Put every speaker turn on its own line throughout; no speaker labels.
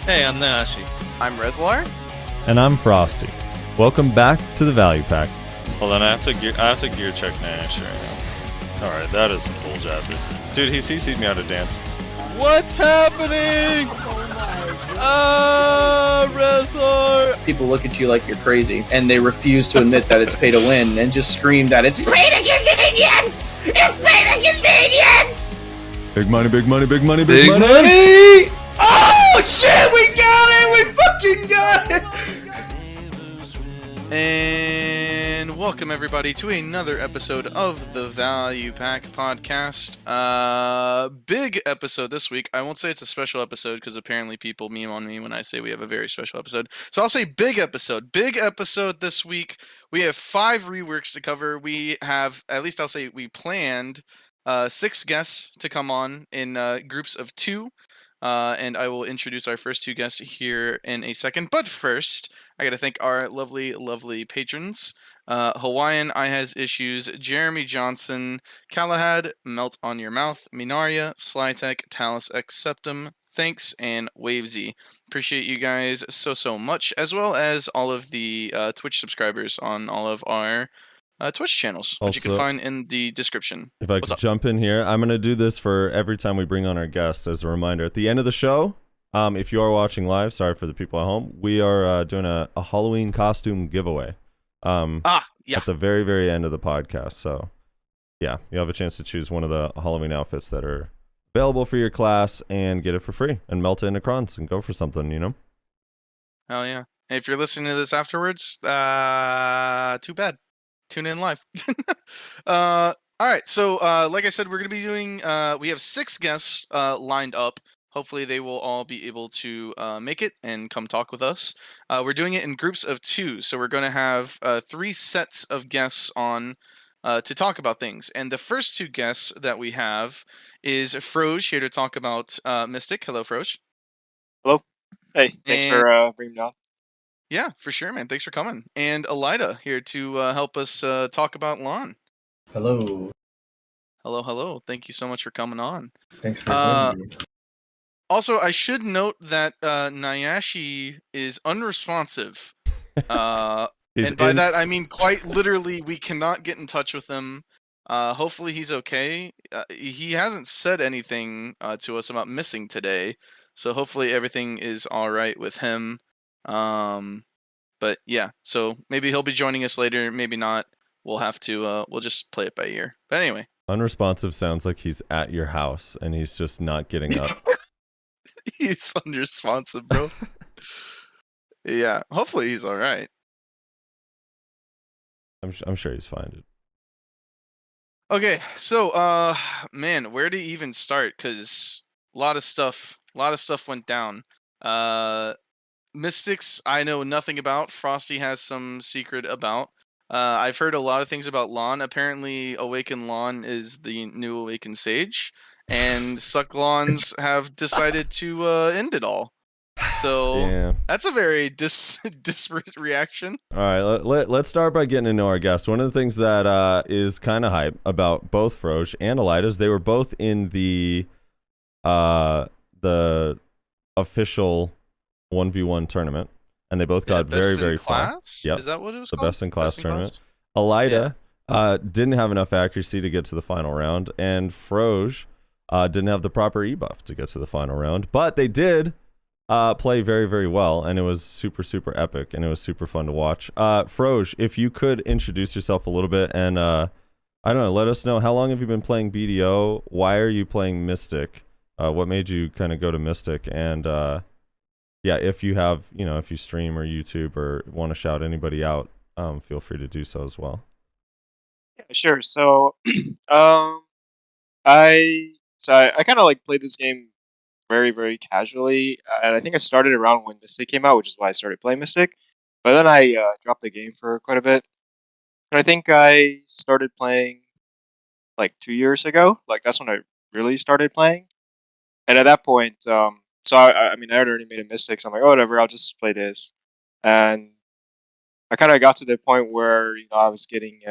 Hey, I'm Nashi.
I'm Rezlar.
And I'm Frosty. Welcome back to the Value Pack.
Well, then I have to gear check Nash right now. All right, that is some bull jabber. Dude, he CC'd me out of dance.
What's happening? Rezlar!
People look at you like you're crazy, and they refuse to admit that it's pay to win, and just scream that it's pay to convenience! It's pay to convenience!
Big money, big money, big money,
Big
money!
money!
Oh shit, we got it! We fucking got it! And welcome everybody to another episode of the Value Pack podcast. Big episode this week. I won't say it's a special episode because apparently people meme on me when I say we have a very special episode. So I'll say big episode. Big episode this week. We have 5 reworks to cover. We have, at least I'll say we planned 6 guests to come on in groups of 2. And I will introduce our first 2 guests here in a second. But first, I got to thank our lovely, lovely patrons. Hawaiian I Has Issues, Jeremy Johnson, Calahad, Melt on Your Mouth, Minaria, Slytech, Talus X Septum, thanks, and Wavezy. Appreciate you guys so much, as well as all of the Twitch subscribers on all of our Twitch channels, which you can find in the description.
If I could jump in here, I'm going to do this for every time we bring on our guests as a reminder. At the end of the show, if you are watching live, sorry for the people at home, we are doing a Halloween costume giveaway at the very, very end of the podcast. So, yeah, you have a chance to choose one of the Halloween outfits that are available for your class and get it for free and melt it into crons and go for something, you know?
Hell yeah. And if you're listening to this afterwards, too bad. Tune in live. All right, so like I said, we're going to be doing, we have 6 guests lined up. Hopefully they will all be able to make it and come talk with us. We're doing it in groups of 2, so we're going to have 3 sets of guests on to talk about things. And the first 2 guests that we have is Froge, here to talk about Mystic. Hello, Froge.
Hello. Hey, thanks for bringing me on.
Yeah, for sure, man. Thanks for coming. And Elyda here to help us talk about Lahn.
Hello.
Hello. Thank you so much for coming on.
Thanks for having me.
Also, I should note that Nyashi is unresponsive. And by that, I mean quite literally, we cannot get in touch with him. Hopefully he's okay. He hasn't said anything to us about missing today. So hopefully everything is all right with him. But yeah, so maybe he'll be joining us later, maybe not. We'll have to we'll just play it by ear. But anyway,
Unresponsive sounds like he's at your house and he's just not getting up.
he's unresponsive, bro. Yeah, hopefully he's all right.
I'm sure he's fine, dude.
Okay, so man, where to even start? Because a lot of stuff went down. Mystics, I know nothing about. Frosty has some secret about. I've heard a lot of things about Lahn. Apparently, Awakened Lahn is the new Awakened Sage, and Suck Lawns have decided to end it all. So that's a very disparate reaction.
All right, let's start by getting to know our guests. One of the things that is kind of hype about both Froge and Elyda is they were both in the official 1v1 tournament, and they both got very far.
Yep. Is that what it was called?
The best in class tournament. Elyda didn't have enough accuracy to get to the final round, and Froge didn't have the proper e-buff to get to the final round, but they did play very well, and it was super epic, and it was super fun to watch. Froge, if you could introduce yourself a little bit, and I don't know, let us know, how long have you been playing BDO? Why are you playing Mystic? What made you kind of go to Mystic? And yeah, if you have, if you stream or YouTube or want to shout anybody out, feel free to do so as well.
Yeah, sure. So, I kind of like played this game very casually, and I think I started around when Mystic came out, which is why I started playing Mystic. But then I dropped the game for quite a bit. But I think I started playing like 2 years ago. Like that's when I really started playing. And at that point, so I mean, I had already made a Mystic, so I'm like, oh, whatever, I'll just play this. And I kind of got to the point where I was getting,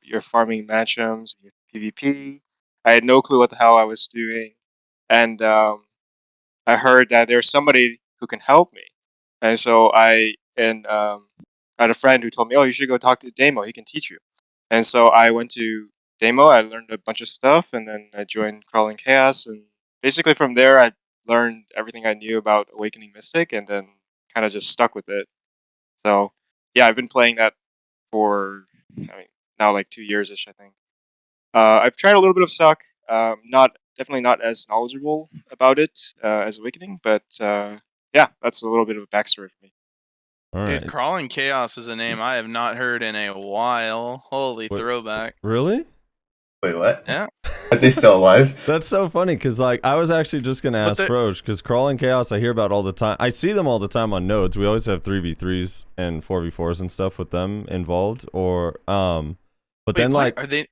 you're farming mansions, PvP. I had no clue what the hell I was doing, and I heard that there's somebody who can help me. And so I had a friend who told me, oh, you should go talk to Damo. He can teach you. And so I went to Damo. I learned a bunch of stuff, and then I joined Crawling Chaos. And basically from there, I learned everything I knew about Awakening Mystic, and then kind of just stuck with it. So yeah, I've been playing that for now like 2 years-ish, I think. I've tried a little bit of Suck. Definitely not as knowledgeable about it as Awakening, but yeah, that's a little bit of a backstory for me.
All right.
Dude, Crawling Chaos is a name I have not heard in a while. Holy
What?
throwback.
Really?
Wait, what?
Yeah.
Are they still alive?
That's so funny because like I was actually just gonna ask Froge because Crawling Chaos I hear about all the time. I see them all the time on nodes. We always have 3v3s and 4v4s and stuff with them involved. But
Wait,
then
what?
like
Are they?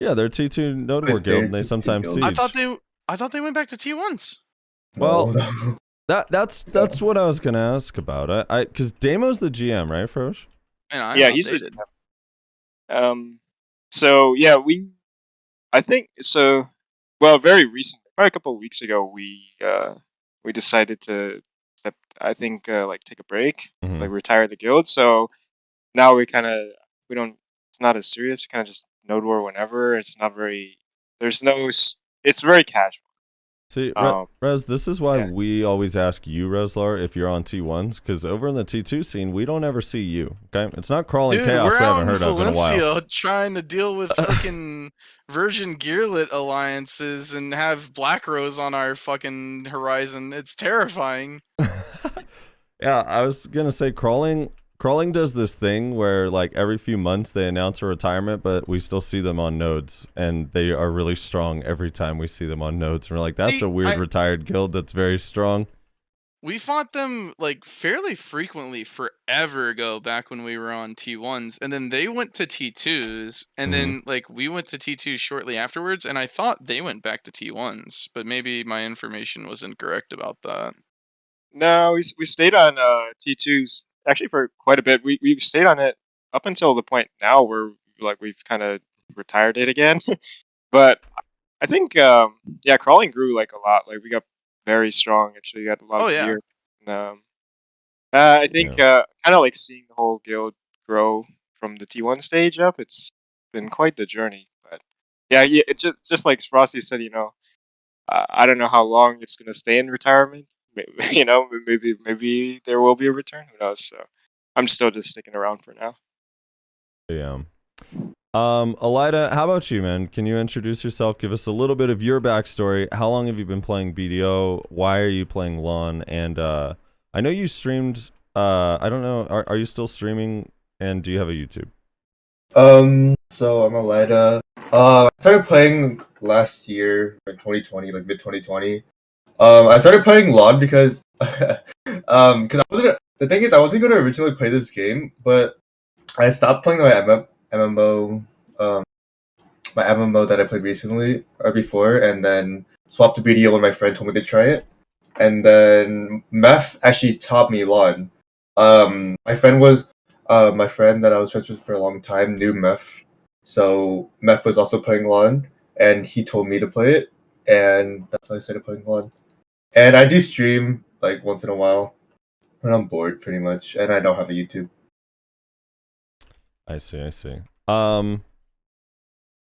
yeah, they're T2 Node War Guild and they
T2
sometimes
guild.
siege.
I thought they went back to T1s.
Well,
No.
that's what I was gonna ask about. I because Damo's the GM, right, Froge?
Man, I'm
Yeah, he's
outdated.
So yeah, I think so. Well, very recently, probably a couple of weeks ago, we decided to take a break,
Mhm.
like retire the guild. So now we don't. It's not as serious. We kind of just node war whenever. It's not very. It's very casual.
See,
Um,
Rez, this is why
yeah.
we always ask you, Rezlar, if you're on T1s, because over in the T2 scene, we don't ever see you. Okay, it's not Crawling
Dude,
Chaos
we're
we
out
haven't
in
heard of in a while.
Valencia trying to deal with fucking Virgin Gearlit alliances and have Black Rose on our fucking horizon. It's terrifying.
Yeah, I was gonna say Crawling does this thing where like every few months they announce a retirement, but we still see them on nodes, and they are really strong every time we see them on nodes. And we're like, that's
See,
a weird retired guild that's very strong.
We fought them like fairly frequently forever ago, back when we were on T1s, and then they went to T2s, and then like we went to T2s shortly afterwards, and I thought they went back to T1s, but maybe my information was incorrect about that.
No, we stayed on T2s actually for quite a bit. We've stayed on it up until the point now where like we've kind of retired it again. But I think crawling grew like a lot. Like we got very strong. Actually, got a lot
Oh,
of
yeah.
gear. I think kind of like seeing the whole guild grow from the T1 stage up. It's been quite the journey. But yeah, it just like Frosty said, I don't know how long it's gonna stay in retirement. Maybe there will be a return. Who knows? So I'm still just sticking around for now.
Yeah. Elyda, how about you, man? Can you introduce yourself? Give us a little bit of your backstory. How long have you been playing BDO? Why are you playing Lahn? And I know you streamed. I don't know. Are you still streaming? And do you have a YouTube?
So I'm Elyda. I started playing last year, in 2020, like mid 2020. I started playing Lahn because, because the thing is, I wasn't gonna originally play this game, but I stopped playing my MMO, my MMO that I played recently or before, and then swapped to BDO when my friend told me to try it, and then Meth actually taught me Lahn. My friend that I was friends with for a long time knew Meth, so Meth was also playing Lahn, and he told me to play it, and that's how I started playing Lahn. And I do stream like once in a while when I'm bored, pretty much, and I don't have a YouTube.
I see.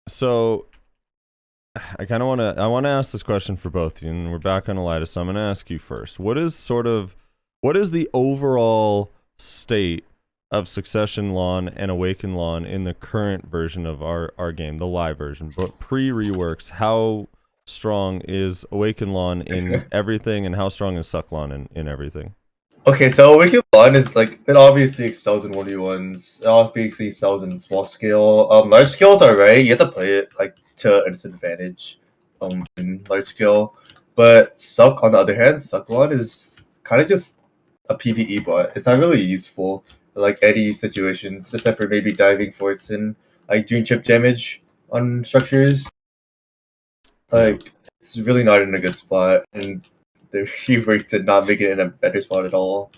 So I kind of want to ask this question for both of you, and we're back on Elyda, so I'm going to ask you first. What is the overall state of Succession Lahn and Awaken Lahn in the current version of our game, the live version, but pre-reworks? How strong is Awaken Lahn in everything, and how strong is Suck Lahn in everything?
Okay, so Awaken Lahn is like, it obviously excels in 1v1s. It obviously excels in small scale. Large scale is alright. You have to play it like to a disadvantage. In large scale, but Suck on the other hand, Suck Lahn is kind of just a PvE bot. It's not really useful in like any situations, except for maybe diving forts and like doing chip damage on structures. Like, it's really not in a good spot, and the Reworks did not make it in a better spot at all.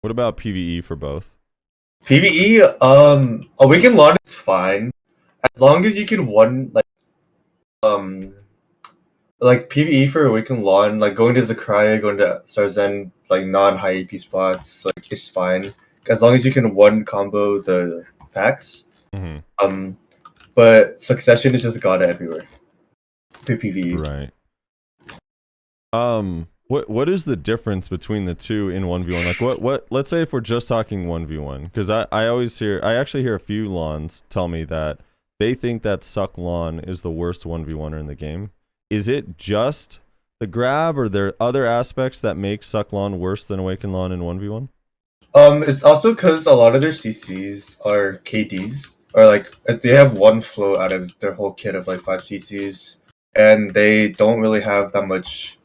What about PvE for both?
PvE, Awaken Lahn is fine as long as you can like PvE for Awakened Lahn, like going to Zakraya, going to Sarzen, like non-high AP spots, like it's fine as long as you can one combo the packs.
Mhm.
But Succession is just gotta everywhere for PvE.
Right. What is the difference between the two in 1v1? Like what let's say if we're just talking 1v1, because I actually hear a few Lahns tell me that they think that Suck Lahn is the worst 1v1er in the game. Is it just the grab, or are there other aspects that make Suck Lahn worse than Awaken Lahn in 1v1?
It's also because a lot of their CCs are KDs, or like they have one flow out of their whole kit of like 5 CCs, and they don't really have that much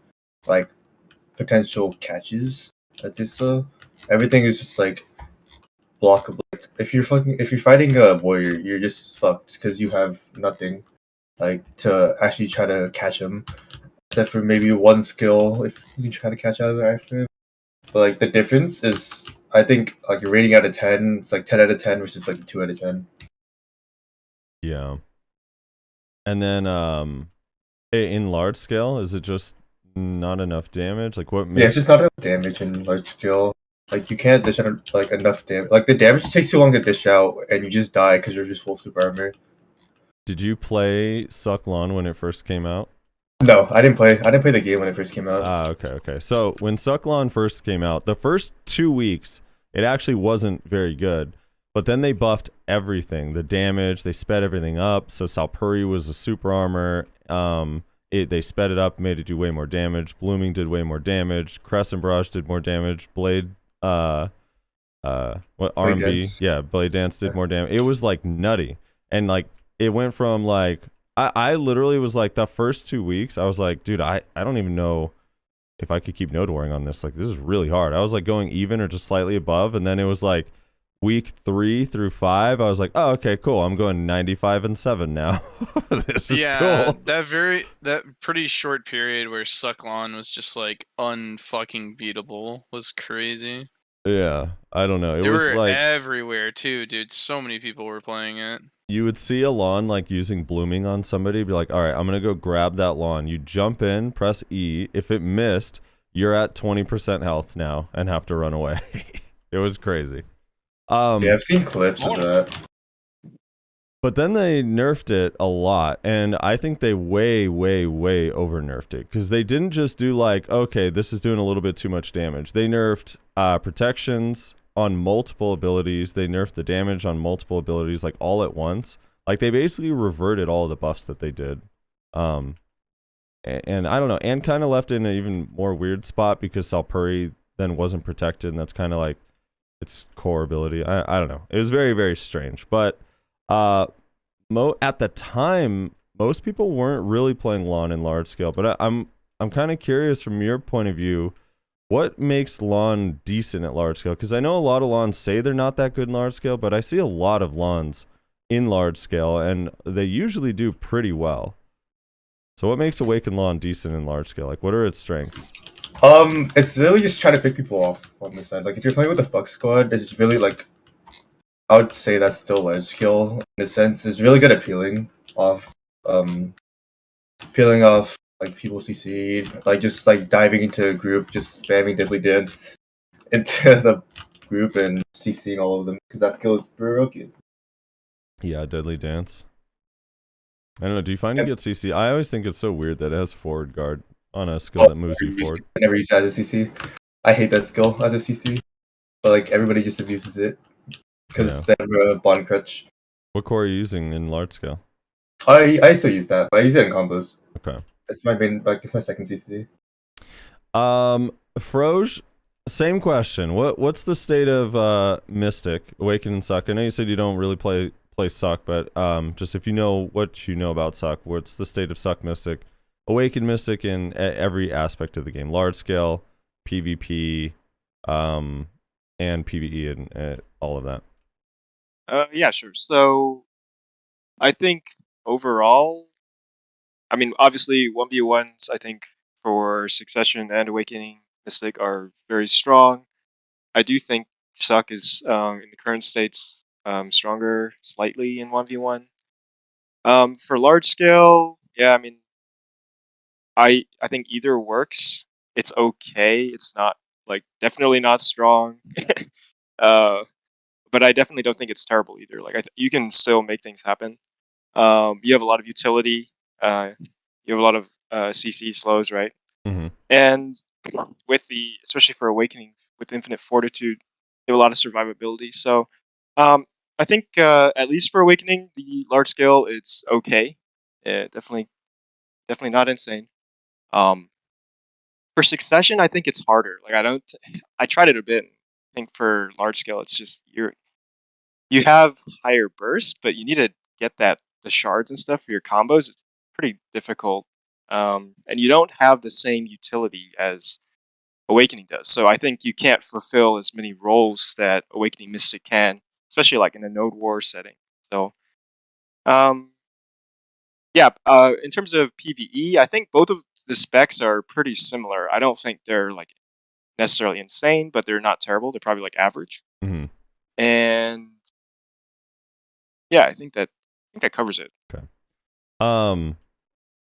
like potential catches. I'd say so. Everything is just like blockable. Like, if you're fighting a warrior, you're just fucked because you have nothing like to actually try to catch him, except for maybe one skill if you can try to catch out after him. But like the difference is, I think like your rating out of 10, it's like 10 out of 10 versus like 2 out of 10.
Yeah. And then in large scale, is it just not enough damage? Like what makes...
Yeah, it's just not enough damage in large scale. Like you can't dish out like enough damage. Like the damage takes too long to dish out, and you just die because you're just full super armor.
Did you play Suck Lahn when it first came out?
No, I didn't play the game when it first came out.
Okay. So when Suck Lahn first came out, the first 2 weeks, it actually wasn't very good. But then they buffed everything. The damage, they sped everything up. So Salpuri was a super armor. They sped it up, made it do way more damage. Blooming did way more damage. Crescent Barrage did more damage. Blade Arm B? Yeah, Blade Dance did more damage. It was like nutty. And like it went from like I literally was like the first 2 weeks, I was like, dude, I don't even know if I could keep Nodoring on this. Like this is really hard. I was like going even or just slightly above, and then it was like week 3 through 5, I was like, oh, okay, cool. I'm going 95 and 7 now. This is cool.
That pretty short period where Suck Lahn was just like unfucking beatable was crazy.
Yeah, I don't know. It
They
was
were
like
everywhere too, dude. So many people were playing it.
you would see a Lahn like using blooming on somebody, be like, all right, I'm gonna go grab that Lahn. You jump in, press E. If it missed, you're at 20% health now and have to run away. It was crazy.
Yeah, I've seen clips of that.
But then they nerfed it a lot, and I think they way over nerfed it, because they didn't just do like, okay, this is doing a little bit too much damage. They nerfed protections on multiple abilities. They nerfed the damage on multiple abilities, like all at once. Like they basically reverted all of the buffs that they did. And I don't know, and kind of left it in an even more weird spot because Salpuri then wasn't protected, and that's kind of like its core ability. I don't know. It was very strange, but at the time, most people weren't really playing Lahn in large scale. But I'm kind of curious from your point of view, what makes Lahn decent at large scale? Because I know a lot of Lahns say they're not that good in large scale, but I see a lot of Lahns in large scale, and they usually do pretty well. So what makes Awakened Lahn decent in large scale? Like, what are its strengths?
It's really just trying to pick people off on this side. Like, if you're playing with the Fuck Squad, it's really like, I would say that's still large skill in a sense. It's really good at peeling off like people's CC, like just like diving into a group, just spamming Deadly Dance into the group and CCing all of them because that skill is broken.
Yeah, Deadly Dance. I don't know. Do you find you get CC? I always think it's so weird that it has forward guard on a skill that moves you forward.
I never used it as a CC. I hate that skill as a CC, but like everybody just abuses it because they have a bond crutch.
What core are you using in large scale?
I still use that, but I use it in combos.
Okay.
It's my main, like it's my second CC.
Froge, same question. What's the state of Mystic, Awaken and Suck? I know you said you don't really play Suck, but just if you know what you know about Suck, what's the state of Suck Mystic, Awaken Mystic in every aspect of the game, large scale, PvP, and PvE, and all of that.
Yeah, sure. So, I think overall, I mean, obviously 1v1s, I think for Succession and Awakening Mystic are very strong. I do think Suck is in the current states stronger slightly in 1v1. For large scale, yeah, I mean, I think either works. It's okay. It's not like definitely not strong. uh, but I definitely don't think it's terrible either. Like you can still make things happen. You have a lot of utility. You have a lot of CC slows, right?
Mm-hmm.
And with especially for Awakening with Infinite Fortitude, you have a lot of survivability. So I think at least for Awakening, the large scale, it's okay. Definitely not insane. For Succession, I think it's harder. Like I tried it a bit. I think for large scale, it's just you have higher burst, but you need to get the shards and stuff for your combos. It's pretty difficult, and you don't have the same utility as Awakening does. So I think you can't fulfill as many roles that Awakening Mystic can, especially like in a node war setting. So, yeah. In terms of PVE, I think both of the specs are pretty similar. I don't think they're like necessarily insane, but they're not terrible. They're probably like average.
Mm-hmm.
And yeah, I think that covers it.
Okay.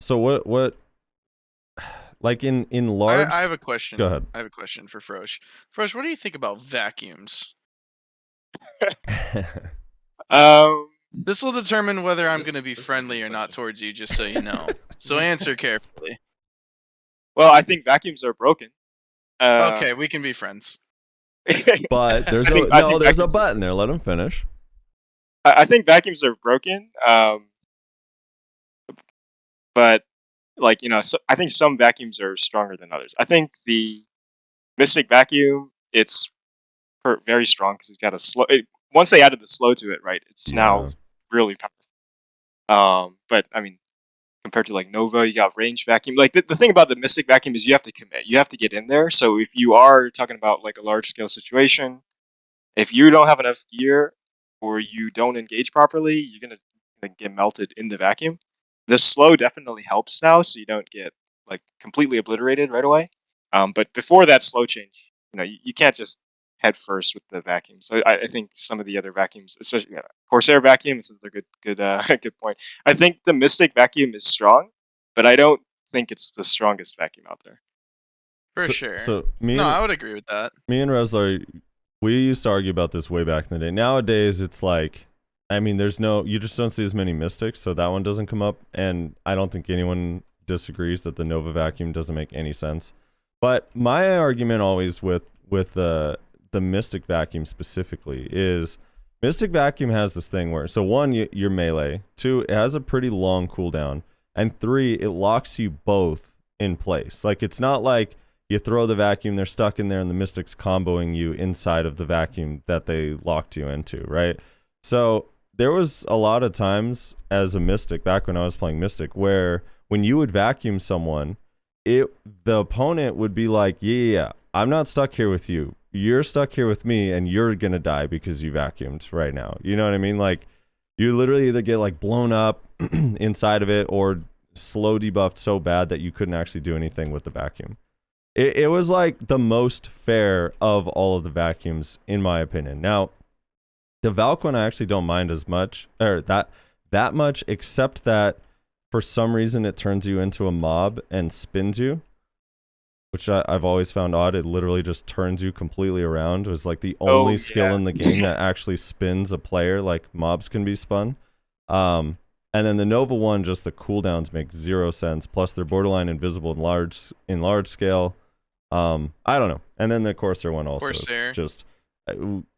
So what like in large
I have a question.
Go ahead.
I have a question for Froge. Froge, what do you think about vacuums? This will determine whether I'm going to be friendly or not towards you, just so you know. So answer carefully.
Well, I think vacuums are broken.
Okay, we can be friends.
But there's
I think
there's a
vacuums-
button there. Let him finish.
I think vacuums are broken. But like I think some vacuums are stronger than others. I think the Mystic Vacuum, it's very strong because it's got a slow. Once they added the slow to it, right? It's now really powerful. But I mean, compared to like Nova, you got range vacuum. Like the thing about the Mystic Vacuum is you have to commit. You have to get in there. So if you are talking about like a large scale situation, if you don't have enough gear or you don't engage properly, you're gonna get melted in the vacuum. The slow definitely helps now, so you don't get like completely obliterated right away. But before that slow change, you can't just head first with the vacuum. So I think some of the other vacuums, especially Corsair vacuum, is another good point. I think the Mystic vacuum is strong, but I don't think it's the strongest vacuum out there.
For sure.
So
I would agree with that.
Me and Reslar, we used to argue about this way back in the day. Nowadays, it's like, I mean, you just don't see as many Mystics, so that one doesn't come up. And I don't think anyone disagrees that the Nova vacuum doesn't make any sense. But my argument always with the Mystic vacuum specifically is Mystic vacuum has this thing where, so one, you're melee. Two, it has a pretty long cooldown. And three, it locks you both in place. Like, it's not like you throw the vacuum, they're stuck in there, and the Mystic's comboing you inside of the vacuum that they locked you into, right? So there was a lot of times as a Mystic, back when I was playing Mystic, where when you would vacuum someone, the opponent would be like, yeah, I'm not stuck here with you. You're stuck here with me, and you're going to die because you vacuumed right now. You know what I mean? Like, you literally either get, like, blown up inside of it or slow debuffed so bad that you couldn't actually do anything with the vacuum. It was, like, the most fair of all of the vacuums, in my opinion. Now, the Valk one I actually don't mind as much, or that much, except that for some reason it turns you into a mob and spins you, which I've always found odd. It literally just turns you completely around. It was like the only skill in the game that actually spins a player, like mobs can be spun. And then the Nova one, just the cooldowns make 0 sense. Plus they're borderline invisible in large scale. I don't know. And then the Corsair one also is just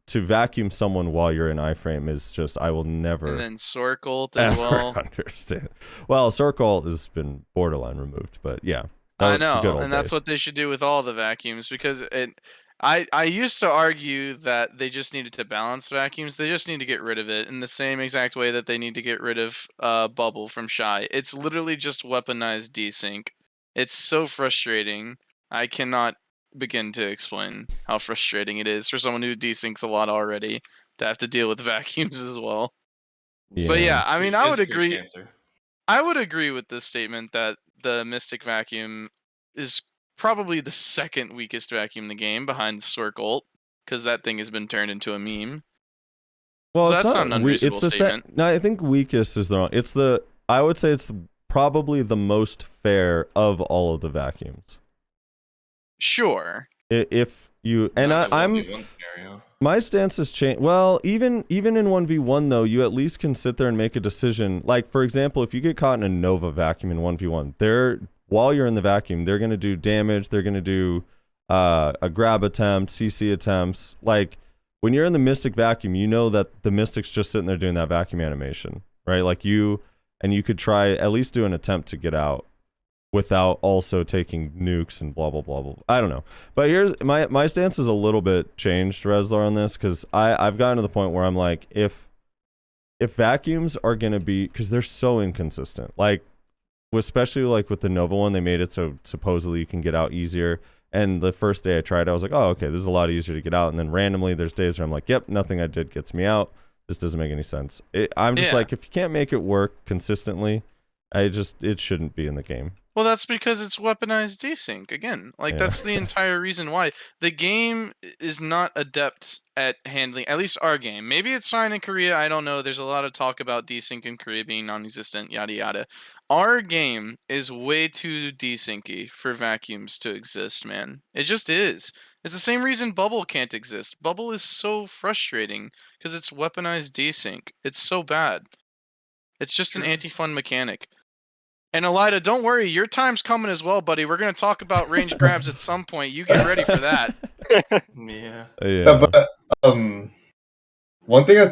to vacuum someone while you're in iframe is just, I will never.
And then Sorkult as well.
Understand. Well, Sorkult has been borderline removed, but yeah.
I know, and that's what they should do with all the vacuums, because I used to argue that they just needed to balance vacuums. They just need to get rid of it in the same exact way that they need to get rid of Bubble from Shy. It's literally just weaponized desync. It's so frustrating. I cannot begin to explain how frustrating it is for someone who desyncs a lot already to have to deal with vacuums as well. Yeah. But yeah, I mean, I would agree. I would agree with this statement that the Mystic Vacuum is probably the second weakest vacuum in the game behind Sorkult, because that thing has been turned into a meme.
Well,
so that's not an unreasonable statement.
No, I think weakest is the wrong. I would say it's probably the most fair of all of the vacuums.
Sure.
If you and
Not the
I'm
1v1 scenario.
my stance has changed. Well, even in 1v1 though, you at least can sit there and make a decision. Like for example, if you get caught in a Nova vacuum in 1v1, while you're in the vacuum, they're going to do damage, they're going to do a grab attempt, CC attempts. Like when you're in the Mystic vacuum, you know that the Mystic's just sitting there doing that vacuum animation, right? Like you could try at least do an attempt to get out without also taking nukes and blah blah blah blah. I don't know, but here's my stance is a little bit changed, Reslar, on this, because I've gotten to the point where I'm like, if vacuums are gonna be, because they're so inconsistent, like especially like with the Nova one, they made it so supposedly you can get out easier. And the first day I tried, I was like, oh okay, this is a lot easier to get out. And then randomly, there's days where I'm like, yep, nothing I did gets me out. This doesn't make any sense. I'm just like, if you can't make it work consistently, it shouldn't be in the game.
Well, that's because it's weaponized desync. Again, like that's the entire reason why the game is not adept at handling, at least our game. Maybe it's fine in Korea, I don't know. There's a lot of talk about desync in Korea being non-existent, yada yada. Our game is way too desyncy for vacuums to exist, man. It just is. It's the same reason Bubble can't exist. Bubble is so frustrating because it's weaponized desync. It's so bad. It's just an anti-fun mechanic. And Elyda, don't worry, your time's coming as well, buddy. We're going to talk about range grabs at some point. You get ready for that.
Yeah.
But one thing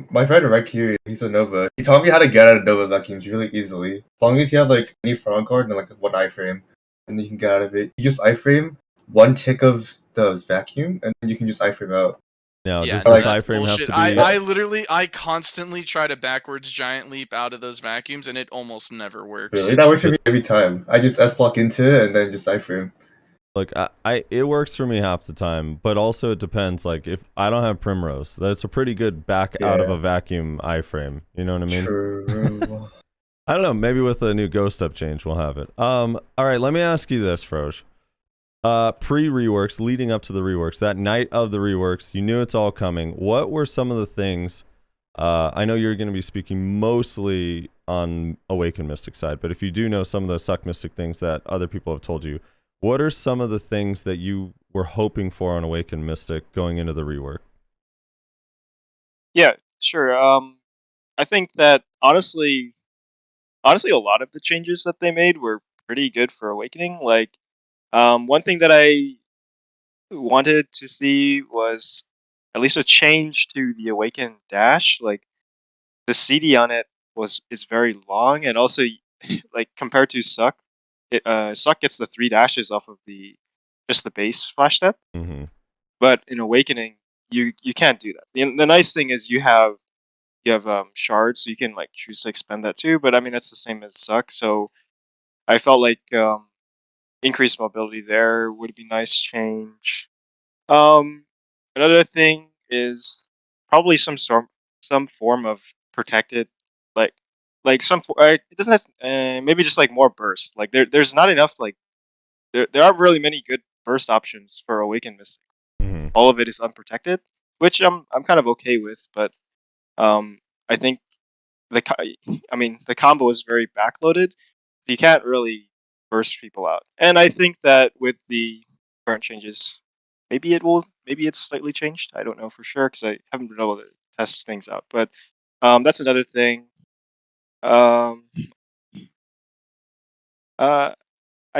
my friend Rec here, he's a Nova. He taught me how to get out of Nova vacuums really easily. As long as you have like any front guard and like one iframe, and then you can get out of it. You just iframe one tick of the vacuum, and then you can just iframe out.
Now,
Yeah,
does
no,
this
that's
iframe have
bullshit.
to be?
I constantly try to backwards giant leap out of those vacuums, and it almost never works.
Really, that works for me every time. I just S block into it and then just iframe.
Look, it works for me half the time, but also it depends. Like if I don't have Primrose, that's a pretty good back out of a vacuum iframe. You know what I mean?
True.
I don't know. Maybe with a new Ghost Up change, we'll have it. All right, let me ask you this, Froge. Pre-reworks, leading up to the reworks, that night of the reworks, you knew it's all coming. What were some of the things? I know you're going to be speaking mostly on Awakened Mystic side, but if you do know some of the Suck Mystic things that other people have told you, what are some of the things that you were hoping for on Awakened Mystic going into the rework?
Yeah, sure. I think that honestly, a lot of the changes that they made were pretty good for Awakening. Like, one thing that I wanted to see was at least a change to the Awaken dash. Like, the CD on it is very long, and also like compared to Suck, Suck gets the 3 dashes off of just the base flash step.
Mm-hmm.
But in Awakening, you can't do that. The nice thing is you have shards, so you can like choose to expend that too. But I mean that's the same as Suck. So I felt like increased mobility there would be nice change. Another thing is probably some form of protected, like it doesn't have, maybe just like more burst. Like there's not enough, like there aren't really many good burst options for Awakened Mystic.
Mm-hmm.
All of it is unprotected, which I'm kind of okay with, but I think the combo is very backloaded. You can't really burst people out, and I think that with the current changes, maybe it's slightly changed. I don't know for sure because I haven't been able to test things out, but that's another thing. I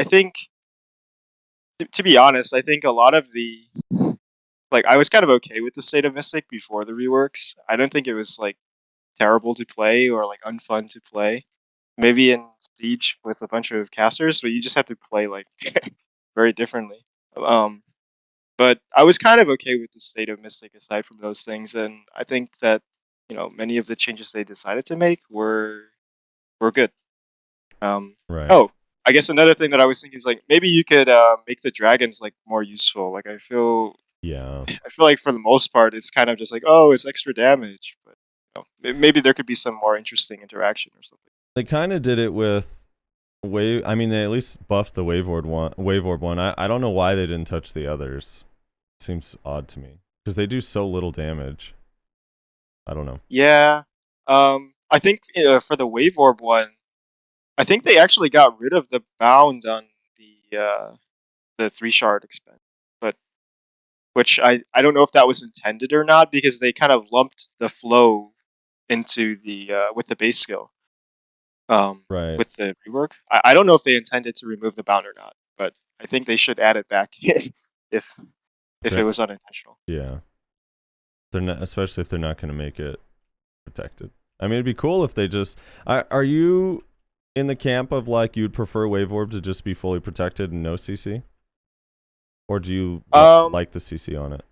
think, to be honest, I think a lot of I was kind of okay with the state of Mystic before the reworks. I don't think it was like terrible to play or like unfun to play. Maybe in Siege with a bunch of casters, but you just have to play like very differently. But I was kind of okay with the state of Mystic aside from those things, and I think that many of the changes they decided to make were good.
Right.
Oh, I guess another thing that I was thinking is like maybe you could make the dragons like more useful. Like I feel like for the most part it's kind of just like, oh, it's extra damage, but maybe there could be some more interesting interaction or something.
They kind of did it with Wave. I mean, they at least buffed the Wave Orb one. I don't know why they didn't touch the others. It seems odd to me because they do so little damage. I don't know.
Yeah. I think for the Wave Orb one, I think they actually got rid of the bound on the 3 shard expansion, but which I don't know if that was intended or not, because they kind of lumped the flow into the with the base skill.
Right.
With the rework. I don't know if they intended to remove the bound or not, but I think they should add it back if it was unintentional.
Yeah. They're not, especially if they're not going to make it protected. I mean, it'd be cool if they just. Are you in the camp of like you'd prefer Wave Orb to just be fully protected and no CC, or do you like the CC on it?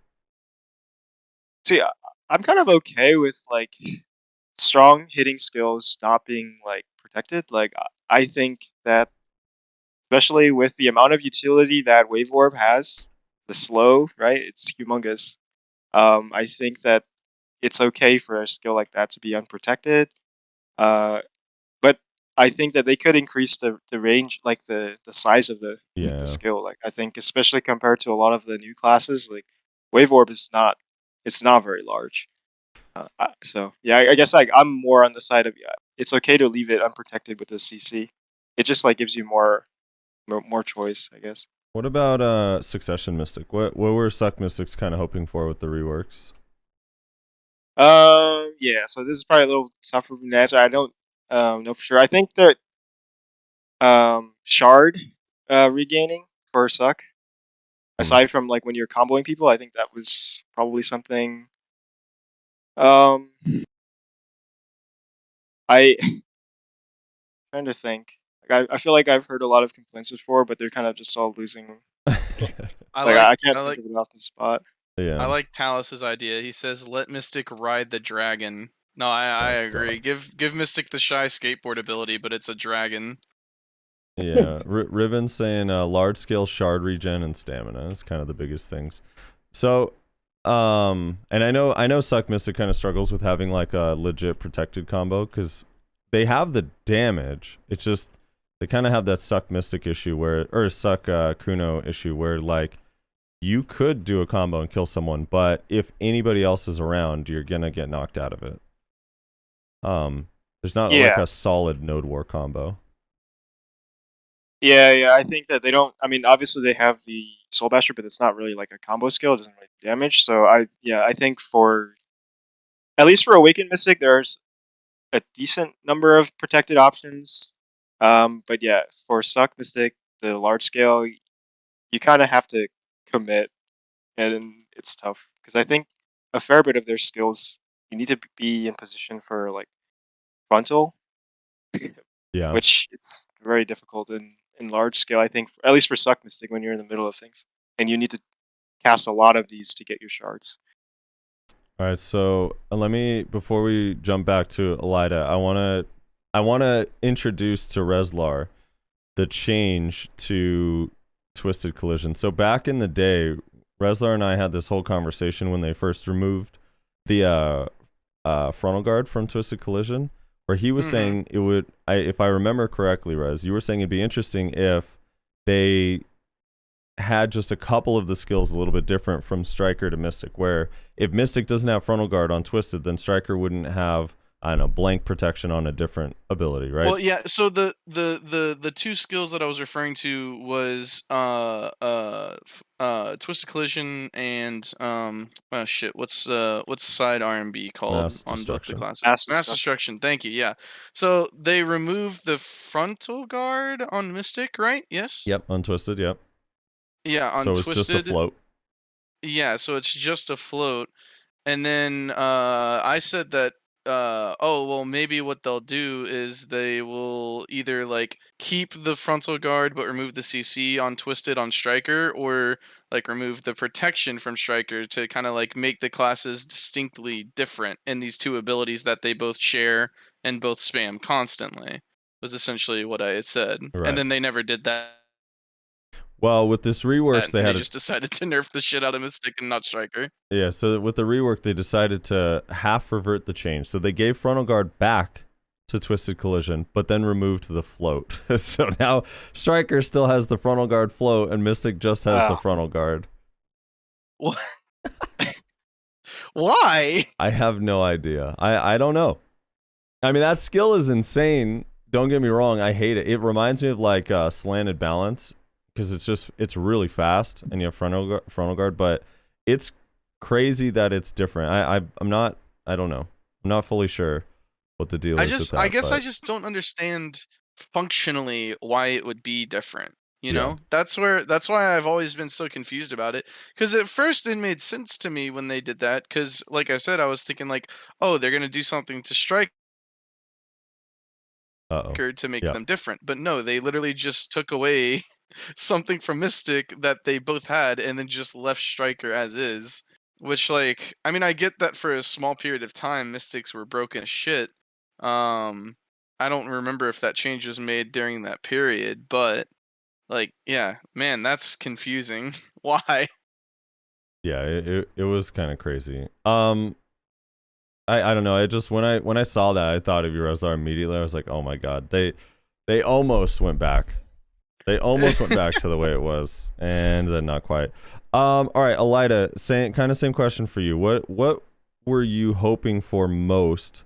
See, I'm kind of okay with like strong hitting skills not being like protected. Like I think that, especially with the amount of utility that Wave Orb has, the slow, right? It's humongous. I think that it's okay for a skill like that to be unprotected. But I think that they could increase the range, like the size of the skill. Like I think, especially compared to a lot of the new classes, like Wave Orb is not, it's not very large. So yeah, I guess like I'm more on the side of it's okay to leave it unprotected with the CC. It just like gives you more choice, I guess.
What about Succession Mystic? What were Suck Mystics kind of hoping for with the reworks?
Yeah. So this is probably a little tougher for me to answer. I don't know for sure. I think that shard regaining for Suck, aside from like when you're comboing people, I think that was probably something. I trying to think. Like, I feel like I've heard a lot of complaints before, but they're kind of just all losing. I can't think of it off the spot.
Yeah.
I like Talus's idea. He says, "Let Mystic ride the dragon." No, I agree. Give Mystic the shy skateboard ability, but it's a dragon.
Yeah, Riven's saying large scale shard regen and stamina is kind of the biggest things. So, and I know Suck Mystic kind of struggles with having like a legit protected combo because they have the damage. It's just they kind of have that Suck Mystic issue or Suck Kuno issue where like you could do a combo and kill someone, but if anybody else is around, you're gonna get knocked out of it. There's not like a solid Node War combo.
Yeah, I think that they don't. I mean, obviously they have the Soul Basher, but it's not really like a combo skill. It doesn't really do damage. So I think for at least for Awakened Mystic, there's a decent number of protected options. But yeah, for Suck Mystic, the large scale, you kind of have to commit, and it's tough because I think a fair bit of their skills you need to be in position for like frontal.
Yeah,
which it's very difficult in large scale. I think at least for Suck Mystic when you're in the middle of things, and you need to cast a lot of these to get your shards.
All right, so let me before we jump back to Elyda, I wanna introduce to Reslar the change to Twisted Collision. So back in the day, Reslar and I had this whole conversation when they first removed the frontal guard from Twisted Collision, where he was saying it would, if I remember correctly, Rez, you were saying it'd be interesting if they had just a couple of the skills a little bit different from Striker to Mystic, where if Mystic doesn't have frontal guard on Twisted, then Striker wouldn't have, I don't know, blank protection on a different ability, right?
Well, yeah. So the two skills that I was referring to was Twisted Collision and shit. What's side R&B called
Mass
on both the
Destruction.
classes?
Mass
Destruction. Thank you. Yeah. So they removed the frontal guard on Mystic, right? Yes.
Yep, on Twisted, yep.
Yeah, on
So it's
Twisted.
just a float.
Yeah, so it's just a float. And then I said that oh well, maybe what they'll do is they will either like keep the frontal guard but remove the CC on Twisted on Striker, or like remove the protection from Striker to kind of like make the classes distinctly different in these two abilities that they both share and both spam constantly. Was essentially what I had said.
Right.
And then they never did that.
Well, with this reworks, they had
just decided to nerf the shit out of Mystic and not Striker.
Yeah, so with the rework, they decided to half revert the change. So they gave frontal guard back to Twisted Collision, but then removed the float. So now Striker still has the frontal guard float, and Mystic just has the frontal guard.
What? Why?
I have no idea. I don't know. I mean, that skill is insane. don't get me wrong, I hate it. It reminds me of like slanted balance because it's really fast and you have frontal guard, but it's crazy that it's different. I don't know. I'm not fully sure what the deal is with that.
I guess
but
I just don't understand functionally why it would be different. You
Yeah.
know, that's why I've always been so confused about it. Because at first it made sense to me when they did that. Because like I said, I was thinking like, oh, they're gonna do something to Striker to make
Yeah.
them different. But no, they literally just took away something from Mystic that they both had, and then just left Striker as is. Which, like, I mean, I get that for a small period of time, Mystics were broken as shit. I don't remember if that change was made during that period, but like, yeah, man, that's confusing. Why?
Yeah, it was kind of crazy. I don't know. I just when I saw that, I thought of Eurozar immediately. I was like, oh my god, they almost went back. They almost went back to the way it was, and then not quite. All right, Elyda, same question for you. What were you hoping for most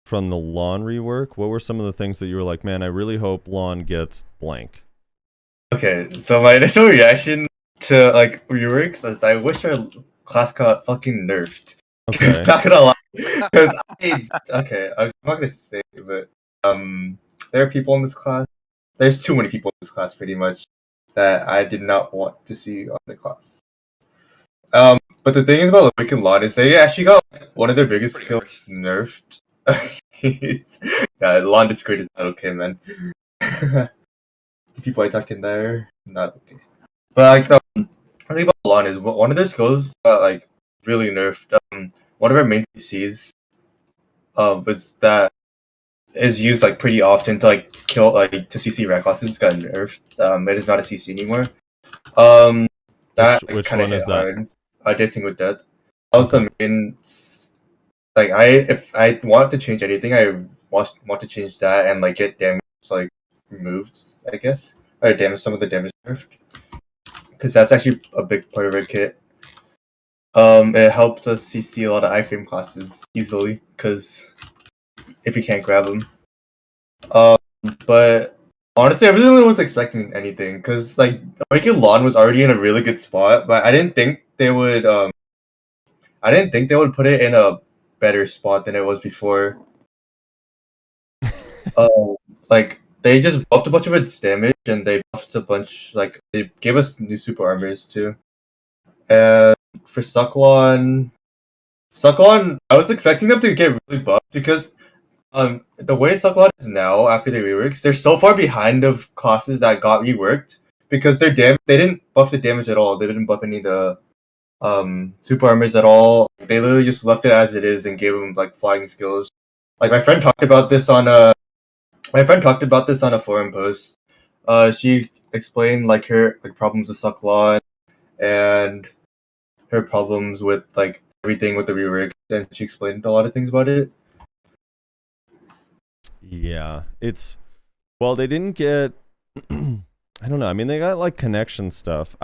from the Lahn rework? What were some of the things that you were like, man, I really hope Lahn gets blank?
Okay, so my initial reaction to like reworks is I wish our class got fucking nerfed.
Okay.
Not gonna lie, because I'm not gonna say it, but there are people in this class. There's too many people in this class, pretty much, that I did not want to see on the class. But the thing is about Lahn and Lahn is they actually got one of their biggest
Pretty
kills
harsh.
nerfed. Yeah, Lahn Discord is not okay, man. The people I talk in there, not okay. But like, the thing about Lahn is one of their skills got like really nerfed. One of our main PCs, but that is used like pretty often to like kill like to CC red classes got nerfed. It is not a CC anymore. That
Which
kind of
one is that?
Dancing with Death. That was the main. Like if I want to change anything, I want to change that and like get damage like removed, I guess, or damage some of the damage nerfed, because that's actually a big part of our kit. It helps us CC a lot of iframe classes easily because if you can't grab them. But honestly, I really was expecting anything because like Awakened Lahn was already in a really good spot, but I didn't think they would put it in a better spot than it was before. Like they just buffed a bunch of its damage and they buffed a bunch like they gave us new super armors too. And for Sucklon, I was expecting them to get really buffed because the way Sucklon is now after the reworks, they're so far behind of classes that got reworked because they didn't buff the damage at all. They didn't buff any of the super armors at all. They literally just left it as it is and gave them like flying skills. Like my friend talked about this on a forum post. She explained like her like problems with Sucklon and her problems with like everything with the rework, and she explained a lot of things about it.
Yeah, well, they didn't get I don't know. I mean, they got like connection stuff.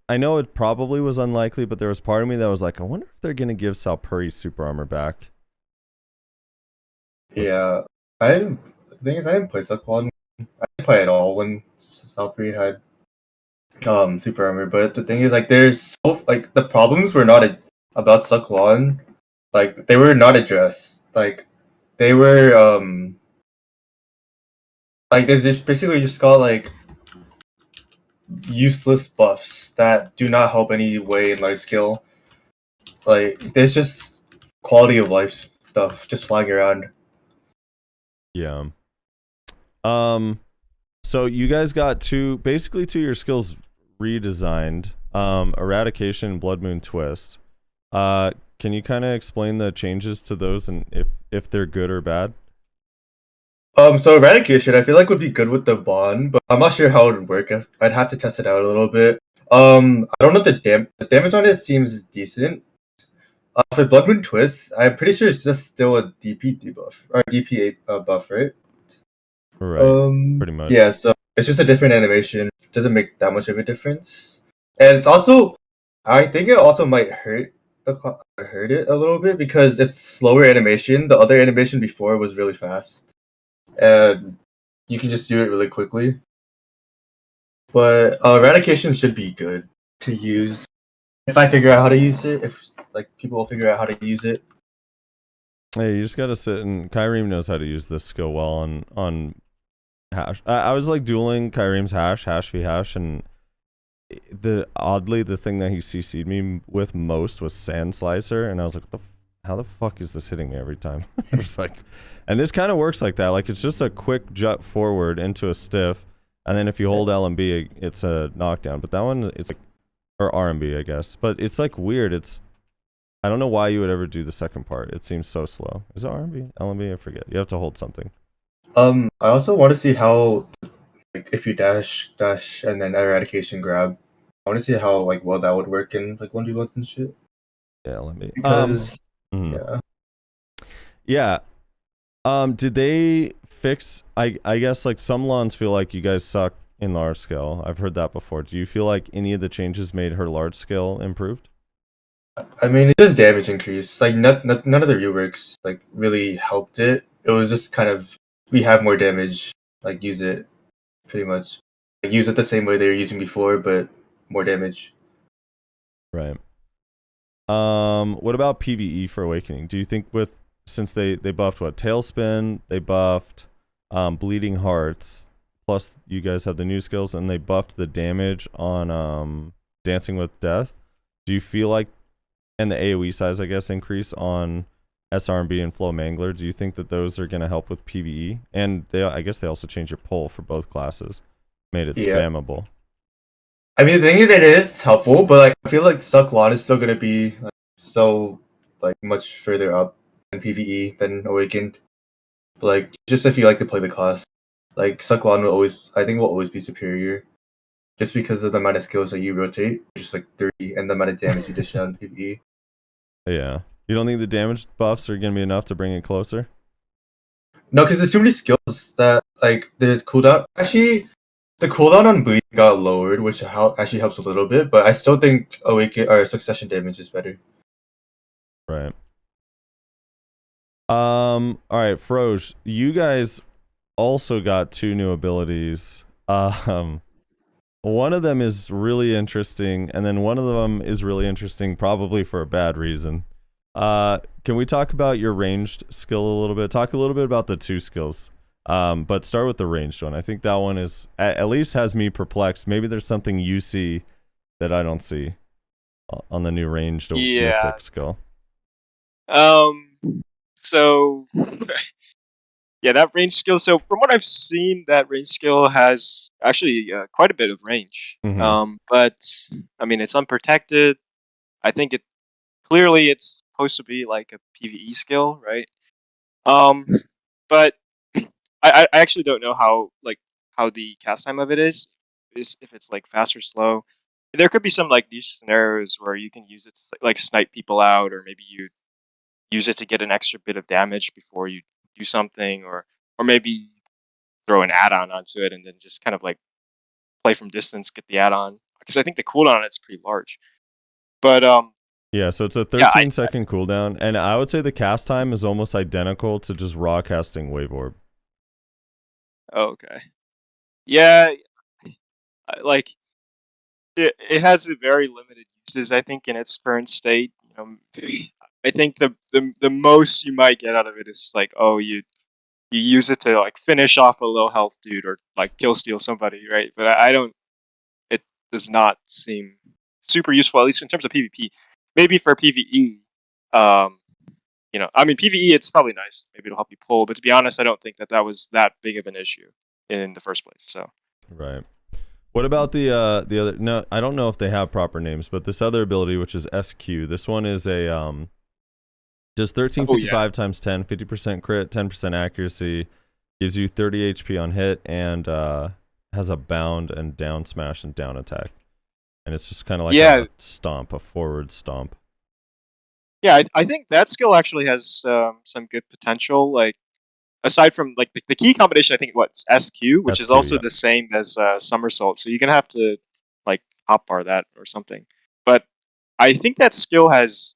I know it probably was unlikely, but there was part of me that was like, I wonder if they're gonna give Salpuri's super armor back.
Yeah, the thing is I didn't play Sucklon. I didn't play at all when Salpuri had super armor, but the thing is like there's so like the problems were not about Sucklon, like they were not addressed. Like they were like they just basically just got like useless buffs that do not help any way in large scale. Like there's just quality of life stuff just flying around.
Yeah. So you guys got basically two of your skills redesigned. Eradication and Blood Moon Twist. Can you kind of explain the changes to those and if they're good or bad?
So Eradication I feel like would be good with the bond, but I'm not sure how it would work. I'd have to test it out a little bit. I don't know the damage on it seems decent. For Blood Moon Twist, I'm pretty sure it's just still a DP debuff or DP buff, right?
Right. Pretty much.
Yeah, so it's just a different animation. It doesn't make that much of a difference. And it's also, I think it also might hurt it a little bit because it's slower animation. The other animation before was really fast. and you can just do it really quickly. But eradication should be good to use if I figure out how to use it. If like people will figure out how to use it.
Hey, you just gotta sit and Kyriem knows how to use this skill well on hash. I was like dueling Kyriem's hash v hash, and the thing that he CC'd me with most was Sand Slicer, and I was like, how the fuck is this hitting me every time? I was like, and this kind of works like that. Like it's just a quick jut forward into a stiff, and then if you hold LMB, it's a knockdown. But that one, it's like, or RMB, I guess. But it's like weird. I don't know why you would ever do the second part. It seems so slow. Is it RMB? LMB? I forget. You have to hold something.
I also want to see how, like, if you dash, and then eradication grab. I want to see how like well that would work in like 1v1s and shit.
Yeah, LMB.
Because yeah.
Did they fix? I guess like some lawns feel like you guys suck in large scale. I've heard that before. Do you feel like any of the changes made her large scale improved?
I mean, it does damage increase. Like none of the reworks like really helped it. It was just kind of we have more damage. Like use it, pretty much. Like, use it the same way they were using before, but more damage.
Right. What about PvE for Awakening? Do you think since they buffed what Tailspin, they buffed Bleeding Hearts, plus you guys have the new skills, and they buffed the damage on Dancing with Death. Do you feel like, and the AoE size, I guess, increase on SRMB and Flow Mangler, do you think that those are going to help with PvE? And I guess they also changed your pull for both classes, made it spammable.
I mean, the thing is, it is helpful, but like I feel like Suck Lahn is still gonna be like, so like much further up in PvE than Awakened. But like just if you like to play the class, like Suck Lahn will always be superior, just because of the amount of skills that you rotate, just like 30, and the amount of damage you dish out in PvE.
Yeah, you don't think the damage buffs are gonna be enough to bring it closer?
No, because there's too many skills that like the cooldown. Actually, the cooldown on bleeding got lowered, which actually helps a little bit, but I still think Awaken or Succession damage is better.
Right. All right, Froge, you guys also got 2 new abilities. One of them is really interesting, and then one of them is really interesting, probably for a bad reason. Can we talk about your ranged skill a little bit? Talk a little bit about the 2 skills. But start with the ranged one. I think that one is at least has me perplexed. Maybe there's something you see that I don't see on the new ranged mystic skill.
So yeah, that range skill. So from what I've seen, that range skill has actually quite a bit of range. But I mean, it's unprotected. I think it's supposed to be like a PvE skill, right? But I actually don't know how the cast time of it is if it's like fast or slow. There could be some like niche scenarios where you can use it to like snipe people out, or maybe you use it to get an extra bit of damage before you do something, or maybe throw an add-on onto it and then just kind of like play from distance, get the add-on. Because I think the cooldown on it's pretty large. But
yeah, so it's a 13-second cooldown, and I would say the cast time is almost identical to just raw casting Wave Orb.
Okay. Yeah, like it has a very limited uses, I think, in its current state. I think the most you might get out of it is like, oh, you use it to like finish off a low health dude or like kill steal somebody, right? But I don't. It does not seem super useful, at least in terms of PvP. Maybe for PvE, I mean PvE, it's probably nice. Maybe it'll help you pull, but to be honest, I don't think that was that big of an issue in the first place. So
right. What about the other? No, I don't know if they have proper names, but this other ability, which is SQ, this one is a does 1355 times 10, 50% crit, 10% accuracy, gives you 30 HP on hit, and has a bound and down smash and down attack, and it's just kind of like a stomp, a forward stomp.
Yeah, I think that skill actually has some good potential. Like aside from like the key combination, I think what's SQ, which is also the same as somersault. So you're gonna have to like hotbar that or something. But I think that skill has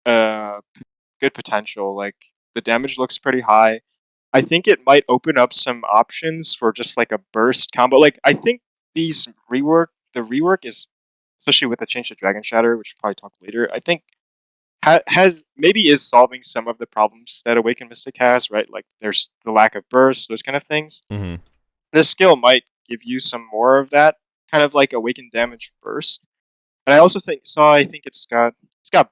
good potential. Like the damage looks pretty high. I think it might open up some options for just like a burst combo. Like I think the rework is, especially with the change to Dragon Shatter, which we'll probably talk later. I think has maybe is solving some of the problems that Awakened Mystic has, right? Like there's the lack of burst, those kind of things.
Mm-hmm.
This skill might give you some more of that kind of like Awakened damage burst. And I also I think it's got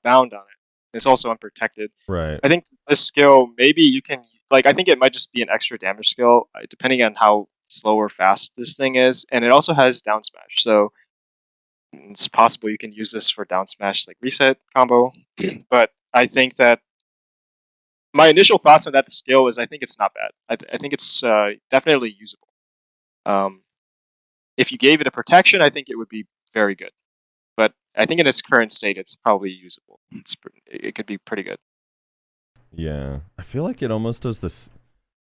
bound on it. It's also unprotected.
Right.
I think this skill maybe you can like. I think it might just be an extra damage skill, depending on how slow or fast this thing is, and it also has down smash, so it's possible you can use this for down smash like reset combo. But I think that my initial thoughts on that skill is I think it's not bad. I think it's definitely usable. If you gave it a protection, I think it would be very good. But I think in its current state, it's probably usable. It could be pretty good.
Yeah, I feel like it almost does this.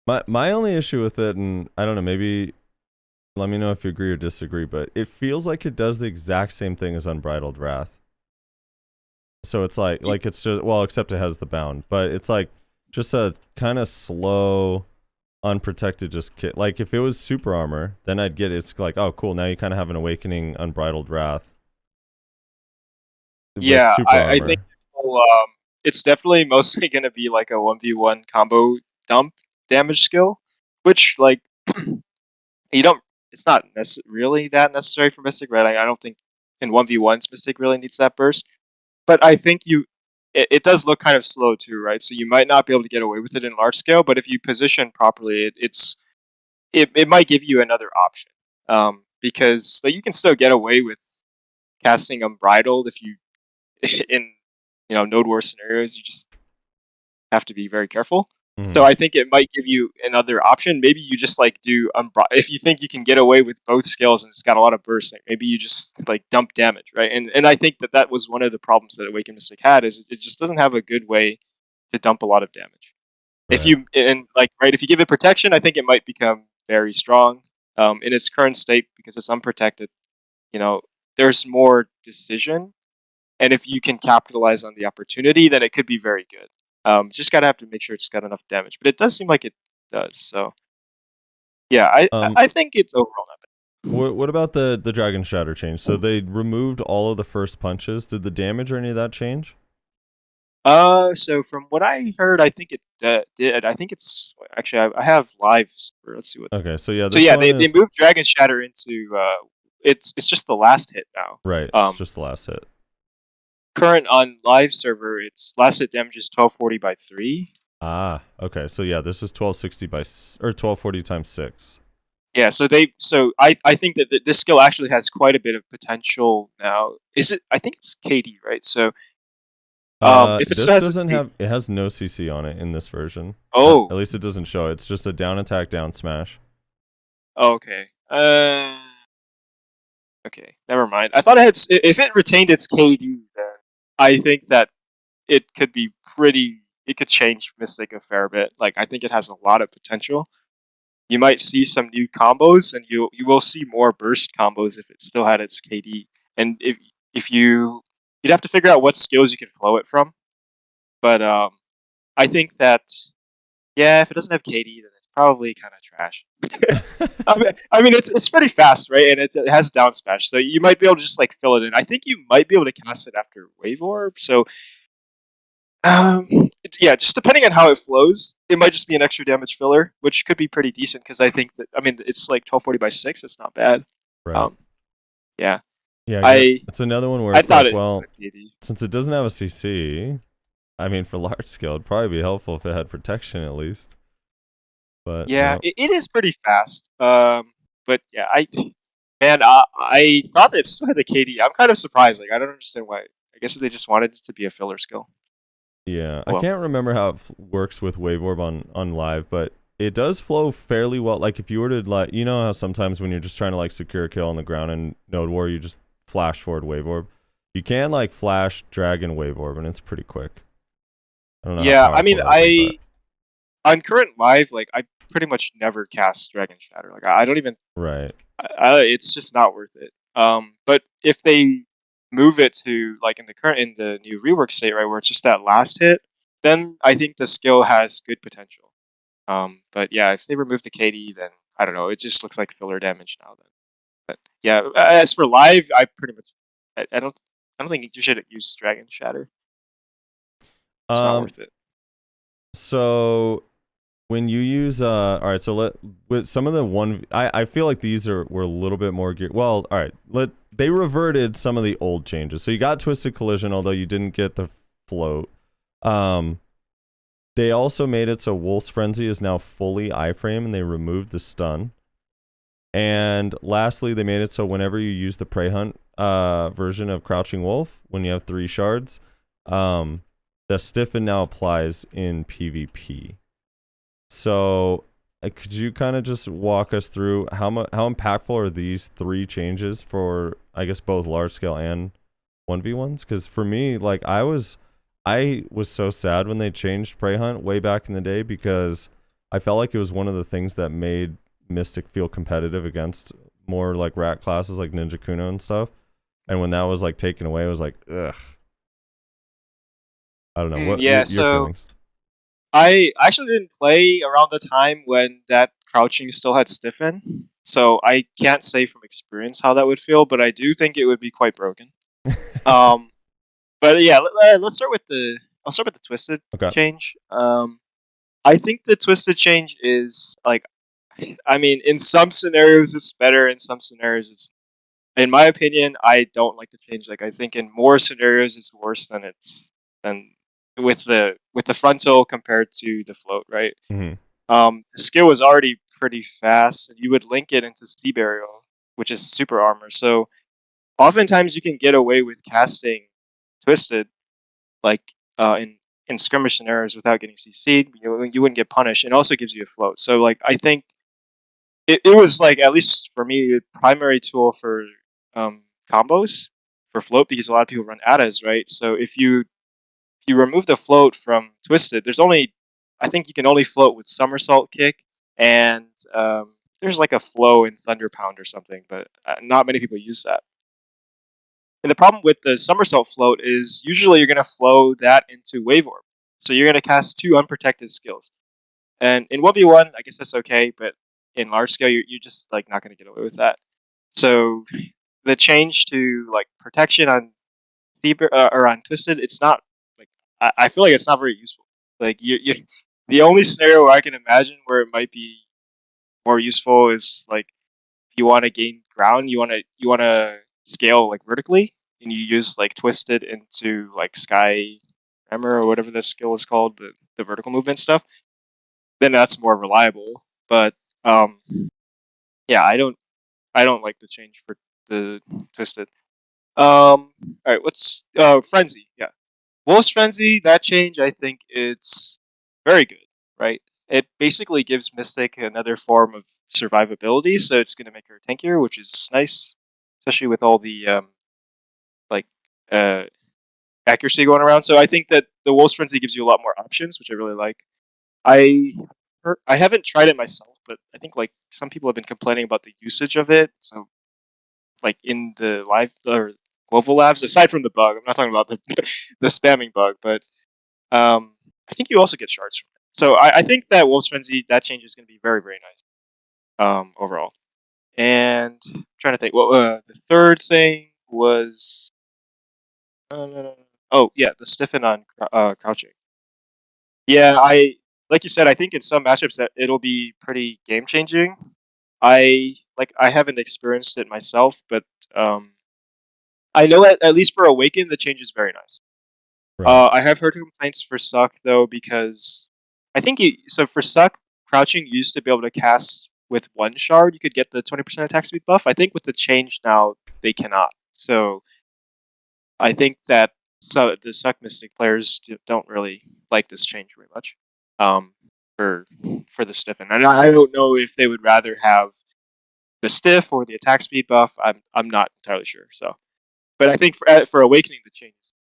My only issue with it, and I don't know, maybe let me know if you agree or disagree, but it feels like it does the exact same thing as Unbridled Wrath. So it's like it's just, well, except it has the bound, but it's like just a kind of slow, unprotected just kit. Like if it was super armor, then I'd get it. It's like, oh cool, now you kind of have an Awakening Unbridled Wrath.
Yeah,
super
I
armor.
think it's definitely mostly going to be like a 1v1 combo dump damage skill, which like you don't. It's not really that necessary for Mystic, right? I don't think in 1v1s Mystic really needs that burst, but I think it does look kind of slow too, right? So you might not be able to get away with it in large scale, but if you position properly, it might give you another option. Because like, you can still get away with casting Unbridled if you in node war scenarios. You just have to be very careful.
Mhm.
So I think it might give you another option. Maybe you just like do if you think you can get away with both skills and it's got a lot of burst, like maybe you just like dump damage, right? And I think that was one of the problems that Awakened Mystic had, is it just doesn't have a good way to dump a lot of damage. If
Right.
if you give it protection, I think it might become very strong. In its current state, because it's unprotected, there's more decision, and if you can capitalize on the opportunity, then it could be very good. Just gotta have to make sure it's got enough damage, but it does seem like it does. So, yeah, I think it's overall not bad.
What about the Dragon Shatter change? So they removed all of the first punches. Did the damage or any of that change?
So from what I heard, I think it did. I think it's actually I have lives. Let's see what.
Okay, so yeah,
So
this
yeah,
one
they
is
moved Dragon Shatter into it's just the last hit now.
right. It's just the last hit.
Current on live server, its last hit damage is 1240 by 3.
Ah, okay. So yeah, this is 1260 by or 1240 times 6.
Yeah, so I think that this skill actually has quite a bit of potential now. Is it? I think it's KD, right? So if it
This
says
doesn't have, it has no CC on it in this version.
Oh,
At least it doesn't show it. It's just a down attack, down smash.
okay. Okay, never mind. I thought it had. If it retained its KD, then I think that it could be pretty. It could change Mystic a fair bit. Like I think it has a lot of potential. You might see some new combos, and you will see more burst combos if it still had its KD. And if you'd have to figure out what skills you can flow it from. But I think that if it doesn't have KD, then it's probably kind of trash. I mean, it's pretty fast, right? And it has down smash, so you might be able to just like fill it in. I think you might be able to cast it after Wave Orb. So, just depending on how it flows, it might just be an extra damage filler, which could be pretty decent because I think that it's like 1240 by 6. It's not bad.
Right.
Yeah.
Yeah,
I
it's another one where
I
it's
thought
like,
it was
well,
KD.
since it doesn't have a CC, I mean, for large scale, it'd probably be helpful if it had protection at least. But
Yeah,
no.
it is pretty fast. But yeah, I thought it still had a KD. I'm kind of surprised. Like, I don't understand why. I guess they just wanted it to be a filler skill.
Yeah,
Well.
I can't remember how it works with Wave Orb on live, but it does flow fairly well. Like if you were to like, you know how sometimes when you're just trying to like secure a kill on the ground in Node War, you just flash forward Wave Orb. You can like flash Dragon Wave Orb, and it's pretty quick. I don't know.
Yeah,
how
I mean,
powerful that is,
on current live, like I pretty much never cast Dragon Shatter. Like I don't even.
but right.
It's just not worth it. But if they move it to like in the new rework state, right, where it's just that last hit, then I think the skill has good potential. But yeah, if they remove the KD, then I don't know. It just looks like filler damage now. Then, but yeah, as for live, I pretty much I don't think you should use Dragon Shatter. It's not worth it.
So when you use all right, so with some of the I feel like these were a little bit more geared. Well, all right, they reverted some of the old changes. So you got Twisted Collision, although you didn't get the float. They also made it so Wolf's Frenzy is now fully iframe, and they removed the stun. And lastly, they made it so whenever you use the Prey Hunt version of Crouching Wolf, when you have 3 shards, the stiffen now applies in PvP. So could you kind of just walk us through how impactful are these 3 changes for, I guess, both large scale and 1v1s? Because for me, like, I was so sad when they changed Prey Hunt way back in the day, because I felt like it was one of the things that made Mystic feel competitive against more like rat classes like Ninja Kuno and stuff. And when that was like taken away, it was like, ugh. I don't know. What
yeah,
your
so
feelings?
I actually didn't play around the time when that crouching still had stiffen, so I can't say from experience how that would feel, but I do think it would be quite broken. But yeah, let's start with I'll start with the twisted change. I think the twisted change is like, I mean, in some scenarios it's better, in some scenarios it's, in my opinion, I don't like the change. Like, I think in more scenarios it's worse than with the frontal compared to the float, right?
Mm-hmm.
The skill was already pretty fast, and you would link it into Sea Burial, which is super armor. So oftentimes you can get away with casting Twisted, like in skirmish scenarios without getting CC'd. You wouldn't get punished, and also gives you a float. So like, I think it was like, at least for me, a primary tool for combos for float, because a lot of people run ADAs, right? So if you remove the float from Twisted, I think you can only float with Somersault Kick, and there's like a flow in Thunder Pound or something, but not many people use that. And the problem with the Somersault float is usually you're going to flow that into Wave Orb. So you're going to cast 2 unprotected skills. And in 1v1, I guess that's okay, but in large scale, you're just like not going to get away with that. So the change to like protection on or on Twisted, it's not like, I feel like it's not very useful. Like, you the only scenario where I can imagine where it might be more useful is like, if you want to gain ground, you want to scale like vertically, and you use like Twisted into like Sky Hammer or whatever this skill is called, the vertical movement stuff. Then that's more reliable. But yeah, I don't like the change for the Twisted. All right, what's Frenzy? Yeah, Wolf's Frenzy. That change, I think it's very good, right? It basically gives Mystic another form of survivability, so it's going to make her tankier, which is nice, especially with all the accuracy going around. So I think that the Wolf's Frenzy gives you a lot more options, which I really like. I haven't tried it myself, but I think like some people have been complaining about the usage of it. So like in the live or global labs, aside from the bug, I'm not talking about the spamming bug, but I think you also get shards from it. So I think that Wolf's Frenzy, that change is going to be very, very nice overall. And I'm trying to think, the third thing was oh yeah, the stiffen on crouching. Yeah, like you said, I think in some matchups that it'll be pretty game changing. I haven't experienced it myself, but I know at least for Awaken, the change is very nice.
Right.
I have heard complaints for Suck though, because I think so for Suck, crouching used to be able to cast with 1 shard. You could get the 20% attack speed buff. I think with the change now, they cannot. So I think that the Suck Mystic players don't really like this change very much for the stiffen. And I don't know if they would rather have the stiff or the attack speed buff. I'm not entirely sure. So, but I think for Awakening, the changes.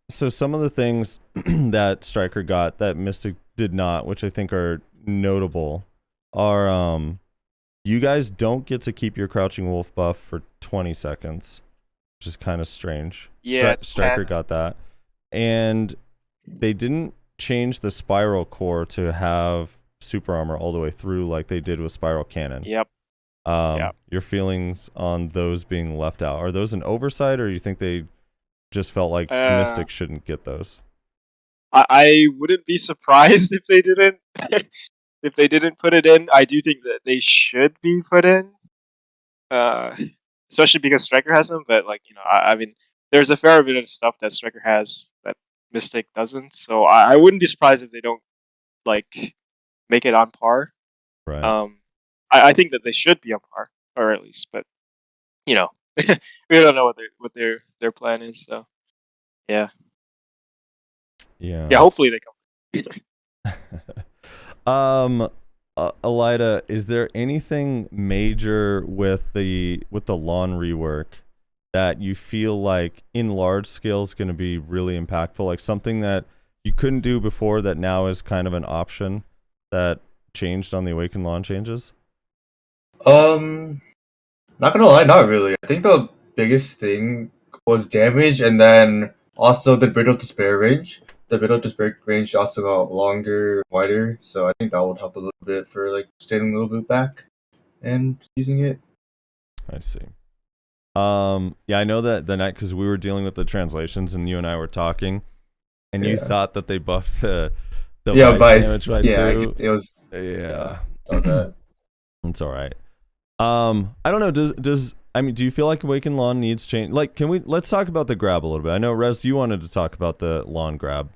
So some of the things that Striker got that Mystic did not, which I think are notable, are you guys don't get to keep your Crouching Wolf buff for 20 seconds, which is kind of strange.
Yeah,
Striker got that, and they didn't change the spiral core to have super armor all the way through like they did with spiral cannon.
Yep.
Your feelings on those being left out, are those an oversight, or you think they just felt like Mystic shouldn't get those?
I wouldn't be surprised if they didn't. If they didn't put it in, I do think that they should be put in. Especially because Striker has them, but like I mean, there's a fair bit of stuff that Striker has that Mystic doesn't. So I wouldn't be surprised if they don't like make it on par.
Right.
I think that they should be on par, or at least, but we don't know what their plan is. So yeah. Hopefully they come.
Elyda, is there anything major with the Lahn rework that you feel like in large scale is going to be really impactful? Like something that you couldn't do before that now is kind of an option that changed on the Awakened Lahn changes?
Not gonna lie, not really. I think the biggest thing was damage, and then also the Brittle to Spare range. The Brittle to Spare range also got longer, wider, so I think that would help a little bit for like staying a little bit back and using it.
I see. Yeah, I know that the night, because we were dealing with the translations and you and I were talking, and you thought that they buffed the vice damage by 2.
It was that.
It's all right. I don't know. Do you feel like Awakened Lahn needs change? Like, let's talk about the grab a little bit. I know Rez, you wanted to talk about the Lahn grab.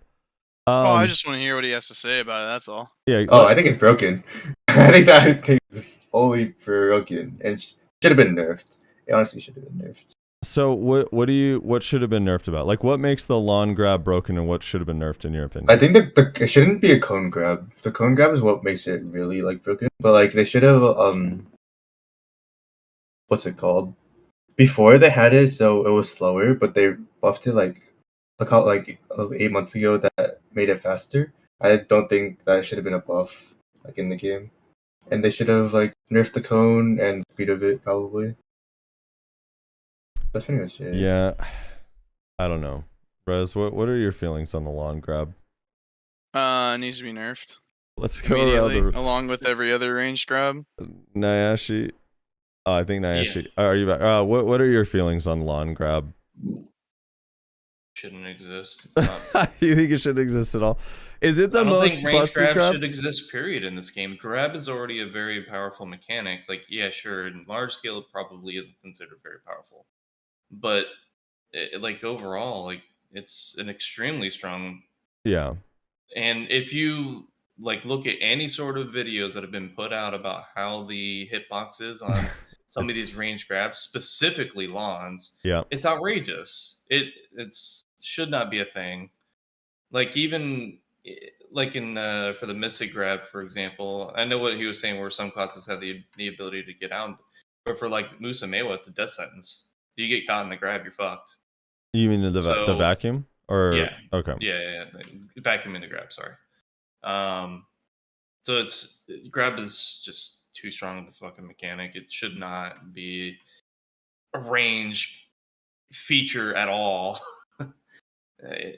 I just want to hear what he has to say about it. That's all.
Yeah.
I think it's broken. I think that thing is fully broken and should have been nerfed. It honestly should have been nerfed.
So what should have been nerfed about? Like, what makes the Lahn grab broken, and what should have been nerfed in your opinion?
I think that it shouldn't be a cone grab. The cone grab is what makes it really like broken. But like they should have what's it called? Before they had it, so it was slower, but they buffed it like 8 months ago that made it faster. I don't think that should have been a buff like in the game, and they should have like nerfed the cone and speed of it probably. That's pretty much it.
Yeah, I don't know. Rez, what are your feelings on the Lahn grab?
It needs to be nerfed.
Let's go
immediately, along with every other ranged grab.
Nyashi. Oh, I think Nyashi. Are you back? What are your feelings on Lahn grab?
Shouldn't exist. It's not...
You think it shouldn't exist at all? Is it the most
think range
busted grab
should exist? Period. In this game, grab is already a very powerful mechanic. Like, yeah, sure, in large scale, it probably isn't considered very powerful, but like overall, like it's an extremely strong.
Yeah.
And if you like look at any sort of videos that have been put out about how the hitbox is on some of these range grabs, specifically Lahn's, it's outrageous. It's should not be a thing. Like even like in for the Mystic grab, for example, I know what he was saying where some classes have the ability to get out, but for like Musa Mewa, it's a death sentence. If you get caught in the grab, you're fucked.
You mean the vacuum? Or
yeah.
Okay.
Yeah. Vacuum in the grab, sorry. So grab is just too strong of a fucking mechanic. It should not be a range feature at all.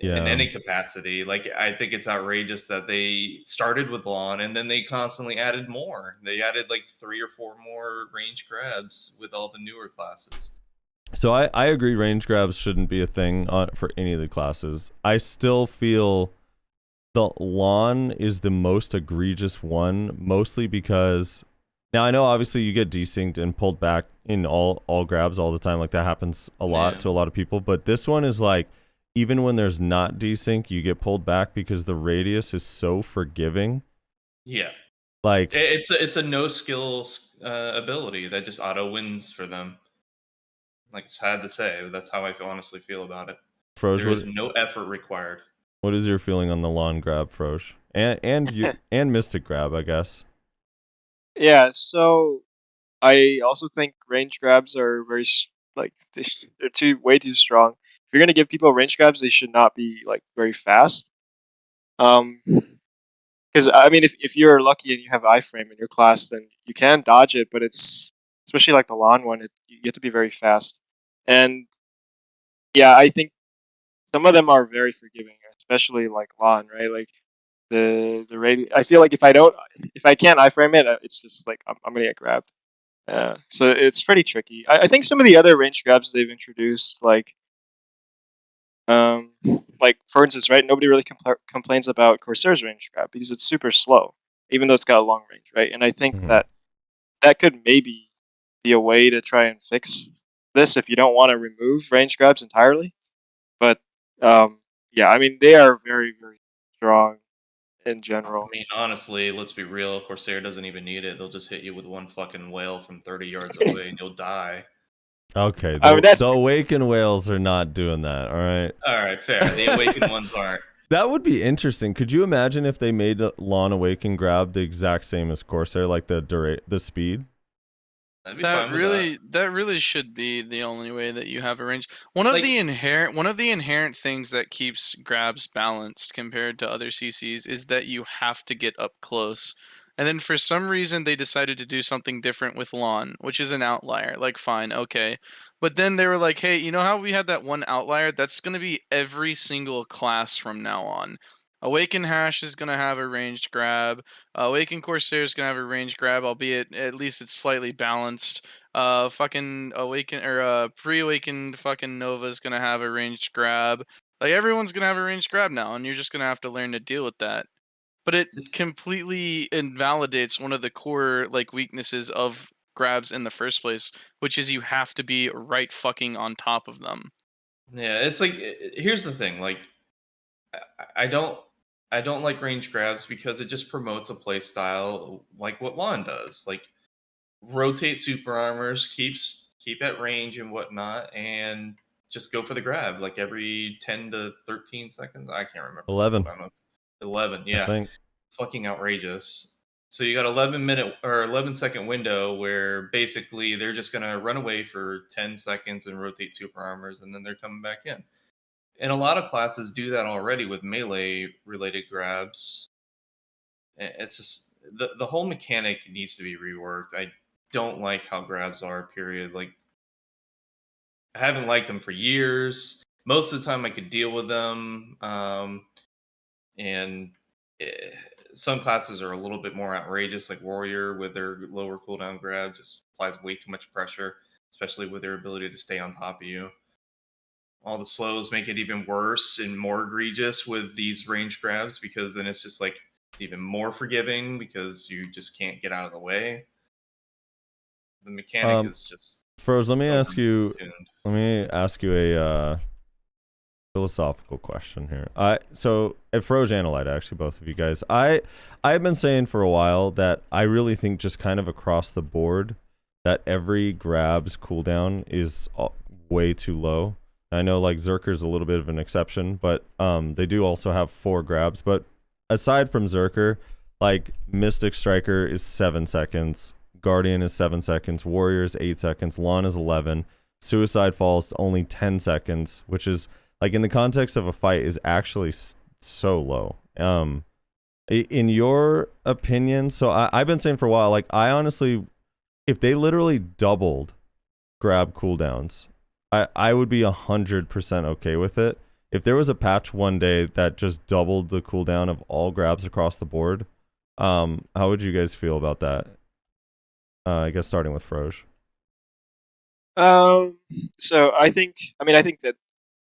In any capacity. Like, I think it's outrageous that they started with Lahn and then they constantly added more. They added like 3 or 4 more range grabs with all the newer classes.
So I agree range grabs shouldn't be a thing for any of the classes. I still feel the Lahn is the most egregious one, mostly because now I know obviously you get desynced and pulled back in all grabs all the time. Like that happens a lot to a lot of people, but this one is like even when there's not desync, you get pulled back because the radius is so forgiving.
Yeah.
Like
it's a no skill ability that just auto wins for them. Like, it's sad to say, but that's how I honestly feel about it.
Froge,
there is no effort required.
What is your feeling on the Lahn grab, Froge? And Mystic grab, I guess.
Yeah, so I also think range grabs are very they're way too strong. If you're gonna give people range grabs, they should not be like very fast. Because I mean, if you're lucky and you have iframe in your class, then you can dodge it. But it's especially like the Lahn one, you have to be very fast. And yeah, I think some of them are very forgiving, especially like Lahn, right? Like the rating. I feel like if I can't iframe it, it's just like I'm gonna get grabbed. So it's pretty tricky. I think some of the other range grabs they've introduced, like for instance, right? Nobody really complains about Corsair's range grab because it's super slow, even though it's got a long range, right? And I think
Mhm.
that could maybe be a way to try and fix this if you don't want to remove range grabs entirely. But yeah, I mean they are very very strong in
I
general.
mean, honestly, let's be real. Corsair doesn't even need it. They'll just hit you with one fucking whale from 30 yards away, and you'll die.
Okay,
I mean, that's
the awakened whales are not doing that. All right.
All right, fair. The awakened ones aren't.
That would be interesting. Could you imagine if they made Lahn Awaken grab the exact same as Corsair, like the speed?
That'd be fine with that.
That really should be the only way that you have a range. One of
Like-
the inherent things that keeps grabs balanced compared to other CCs is that you have to get up close. And then for some reason they decided to do something different with Lahn, which is an outlier. Like fine, okay. But then they were like, "Hey, you know how we had that one outlier? That's going to be every single class from now on. Awaken Hash is going to have a ranged grab. Awaken Corsair is gonna have a range grab, albeit at least it's slightly balanced. Fucking Awaken or pre-awakened fucking Nova is gonna have a ranged grab. Like everyone's gonna have a ranged grab now, and you're just gonna have to learn to deal with that. But it completely invalidates one of the core like weaknesses of grabs in the first place, which is you have to be right fucking on top of them.
Yeah, it's like here's the thing. Like, I don't like range grabs because it just promotes a play style like what Lahn does. Like, rotate super armors, keep at range and whatnot, and just go for the grab like every 10 to 13 seconds. I can't remember.
11.
11,
I
yeah.
think.
Fucking outrageous. So you got 11-minute or 11-second window where basically they're just gonna run away for 10 seconds and rotate super armors, and then they're coming back in. And a lot of classes do that already with melee related grabs. It's just the whole mechanic needs to be reworked. I don't like how grabs are. Period. Like I haven't liked them for years. Most of the time, I could deal with them, and some classes are a little bit more outrageous, like Warrior with their lower cooldown grab just applies way too much pressure, especially with their ability to stay on top of you. All the slows make it even worse and more egregious with these range grabs because then it's just like it's even more forgiving because you just can't get out of the way. The mechanic is just
Froze, let me ask you
tuned.
a philosophical question here. So at Froge and Elyda, actually both of you guys, I've been saying for a while that I really think just kind of across the board that every grab's cooldown is way too low. I know like Berserker's a little bit of an exception, but they do also have 4 grabs. But aside from Berserker, like Mystic Striker is 7 seconds, Guardian is 7 seconds, Warrior is 8 seconds, Lahn is 11, Suicide Falls only 10 seconds, which is like in the context of a fight is actually so low. In your opinion, so I've been saying for a while, like I honestly, if they literally doubled grab cooldowns, I would be 100% okay with it. If there was a patch one day that just doubled the cooldown of all grabs across the board, how would you guys feel about that? I guess starting with Froge.
So I think that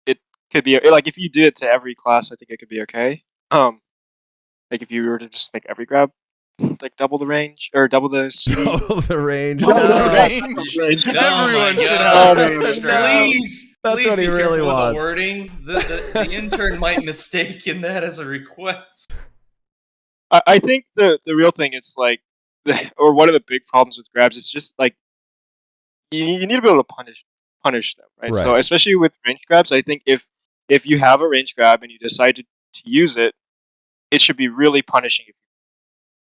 it could be like if you do it to every class, I think it could be okay. Like if you were to just make every grab like double the range or double the CD.
Double the range.
Double the
No.
range.
Oh
Everyone
my
should
God.
have a range grab.
Please,
That's
please
what he
be
really
careful with
wants.
the wording. The intern might mistake in that as a request.
I think the real thing is like, or one of the big problems with grabs is just like you need to be able to punish them, right? So
Right.
especially with range grabs, I think if you have a range grab and you decide to use it, it should be really punishing.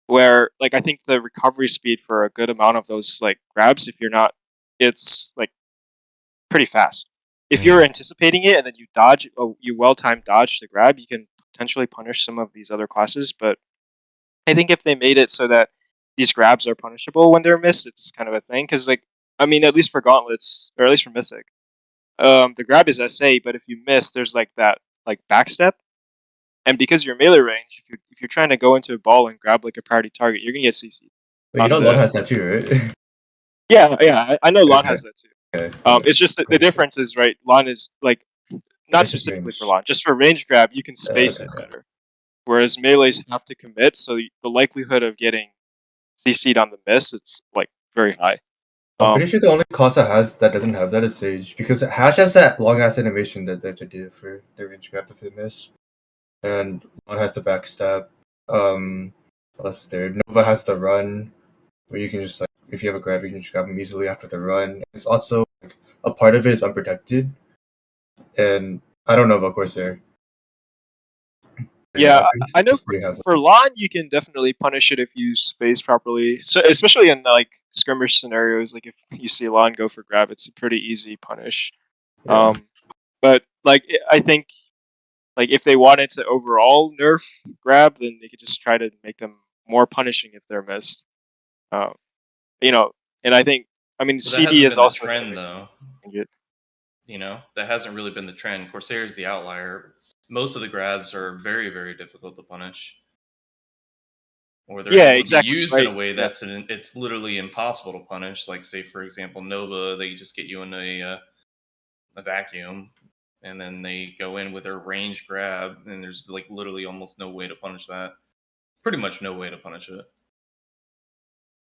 Where like I think the recovery speed for a good amount of those like grabs, if you're not, it's like pretty fast. If you're anticipating it and then you dodge, you well-timed dodge the grab, you can potentially punish some of these other classes. But I think if they made it so that these grabs are punishable when they're missed, it's kind of a thing. Because like, I mean, at least for gauntlets, or at least for Mythic, the grab is SA, but if you miss, there's like that like backstep. And because you're melee range, if you're trying to go into a ball and grab like a priority target, you're gonna get CC.
But you know Lahn has that too, right?
Yeah, I know Lahn
Okay.
has that too.
Okay.
It's just that the difference is, right, Lahn is like not specifically for Lahn, just for range grab, you can space it better. Whereas melees have to commit, so the likelihood of getting CC'd on the miss, it's like very high.
I'm pretty sure the only class that doesn't have that is Sage, because Hash has that long ass animation that they have to do for the range grab if they miss. And Lahn has the backstab. What else is there? Nova has the run, where you can just like if you have a grab, you can just grab him easily after the run. It's also like, a part of it is unprotected, and I don't know about Corsair.
Yeah, I know for Lahn, you can definitely punish it if you space properly. So especially in like skirmish scenarios, like if you see Lahn go for grab, it's a pretty easy punish.
Yeah.
But like I think, like if they wanted to overall nerf grab, then they could just try to make them more punishing if they're missed. You know, and I think CD is also
the trend though. You know, that hasn't really been the trend. Corsair is the outlier. Most of the grabs are very, very difficult to punish, or they're able to be used in a way that's it's literally impossible to punish. Like, say for example, Nova, they just get you in a vacuum, and then they go in with their range grab, and there's like literally almost no way to punish that. Pretty much no way to punish it.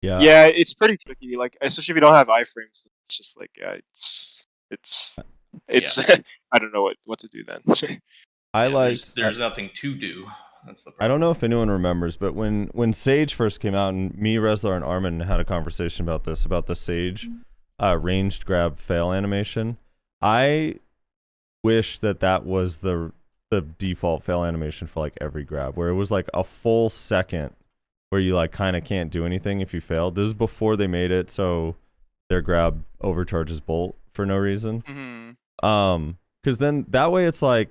Yeah, it's pretty tricky. Like, especially if you don't have iframes, it's just like it's I don't know what to do then.
There's nothing to do. That's the problem.
I don't know if anyone remembers, but when Sage first came out, and me, Reslar, and Armin had a conversation about the Sage ranged grab fail animation. I wish that was the default fail animation for like every grab, where it was like a full second where you like kind of can't do anything if you fail. This is before they made it so their grab overcharges bolt for no reason.
Mm-hmm.
Because then that way it's like,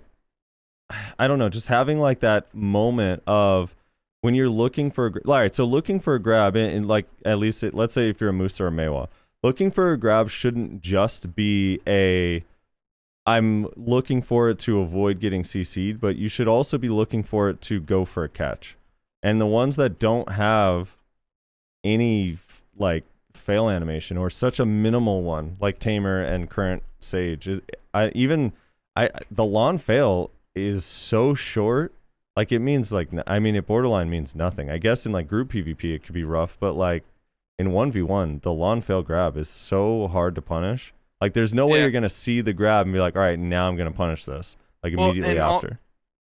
I don't know, just having like that moment of when you're looking for looking for a grab in like, at least let's say if you're a Musa or a Meiwa, looking for a grab shouldn't just be I'm looking for it to avoid getting CC'd, but you should also be looking for it to go for a catch. And the ones that don't have any like fail animation or such a minimal one, like Tamer and current Sage, the Lahn fail is so short. Like it means like, I mean, it borderline means nothing. I guess in like group PvP it could be rough, but like in 1v1, the Lahn fail grab is so hard to punish. Like there's no way you're gonna see the grab and be like, all right, now I'm gonna punish this like immediately after.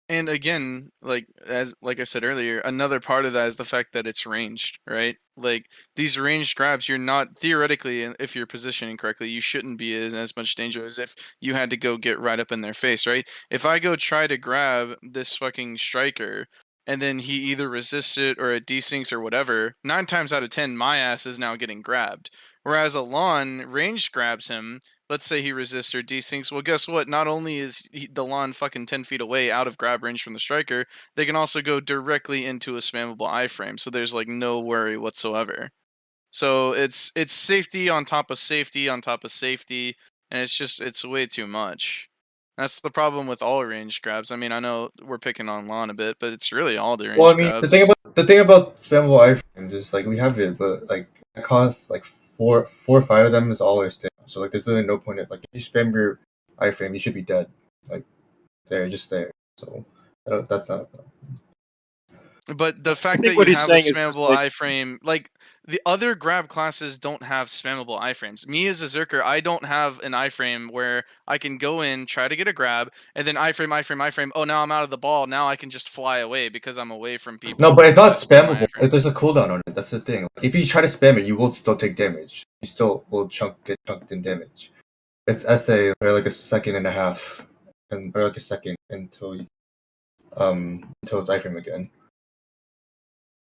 And again, like I said earlier, another part of that is the fact that it's ranged, right? Like these ranged grabs, you're not theoretically, if you're positioning correctly, you shouldn't be in as much danger as if you had to go get right up in their face, right? If I go try to grab this fucking striker, and then he either resists it or it desyncs or whatever, 9 times out of 10, my ass is now getting grabbed. Whereas a Lahn ranged grabs him. Let's say he resists or desyncs. Well, guess what? Not only is the Lahn fucking 10 feet away out of grab range from the striker, they can also go directly into a spammable iframe. So there's like no worry whatsoever. So it's safety on top of safety on top of safety, and it's way too much. That's the problem with all range grabs. I mean, I know we're picking on Lahn a bit, but it's really all the range grabs.
the thing about spammable iframes is like we have it, but like it costs like four or five of them is all our stamina. So like there's literally no point in like if you spam your iframe, you should be dead. Like just there. So that's not a problem.
But the fact that you have a spammable iframe, like the other grab classes don't have spammable iframes. Me as a Berserker, I don't have an iframe where I can go in, try to get a grab, and then iframe. Oh, now I'm out of the ball. Now I can just fly away because I'm away from people.
No, but it's not spammable. There's a cooldown on it. That's the thing. If you try to spam it, you will still take damage. You still will get chunked in damage. It's SA for like a second and a half, or like a second until it's iframe again.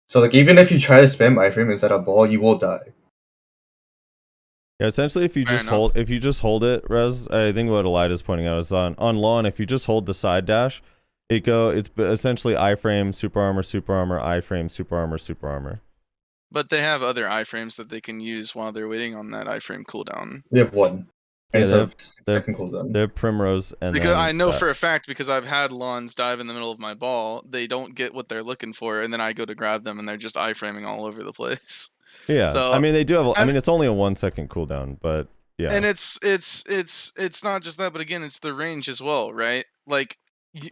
So like even if you try to spam iframe instead of ball, you will die.
Yeah, essentially if you just hold it, Rez, I think what Elyda is pointing out is on Lahn, if you just hold the side dash, it's essentially iframe, super armor, iframe, super armor.
But they have other iframes that they can use while they're waiting on that iframe cooldown.
We have one.
Yeah,
instead of
they're-
second cooldown.
They're Primrose and
Because
then
I know
that.
for a fact, because I've had Lahns dive in the middle of my ball, they don't get what they're looking for, and then I go to grab them, and they're just iframing all over the place.
Yeah,
So
I mean they do have. I
and-
mean it's only a 1 second cooldown, but yeah.
And it's not just that, but again, it's the range as well, right? Like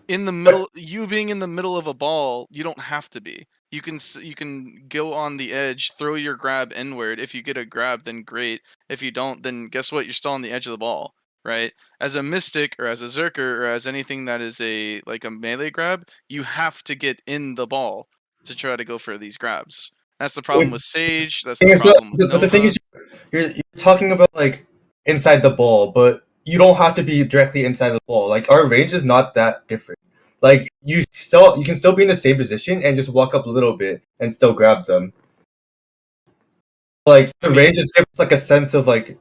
in the middle, you being in the middle of a ball, you don't have to be. You can go on the edge, throw your grab inward. If you get a grab, then great. If you don't, then guess what? You're still on the edge of the ball, right? As a mystic or as a Berserker or as anything that is a melee grab, you have to get in the ball to try to go for these grabs. That's the problem with Sage. That's the problem with Nova.
But the thing is, you're talking about like inside the ball, but you don't have to be directly inside the ball. Like our range is not that different. Like you can still be in the same position and just walk up a little bit and still grab them. Like the range just gives like a sense of like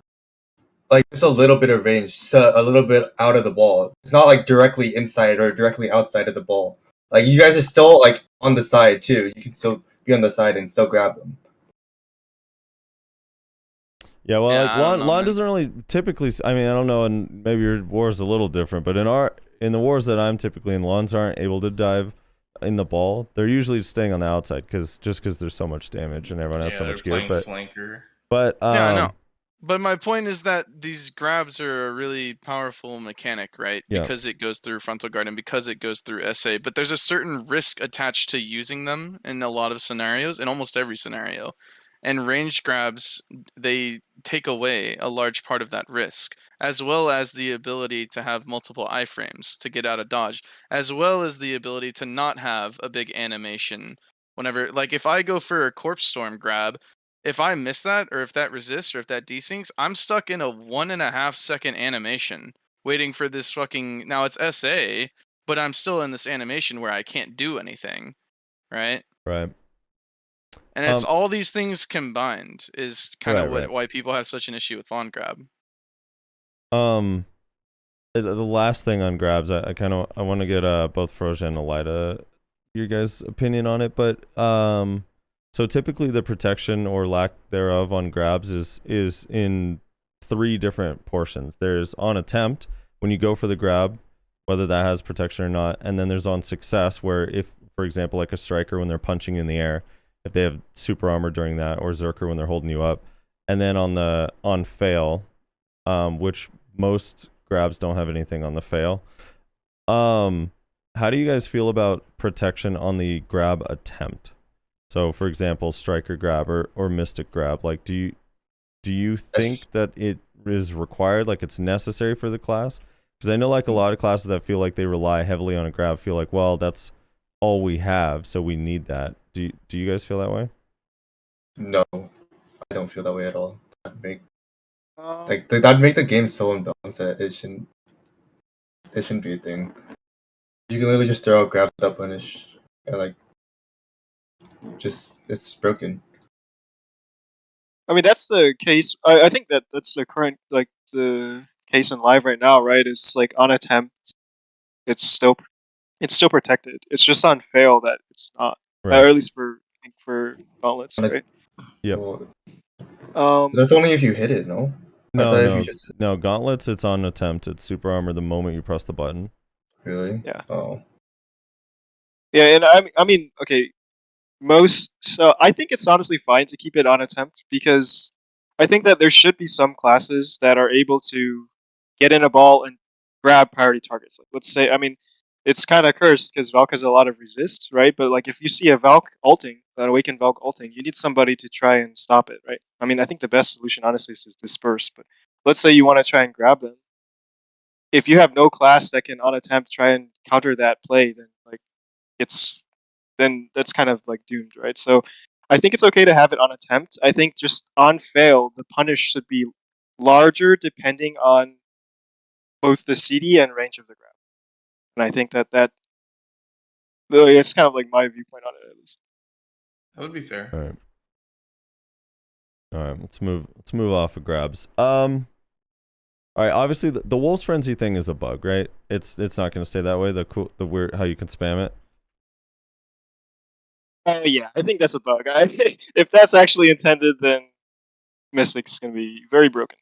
just a little bit of range to a little bit out of the ball. It's not like directly inside or directly outside of the ball. Like you guys are still like on the side too. You can still be on the side and still grab them.
Yeah, well,
Yeah,
like
I don't know,
Lahn
man.
doesn't really typically. I mean, I don't know, and maybe your war is a little different, but in the wars that I'm typically in, Lahns aren't able to dive in the ball. They're usually staying on the outside because there's so much damage and everyone has so much gear.
Playing flanker.
But
Yeah, I know. But my point is that these grabs are a really powerful mechanic, right?
Yeah.
Because it goes through frontal guard and because it goes through SA. But there's a certain risk attached to using them in a lot of scenarios, in almost every scenario. And range grabs, they take away a large part of that risk, as well as the ability to have multiple iframes to get out of dodge, as well as the ability to not have a big animation. Whenever, like, if I go for a Corpse Storm grab, if I miss that, or if that resists, or if that desyncs, I'm stuck in a 1.5 second animation waiting for this fucking. Now it's SA, but I'm still in this animation where I can't do anything, right?
right.
And it's all these things combined is kind of
Right.
why people have such an issue with Lahn grab.
The last thing on grabs, I want to get both Froge and Elyda your guys' opinion on it, but so typically the protection or lack thereof on grabs is in 3 different portions. There's on attempt when you go for the grab, whether that has protection or not, and then there's on success where if, for example, like a striker when they're punching in the air, if they have super armor during that, or Berserker when they're holding you up, and then on fail, which most grabs don't have anything on the fail. How do you guys feel about protection on the grab attempt? So, for example, striker grab or mystic grab. Like, do you think that it is required? Like, it's necessary for the class? Because I know like a lot of classes that feel like they rely heavily on a grab feel like, well, that's all we have, so we need that. Do you guys feel that way?
No, I don't feel that way at all. That'd make the game so unbalanced that it shouldn't be a thing. You can literally just throw out grabs without punish, and like, it's broken.
I mean, that's the case. I think that's the current, like, the case in live right now, right? It's like on attempt, it's still protected. It's just on fail that it's not,
Right.
or at least for gauntlets, right?
Yep.
Well, that's only if you hit it, no?
No, gauntlets, it's on attempt. It's super armor the moment you press the button.
Really?
Yeah.
Oh.
Yeah, and I mean, okay, so I think it's honestly fine to keep it on attempt because I think that there should be some classes that are able to get in a ball and grab priority targets. Like, let's say, I mean, it's kind of cursed because Valk has a lot of resist, right? But like, if you see a Valk ulting, an awakened Valk ulting, you need somebody to try and stop it, right? I mean, I think the best solution, honestly, is to disperse. But let's say you want to try and grab them. If you have no class that can on attempt try and counter that play, then like then that's kind of like doomed, right? So I think it's okay to have it on attempt. I think just on fail, the punish should be larger depending on both the CD and range of the grab. And I think that it's kind of like my viewpoint on it at least.
That would be fair.
All right. Let's move off of grabs. All right. Obviously, the Wolf's Frenzy thing is a bug, right? It's not going to stay that way. The weird how you can spam it.
Yeah, I think that's a bug. If that's actually intended, then Mystic's gonna be very broken.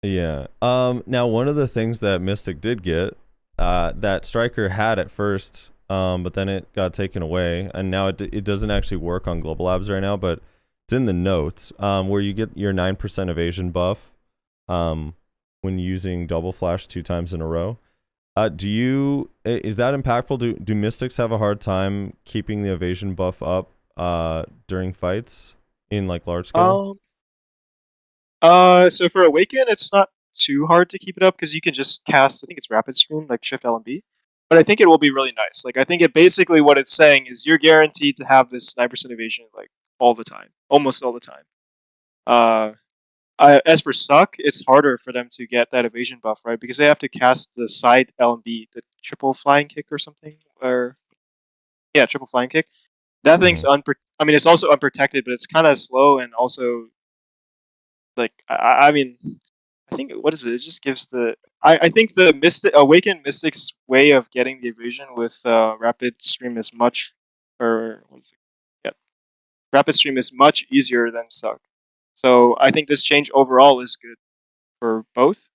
Yeah. Now one of the things that Mystic did get, that Striker had at first, but then it got taken away, and now it doesn't actually work on Global Labs right now, but it's in the notes, where you get your 9% evasion buff, when using double flash 2 times in a row. Is that impactful? Do Mystics have a hard time keeping the evasion buff up during fights in like large scale?
So for Awaken, it's not too hard to keep it up because you can just cast. I think it's Rapid Stream, like Shift L and B. But I think it will be really nice. Like I think it basically what it's saying is you're guaranteed to have this 9% evasion like all the time, almost all the time. As for Suck, it's harder for them to get that evasion buff, right? Because they have to cast the side L and B, the triple flying kick or something, or yeah, triple flying kick. That thing's I mean, it's also unprotected, but it's kind of slow and also like I mean, I think what is it? It just gives the I think the Awakened Mystic's way of getting the evasion with Rapid Stream is much or what is it? Yeah, Rapid Stream is much easier than Suck. So I think this change overall is good for both,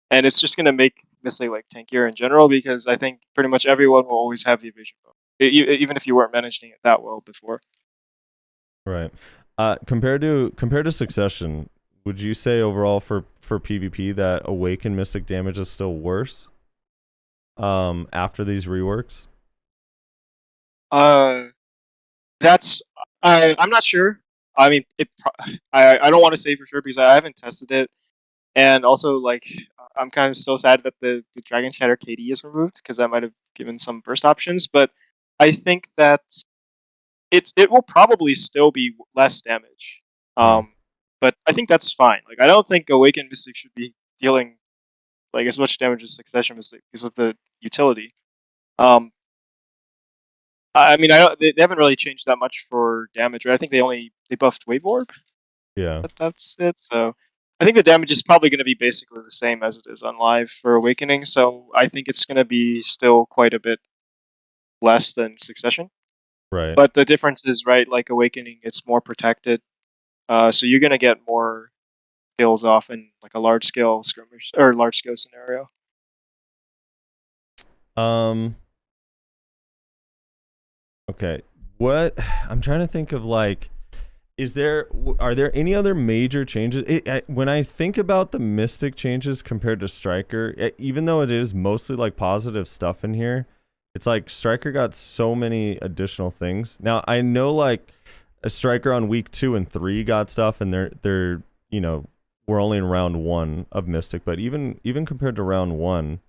and it's just gonna make Mystic like tankier in general because I think pretty much everyone will always have the evasion buff, even if you weren't managing it that well before.
Right. Compared to Succession, would you say overall for PvP that Awakened Mystic damage is still worse after these reworks?
That's I'm not sure. I mean, I don't want to say for sure because I haven't tested it, and also like I'm kind of so sad that the Dragon Shatter KD is removed because that might have given some burst options. But I think that it will probably still be less damage. But I think that's fine. Like I don't think Awakened Mystic should be dealing like as much damage as Succession Mystic because of the utility. I mean, they haven't really changed that much for damage, right? I think they buffed Wave Orb.
Yeah.
That's it. So I think the damage is probably going to be basically the same as it is on live for Awakening. So I think it's going to be still quite a bit less than Succession.
Right.
But the difference is, right, like Awakening, it's more protected. So you're going to get more kills off in like a large scale skirmish or large scale scenario.
Okay. What I'm trying to think of, like, are there any other major changes? When I think about the Mystic changes compared to Striker, even though it is mostly like positive stuff in here, it's like Striker got so many additional things. Now I know like a Striker on week 2 and 3 got stuff, and they're we're only in round 1 of Mystic, but even compared to round 1,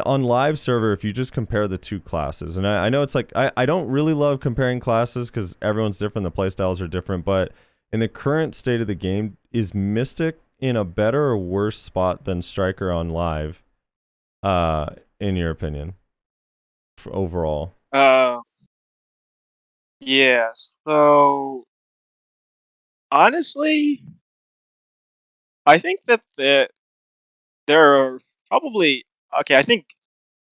on live server, if you just compare the two classes, and I know it's like I don't really love comparing classes because everyone's different, the playstyles are different, but in the current state of the game, is Mystic in a better or worse spot than Striker on live, in your opinion, overall?
Yeah, so honestly, I think that there are probably okay. I think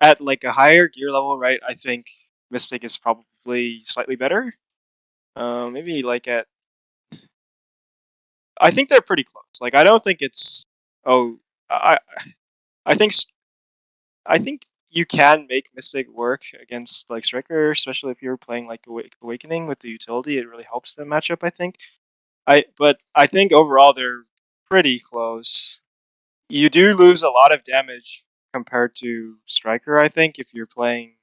at like a higher gear level, right? I think Mystic is probably slightly better. Maybe like at. I think they're pretty close. Like I don't think it's. Oh, I think I think you can make Mystic work against like Striker, especially if you're playing like Awakening with the utility. It really helps the matchup. I think. But I think overall they're pretty close. You do lose a lot of damage compared to Striker, I think, if you're playing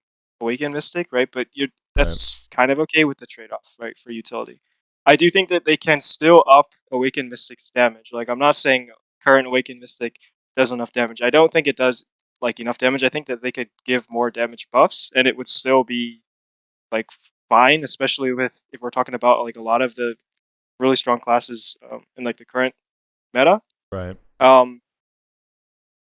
Awaken Mystic, right? But that's kind of okay with the trade-off, right, for utility. I do think that they can still up Awaken Mystic's damage. Like, I'm not saying current Awaken Mystic does enough damage. I don't think it does like enough damage. I think that they could give more damage buffs, and it would still be like fine, especially with if we're talking about like a lot of the really strong classes in like the current meta.
Right.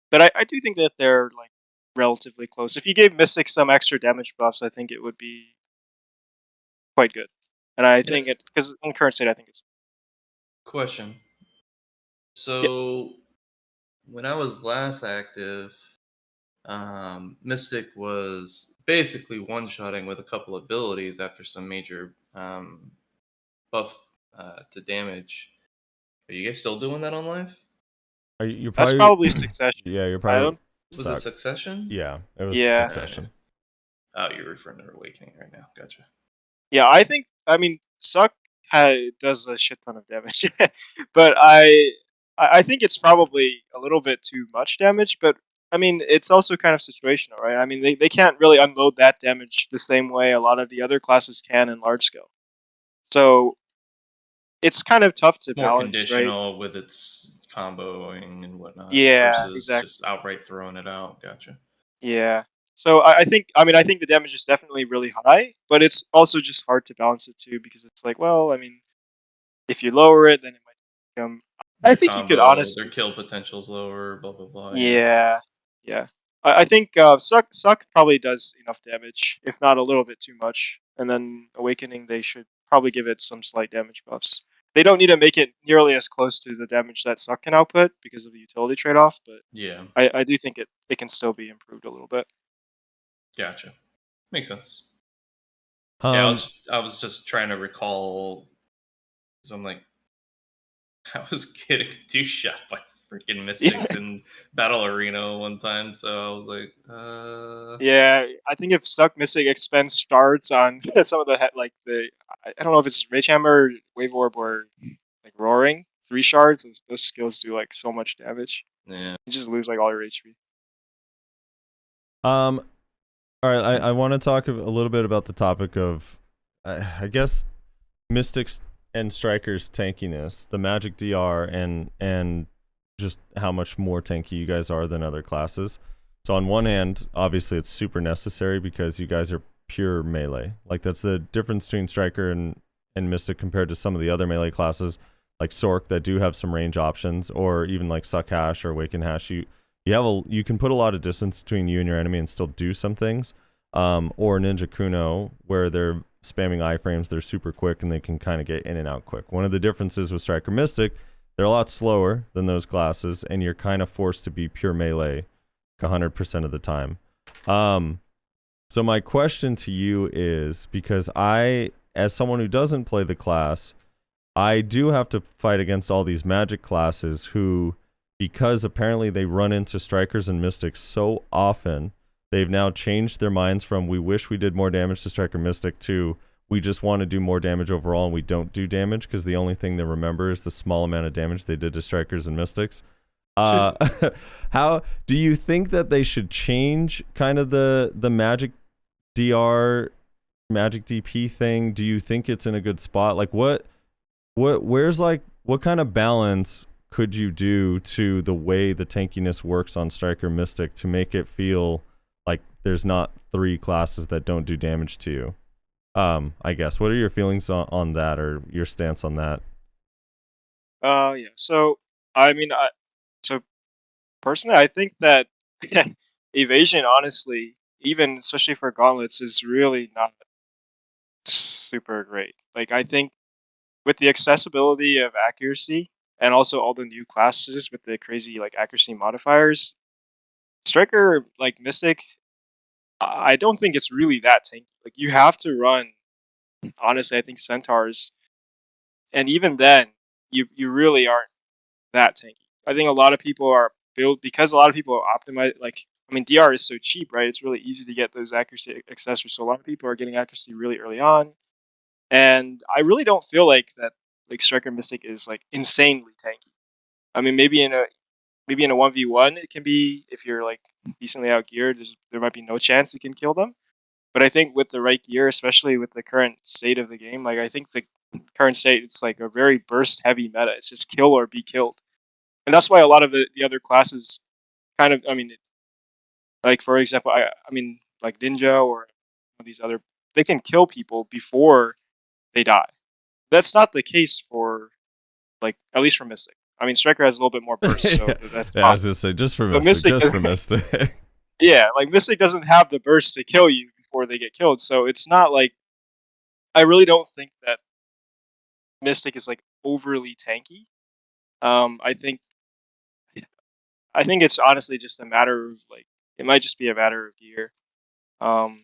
But I do think that they're like relatively close. If you gave Mystic some extra damage buffs, I think it would be quite good. And I think it because in current state, I think it's
Question.
yeah.
So when I was last active, Mystic was basically one-shotting with a couple abilities after some major buff to damage. Are you guys still doing that on live?
You're
That's
probably
probably Succession.
yeah. You're
I
probably
don't.
Was it Succession?
Yeah, it was
Yeah.
Succession.
Oh, you're referring to Awakening right now. Gotcha.
Yeah, I think. I mean, Suck does a shit ton of damage, but I think it's probably a little bit too much damage. But I mean, it's also kind of situational, right? I mean, they can't really unload that damage the same way a lot of the other classes can in large scale. So it's kind of tough to
More
balance, right?
conditional with its comboing and whatnot
Yeah,
versus
exactly.
just outright throwing it out. Gotcha.
Yeah. So I think. I mean, I think the damage is definitely really high, but it's also just hard to balance it too because it's like, well, I mean, if you lower it, then it might become. I
Their
think you could
combo, their
honestly.
kill potential's lower. Blah blah blah. Yeah.
Yeah, yeah. I think Suck probably does enough damage, if not a little bit too much. And then Awakening, they should probably give it some slight damage buffs. They don't need to make it nearly as close to the damage that Suck can output because of the utility trade-off, but
Yeah.
I do think it can still be improved a little bit.
Gotcha. Makes sense. Yeah,
Um,
I was just trying to recall because I'm like, I was getting two shot by freaking Mystics in Battle Arena one time, so I was like,
Yeah, I think if Suck Mystic expense starts on some of the I don't know if it's Rage Hammer, Wave Orb, or like Roaring 3 shards, those skills do like so much damage.
yeah.
You just lose like all your HP.
all right. I want to talk a little bit about the topic of, I guess, Mystics and Strikers tankiness, the Magic DR, and just how much more tanky you guys are than other classes. So on one hand, obviously it's super necessary because you guys are pure melee. Like that's the difference between Striker and Mystic compared to some of the other melee classes like Sork that do have some range options, or even like Suck Hash or Awaken Hash. You can put a lot of distance between you and your enemy and still do some things. Or Ninja Kuno where they're spamming iframes, they're super quick and they can kind of get in and out quick. One of the differences with Striker Mystic, they're a lot slower than those classes, and you're kind of forced to be pure melee 100% of the time. So my question to you is, because I, as someone who doesn't play the class, I do have to fight against all these magic classes who, because apparently they run into Strikers and Mystics so often, they've now changed their minds from we wish we did more damage to Striker Mystic to we just want to do more damage overall and we don't do damage because the only thing they remember is the small amount of damage they did to Strikers and Mystics. How do you think that they should change kind of the Magic DR, Magic DP thing? Do you think it's in a good spot? Like where's like what kind of balance could you do to the way the tankiness works on Striker Mystic to make it feel like there's not 3 classes that don't do damage to you? I guess. What are your feelings on that, or your stance on that?
Yeah. So I mean, so personally, I think that evasion, honestly, even especially for gauntlets, is really not super great. Like I think with the accessibility of accuracy and also all the new classes with the crazy like accuracy modifiers, Striker like Mystic, I don't think it's really that tanky. Like you have to run, honestly, I think Centaurs, and even then, you really aren't that tanky. I think a lot of people are built because a lot of people optimize. Like I mean, DR is so cheap, right? It's really easy to get those accuracy accessories. So a lot of people are getting accuracy really early on, and I really don't feel like that. Like Striker Mystic is like insanely tanky. I mean, maybe in a 1v1 it can be if you're like decently outgeared. There might be no chance you can kill them. But I think with the right gear, especially with the current state of the game, like I think the current state, it's like a very burst heavy meta. It's just kill or be killed, and that's why a lot of the other classes kind of, I mean, like for example, I mean like Ninja or these other, they can kill people before they die. That's not the case for like at least for Mystic. I mean, Striker has a little bit more burst, so that's
Yeah, I was
possible.
gonna say just for
But
Mystic,
Mystic
just for Mystic.
Yeah, like Mystic doesn't have the burst to kill you before they get killed, so it's not like I really don't think that Mystic is like overly tanky. I think it's honestly just a matter of like it might just be a matter of gear. Um,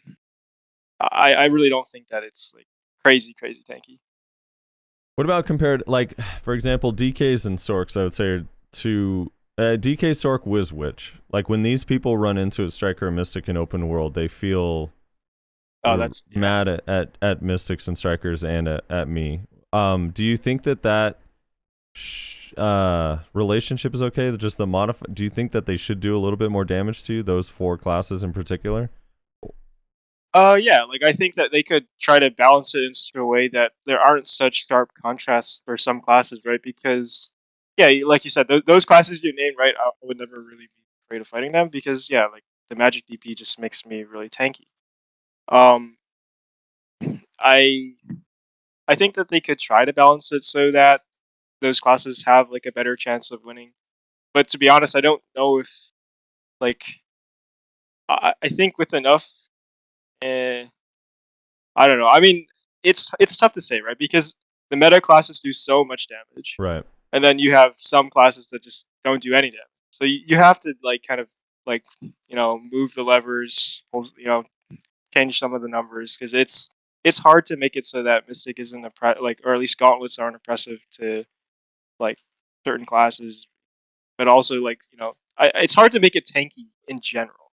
I really don't think that it's like crazy tanky.
What about compared, like, for example, DKs and Sorks, I would say, are two... DK, Sork, Wiz Witch. Like, when these people run into a Striker or Mystic in open world, they feel mad at Mystics and Strikers and at me. Do you think that relationship is okay? Just the do you think that they should do a little bit more damage to you, those 4 classes in particular?
Yeah, like I think that they could try to balance it in such a way that there aren't such sharp contrasts for some classes, right? Because, yeah, like you said, those classes you named, right, I would never really be afraid of fighting them because, yeah, like the magic DP just makes me really tanky. Um, I I think that they could try to balance it so that those classes have like a better chance of winning. But to be honest, I don't know if like I think with enough. Eh, I don't know. I mean, it's tough to say, right? Because the meta classes do so much damage,
Right.
and then you have some classes that just don't do any damage. So you have to like kind of like move the levers, change some of the numbers because it's hard to make it so that Mystic isn't or at least Gauntlets aren't oppressive to like certain classes, but also like it's hard to make it tanky in general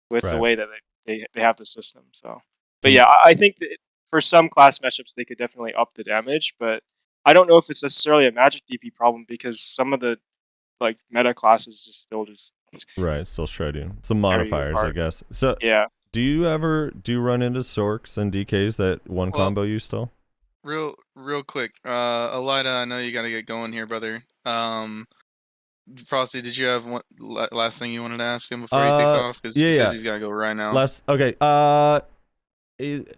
with the
Right.
way that they have the system. So, but yeah, I think that for some class matchups they could definitely up the damage, but I don't know if it's necessarily a magic DP problem because some of the like meta classes just still
Right, still shred you. Some
you
modifiers, I
apart.
guess. So
Yeah.
do you run into Sorks and DKs that one
Well-
combo you still?
Real quick, Elyda, I know you gotta get going here, brother. Frosty, did you have one last thing you wanted to ask him before he takes off? Because he says he's gotta go right now.
Okay.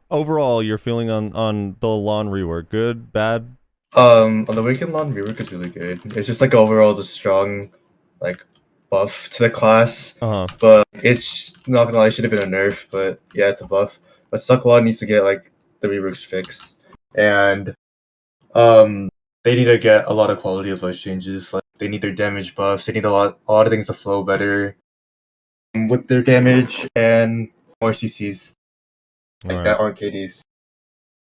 Overall, your feeling on the Lahn rework? Good, bad?
On the weekend Lahn Rework is really good. It's just like overall just strong, like buff to the class. But it's not gonna lie, it should have been a nerf. But yeah, it's a buff. But Sucklon needs to get like the reworks fixed, and they need to get a lot of quality of life changes. Like they need their damage buffs. They need a lot of things to flow better with their damage and more CCs that aren't KDs.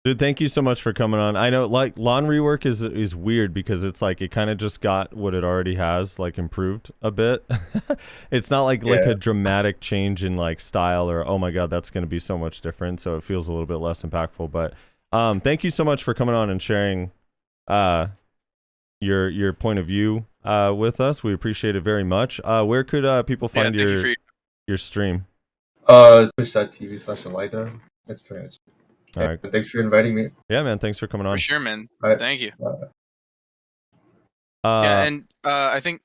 Dude, thank you so much for coming on. I know like Lahn rework is weird because it's like it kind of just got what it already has like improved a bit. It's not like a dramatic change in like style or oh my god that's going to be so much different, so it feels a little bit less impactful. But thank you so much for coming on and sharing your point of view with us. We appreciate it very much. Where could people find your stream?
Twitch.tv/Elyda. That's pretty much.
All right.
Thanks for inviting me.
Yeah, man. Thanks for coming on.
For sure, man.
Right.
Thank you. Yeah, and I think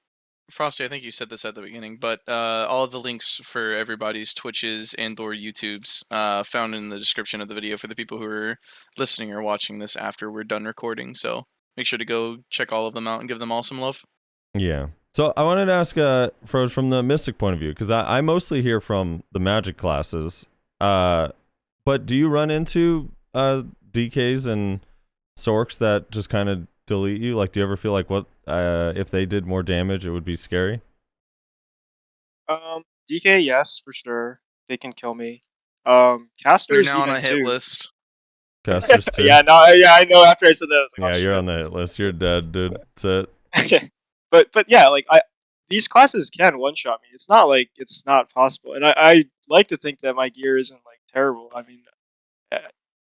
Frosty, I think you said this at the beginning, but all of the links for everybody's Twitches and/or YouTubes found in the description of the video for the people who are listening or watching this after we're done recording. So make sure to go check all of them out and give them all some love.
Yeah. So I wanted to ask Froge from the Mystic point of view, because I mostly hear from the Magic classes. But do you run into DKs and Sorks that just kind of delete you? Like, do you ever feel like what if they did more damage, it would be scary?
DK, yes, for sure. They can kill me. Casters
now on a hit
too.
list.
Casters too.
Yeah, I know. After I said that, I was like,
yeah, you're on the hit list. You're dead, dude. That's it.
Okay, but yeah, like these classes can one shot me. It's not like it's not possible, and I like to think that my gear isn't like terrible. I mean,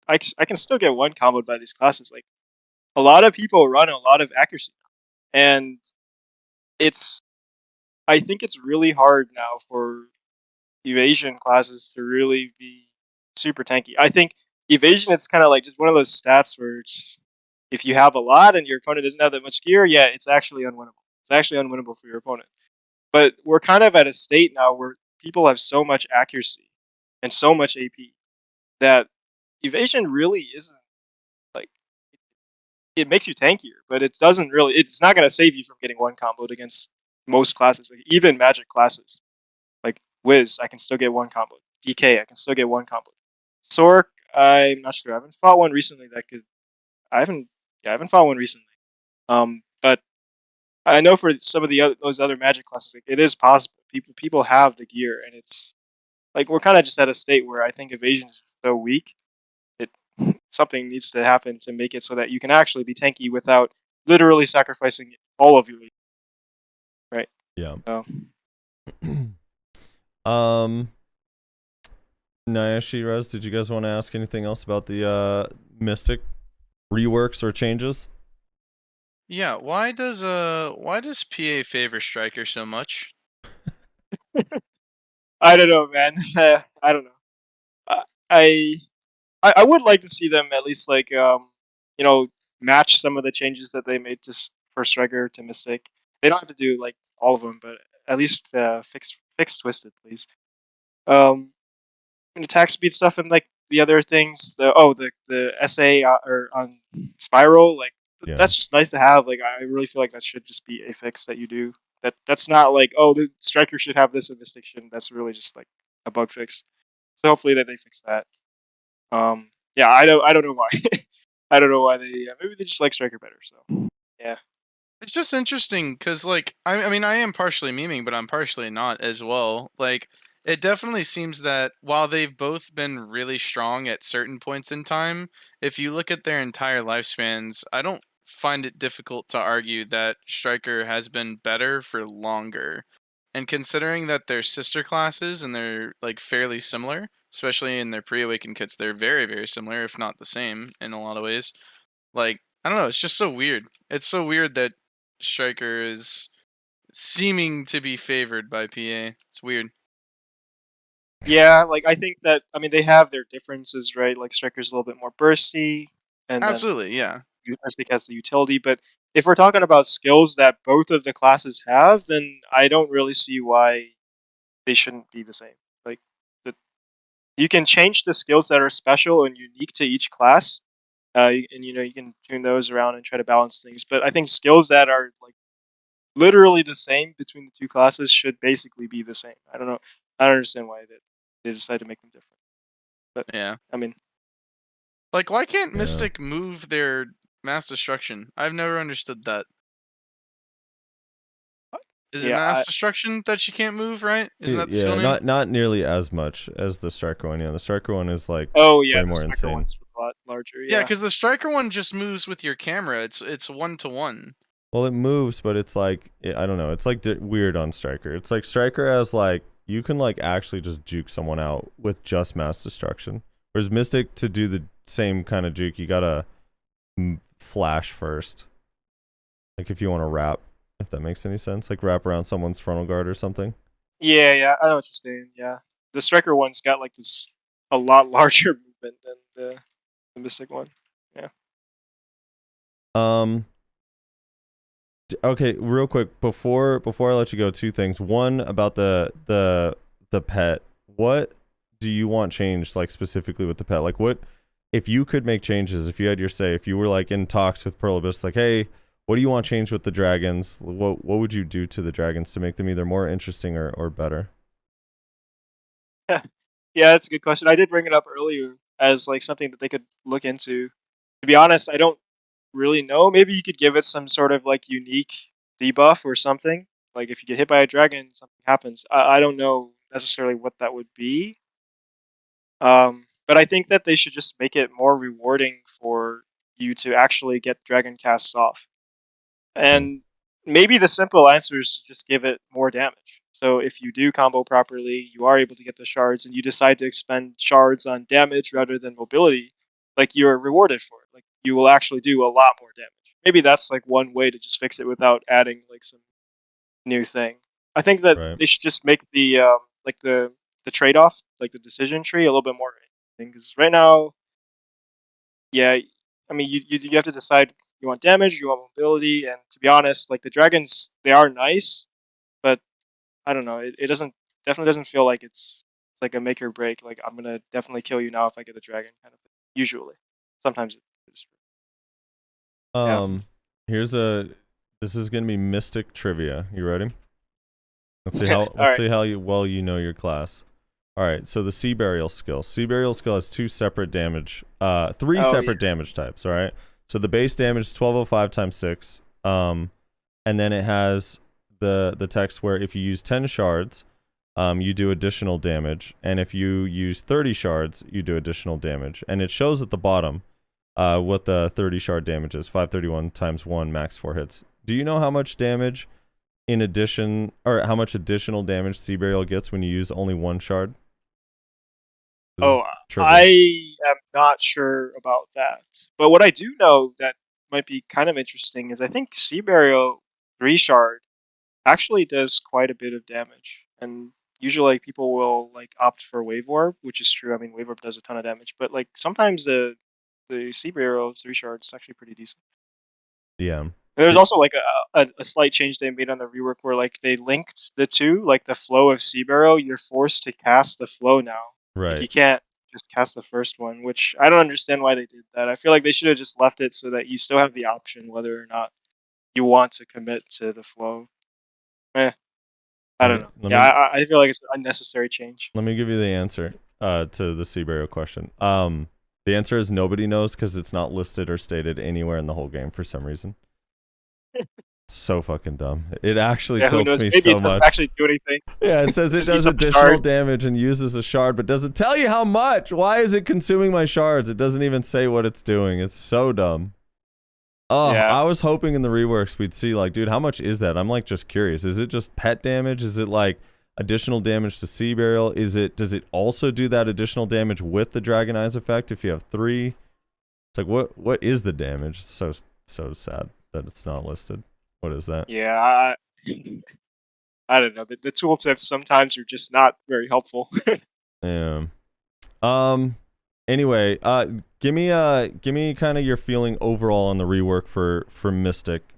I can still get one comboed by these classes. Like a lot of people run a lot of accuracy, and I think it's really hard now for evasion classes to really be super tanky. I think evasion it's kind of like just one of those stats where if you have a lot and your opponent doesn't have that much gear, yeah, it's actually unwinnable. It's actually unwinnable for your opponent. But we're kind of at a state now where people have so much accuracy and so much AP that evasion really isn't like it makes you tankier, but it doesn't really. It's not going to save you from getting one comboed against most classes, like even Magic classes. Like Wiz, I can still get one combo. DK, I can still get one combo. Sork, I'm not sure. I haven't fought one recently that could. I haven't fought one recently. But I know for some of those other Magic classes, like, it is possible. People have the gear, and it's like we're kind of just at a state where I think evasion is so weak. something needs to happen to make it so that you can actually be tanky without literally sacrificing all of your lead. Right.
Yeah.
So.
Nayashi, Rez, did you guys want to ask anything else about the Mystic reworks or changes?
Yeah, why does PA favor Striker so much?
I don't know, man. I don't know. I would like to see them at least like match some of the changes that they made to for Striker to Mystic. They don't have to do like all of them, but at least fix Twisted, please. And attack speed stuff and like the other things. The SA or on Spiral, like that's just nice to have. Like I really feel like that should just be a fix that you do. That's not like, oh, the Striker should have this and Mystic shouldn't. That's really just like a bug fix. So hopefully that they fix that. Yeah, I don't know why. I don't know why they maybe they just like Striker better. So yeah,
it's just interesting because like I mean I am partially memeing, but I'm partially not as well. Like it definitely seems that while they've both been really strong at certain points in time, if you look at their entire lifespans, I don't find it difficult to argue that Striker has been better for longer. And considering that they're sister classes and they're like fairly similar, especially in their pre-awakened kits, they're very, very similar, if not the same in a lot of ways. Like, I don't know, it's just so weird. It's so weird that Striker is seeming to be favored by PA. It's weird.
Yeah, like I think that they have their differences, right? Like Striker's a little bit more bursty, and
absolutely, yeah.
Mystic has the utility, but if we're talking about skills that both of the classes have, then I don't really see why they shouldn't be the same. Like, you can change the skills that are special and unique to each class, and you can tune those around and try to balance things. But I think skills that are like literally the same between the two classes should basically be the same. I don't know. I don't understand why they decided to make them different. But
yeah,
I mean,
like, why can't Mystic move their mass destruction? I've never understood that. Is it mass destruction that she can't move, right? Isn't that the skill name?
not nearly as much as the Striker one. Yeah, the Striker one is like
way
more insane.
One's a lot larger.
Yeah, because the Striker one just moves with your camera. It's 1-to-1.
Well, it moves, but it's like I don't know. It's like weird on Striker. It's like Striker has like you can like actually just juke someone out with just mass destruction. Whereas Mystic, to do the same kind of juke, you gotta flash first. Like if you want to wrap, if that makes any sense, like wrap around someone's frontal guard or something.
Yeah, I know what you're saying. Yeah, the Striker one's got like this a lot larger movement than the Mystic one. Yeah.
Okay, real quick before I let you go, two things. One about the pet. What do you want changed, like specifically with the pet? Like what if you could make changes, if you had your say, if you were like in talks with Pearl Abyss, like, hey, what do you want changed with the dragons? What would you do to the dragons to make them either more interesting or better?
Yeah, that's a good question. I did bring it up earlier as like something that they could look into. To be honest, I don't really know. Maybe you could give it some sort of like unique debuff or something. Like if you get hit by a dragon, something happens. I don't know necessarily what that would be. But I think that they should just make it more rewarding for you to actually get dragon casts off. And maybe the simple answer is to just give it more damage. So if you do combo properly, you are able to get the shards, and you decide to expend shards on damage rather than mobility, like you're rewarded for it. Like you will actually do a lot more damage. Maybe that's like one way to just fix it without adding like some new thing. I think that they should just make the the trade-off, like the decision tree, a little bit more interesting. Because right now, yeah, I mean you have to decide you want damage, you want mobility, and to be honest, like the dragons, they are nice, but I don't know, it definitely doesn't feel like it's like a make or break. Like I'm gonna definitely kill you now if I get a dragon kind of thing. Usually, sometimes it's true.
This is gonna be Mystic trivia. You ready? Let's see how well you know your class. All right, so the Sea Burial skill. Sea Burial skill has three separate damage damage types. All right, so the base damage is 1205 times 6, and then it has the text where if you use 10 shards, you do additional damage, and if you use 30 shards, you do additional damage, and it shows at the bottom what the 30 shard damage is. 531 times 1, max 4 hits. Do you know how much damage in addition, or how much additional damage Sea Burial gets when you use only 1 shard?
Oh, I am not sure about that. But what I do know that might be kind of interesting is I think Sea Burial 3 shard actually does quite a bit of damage. And usually like, people will like opt for Wave Orb, which is true. I mean, Wave Orb does a ton of damage, but like sometimes the Sea Burial 3 shard is actually pretty decent.
Yeah.
There's also like a slight change they made on the rework where like they linked the two, like the flow of Sea Burial, you're forced to cast the flow now.
Right.
Like, you can't just cast the first one, which I don't understand why they did that. I feel like they should have just left it so that you still have the option whether or not you want to commit to the flow. I don't know. I feel like it's an unnecessary change.
Let me give you the answer to the Sea Burial question. The answer is nobody knows because it's not listed or stated anywhere in the whole game for some reason. So fucking dumb. It actually tilts me so much. Maybe it doesn't
actually do anything.
Yeah, it says it does additional damage and uses a shard, but doesn't tell you how much. Why is it consuming my shards? It doesn't even say what it's doing. It's so dumb. Oh, yeah. I was hoping in the reworks we'd see like, dude, how much is that? I'm like just curious. Is it just pet damage? Is it like additional damage to Sea Burial? Does it also do that additional damage with the Dragon Eyes effect if you have 3? It's like what is the damage? It's so sad that it's not listed. What is that?
Yeah, I don't know. The tooltips sometimes are just not very helpful.
Yeah. Anyway, give me kind of your feeling overall on the rework for Mystic.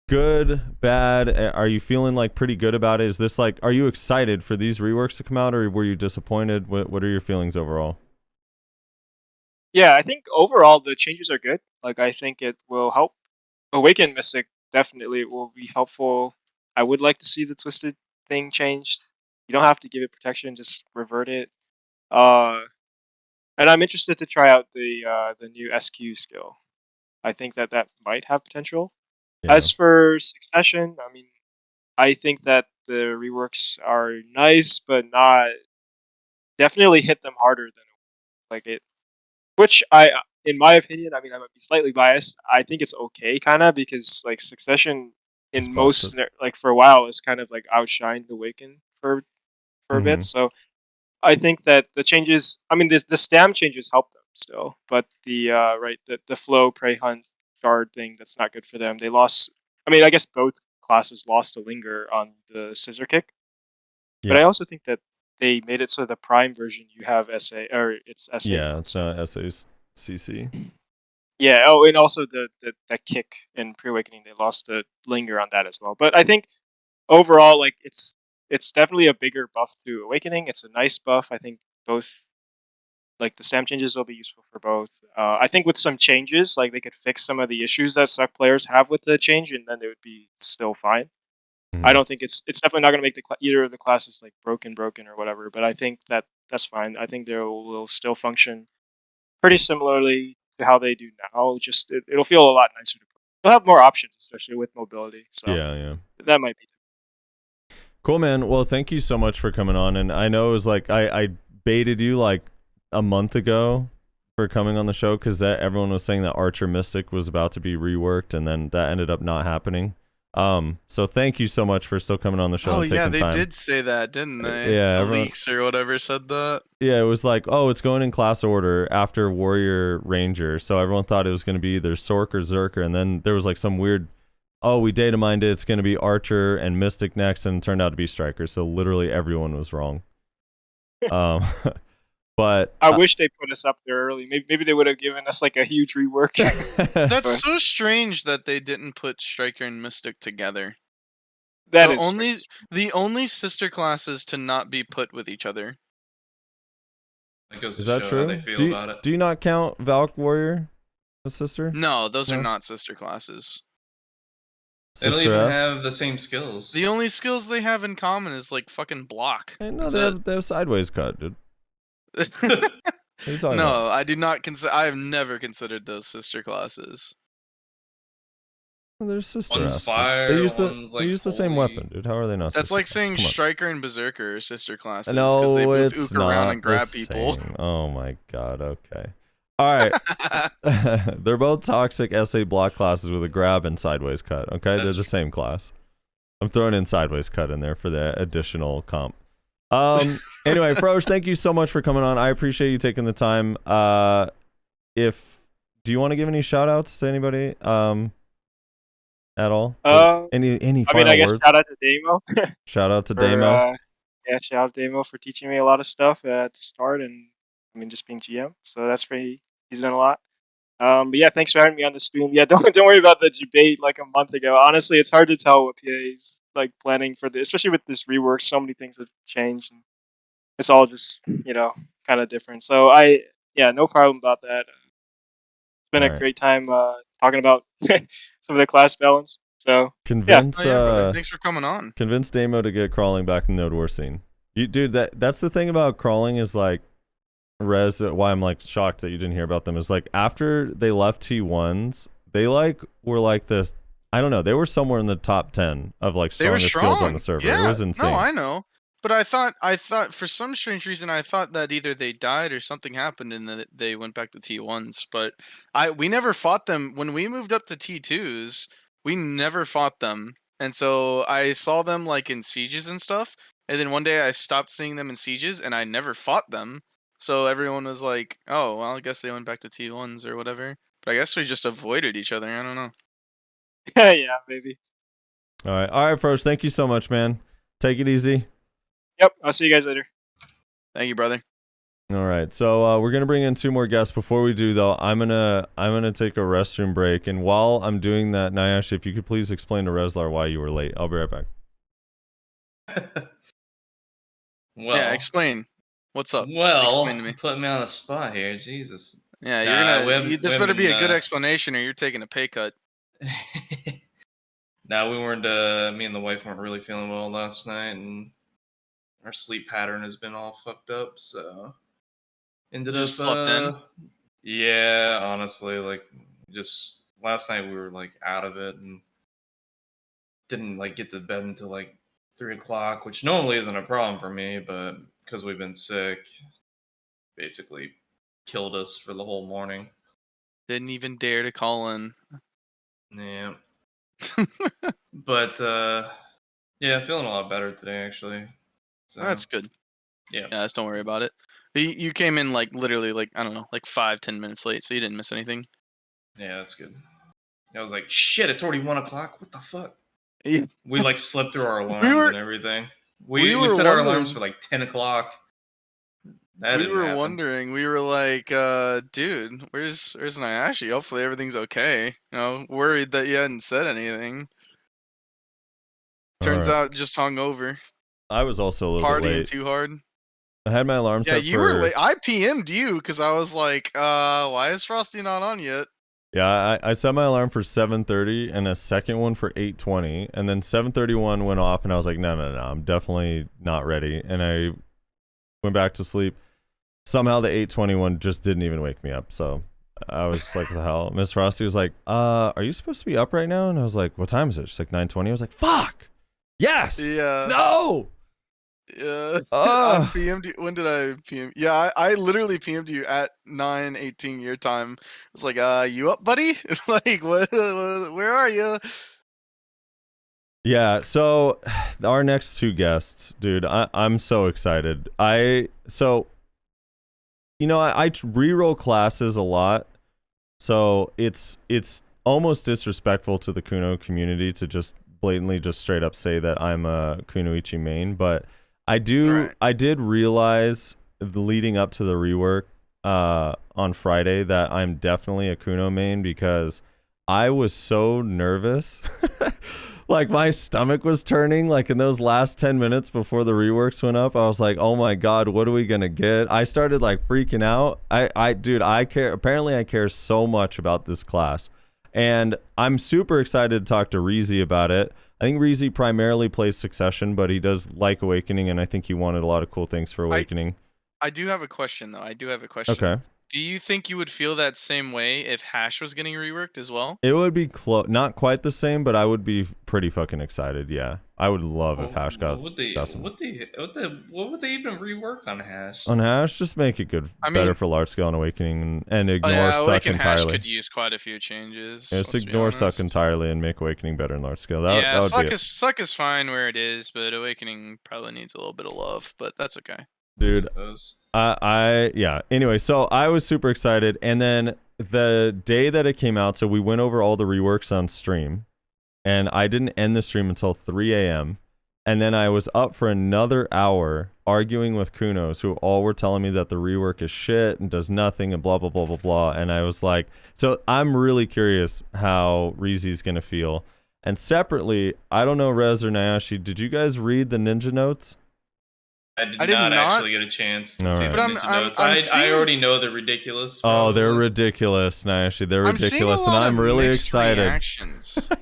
Good, bad. Are you feeling like pretty good about it? Is this like, are you excited for these reworks to come out, or were you disappointed? What are your feelings overall?
Yeah, I think overall the changes are good. Like, I think it will help Awaken Mystic. Definitely it will be helpful. I would like to see the twisted thing changed. You don't have to give it protection, just revert it. And I'm interested to try out the new SQ skill. I think that might have potential. Yeah. As for Succession, I mean, I think that the reworks are nice, but not definitely hit them harder than like it. Which in my opinion, I mean, I might be slightly biased. I think it's okay, kind of, because like Succession in most like for a while is kind of like outshined Awaken for a bit. So I think that the changes, I mean, the stam changes help them still, but the flow, prey, hunt, shard thing, that's not good for them. They lost. I mean, I guess both classes lost a linger on the scissor kick, but I also think that they made it so the prime version you have SA, or it's SA.
Yeah, it's not SACC.
Yeah. Oh, and also that kick in Pre-Awakening, they lost a linger on that as well. But I think overall, like it's definitely a bigger buff to Awakening. It's a nice buff. I think both, like the stam changes will be useful for both. I think with some changes, like they could fix some of the issues that suck players have with the change, and then they would be still fine. I don't think it's definitely not going to make either of the classes like broken or whatever. But I think that's fine. I think they will still function pretty similarly to how they do now. Just it'll feel a lot nicer to play. They'll have more options, especially with mobility. So
yeah,
that might be
cool, man. Well, thank you so much for coming on. And I know it was like I baited you like a month ago for coming on the show because everyone was saying that Archer Mystic was about to be reworked, and then that ended up not happening. So thank you so much for still coming on the show.
Oh
and
yeah,
taking
they
time.
did say that, didn't they?
Yeah,
the leaks or whatever said that.
Yeah, it was like, oh, it's going in class order after Warrior Ranger. So everyone thought it was going to be either Sork or Berserker, and then there was like some weird, oh, we data mined it. It's going to be Archer and Mystic next, and it turned out to be Striker. So literally everyone was wrong. But
I wish they put us up there early. Maybe they would have given us like a huge rework.
That's so strange that they didn't put Striker and Mystic together. The only sister classes to not be put with each other.
That goes
Is
to
that
show
true?
how they feel about it.
Do you not count Valk Warrior a sister?
No, those are not sister classes.
They don't even have the same skills.
The only skills they have in common is like fucking block.
Hey, no, they have sideways cut, dude.
No, about? I do not consider. I have never considered those sister classes.
Well, they're sister.
One's fire.
They use the same weapon, dude. How are they not?
That's like saying Striker and Berserker are sister classes.
No,
they both
it's
ook around
not
and grab
the
people.
same. Oh my god. Okay. All right. They're both toxic SA block classes with a grab and sideways cut. Okay, they're the same class. I'm throwing in sideways cut in there for the additional comp. Anyway, Froge, thank you so much for coming on. I appreciate you taking the time. Do you want to give any shout outs to anybody at all? Any final
I guess
words?
shout out to Damo.
Shout out to Damo.
Yeah, shout out to Damo for teaching me a lot of stuff to start, and I mean just being GM. So that's pretty. He's done a lot. But yeah, thanks for having me on the stream. Yeah, don't worry about the debate like a month ago. Honestly, it's hard to tell what PA is like planning for this, especially with this rework. So many things have changed, and it's all just kind of different. So no problem about that. It's been a great time talking about some of the class balance. So
convince
brother. Thanks for coming on.
Convince Damo to get crawling back in the Node War scene. Dude, that's the thing about crawling is like Rez, why I'm like shocked that you didn't hear about them is like after they left T1s, they like were like this. I don't know. They were somewhere in the top 10 of like strongest guilds on the server.
Yeah,
it was insane.
No, I know. But I thought for some strange reason I thought that either they died or something happened and that they went back to T1s. But we never fought them when we moved up to T2s. We never fought them, and so I saw them like in sieges and stuff. And then one day I stopped seeing them in sieges, and I never fought them. So everyone was like, "Oh, well, I guess they went back to T1s or whatever." But I guess we just avoided each other. I don't know.
Yeah, maybe.
All right, Froge. Thank you so much, man. Take it easy.
Yep, I'll see you guys later.
Thank you, brother.
All right, so we're gonna bring in 2 more guests. Before we do, though, I'm gonna take a restroom break, and while I'm doing that, Nyash, if you could please explain to Rezlar why you were late. I'll be right back.
Well,
yeah, explain. What's up?
Well,
explain to me.
Put me on the spot here, Jesus.
Yeah, this better be a good explanation, or you're taking a pay cut.
Now we weren't. Me and the wife weren't really feeling well last night, and our sleep pattern has been all fucked up. So ended up
slept in.
Yeah, honestly, like just last night we were like out of it and didn't like get to bed until like 3 o'clock, which normally isn't a problem for me, but because we've been sick, basically killed us for the whole morning.
Didn't even dare to call in.
Yeah. But yeah, feeling a lot better today actually. So
that's good.
Yeah.
Just don't worry about it. You came in like literally like I don't know, like 5-10 minutes late, so you didn't miss anything.
Yeah, that's good. I was like, shit, it's already 1 o'clock. What the fuck?
Yeah.
We like slept through our alarms and everything. We set our alarms for like 10 o'clock.
We were wondering. We were like, dude, where's Nyashi? Hopefully everything's okay. Worried that you hadn't said anything. Turns out just hung over.
I was also a little bit late.
Partying too hard.
I had my alarm set for...
Yeah, you were late. I PM'd you because I was like, why is Frosty not on yet?
Yeah, I set my alarm for 7:30 and a second one for 8:20, and then 7:31 went off, and I was like, no, I'm definitely not ready, and I went back to sleep. Somehow the 8:21 just didn't even wake me up, so I was like, what the hell? Miss Frosty was like, are you supposed to be up right now? And I was like, what time is it? She's like, 9:20. I was like, fuck! Yes!
Yeah.
No!
Yeah. I PM'd you. When did I PM? Yeah, I literally PM'd you at 9:18 your time. It's like, you up, buddy? Like, what? Where are you?
Yeah, so our next 2 guests, dude, I'm so excited. I reroll classes a lot, so it's almost disrespectful to the Kuno community to just blatantly just straight up say that I'm a Kunoichi main, but I did realize leading up to the rework on Friday that I'm definitely a Kuno main because I was so nervous. Like my stomach was turning like in those last 10 minutes before the reworks went up. I was like, oh my God, what are we going to get? I started like freaking out. I care. Apparently I care so much about this class and I'm super excited to talk to Reezy about it. I think Reezy primarily plays Succession, but he does like Awakening, and I think he wanted a lot of cool things for Awakening.
I do have a question, though.
Okay.
Do you think you would feel that same way if Hash was getting reworked as well?
It would be not quite the same, but I would be pretty fucking excited. Yeah, I would love if Hash got.
What would they even rework on Hash?
On Hash, just make it good, better for large scale and Awakening, and ignore Suck
Awaken
entirely.
Hash could use quite a few changes.
Yeah, just ignore Suck entirely and make Awakening better in large scale. That would
Suck is fine where it is, but Awakening probably needs a little bit of love, but that's okay.
Dude, yeah. Anyway, so I was super excited, and then the day that it came out, so we went over all the reworks on stream, and I didn't end the stream until 3 a.m. And then I was up for another hour arguing with Kunos, who all were telling me that the rework is shit and does nothing and blah, blah, blah, blah, blah. And I was like, so I'm really curious how Reezy's going to feel. And separately, I don't know, Rez or Nyashi, did you guys read the ninja notes?
I did not actually get a chance to see the ninja notes. I already know they're ridiculous.
Oh, they're ridiculous, Nyashi. They're ridiculous, and I'm really excited.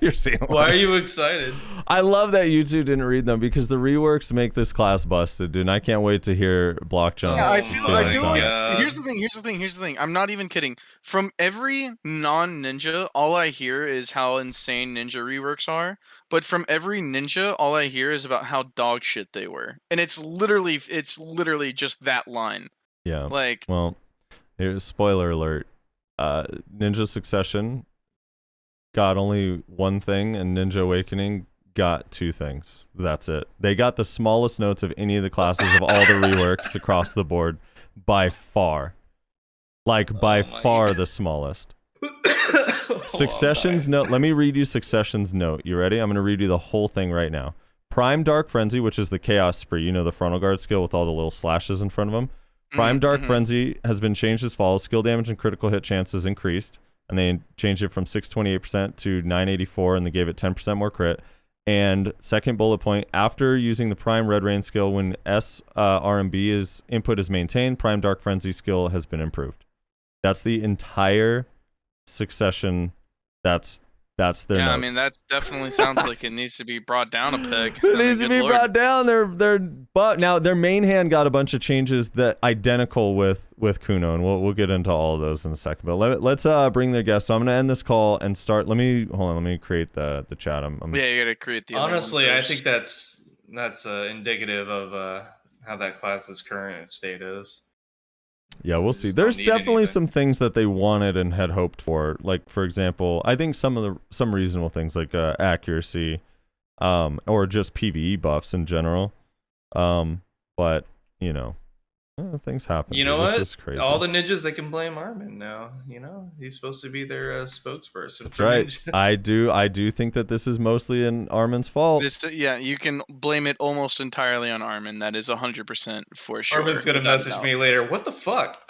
You're seeing
Why are you excited?
I love that you two didn't read them because the reworks make this class busted, dude. And I can't wait to hear Blockjump.
Yeah, I feel like here's the thing. I'm not even kidding. From every non-ninja, all I hear is how insane ninja reworks are. But from every ninja, all I hear is about how dog shit they were, and it's literally just that line.
Yeah.
Like,
well, here's spoiler alert. Ninja Succession got only one thing, and Ninja Awakening got two things. That's it. They got the smallest notes of any of the classes of all the reworks across the board by far. Like, by far the smallest. Succession's note. Let me read you Succession's note. You ready? I'm going to read you the whole thing right now. Prime Dark Frenzy, which is the Chaos Spree. You know, the frontal guard skill with all the little slashes in front of them. Prime Dark Frenzy has been changed as follows. Skill damage and critical hit chances increased. And they changed it from 628% to 984, and they gave it 10% more crit. And second bullet point, after using the Prime Red Rain skill, when SRMB input is maintained, Prime Dark Frenzy skill has been improved. That's the entire Succession. That's their notes.
I mean, that definitely sounds like it needs to be brought down a peg.
It needs to be brought down. But now their main hand got a bunch of changes that identical with Kuno, and we'll get into all of those in a second. But let's bring their guests. So I'm gonna end this call and start. Let me create the chat.
Yeah, you gotta create the.
Honestly, I think that's indicative of how that class's current state is.
Yeah, we'll see. There's definitely some things that they wanted and had hoped for. Like, for example, I think some reasonable things like accuracy, or just PvE buffs in general. But you know, things happen.
You know what?
This is crazy.
All the ninjas, they can blame Armin now. You know, he's supposed to be their spokesperson.
That's right. I do think that this is mostly in Armin's fault.
Yeah, you can blame it almost entirely on Armin. That is 100% for sure.
Armin's gonna message me later. What the fuck?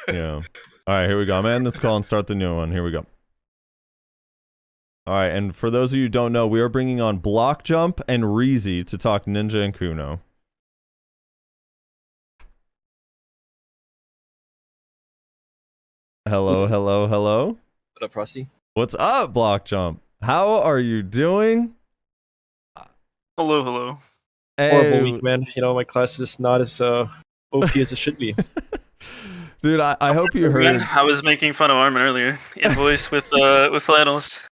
Yeah. All right, here we go, man. Let's call and start the new one. Here we go. All right, and for those of you who don't know, we are bringing on Blockjump and Reezy to talk Ninja and Kuno. Hello.
What up, Frosty?
What's up, Blockjump? How are you doing?
Hello.
Hey.
Horrible week, man. You know, my class is just not as OP as it should be.
Dude, I hope you heard.
I was making fun of Armin earlier in voice with flannels.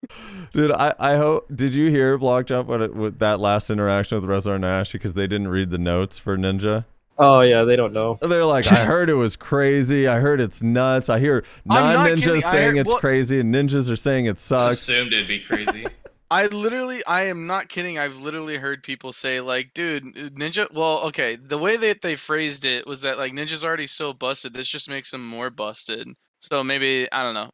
Dude, I hope. Did you hear Blockjump with that last interaction with Rezar and Ash because they didn't read the notes for Ninja?
Oh yeah, they don't know.
They're like, I heard it was crazy. I heard it's nuts. I hear non-ninjas saying it's crazy, and ninjas are saying it sucks.
I assumed it'd be crazy.
I am not kidding. I've literally heard people say, like, dude, Ninja. Well, okay, the way that they phrased it was that like Ninja's already so busted. This just makes him more busted. So maybe I don't know.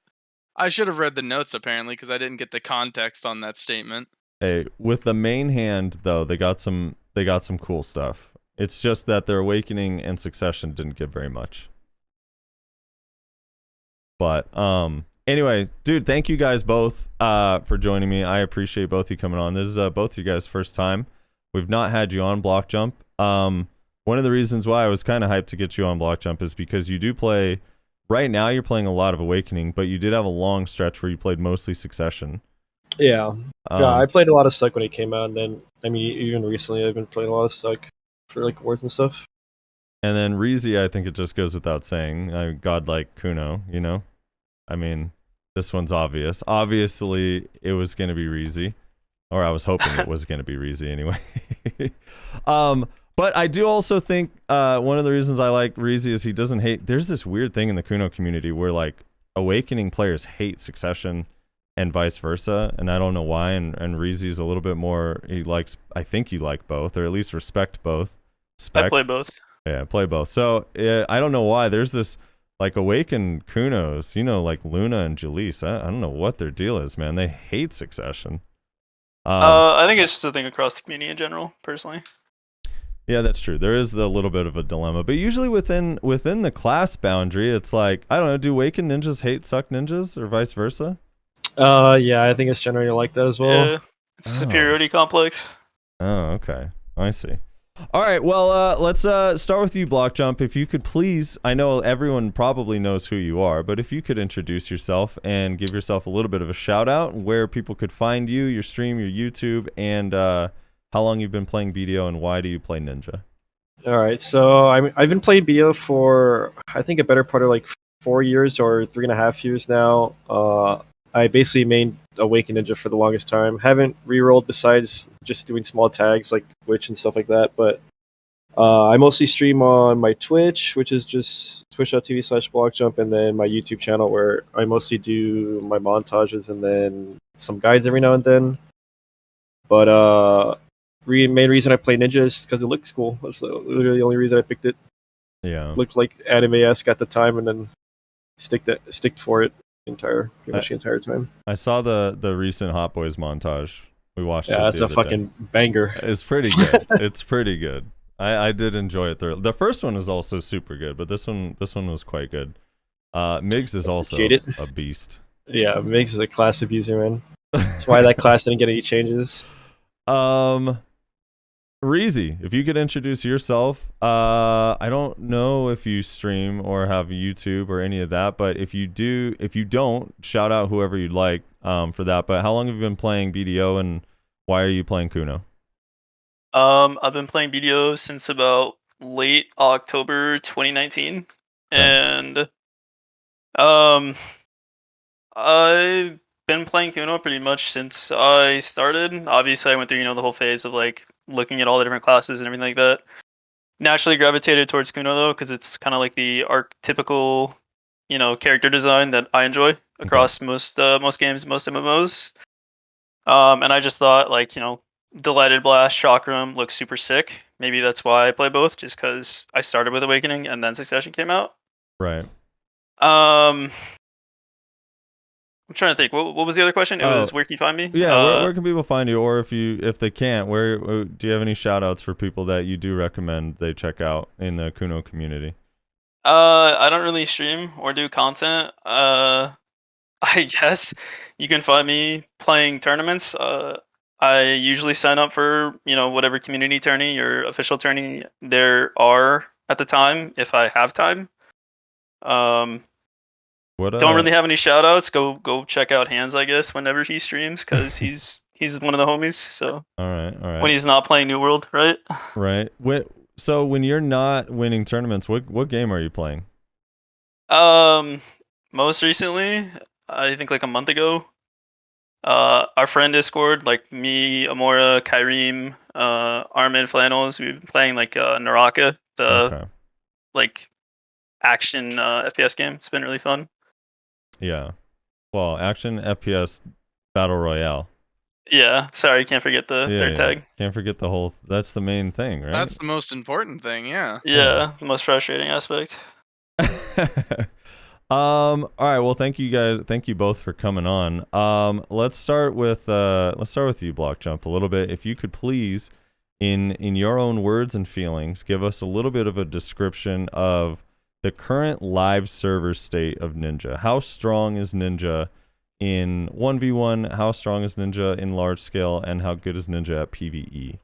I should have read the notes apparently because I didn't get the context on that statement.
Hey, with the main hand though, they got some cool stuff. It's just that their Awakening and Succession didn't get very much. But anyway, dude, thank you guys both for joining me. I appreciate both of you coming on. This is both you guys' first time. We've not had you on Blockjump. One of the reasons why I was kind of hyped to get you on Blockjump is because you do play. Right now, you're playing a lot of Awakening, but you did have a long stretch where you played mostly Succession.
Yeah, I played a lot of Suck when it came out, and then I mean, even recently, I've been playing a lot of Suck for like wars and stuff.
And then Reezy, I think it just goes without saying. Godlike Kuno, you know? I mean, this one's obvious. Obviously, it was going to be Reezy. Or I was hoping it was going to be Reezy anyway. But I do also think one of the reasons I like Reezy is he doesn't hate... There's this weird thing in the Kuno community where, like, Awakening players hate Succession and vice versa, and I don't know why, and Reezy's a little bit more... He likes... I think you like both, or at least respect both.
I play both.
Yeah, play both. So, I don't know why. There's this... Like, Awakened Kunos, you know, like Luna and Jalise. I don't know what their deal is, man. They hate Succession.
I think it's just a thing across the community in general, personally.
Yeah, that's true. There is a little bit of a dilemma. But usually within the class boundary, it's like, I don't know, do Awakened ninjas hate Suck ninjas or vice versa?
Yeah, I think it's generally like that as well.
Yeah, it's a superiority complex.
Oh, okay. I see. All right, well, let's start with you, Blockjump. If you could please, I know everyone probably knows who you are, but if you could introduce yourself and give yourself a little bit of a shout out, where people could find you, your stream, your YouTube, and how long you've been playing BDO and why do you play Ninja?
All right, so I've been playing BDO for I think a better part of like 4 years or 3.5 years now. I basically mained Awaken Ninja for the longest time. Haven't rerolled besides just doing small tags like Twitch and stuff like that. But I mostly stream on my Twitch, which is just twitch.tv/Blockjump, and then my YouTube channel where I mostly do my montages and then some guides every now and then. But main reason I play Ninja is because it looks cool. That's literally the only reason I picked it.
Yeah.
Looked like anime-esque at the time, and then stick for it. Pretty much the entire time.
I saw the recent Hot Boys montage. We watched it.
Yeah, that's a fucking banger.
It's pretty good. It's pretty good. I did enjoy it thoroughly. The first one is also super good, but this one was quite good. Migs is also a beast.
Yeah, Migs is a class abuser, man. That's why that class didn't get any changes.
Reezy, if you could introduce yourself. I don't know if you stream or have YouTube or any of that, but if you don't, shout out whoever you'd like for that. But how long have you been playing BDO and why are you playing Kuno?
I've been playing BDO since about late October 2019, and I've been playing Kuno pretty much since I started. Obviously, I went through the whole phase of like looking at all the different classes and everything like that. Naturally gravitated towards Kuno though, because it's kind of like the archetypical, character design that I enjoy across most games, most MMOs. And I just thought like, Delighted Blast, Chakram looks super sick. Maybe that's why I play both, just because I started with Awakening and then Succession came out.
Right.
I'm trying to think. What was the other question? It was where can you find me?
Yeah, where can people find you? Or if they can't, where do you have any shout outs for people that you do recommend they check out in the Kuno community?
I don't really stream or do content. I guess you can find me playing tournaments. I usually sign up for, whatever community tourney or official tourney there are at the time, if I have time. Don't really have any shout outs. Go check out Hands, I guess, whenever he streams, because he's one of the homies. So
all right.
When he's not playing New World, right?
Right. So when you're not winning tournaments, what game are you playing?
Most recently, I think like a month ago, our friend Discord, like me, Amora, Kyriem, Armin, Flannels, we've been playing like Naraka, like action FPS game. It's been really fun.
Yeah. Well, action FPS battle royale.
Yeah. Sorry, can't forget the third tag.
Can't forget the whole. That's the main thing, right?
That's the most important thing. Yeah.
Yeah, the most frustrating aspect.
All right. Well, thank you guys. Thank you both for coming on. Let's start with you, Blockjump, a little bit. If you could please, in your own words and feelings, give us a little bit of a description of the current live server state of Ninja. How strong is Ninja in 1v1? How strong is Ninja in large scale? And how good is Ninja at PvE?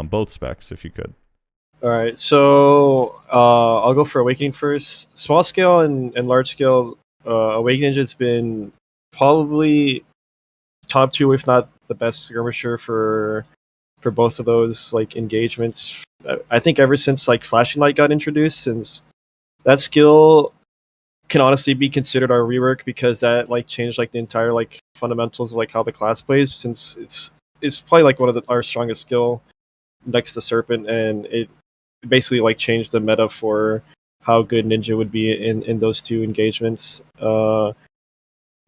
Both specs, if you could.
All right, so I'll go for Awakening first. Small scale and large scale, Awakening Ninja's been probably top 2, if not the best skirmisher for both of those like engagements I think ever since like Flashing Light got introduced, since that skill can honestly be considered our rework because that like changed like the entire like fundamentals of like how the class plays. Since it's probably like one of our strongest skill next to Serpent, and it basically like changed the meta for how good Ninja would be in those two engagements.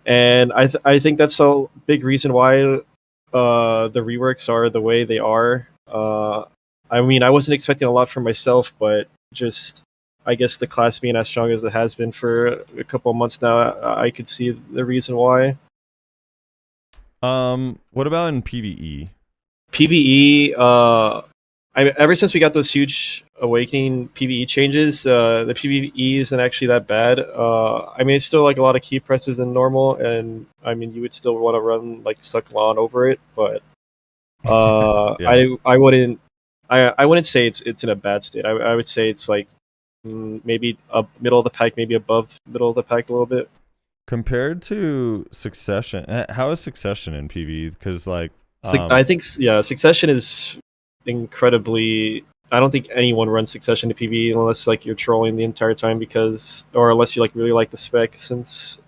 And I think that's a big reason why the reworks are the way they are. I mean, I wasn't expecting a lot from myself, but just I guess the class being as strong as it has been for a couple of months now, I could see the reason why.
What about in PvE?
PvE, ever since we got those huge Awakening PvE changes, the PvE isn't actually that bad. I mean, it's still like a lot of key presses in normal, and I mean, you would still want to run like suck Lahn over it, but
Yeah.
I wouldn't say it's in a bad state. I would say it's like maybe up middle of the pack, maybe above middle of the pack a little bit.
Compared to Succession, how is Succession in PvE? Because like,
I think Succession is incredibly. I don't think anyone runs Succession to PvE unless like you're trolling the entire time or unless you like really like the spec. Since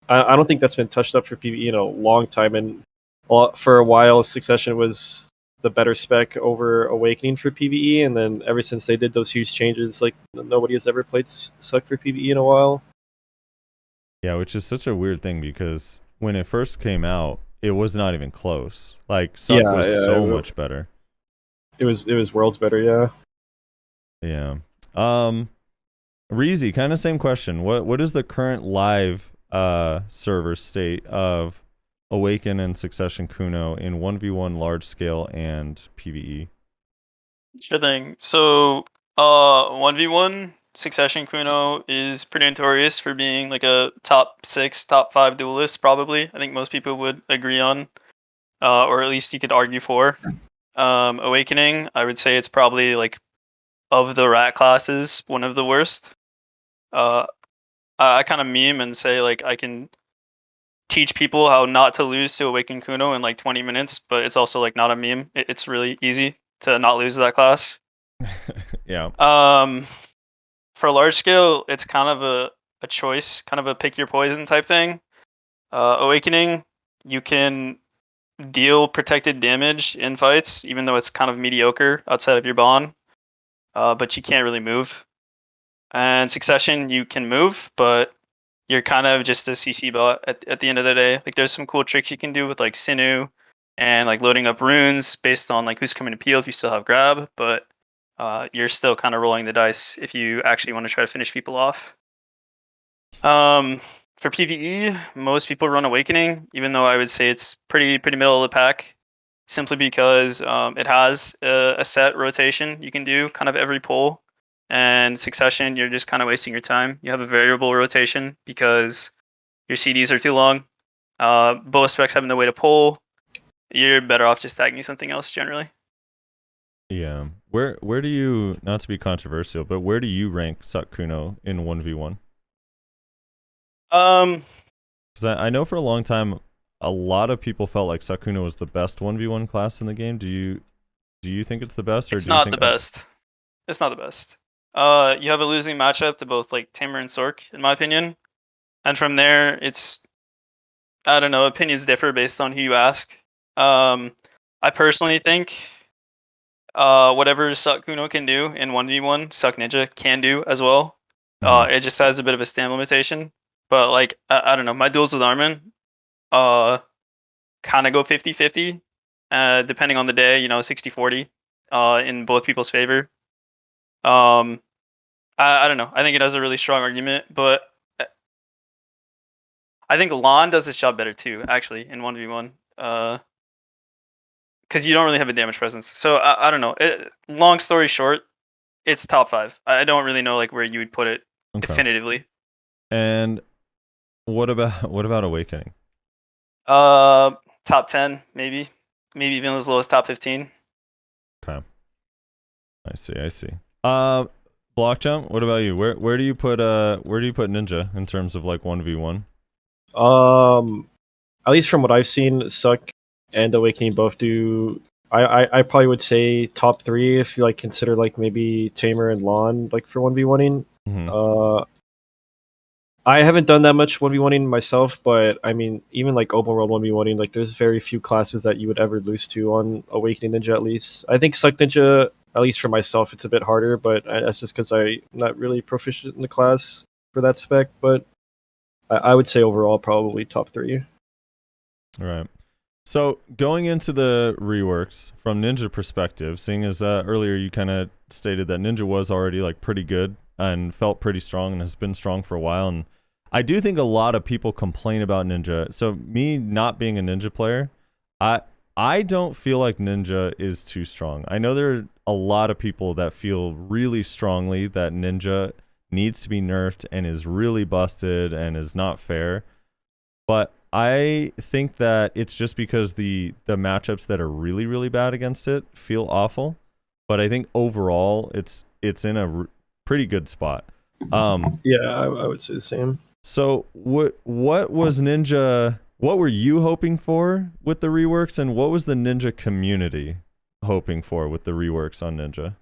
I don't think that's been touched up for PvE in a long time, and for a while Succession was the better spec over Awakening for PvE, and then ever since they did those huge changes, like nobody has ever played Suck for PvE in a while.
Yeah, which is such a weird thing because when it first came out, it was not even close. Like Suck was so much better.
It was worlds better, yeah.
Yeah. Reezy, kind of same question. What is the current live server state of Awaken and Succession Kuno in 1v1 large scale and PvE?
Sure thing. So 1v1 Succession Kuno is pretty notorious for being like a top 6, top 5 duelist, probably. I think most people would agree on, or at least you could argue for. Awakening, I would say it's probably like of the rat classes, one of the worst. I kind of meme and say like I can teach people how not to lose to Awaken Kuno in like 20 minutes, but it's also like not a meme. It's really easy to not lose to that class.
Yeah.
For large scale, it's kind of a choice, kind of a pick your poison type thing. Awakening, you can deal protected damage in fights, even though it's kind of mediocre outside of your bond, but you can't really move. And Succession, you can move, but you're kind of just a CC bot at the end of the day. Like there's some cool tricks you can do with like Sinew and like loading up runes based on like who's coming to peel if you still have grab, but you're still kind of rolling the dice if you actually want to try to finish people off. For PvE, most people run Awakening, even though I would say it's pretty middle of the pack, simply because it has a set rotation you can do kind of every pull. And Succession, you're just kind of wasting your time. You have a variable rotation because your CDs are too long. Both specs having the way to pull. You're better off just tagging something else generally.
Yeah. Where do you, not to be controversial, but where do you rank Suck Kuno in 1v1? Because I know for a long time, a lot of people felt like Suck Kuno was the best 1v1 class in the game. Do you think it's the best? Or
It's
do you
not
think
the best. It's not the best. You have a losing matchup to both like Tamer and Sork, in my opinion. And from there, it's, I don't know, opinions differ based on who you ask. I personally think whatever Suck Kuno can do in 1v1, Suck Ninja can do as well. It just has a bit of a stand limitation. But like, I don't know, my duels with Armin kind of go 50-50, depending on the day, 60-40 in both people's favor. I don't know. I think it has a really strong argument, but I think Lahn does his job better too, actually, in 1v1. Because you don't really have a damage presence. So I don't know. Long story short, it's top 5. I don't really know like where you would put it definitively.
And what about Awakening?
Top 10 maybe even as low as top 15.
Okay. I see. Blockjump, what about you? Where do you put Ninja in terms of like 1v1?
At least from what I've seen, Suck and Awakening both do I probably would say top 3 if you like consider like maybe Tamer and Lahn like for 1v1ing. I haven't done that much 1v1ing myself, but I mean, even like open world 1v1ing, like there's very few classes that you would ever lose to on Awakening Ninja at least. I think Suck Ninja, at least for myself, it's a bit harder, but that's just because I'm not really proficient in the class for that spec. But I would say overall probably top 3.
All right. So going into the reworks from Ninja perspective, seeing as earlier you kind of stated that Ninja was already like pretty good and felt pretty strong and has been strong for a while, and I do think a lot of people complain about Ninja. So me not being a Ninja player, I don't feel like Ninja is too strong. I know there are a lot of people that feel really strongly that Ninja needs to be nerfed and is really busted and is not fair. But I think that it's just because the matchups that are really, really bad against it feel awful. But I think overall it's in a pretty good spot.
Yeah, I would say the same.
So what was Ninja? What were you hoping for with the reworks, and what was the Ninja community hoping for with the reworks on Ninja?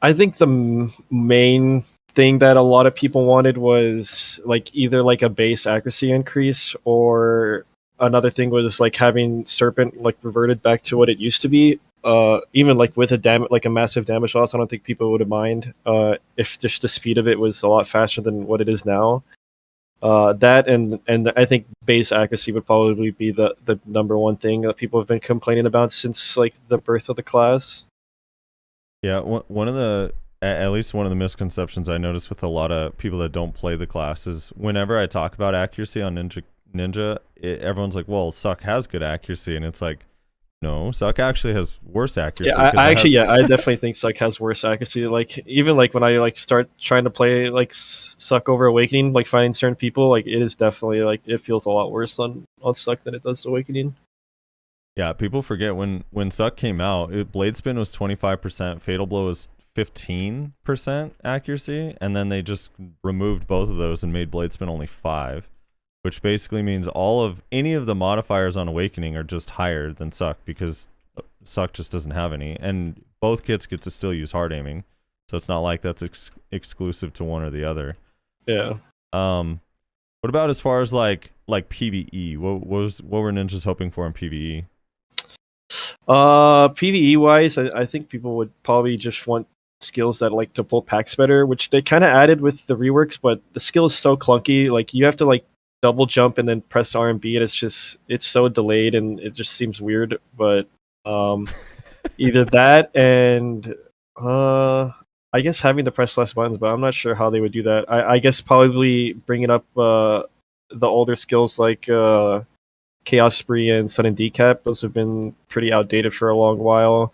I think the main thing that a lot of people wanted was like either like a base accuracy increase, or another thing was like having Serpent like reverted back to what it used to be. Even like with a massive damage loss, I don't think people would mind if just the speed of it was a lot faster than what it is now. That and I think base accuracy would probably be the number one thing that people have been complaining about since like the birth of the class.
Yeah, one of the at least one of the misconceptions I notice with a lot of people that don't play the class is whenever I talk about accuracy on Ninja, everyone's like, "Well, Suck has good accuracy," and it's like, no, Suck actually has worse accuracy.
Yeah, I definitely think Suck has worse accuracy. Like even like when I like start trying to play like Suck over Awakening, like finding certain people, like it is definitely like it feels a lot worse on Suck than it does Awakening.
Yeah, people forget when Suck came out, Blade Spin was 25%, Fatal Blow was 15% accuracy, and then they just removed both of those and made Blade Spin only 5. Which basically means any of the modifiers on Awakening are just higher than Suck because Suck just doesn't have any, and both kits get to still use hard aiming, so it's not like that's exclusive to one or the other.
Yeah.
What about as far as like PvE? What were ninjas hoping for in PvE?
PvE wise, I think people would probably just want skills that like to pull packs better, which they kind of added with the reworks, but the skill is so clunky. Like you have to like double jump and then press R&B, and it's so delayed and it just seems weird. But either that and I guess having to press less buttons, but I'm not sure how they would do that. I guess probably bringing up the older skills like Chaos Spree and Sudden Decap. Those have been pretty outdated for a long while.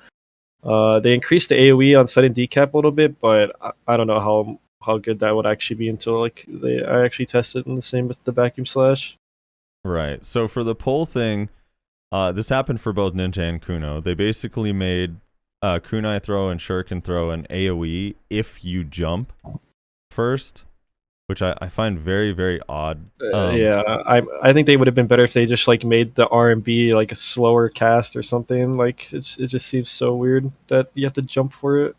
They increased the AoE on Sudden Decap a little bit, but I don't know how good that would actually be until like I actually tested it, and the same with the Vacuum Slash.
Right. So for the pull thing, this happened for both Ninja and Kuno. They basically made Kunai throw and Shuriken throw an AoE if you jump first, which I find very, very odd.
Yeah, I think they would have been better if they just like made the R&B like a slower cast or something. Like it just seems so weird that you have to jump for it.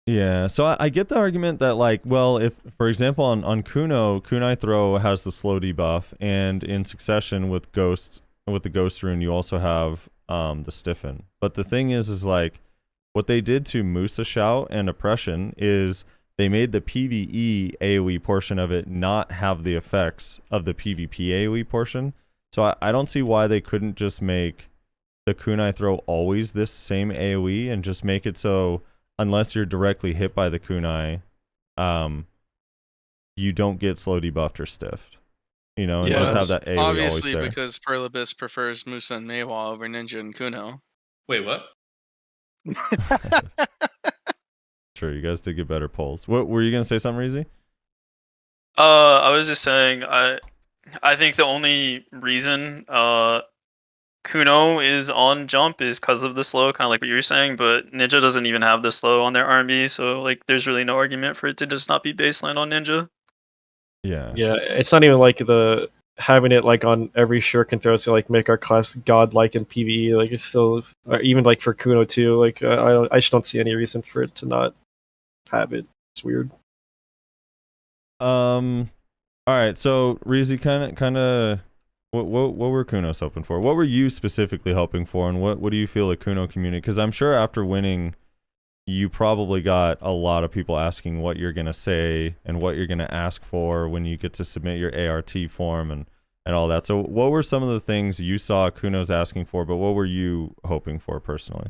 Yeah, so I get the argument that like, well, if for example on Kuno, Kunai throw has the slow debuff, and in succession with the Ghost Rune, you also have the stiffen. But the thing is like what they did to Musa Shout and Oppression is they made the PvE AoE portion of it not have the effects of the PvP AoE portion. So I don't see why they couldn't just make the Kunai throw always this same AoE and just make it so unless you're directly hit by the kunai, you don't get slow debuffed or stiffed. You know, and just have that AoE
obviously
always there.
Because Perlibus prefers Musa and Meiwa over Ninja and Kuno.
Wait, what?
Sure, you guys did get better polls. What were you gonna say? Something, Reezy?
I was just saying, I think the only reason Kuno is on jump is because of the slow, kind of like what you were saying, but Ninja doesn't even have the slow on their R&B, so like there's really no argument for it to just not be baseline on Ninja.
Yeah.
Yeah, it's not even like the having it like on every shuriken throw to like make our class godlike in PvE, like it's still, or even like for Kuno too, like I just don't see any reason for it to not have it. It's weird.
All right, so Reezy, kind of, what were Kunos hoping for? What were you specifically hoping for, and what do you feel the Kuno community? Because I'm sure after winning, you probably got a lot of people asking what you're gonna say and what you're gonna ask for when you get to submit your ART form and all that. So, what were some of the things you saw Kunos asking for, but what were you hoping for personally?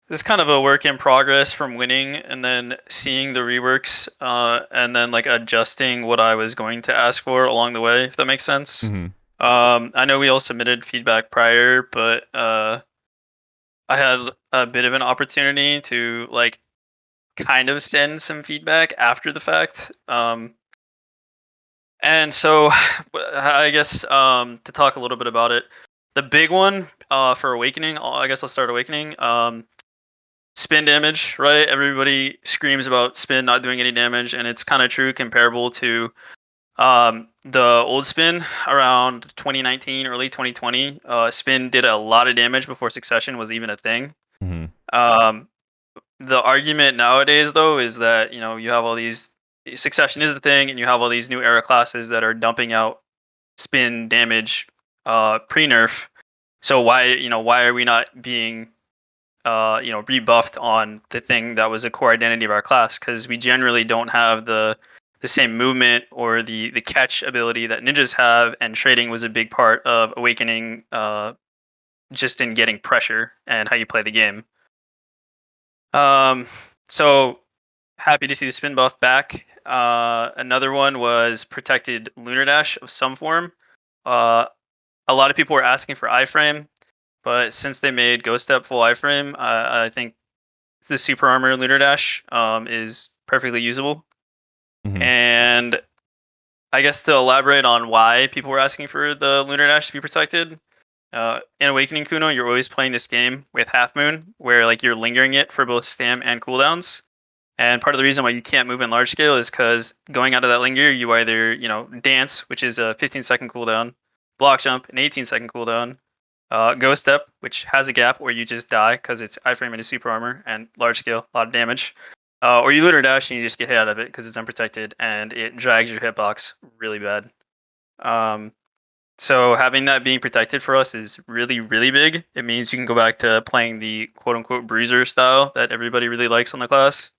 This is kind of a work in progress from winning and then seeing the reworks and then like adjusting what I was going to ask for along the way, if that makes sense.
Mm-hmm.
I know we all submitted feedback prior, but I had a bit of an opportunity to like kind of send some feedback after the fact. And so I guess to talk a little bit about it, the big one for Awakening, I guess I'll start Awakening. Spin damage, right? Everybody screams about spin not doing any damage, and it's kind of true comparable to the old spin around 2019, early 2020. Spin did a lot of damage before succession was even a thing.
Mm-hmm.
The argument nowadays, though, is that you have all these succession is the thing, and you have all these new era classes that are dumping out spin damage pre-nerf. So why are we not being rebuffed on the thing that was a core identity of our class? Because we generally don't have the same movement or the catch ability that ninjas have, and trading was a big part of Awakening, just in getting pressure and how you play the game. So happy to see the spin buff back. Another one was protected lunar dash of some form. A lot of people were asking for iframe, but since they made Ghost Step full iframe, I think the super armor lunar dash is perfectly usable.
Mm-hmm.
And I guess to elaborate on why people were asking for the lunar dash to be protected, in Awakening Kuno, you're always playing this game with Half Moon, where like you're lingering it for both stam and cooldowns. And part of the reason why you can't move in large scale is because going out of that linger, you either dance, which is a 15-second cooldown, block jump, an 18-second cooldown, Ghost Step, which has a gap where you just die because it's iframe into super armor and large scale, a lot of damage. Or you lunar dash and you just get hit out of it because it's unprotected and it drags your hitbox really bad. So having that being protected for us is really, really big. It means you can go back to playing the quote unquote bruiser style that everybody really likes on the class.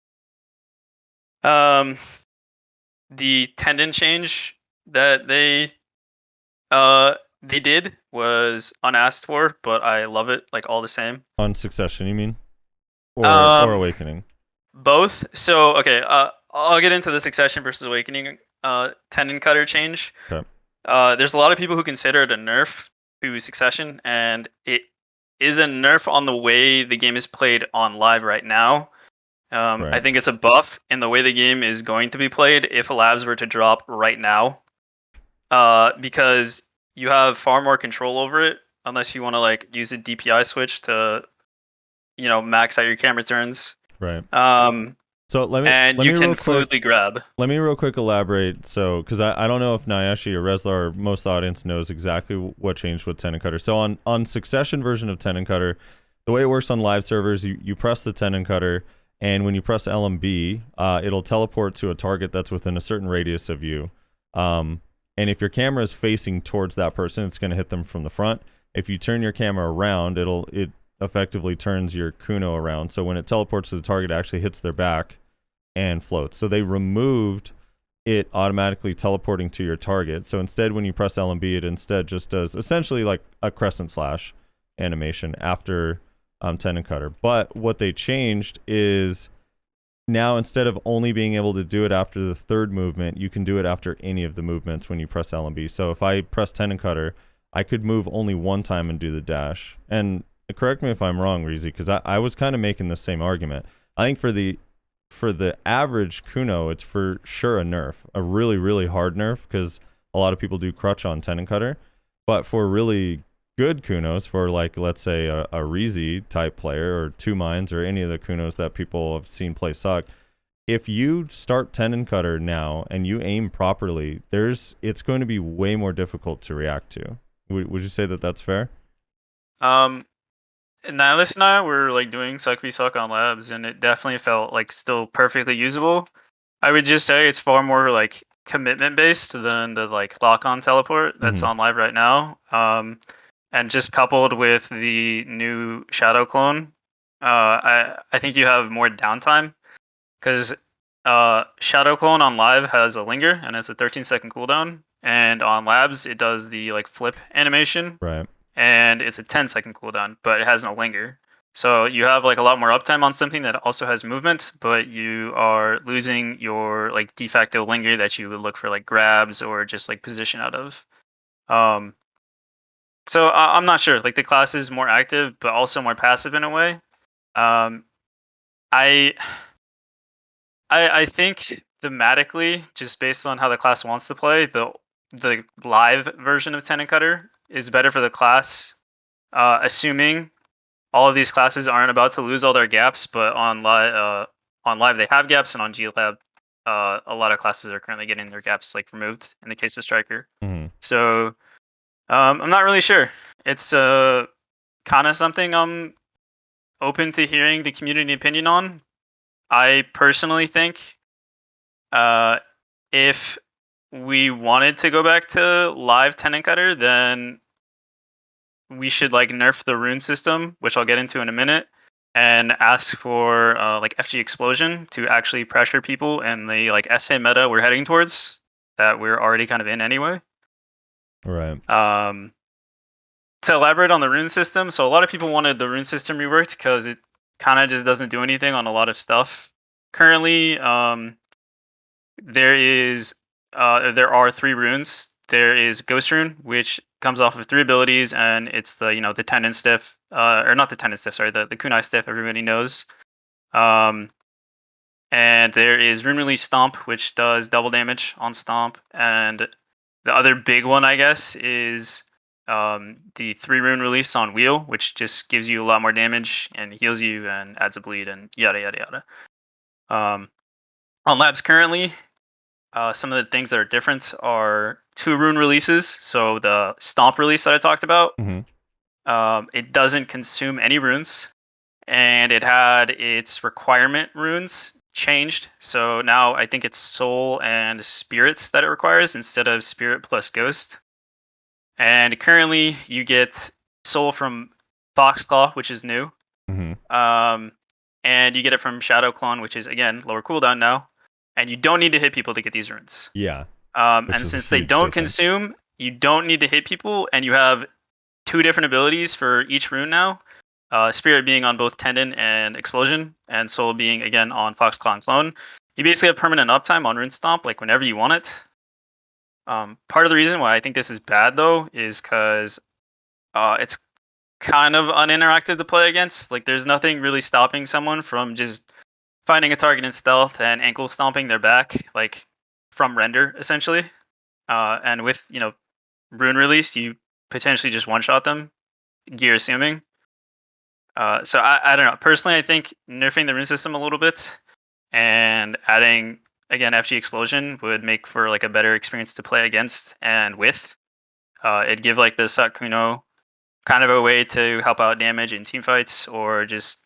The tendon change that they did was unasked for, but I love it like all the same.
On Succession, you mean? Or Awakening?
Both. So okay, I'll get into the Succession versus Awakening tendon cutter change.
Okay.
There's a lot of people who consider it a nerf to Succession, and it is a nerf on the way the game is played on live right now.
Right.
I think it's a buff in the way the game is going to be played if labs were to drop right now, because you have far more control over it, unless you want to like use a DPI switch to, max out your camera turns.
Right.
So
let me
fluidly grab.
Let me real quick elaborate. So, because I don't know if Nyashi or Reslar or most of the audience knows exactly what changed with Tendon Cutter. So on Succession version of Tendon Cutter, the way it works on live servers, you press the Tendon Cutter, and when you press LMB, it'll teleport to a target that's within a certain radius of you. And if your camera is facing towards that person, it's going to hit them from the front. If you turn your camera around, it effectively turns your Kuno around. So when it teleports to the target, it actually hits their back and floats. So they removed it automatically teleporting to your target. So instead, when you press LMB, it instead just does essentially like a crescent slash animation after Tendon Cutter. But what they changed is now instead of only being able to do it after the third movement, you can do it after any of the movements when you press LMB. So if I press Tendon Cutter, I could move only one time and do the dash. And correct me if I'm wrong, Reezy, because I was kind of making the same argument. I think for the average Kuno, it's for sure a nerf, a really, really hard nerf, because a lot of people do crutch on Tendon Cutter. But for really good Kunos, for like, let's say a Reezy type player or Two Minds or any of the Kunos that people have seen play suck, if you start Tendon Cutter now and you aim properly, it's going to be way more difficult to react to. Would you say that that's fair?
Nihilus and I were like doing suck v suck on labs, and it definitely felt like still perfectly usable. I would just say it's far more like commitment based than the like lock on teleport that's on live right now. And just coupled with the new Shadow clone, I think you have more downtime because Shadow clone on live has a linger and it's a 13-second cooldown, and on labs it does the like flip animation.
Right.
And it's a 10-second cooldown, but it has no linger. So you have like a lot more uptime on something that also has movement, but you are losing your like de facto linger that you would look for like grabs or just like position out of. So I'm not sure. Like the class is more active, but also more passive in a way. I think thematically, just based on how the class wants to play, the live version of Tendon Cutter is better for the class, assuming all of these classes aren't about to lose all their gaps, but on live they have gaps, and on GLab a lot of classes are currently getting their gaps like removed in the case of Striker. So I'm not really sure. It's kind of something I'm open to hearing the community opinion on. I personally think if we wanted to go back to live Tendon Cutter, then we should like nerf the rune system, which I'll get into in a minute, and ask for like FG Explosion to actually pressure people in the like SA meta we're heading towards, that we're already kind of in anyway.
Right.
To elaborate on the rune system, so a lot of people wanted the rune system reworked because it kind of just doesn't do anything on a lot of stuff. Currently, there are 3 runes. There is Ghost Rune, which comes off of 3 abilities, and it's the the Tendon Stiff, or not the Tendon Stiff, sorry, the Kunai Stiff everybody knows. And there is Rune Release Stomp, which does double damage on Stomp, and the other big one, I guess, is the 3 Rune Release on Wheel, which just gives you a lot more damage and heals you and adds a bleed and yada yada yada. On labs currently, some of the things that are different are 2 rune releases. So the Stomp release that I talked about, it doesn't consume any runes, and it had its requirement runes changed. So now I think it's Soul and Spirits that it requires instead of Spirit plus Ghost. And currently you get Soul from Foxclaw, which is new. And you get it from Shadow Clone, which is again lower cooldown now. And you don't need to hit people to get these runes.
Yeah.
And since they don't consume, you don't need to hit people, and you have 2 different abilities for each rune now. Spirit being on both Tendon and Explosion, and Soul being again on Foxclaw and Clone. You basically have permanent uptime on Rune Stomp, like whenever you want it. Part of the reason why I think this is bad though is because it's kind of uninteractive to play against. Like there's nothing really stopping someone from just finding a target in stealth and ankle stomping their back, like from render essentially. And with rune release, you potentially just one shot them, gear assuming. So I don't know. Personally, I think nerfing the rune system a little bit and adding again FG Explosion would make for like a better experience to play against and with. It'd give like the Kuno kind of a way to help out damage in team fights, or just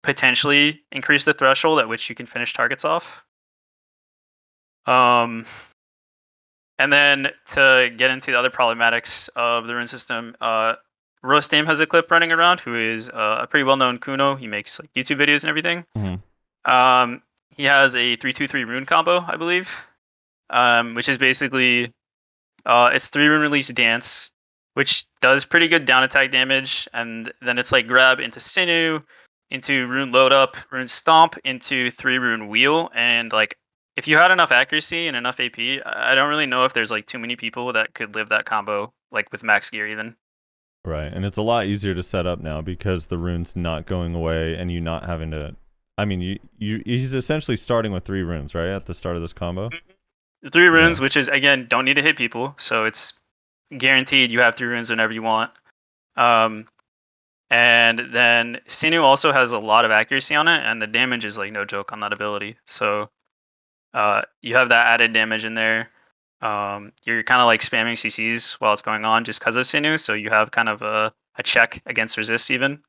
potentially increase the threshold at which you can finish targets off. And then to get into the other problematics of the rune system, Rostame has a clip running around who is a pretty well-known Kuno. He makes like YouTube videos and everything. He has a 3-2-3 rune combo, I believe, which is basically it's 3 rune release dance, which does pretty good down attack damage, and then it's like grab into Sinew, into rune load up, rune stomp, into 3 rune wheel, and like if you had enough accuracy and enough AP, I don't really know if there's like too many people that could live that combo like with max gear even.
Right, and it's a lot easier to set up now because the rune's not going away and you not having to. I mean, he's essentially starting with 3 runes, right, at the start of this combo.
3 runes, which is again don't need to hit people, so it's guaranteed you have 3 runes whenever you want. And then Sinew also has a lot of accuracy on it, and the damage is like no joke on that ability. So you have that added damage in there. You're kind of like spamming CCs while it's going on just because of Sinew, so you have kind of a check against resist even.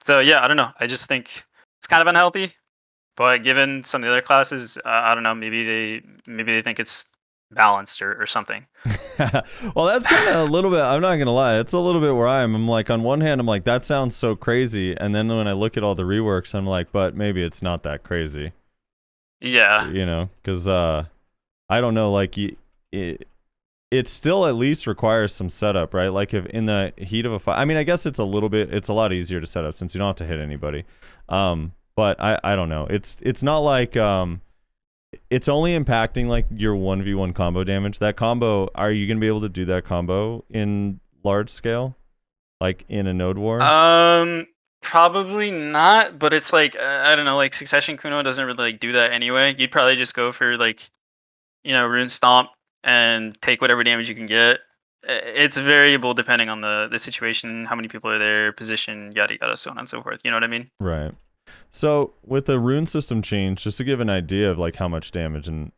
So yeah, I don't know. I just think it's kind of unhealthy. But given some of the other classes, I don't know. Maybe they think it's balanced or something.
Well, that's kind of a little bit. I'm not gonna lie. It's a little bit where I am. I'm like, on one hand, I'm like, that sounds so crazy, and then when I look at all the reworks, I'm like, but maybe it's not that crazy.
Yeah.
You know, because I don't know. Like, it still at least requires some setup, right? Like, if in the heat of a fight, I mean, I guess it's a lot easier to set up since you don't have to hit anybody. But I don't know. It's not like it's only impacting like your 1v1 combo damage. That combo, are you gonna be able to do that combo in large scale, like in a node war?
Probably not. But it's like I don't know. Like Succession Kuno doesn't really like do that anyway. You'd probably just go for like, Rune Stomp and take whatever damage you can get. It's variable depending on the situation, how many people are there, position, yada yada, so on and so forth. You know what I mean?
Right. So with the rune system change, just to give an idea of like how much damage and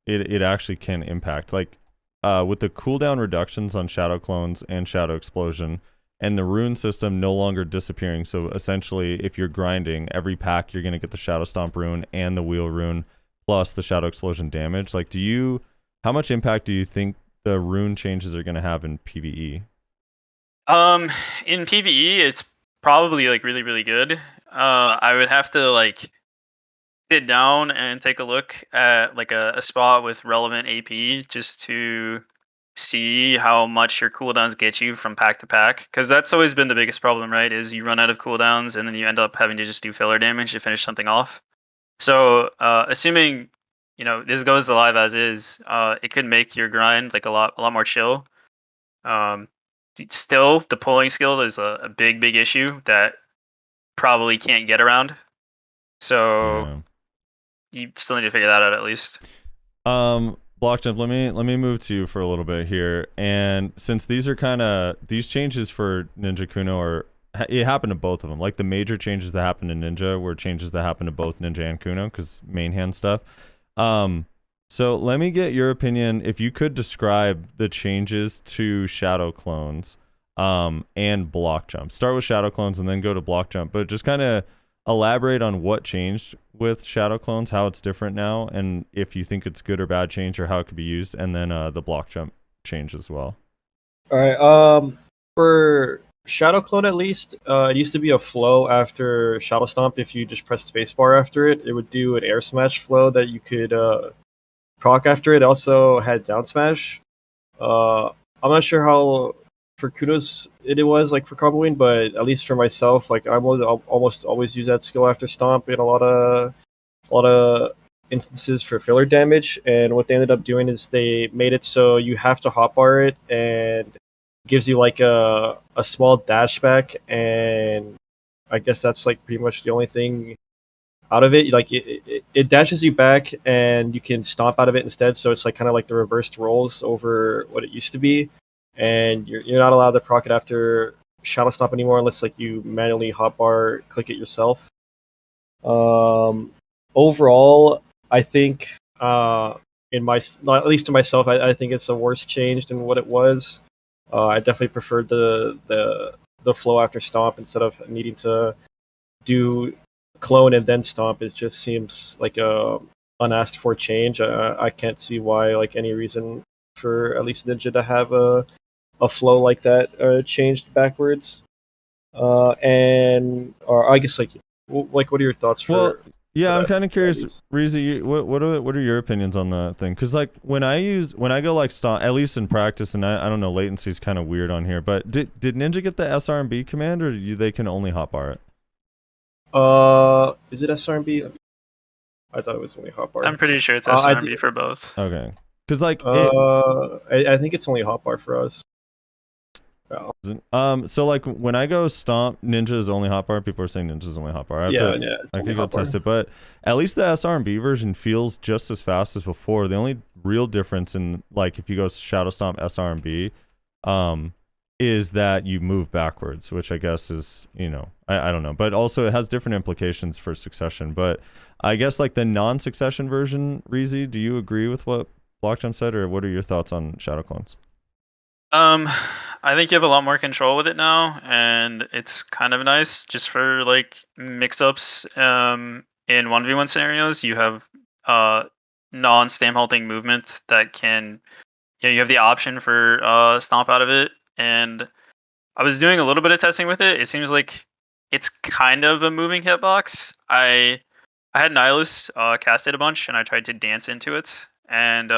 it actually can impact, like with the cooldown reductions on Shadow Clones and Shadow Explosion, and the rune system no longer disappearing. So essentially, if you're grinding every pack, you're gonna get the Shadow Stomp rune and the Wheel rune plus the Shadow Explosion damage. Like, how much impact do you think the rune changes are gonna have in PvE?
In PvE, it's probably like really really good. I would have to like sit down and take a look at like a spot with relevant AP just to see how much your cooldowns get you from pack to pack, because that's always been the biggest problem, right? Is you run out of cooldowns and then you end up having to just do filler damage to finish something off. So assuming this goes live as is, it could make your grind like a lot more chill. Still, the pulling skill is a big issue that probably can't get around. So you still need to figure that out at least.
Blockjump, let me move to you for a little bit here. And since these changes for Ninja Kuno it happened to both of them. Like the major changes that happened to Ninja were changes that happened to both Ninja and Kuno because main hand stuff. So let me get your opinion. If you could describe the changes to Shadow Clones and Blockjump. Start with Shadow Clones and then go to Blockjump. But just kind of elaborate on what changed with Shadow Clones, how it's different now, and if you think it's good or bad change or how it could be used, and then the Blockjump change as well.
All right. For Shadow Clone, at least, it used to be a flow after Shadow Stomp. If you just press spacebar after it, it would do an air smash flow that you could proc after it. Also had down smash. I'm not sure how for Kudos it was like for comboing, but at least for myself, like I would almost always use that skill after Stomp in a lot of instances for filler damage. And what they ended up doing is they made it so you have to hotbar it and gives you like a small dash back, and I guess that's like pretty much the only thing out of it. Like it dashes you back and you can stomp out of it instead, so it's like kind of like the reversed rolls over what it used to be, and you're not allowed to proc it after Shadow Stomp anymore unless like you manually hotbar click it yourself. Overall, I think at least to myself, I think it's a worse change than what it was. I definitely preferred the flow after Stomp instead of needing to do clone and then Stomp. It just seems like a unasked for change. I can't see why like any reason for at least Ninja to have a flow like that changed backwards. Or I guess like what are your thoughts for?
Well, yeah, I'm kind of curious, Reezy. What are your opinions on the thing? Because like when I go like Stomp, at least in practice, and I don't know, latency's kind of weird on here. But did Ninja get the SRMB command, or they can only hotbar it?
Is it SRMB? I thought it was only hotbar.
I'm pretty sure it's SRMB for both.
Okay, because like
I think it's only hotbar for us.
So like when I go Stomp, Ninja is only hotbar. People are saying Ninja is only hotbar. I could go test it, but at least the SRMB version feels just as fast as before. The only real difference in like if you go Shadow Stomp SRMB, is that you move backwards, which I guess is, I don't know. But also it has different implications for succession. But I guess like the non-succession version, Reezy, do you agree with what Blockjump said, or what are your thoughts on Shadow Clones?
I think you have a lot more control with it now, and it's kind of nice just for like mix-ups. In 1v1 scenarios, you have non-stam halting movement that can, you have the option for stomp out of it. And I was doing a little bit of testing with it. It seems like it's kind of a moving hitbox. I had Nihilus cast it a bunch, and I tried to dance into it, and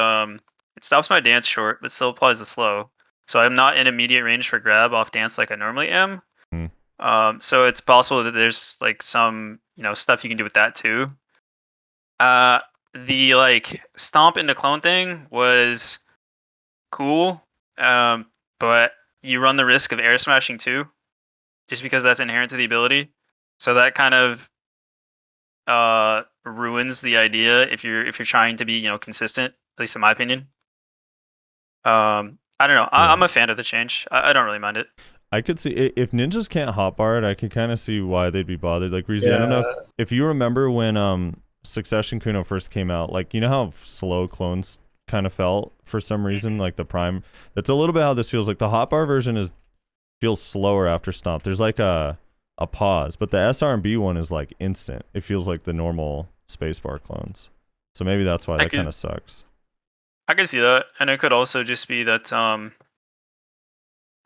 it stops my dance short, but still applies the slow. So I'm not in immediate range for grab off dance like I normally am. So it's possible that there's like some stuff you can do with that too. The like stomp into clone thing was cool, but you run the risk of air smashing too, just because that's inherent to the ability. So that kind of ruins the idea if you're trying to be consistent, at least in my opinion. I don't know. I'm a fan of the change. I don't really mind it.
I could see if ninjas can't hotbar it, I can kind of see why they'd be bothered. Like Reezy, I don't know if you remember when Succession Kuno first came out. Like, you know how slow clones kind of felt for some reason, like the prime. That's a little bit how this feels. Like the hotbar version feels slower after stomp. There's like a pause, but the SRB one is like instant. It feels like the normal spacebar clones. So maybe that's why that kind of sucks.
I can see that, and it could also just be that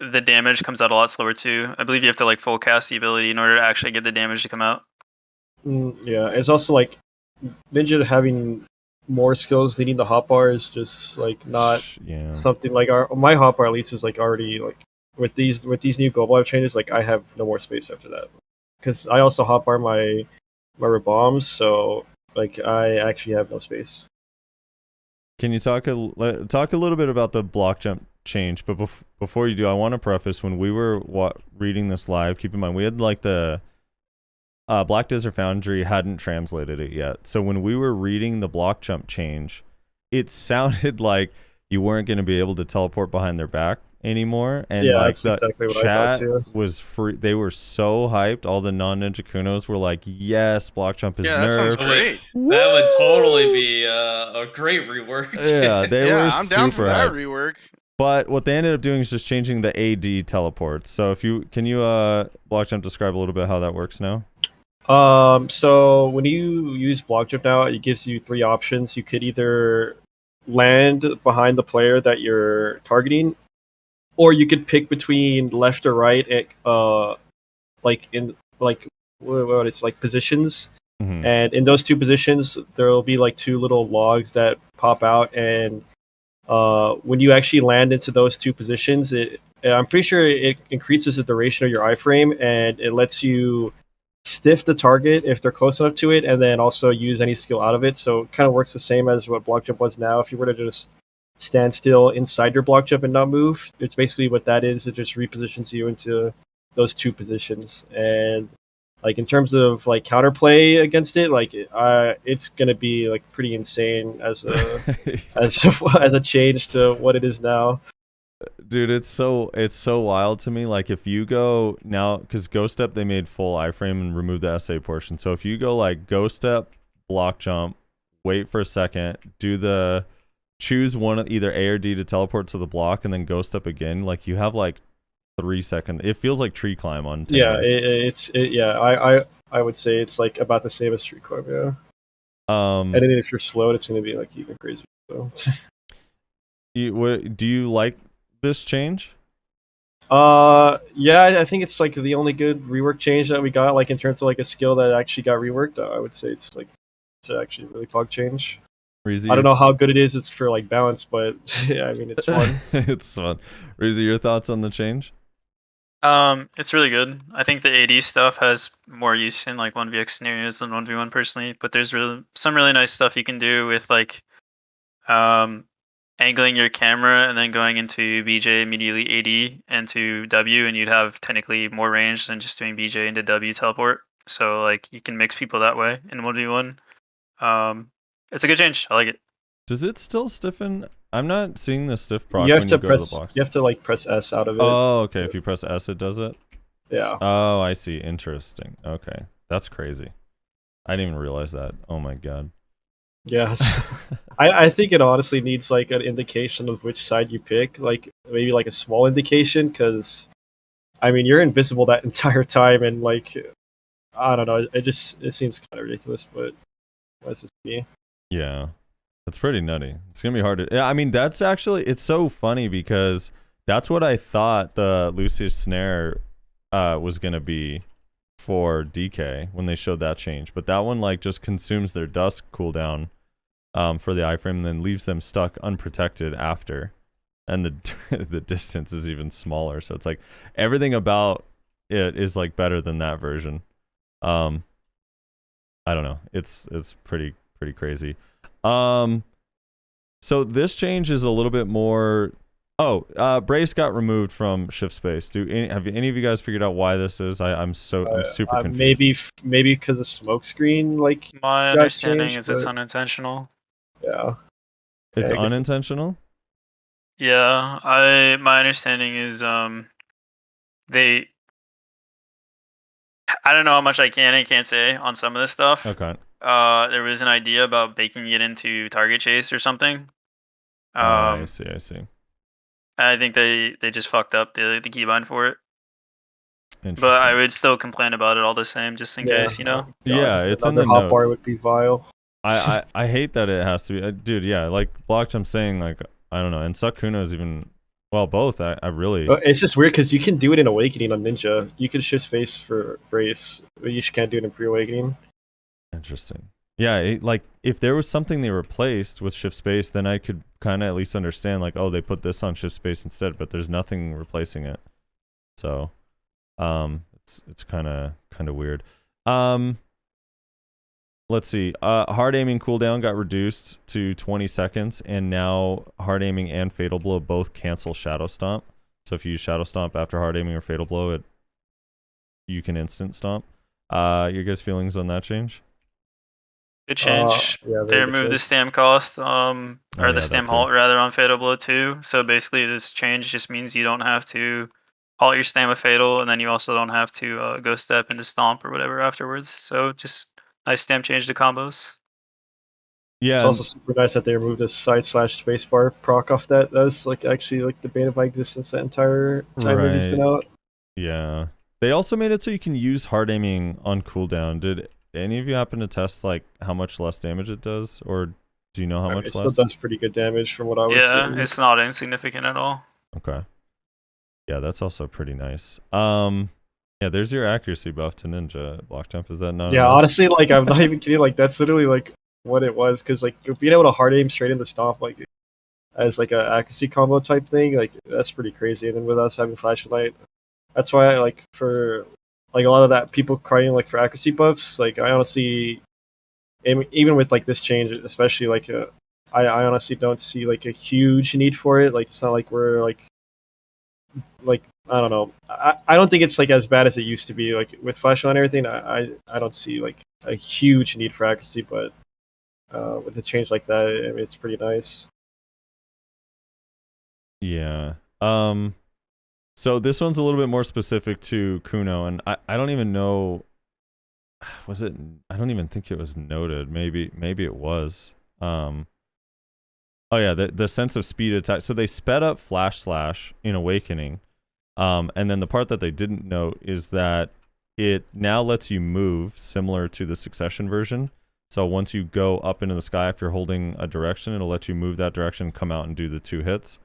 the damage comes out a lot slower too. I believe you have to like full cast the ability in order to actually get the damage to come out.
Yeah, it's also like Ninja having more skills leading the hotbar is just like not something like my hotbar at least is like already like with these new global life changes, like I have no more space after that because I also hotbar my bombs, so like I actually have no space.
Can you talk a little bit about the Blockjump change? But before you do, I want to preface, when we were reading this live, keep in mind we had like the Black Desert Foundry hadn't translated it yet. So when we were reading the Blockjump change, it sounded like you weren't going to be able to teleport behind their back anymore, and like
that's exactly what
chat
I thought too.
was free. They were so hyped. All the non-ninja Kunos were like, yes, Blockjump is nerfed.
That sounds great.
That would totally be a great rework.
Yeah, they were
I'm down for that
hyped.
rework.
But what they ended up doing is just changing the AD teleports. So can you Blockjump describe a little bit how that works now?
So when you use Blockjump now, it gives you 3 options. You could either land behind the player that you're targeting, or you could pick between left or right, like in like what it's like positions.
Mm-hmm.
And in those 2 positions, there will be like 2 little logs that pop out, and when you actually land into those 2 positions, I'm pretty sure it increases the duration of your iframe, and it lets you stiff the target if they're close enough to it, and then also use any skill out of it. So it kind of works the same as what Blockjump was now. If you were to just stand still inside your Blockjump and not move, it's basically what that is. It just repositions you into those 2 positions. And like in terms of like counterplay against it, like it's gonna be like pretty insane as a as a change to what it is now.
Dude, it's so wild to me. Like if you go now, because Ghost Step they made full iframe and removed the SA portion. So if you go like Ghost Step, Blockjump, wait for a second, choose one either A or D to teleport to the block, and then Ghost Step again, like you have like 3 seconds. It feels like tree climb on Tinder.
Yeah, I would say it's like about the same as tree climb. Yeah. And then if you're slowed, it's going to be like even crazier. So.
Do you like this change?
Yeah, I think it's like the only good rework change that we got, like in terms of like a skill that actually got reworked. I would say it's actually a really pog change.
Reezy,
I don't know how good it is. It's for like balance, but yeah, I mean it's fun.
It's fun. Reezy, your thoughts on the change?
It's really good. I think the AD stuff has more use in like 1vx scenarios than 1v1 personally, but there's some really nice stuff you can do with like angling your camera and then going into BJ immediately AD into W, and you'd have technically more range than just doing BJ into W teleport. So like you can mix people that way in 1v1. It's a good change. I like it.
Does it still stiffen I'm not seeing the stiff proc
You have
when
to
you go
press.
to the box.
You have to like press S out of it.
Oh, okay. If you press S, it does it.
Yeah.
Oh, I see. Interesting. Okay, that's crazy. I didn't even realize that. Oh my god.
Yes. I think it honestly needs like an indication of which side you pick, like maybe like a small indication, because I mean you're invisible that entire time, and like I don't know, it seems kind of ridiculous, but what's this be?
Yeah, that's pretty nutty. It's gonna be hard to. Yeah, I mean that's actually it's so funny because that's what I thought the Lucius snare was gonna be for DK when they showed that change, but that one like just consumes their dusk cooldown for the iframe and then leaves them stuck unprotected after, and the the distance is even smaller. So it's like everything about it is like better than that version. I don't know. It's pretty crazy. So this change is a little bit more. Oh, Brace got removed from shift space. Have any of you guys figured out why this is? I'm super confused.
Maybe because of smoke screen, like
My
got
understanding
changed,
is it's
but-
unintentional.
Yeah.
It's
I guess-
unintentional.
Yeah, my understanding is they I don't know how much I can and can't say on some of this stuff.
Okay.
There was an idea about baking it into target chase or something.
I see.
I think they just fucked up the keybind for it. But
Interesting.
I would still complain about it all the same, just in case, you know.
Yeah, it's in the
another hotbar
notes.
would be vile.
I hate that it has to be, dude. Yeah, like Blockjump saying like I don't know, and Suck Kuno is even both. I really.
It's just weird because you can do it in Awakening on Ninja. You can shift space for Brace, but you can't do it in Pre-Awakening.
Interesting. Yeah, like if there was something they replaced with shift space, then I could kind of at least understand like, oh, they put this on shift space instead, but there's nothing replacing it. So, it's kind of weird. Let's see. Hard aiming cooldown got reduced to 20 seconds, and now hard aiming and fatal blow both cancel shadow stomp. So if you use shadow stomp after hard aiming or fatal blow, you can instant stomp. Your guys' feelings on that change?
Good change.
Yeah,
They removed the stam cost, or
yeah,
the stam
that too.
halt rather on fatal blow too. So basically, this change just means you don't have to halt your stam with fatal, and then you also don't have to go step into stomp or whatever afterwards. So just nice stam change to combos.
Yeah.
It's also super nice that they removed the side / spacebar proc off that. That was like actually like the bane of my existence that entire time Reezy's been out.
Yeah. They also made it so you can use hard aiming on cooldown. Did any of you happen to test like how much less damage it does, or do you know how much
it
less?
still does pretty good damage from what I was
Yeah,
seeing.
it's not insignificant at all.
Okay. Yeah, that's also pretty nice. Yeah, there's your accuracy buff to Ninja Blockjump. Is that not?
Yeah,
enough?
honestly, like I'm not even kidding. Like that's literally like what it was, because like being able to hard aim straight in the stomp, like as like a accuracy combo type thing, like that's pretty crazy. And then with us having flashlight, that's why I like for like a lot of that people crying like for accuracy buffs. Like I honestly, even with like this change, especially like I honestly don't see like a huge need for it. Like it's not like we're like I don't know. I don't think it's like as bad as it used to be. Like with flashlight and everything, I don't see like a huge need for accuracy, but with a change like that, I mean, it's pretty nice.
Yeah. So this one's a little bit more specific to Kuno, and I don't even know. Was it? I don't even think it was noted. Maybe it was. Oh yeah, the sense of speed attack. So they sped up Flash Slash in Awakening, and then the part that they didn't note is that it now lets you move similar to the Succession version. So once you go up into the sky, if you're holding a direction, it'll let you move that direction, come out and do the 2 hits.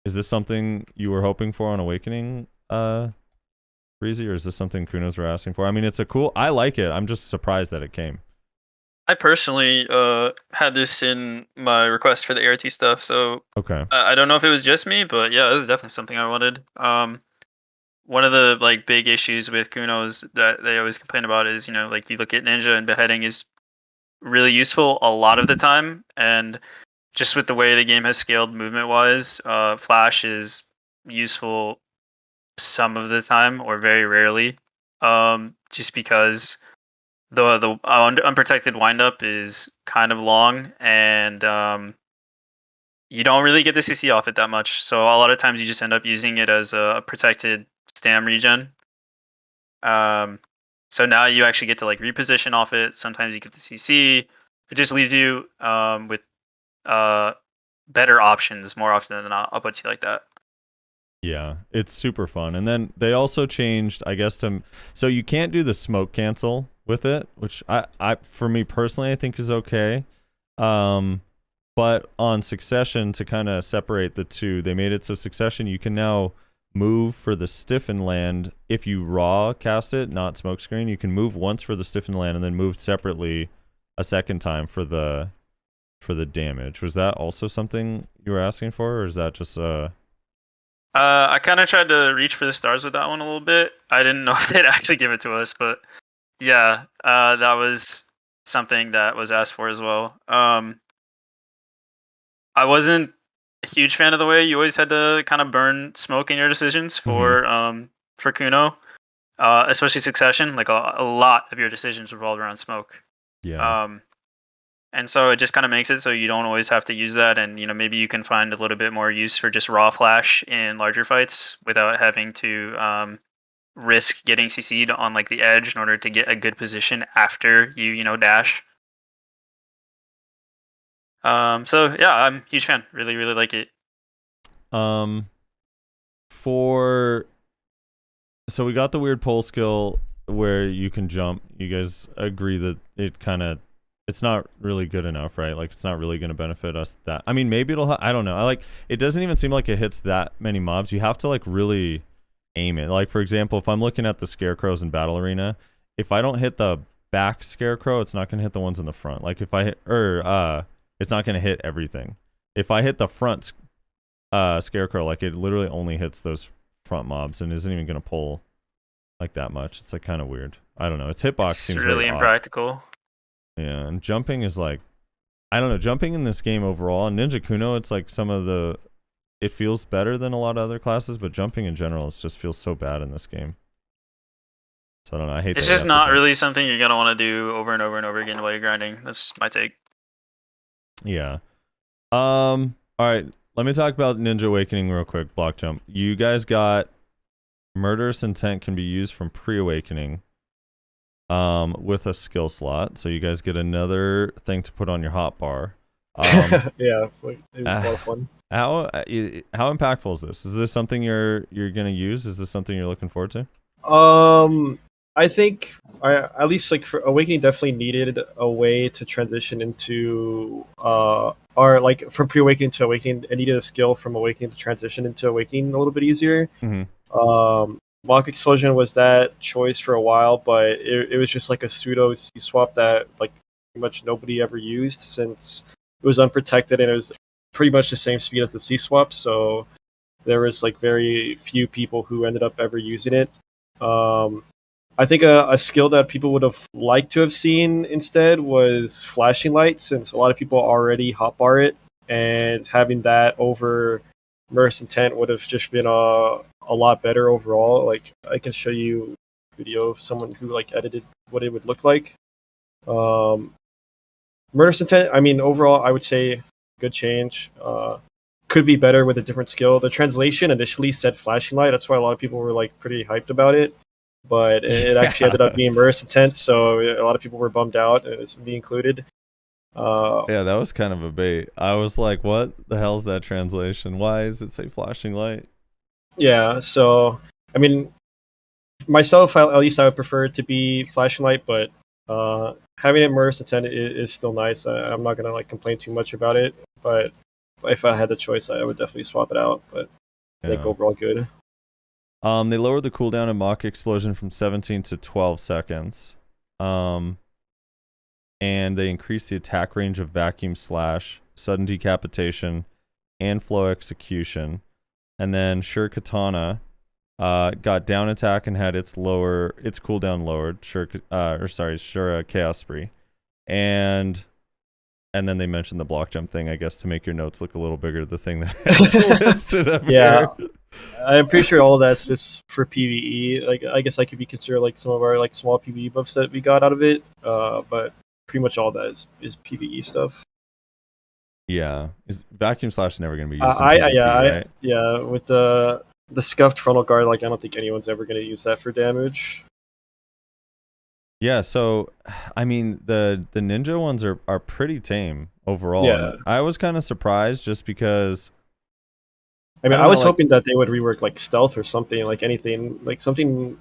Is this something you were hoping for on Awakening, Reezy, or is this something Kunos were asking for? I mean, it's a cool. I like it. I'm just surprised that it came.
I personally had this in my request for the ART stuff, so
Okay.
I don't know if it was just me, but yeah, this is definitely something I wanted. One of the like big issues with Kunos that they always complain about is, you know, like you look at Ninja and beheading is really useful a lot of the time, and just with the way the game has scaled movement wise, Flash is useful some of the time or very rarely, just because the unprotected windup is kind of long, and you don't really get the CC off it that much. So a lot of times you just end up using it as a protected stam regen. So now you actually get to like reposition off it. Sometimes you get the CC. It just leaves you with better options more often than not. I'll put you like that.
Yeah, it's super fun. And then they also changed, I guess, so you can't do the smoke cancel with it, which I for me personally I think is okay. But on Succession, to kind of separate the two, they made it so Succession you can now move for the stiffen land if you raw cast it, not smokescreen. You can move once for the stiffen land and then move separately a second time for the damage. Was that also something you were asking for, or is that just
I kind of tried to reach for the stars with that one a little bit. I didn't know if they'd actually give it to us, but yeah, that was something that was asked for as well. I wasn't a huge fan of the way you always had to kind of burn smoke in your decisions for Kuno, especially Succession. Like a lot of your decisions revolved around smoke.
Yeah.
And so it just kind of makes it so you don't always have to use that, and maybe you can find a little bit more use for just raw flash in larger fights without having to risk getting CC'd on like the edge in order to get a good position after you dash. So yeah, I'm a huge fan. Really, really like it.
So we got the weird pole skill where you can jump. You guys agree that it's not really good enough, right? Like, it's not really going to benefit us that. I mean, maybe it'll. I don't know. It doesn't even seem like it hits that many mobs. You have to like really aim it. Like, for example, if I'm looking at the scarecrows in Battle Arena, if I don't hit the back scarecrow, it's not going to hit the ones in the front. Like, if I hit, it's not going to hit everything. If I hit the front scarecrow, like, it literally only hits those front mobs and isn't even going to pull like that much. It's like kind of weird. I don't know. Its hitbox seems
really
very
impractical.
odd. Yeah, and jumping is like, I don't know, jumping in this game overall, and Ninja Kuno, it's like it feels better than a lot of other classes, but jumping in general, it just feels so bad in this game. So I don't know, I hate
It's just not really something you're going to want to do over and over and over again while you're grinding. That's my take.
Yeah. All right, let me talk about Ninja Awakening real quick, Blockjump. You guys got Murderous Intent can be used from pre-awakening. With a skill slot, so you guys get another thing to put on your hotbar.
Yeah, it was a lot of fun.
How impactful is this? Is this something you're gonna use? Is this something you're looking forward to?
I think at least like for Awakening definitely needed a way to transition into or like from pre-awakening to awakening. It needed a skill from awakening to transition into awakening a little bit easier. Mock Explosion was that choice for a while, but it was just like a pseudo C-swap that like pretty much nobody ever used since it was unprotected and it was pretty much the same speed as the C-swap, so there was like very few people who ended up ever using it. I think a skill that people would have liked to have seen instead was Flashing Light, since a lot of people already hotbar it, and having that over Murderous Intent would have just been a lot better overall. Like, I can show you a video of someone who like edited what it would look like. Murderous Intent, I mean, overall, I would say good change. Could be better with a different skill. The translation initially said Flashing Light, that's why a lot of people were like pretty hyped about it. But it actually ended up being Murderous Intent, so a lot of people were bummed out, as me included.
Yeah, that was kind of a bait. I was like, what the hell's that translation? Why does it say Flashing Light?
Yeah, so, I mean, myself, at least I would prefer it to be Flashing Light, but having it Murderous Intent is still nice. I'm not going to like complain too much about it, but if I had the choice, I would definitely swap it out, but I think overall good.
They lowered the cooldown of Mock Explosion from 17 to 12 seconds. And they increased the attack range of Vacuum Slash, Sudden Decapitation, and Flow Execution. And then Sure Katana got down attack and had its cooldown lowered. Sure Chaos Spree. And then they mentioned the Blockjump thing, I guess, to make your notes look a little bigger, the thing that's listed up
here.
Yeah.
I'm pretty sure all that's just for PvE. Like, I guess I could be considered like some of our like small PvE buffs that we got out of it. But pretty much all that is PvE stuff.
Yeah, is vacuum slash never going to be used in PvP, right?
Yeah, with the scuffed frontal guard, like I don't think anyone's ever going to use that for damage.
Yeah, so I mean the ninja ones are pretty tame overall.
Yeah.
And I was kind of surprised just because
I mean,
don't
I was
know, like-
hoping that they would rework like stealth or something, like anything, like something.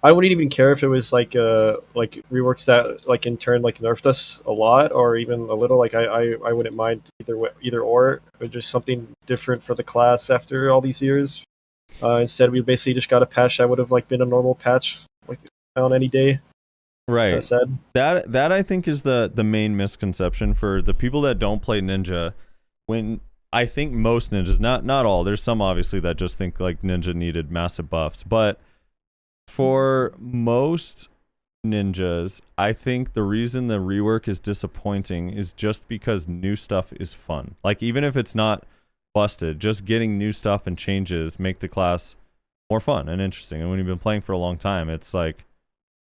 I wouldn't even care if it was like reworks that like in turn like nerfed us a lot or even a little. Like I wouldn't mind either or just something different for the class after all these years. Instead, we basically just got a patch that would have like been a normal patch like on any day.
right.
Said.
That I think is the main misconception for the people that don't play ninja. When I think most ninjas, not all, there's some obviously that just think like ninja needed massive buffs, but for most ninjas, I think the reason the rework is disappointing is just because new stuff is fun. Like even if it's not busted, just getting new stuff and changes make the class more fun and interesting. And when you've been playing for a long time, it's like,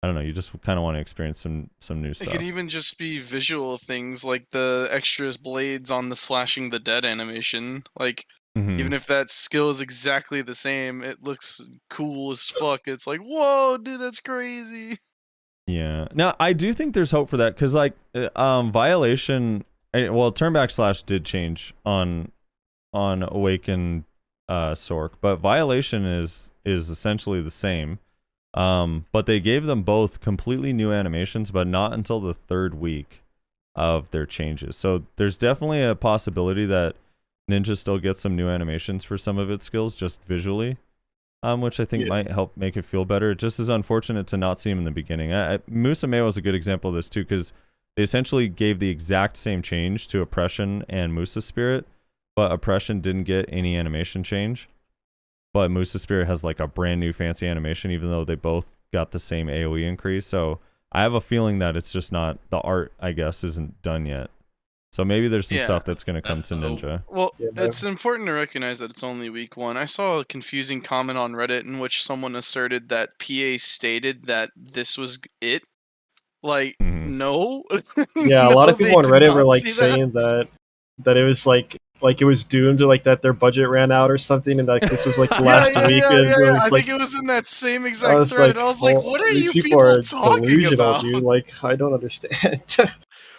I don't know, you just kind of want to experience some new stuff.
It could even just be visual things like the extra blades on the slashing the dead animation. Like, even if that skill is exactly the same, it looks cool as fuck. It's like, whoa, dude, that's crazy.
Yeah. Now, I do think there's hope for that because, like, Violation, well, Turnback Slash did change on Awaken Sork, but Violation is essentially the same. But they gave them both completely new animations, but not until the 3rd week of their changes. So there's definitely a possibility that Ninja still gets some new animations for some of its skills just visually, which I think might help make it feel better. It just is unfortunate to not see him in the beginning. Musume was a good example of this too, because they essentially gave the exact same change to Oppression and Musa's Spirit, but Oppression didn't get any animation change. But Musa's Spirit has like a brand new fancy animation, even though they both got the same AoE increase. So I have a feeling that it's just not, the art, I guess, isn't done yet. So maybe there's some stuff that's going to come to Ninja.
Well, it's important to recognize that it's only week 1. I saw a confusing comment on Reddit in which someone asserted that PA stated that this was it. Like, no.
Yeah,
No,
a lot of people on
they did
Reddit
not
were like
see
saying that it was like it was doomed to like that their budget ran out or something, and like this was like the last week.
Yeah. I think it was in that same exact thread, and I was like, "What are you people
are
talking
delusional,
about?
dude. Like, I don't understand."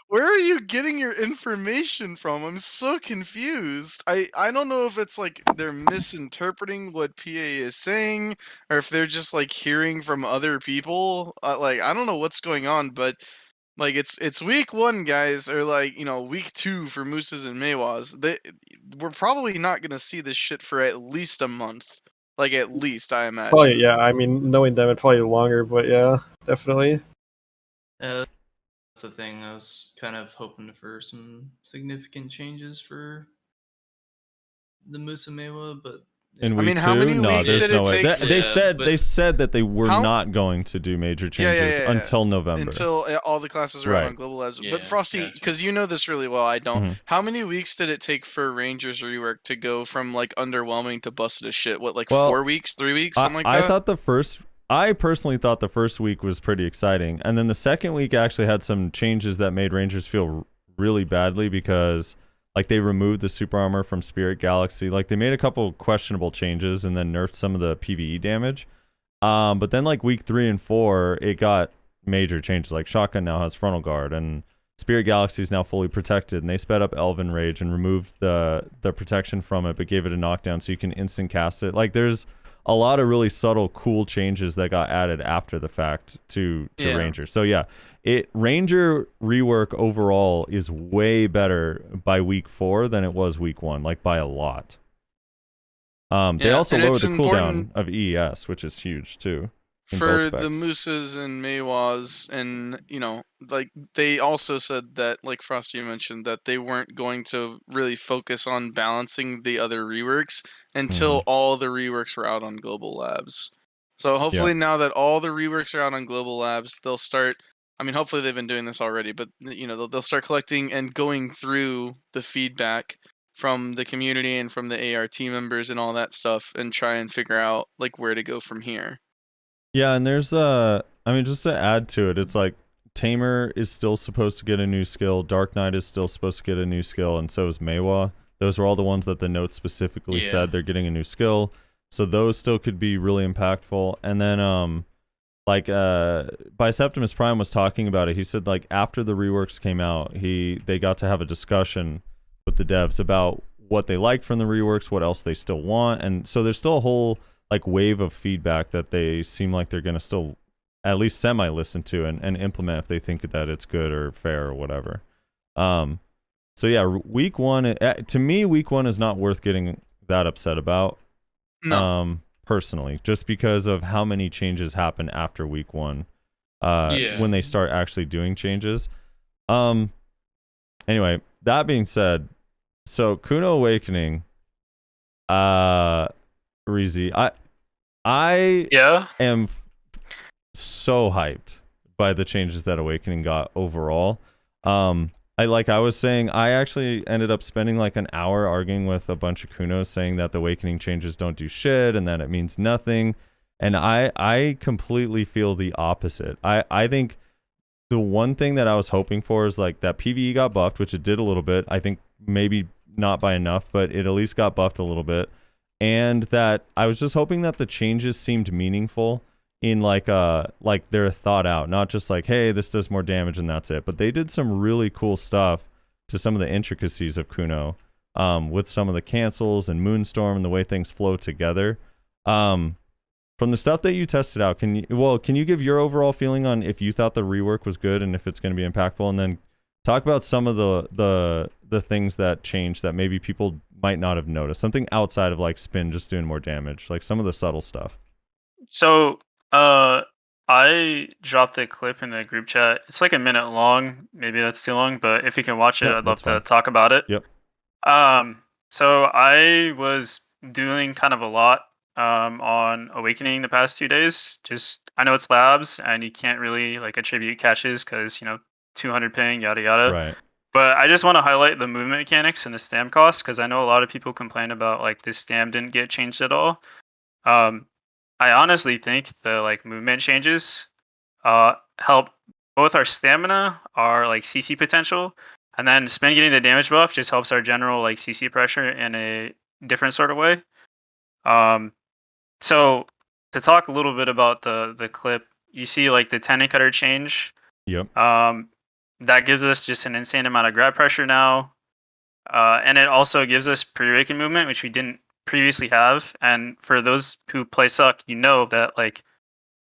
Where are you getting your information from? I'm so confused. I don't know if it's like they're misinterpreting what PA is saying, or if they're just like hearing from other people. Like, I don't know what's going on, but like it's week 1, guys, or like, you know, week 2 for Mooses and Maywas. We're probably not gonna see this shit for at least a month. Like, at least, I imagine.
Probably, yeah. I mean, knowing them, it probably longer, but yeah, definitely.
That's the thing. I was kind of hoping for some significant changes for the Musumewa, but
In
I
week
mean,
2?
how many
No,
weeks
there's
did
no
it
way.
take?
They said that they were
How-
not going to do major changes until November.
Until all the classes are out on Global Labs. But Frosty, because you know this really well, I don't. How many weeks did it take for Rangers Rework to go from like underwhelming to busted as shit? What, like 4 weeks, 3 weeks, something like that?
I personally thought the first week was pretty exciting, and then the second week actually had some changes that made Rangers feel really badly because like they removed the super armor from Spirit Galaxy. Like they made a couple questionable changes and then nerfed some of the PvE damage. But then like week 3 and 4, it got major changes. Like Shotgun now has frontal guard, and Spirit Galaxy is now fully protected, and they sped up Elven Rage and removed the protection from it, but gave it a knockdown so you can instant cast it. Like there's a lot of really subtle, cool changes that got added after the fact to Ranger. So yeah, Ranger rework overall is way better by week 4 than it was week 1, like by a lot. They also lowered the cooldown of EES, which is huge too.
For the Mooses and Maywas, and you know, like they also said that, like Frosty mentioned, that they weren't going to really focus on balancing the other reworks until all the reworks were out on Global Labs. So hopefully now that all the reworks are out on Global Labs, they'll start. I mean, hopefully they've been doing this already, but you know, they'll start collecting and going through the feedback from the community and from the ART members and all that stuff, and try and figure out like where to go from here.
Yeah, and there's I mean, just to add to it, it's like Tamer is still supposed to get a new skill. Dark Knight is still supposed to get a new skill, and so is Meiwa. Those were all the ones that the note specifically said they're getting a new skill. So those still could be really impactful. And then Biceptimus Prime was talking about it. He said like after the reworks came out, they got to have a discussion with the devs about what they liked from the reworks, what else they still want. And so there's still a whole like wave of feedback that they seem like they're going to still at least semi listen to and implement if they think that it's good or fair or whatever. So yeah, week one, to me, week one is not worth getting that upset about.
No.
Personally, just because of how many changes happen after week one, when they start actually doing changes. Anyway, that being said, so Kuno Awakening, Reezy, I am so hyped by the changes that Awakening got overall. I was saying, I actually ended up spending like an hour arguing with a bunch of Kunos saying that the Awakening changes don't do shit and that it means nothing. And I completely feel the opposite. I think the one thing that I was hoping for is like that PvE got buffed, which it did a little bit. I think maybe not by enough, but it at least got buffed a little bit. And that I was just hoping that the changes seemed meaningful in like they're thought out, not just like, hey, this does more damage and that's it. But they did some really cool stuff to some of the intricacies of Kuno, with some of the cancels and Moonstorm and the way things flow together. From the stuff that you tested out, can you give your overall feeling on if you thought the rework was good and if it's going to be impactful, and then talk about some of the things that changed that maybe people might not have noticed, something outside of like spin just doing more damage, like some of the subtle stuff.
So I dropped a clip in the group chat. It's like a minute long. Maybe that's too long, but if you can watch it, I'd love to talk about it.
Yep.
So I was doing kind of a lot on Awakening the past 2 days. Just, I know it's labs and you can't really like attribute catches because, 200 ping, yada yada.
Right.
But I just want to highlight the movement mechanics and the stam cost because I know a lot of people complain about like this stam didn't get changed at all. I honestly think the like movement changes help both our stamina, our like CC potential, and then spin getting the damage buff just helps our general like CC pressure in a different sort of way. So to talk a little bit about the clip, you see like the tendon cutter change.
Yep.
That gives us just an insane amount of grab pressure now. And it also gives us pre-awaken movement, which we didn't previously have. And for those who play Suck, you know that like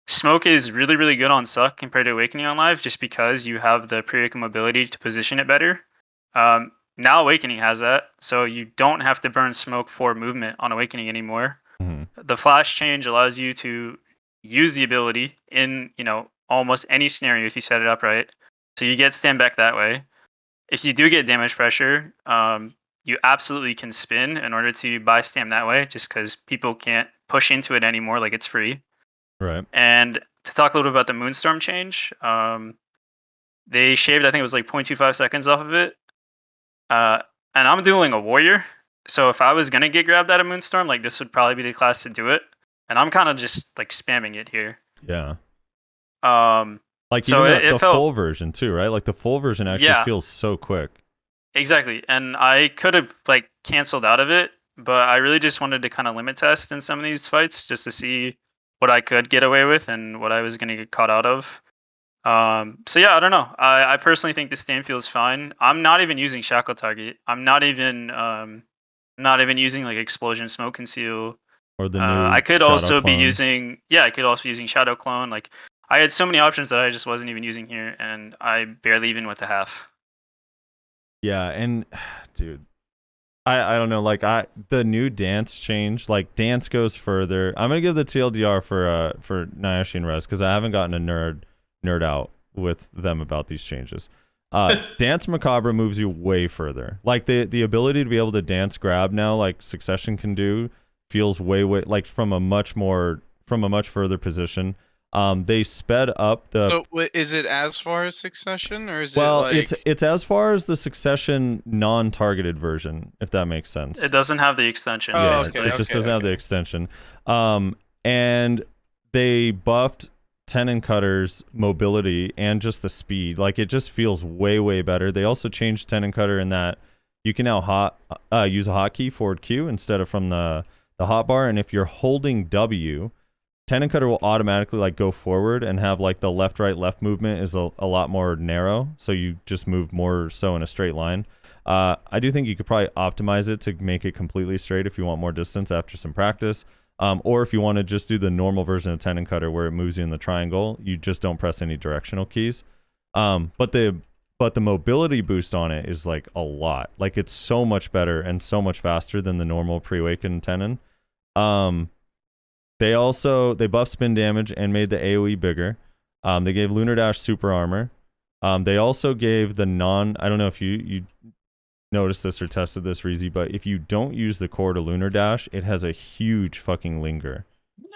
Smoke is really, really good on Suck compared to Awakening on Live just because you have the pre-awaken mobility to position it better. Now Awakening has that, so you don't have to burn Smoke for movement on Awakening anymore.
Mm-hmm.
The flash change allows you to use the ability in, almost any scenario if you set it up right. So you get stand back that way. If you do get damage pressure, you absolutely can spin in order to buy stam that way, just because people can't push into it anymore like it's free.
Right.
And to talk a little bit about the Moonstorm change, they shaved, I think it was like 0.25 seconds off of it. And I'm doing a warrior, so if I was gonna get grabbed out of Moonstorm, like this would probably be the class to do it. And I'm kind of just like spamming it here.
Yeah. Like
so
even the
felt,
full version too, right? Like the full version actually feels so quick.
Exactly. And I could have like canceled out of it, but I really just wanted to kind of limit test in some of these fights just to see what I could get away with and what I was going to get caught out of. So yeah, I don't know. I personally think the stand feels fine. I'm not even using Shackle Target. I'm not even using like Explosion, Smoke Conceal.
Or the new
I could
Shadow
also
clones.
be using Shadow Clone. Like I had so many options that I just wasn't even using here, and I barely even went to half.
Yeah, and dude, I don't know, like the new dance change, like dance goes further. I'm gonna give the TLDR for Nayashin and Rez because I haven't gotten a nerd out with them about these changes. Dance Macabre moves you way further. Like the ability to be able to dance grab now, like Succession can do, feels way like from a much further position. They sped up the.
So is it as far as Succession, or is it like?
it's as far as the Succession non-targeted version, if that makes sense.
It doesn't have the extension.
Oh,
Yeah,
okay,
it just doesn't have the extension. And they buffed Tenon Cutter's mobility and just the speed. Like, it just feels way better. They also changed Tenon Cutter in that you can now use a hotkey forward Q instead of from the hotbar, and if you're holding W, Tenon Cutter will automatically like go forward and have like the left movement is a lot more narrow, so you just move more so in a straight line. I do think you could probably optimize it to make it completely straight if you want more distance after some practice. Or if you want to just do the normal version of Tenon Cutter where it moves you in the triangle, you just don't press any directional keys. But the mobility boost on it is like a lot. Like, it's so much better and so much faster than the normal pre-awakened Tenon. They buffed spin damage and made the AoE bigger. They gave Lunar Dash super armor. They also gave the I don't know if you noticed this or tested this, Reezy, but if you don't use the core to Lunar Dash, it has a huge fucking linger.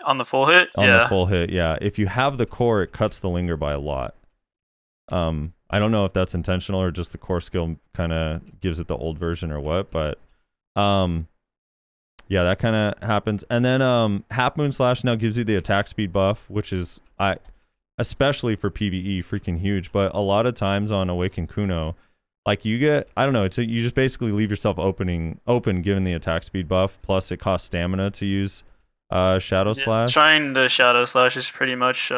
On the full hit?
The full hit, yeah. If you have the core, it cuts the linger by a lot. I don't know if that's intentional or just the core skill kind of gives it the old version or what, but yeah, that kind of happens. And then Half Moon Slash now gives you the attack speed buff, which is, especially for PvE, freaking huge. But a lot of times on Awakened Kuno, like, you get, I don't know, you just basically leave yourself open given the attack speed buff, plus it costs stamina to use Shadow Slash.
Trying the Shadow Slash is pretty much,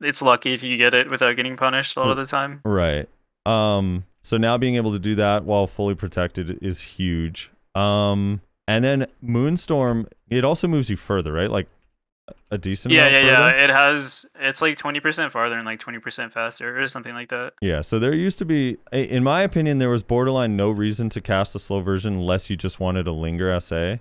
it's lucky if you get it without getting punished a lot of the time.
Right. So now being able to do that while fully protected is huge. And then Moonstorm, it also moves you further, right? Like a decent amount further?
Yeah. It's like 20% farther and like 20% faster or something like that.
Yeah, so there used to be, in my opinion, there was borderline no reason to cast the slow version unless you just wanted a linger SA.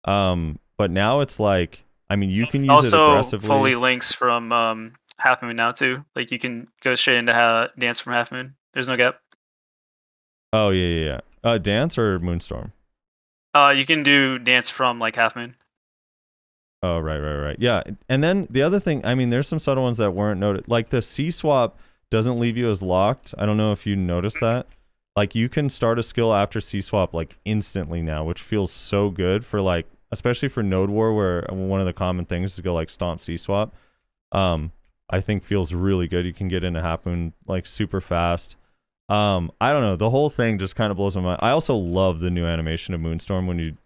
But now it's like, I mean, you can use it aggressively.
Also fully links from Half Moon now too. Like, you can go straight into Dance from Half Moon. There's no gap.
Oh, yeah. Dance or Moonstorm?
You can do Dance from like Half Moon.
Oh, right. Yeah, and then the other thing, I mean, there's some subtle ones that weren't noted. Like, the C-swap doesn't leave you as locked. I don't know if you noticed that. Like, you can start a skill after C-swap, like, instantly now, which feels so good for, like, especially for Node War, where one of the common things is to go, like, stomp C-swap. I think feels really good. You can get into Half Moon, like, super fast. I don't know. The whole thing just kind of blows my mind. I also love the new animation of Moonstorm when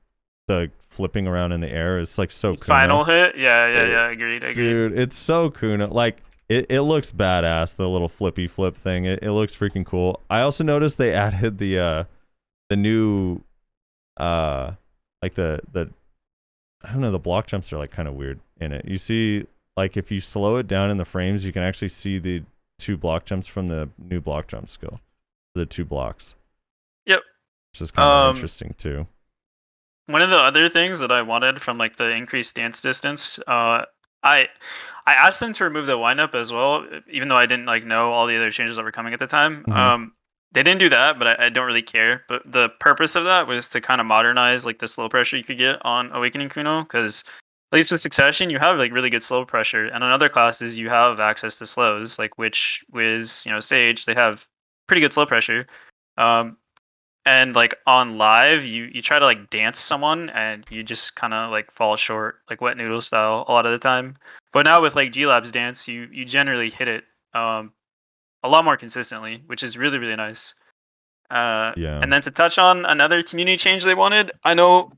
the flipping around in the air is like so Kuno.
Final hit? Yeah, agreed.
Dude, it's so Kuno. Like, it looks badass, the little flippy flip thing. It looks freaking cool. I also noticed they added the new like the I don't know, the block jumps are like kind of weird in it. You see, like, if you slow it down in the frames, you can actually see the 2 block jumps from the new block jump skill. The 2 blocks.
Yep.
Which is kind of interesting too.
One of the other things that I wanted from like the increased dance distance, I asked them to remove the windup as well, even though I didn't like know all the other changes that were coming at the time.
Mm-hmm.
They didn't do that, but I don't really care. But the purpose of that was to kind of modernize like the slow pressure you could get on Awakening Kuno, because at least with Succession you have like really good slow pressure, and on other classes you have access to slows, like Witch, Wiz, Sage. They have pretty good slow pressure. And like on live, you try to like dance someone and you just kind of like fall short, like wet noodle style a lot of the time. But now with like G-Lab's dance, you generally hit it a lot more consistently, which is really, really nice.
Yeah.
And then to touch on another community change they wanted, I know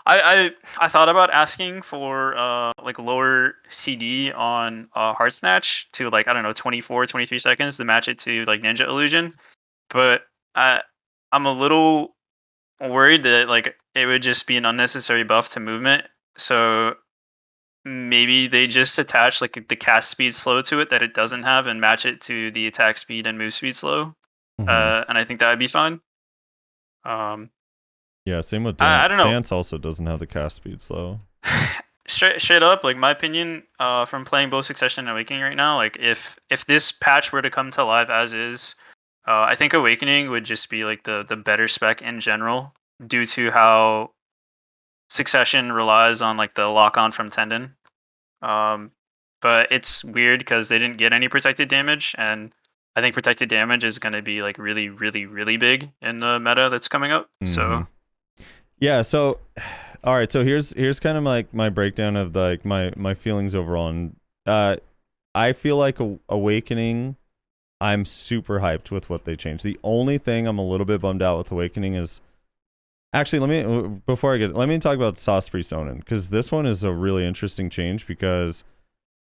I thought about asking for like lower CD on Heart Snatch to like, I don't know, 24, 23 seconds to match it to like Ninja Illusion. But I'm a little worried that like it would just be an unnecessary buff to movement. So maybe they just attach like the cast speed slow to it that it doesn't have and match it to the attack speed and move speed slow.
Mm-hmm.
And I think that would be fine.
Yeah, same with Dance.
I don't know.
Dance also doesn't have the cast speed slow.
Straight up, like my opinion, from playing both Succession and Awakening right now, like if this patch were to come to live as is, I think Awakening would just be like the better spec in general, due to how Succession relies on like the lock on from Tendon. But it's weird because they didn't get any protected damage, and I think protected damage is going to be like really, really, really big in the meta that's coming up.
Mm-hmm.
So
yeah, so all right, so here's kind of like my breakdown of like my feelings overall, and I feel like Awakening, I'm super hyped with what they changed. The only thing I'm a little bit bummed out with Awakening is, actually, let me talk about Sauce Priest Onin, because this one is a really interesting change because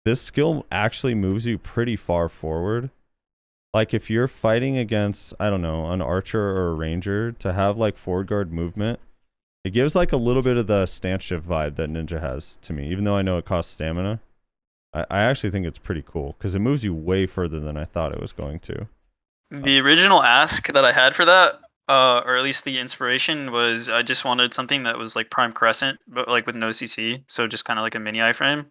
this skill actually moves you pretty far forward. Like if you're fighting against, I don't know, an archer or a ranger, to have like forward guard movement, it gives like a little bit of the stance shift vibe that Ninja has to me, even though I know it costs stamina. I actually think it's pretty cool because it moves you way further than I thought it was going to.
The original ask that I had for that, or at least the inspiration, was I just wanted something that was like Prime Crescent, but like with no CC, so just kind of like a mini iframe.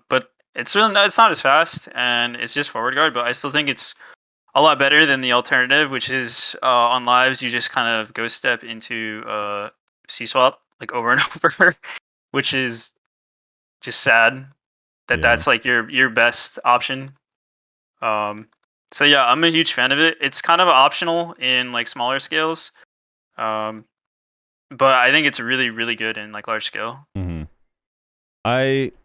But it's not as fast, and it's just forward guard, but I still think it's a lot better than the alternative, which is on lives you just kind of ghost step into C swap like over and over, which is just sad that that's like your best option. So yeah, I'm a huge fan of it. It's kind of optional in like smaller scales, but I think it's really really good in like large scale.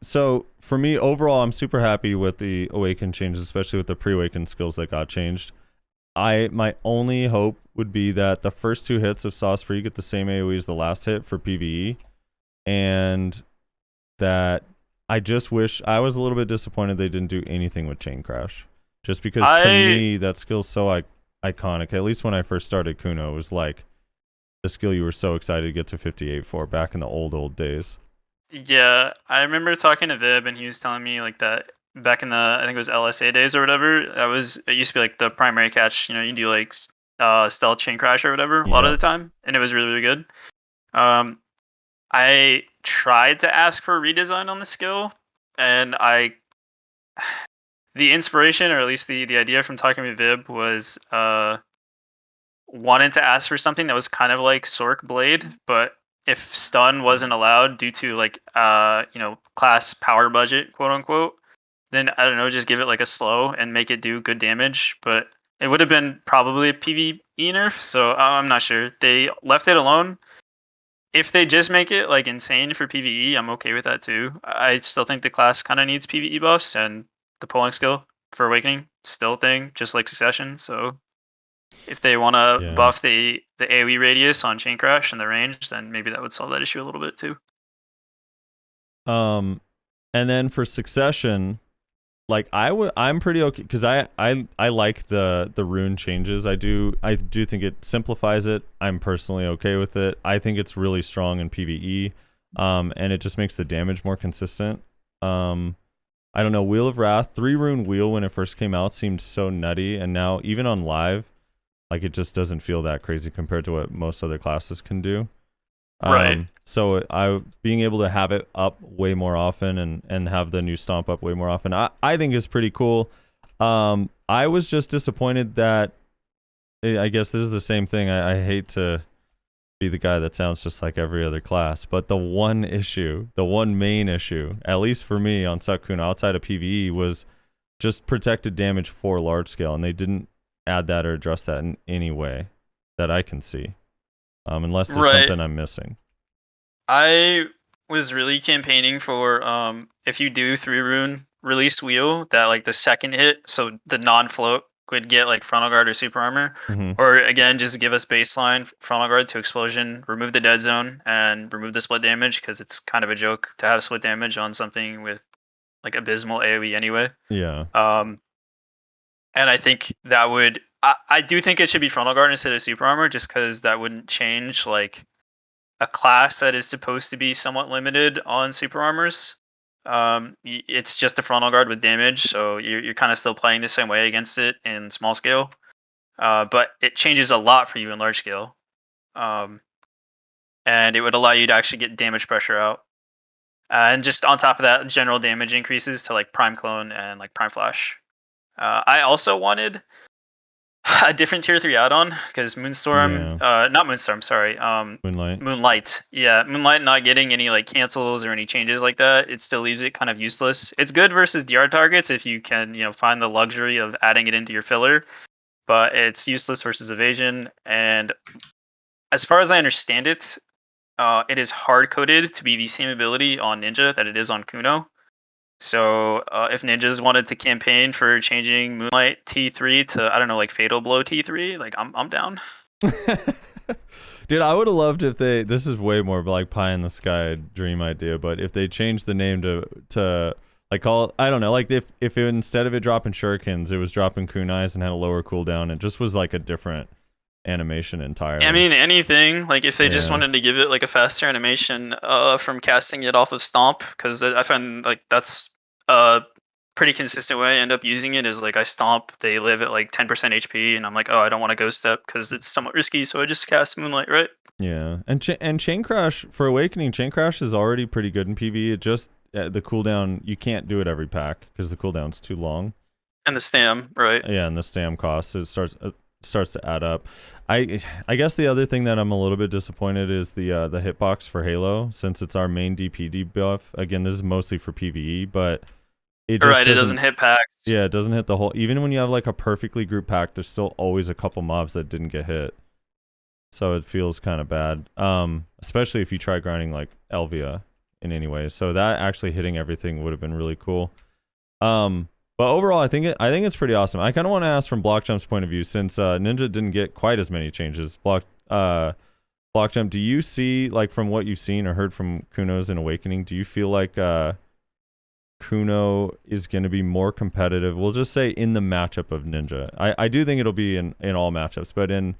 So for me overall, I'm super happy with the Awaken changes, especially with the pre-Awaken skills that got changed. My only hope would be that the first 2 hits of Sauce Free get the same AoE as the last hit for PvE, and that I just wish, I was a little bit disappointed they didn't do anything with Chain Crash, just because to me that skill's so iconic. At least when I first started Kuno, it was like the skill you were so excited to get to 58 for back in the old days.
Yeah, I remember talking to Vib, and he was telling me like that back in the, I think it was LSA days or whatever. It used to be like the primary catch. You know, you do like stealth chain crash or whatever a lot of the time, and it was really really good. I tried to ask for a redesign on the skill, and the inspiration, or at least the idea from talking with Vib, was wanted to ask for something that was kind of like Sork Blade, but if stun wasn't allowed due to like class power budget, quote unquote, then I don't know, just give it like a slow and make it do good damage. But it would have been probably a PvE nerf, so I'm not sure. They left it alone. If they just make it like insane for PvE, I'm okay with that too. I still think the class kind of needs PvE buffs, and the pulling skill for Awakening still a thing, just like Succession. So if they want to buff the AoE radius on Chain Crash and the range, then maybe that would solve that issue a little bit too.
And then for Succession, like I'm pretty okay because I like the rune changes. I do think it simplifies it. I'm personally okay with it. I think it's really strong in PvE, and it just makes the damage more consistent. I don't know, Wheel of Wrath, 3 rune wheel when it first came out seemed so nutty, and now even on live, like it just doesn't feel that crazy compared to what most other classes can do.
Right.
So being able to have it up way more often and have the new stomp up way more often, I think is pretty cool. I was just disappointed that, I guess this is the same thing. I hate to be the guy that sounds just like every other class, but the one main issue, at least for me on Kuno outside of PvE, was just protected damage for large scale, and they didn't add that or address that in any way that I can see. Unless there's something I'm missing.
I was really campaigning for if you do 3 rune release wheel, that like the second hit, so the non-float would get like frontal guard or super armor, or again just give us baseline frontal guard to explosion, remove the dead zone, and remove the split damage, because it's kind of a joke to have split damage on something with like abysmal AoE anyway.
Yeah.
And I think that would, I do think it should be frontal guard instead of super armor, just because that wouldn't change like a class that is supposed to be somewhat limited on super armors. It's just a frontal guard with damage, so you're kind of still playing the same way against it in small scale, but it changes a lot for you in large scale, and it would allow you to actually get damage pressure out, and just on top of that, general damage increases to like prime clone and like prime flash. I also wanted a different tier 3 add-on, because Moonlight. Yeah, Moonlight not getting any like cancels or any changes like that, it still leaves it kind of useless. It's good versus DR targets if you can, find the luxury of adding it into your filler, but it's useless versus evasion. And as far as I understand it, it is hard coded to be the same ability on Ninja that it is on Kuno. So if ninjas wanted to campaign for changing Moonlight T3 to, I don't know, like Fatal Blow T3, like I'm down.
Dude, I would have loved if they. This is way more like pie in the sky dream idea, but if they changed the name to like call, I don't know, like if instead of it dropping shurikens, it was dropping kunais and had a lower cooldown, it just was like a different animation entirely.
I mean, anything, like if they just wanted to give it like a faster animation from casting it off of Stomp, because I find like that's a pretty consistent way I end up using it is like I Stomp, they live at like 10% HP, and I'm like, oh, I don't want to Ghost Step because it's somewhat risky, so I just cast Moonlight, right?
Yeah, and Chain Crash for Awakening, Chain Crash is already pretty good in PvE. It just the cooldown, you can't do it every pack because the cooldown's too long.
And the stam, right?
Yeah, and the stam cost, so it starts to add up. I guess the other thing that I'm a little bit disappointed is the hitbox for Halo, since it's our main DPD buff. Again, this is mostly for PvE, but it
doesn't hit packs.
Yeah, it doesn't hit the whole. Even when you have like a perfectly grouped pack, there's still always a couple mobs that didn't get hit. So it feels kind of bad, especially if you try grinding like Elvia in any way. So that actually hitting everything would have been really cool. But overall, I think it's pretty awesome. I kind of want to ask from Blockjump's point of view, since Ninja didn't get quite as many changes. Blockjump, do you see, like, from what you've seen or heard from Kuno's in Awakening, do you feel like Kuno is going to be more competitive? We'll just say in the matchup of Ninja. I do think it'll be in all matchups, but in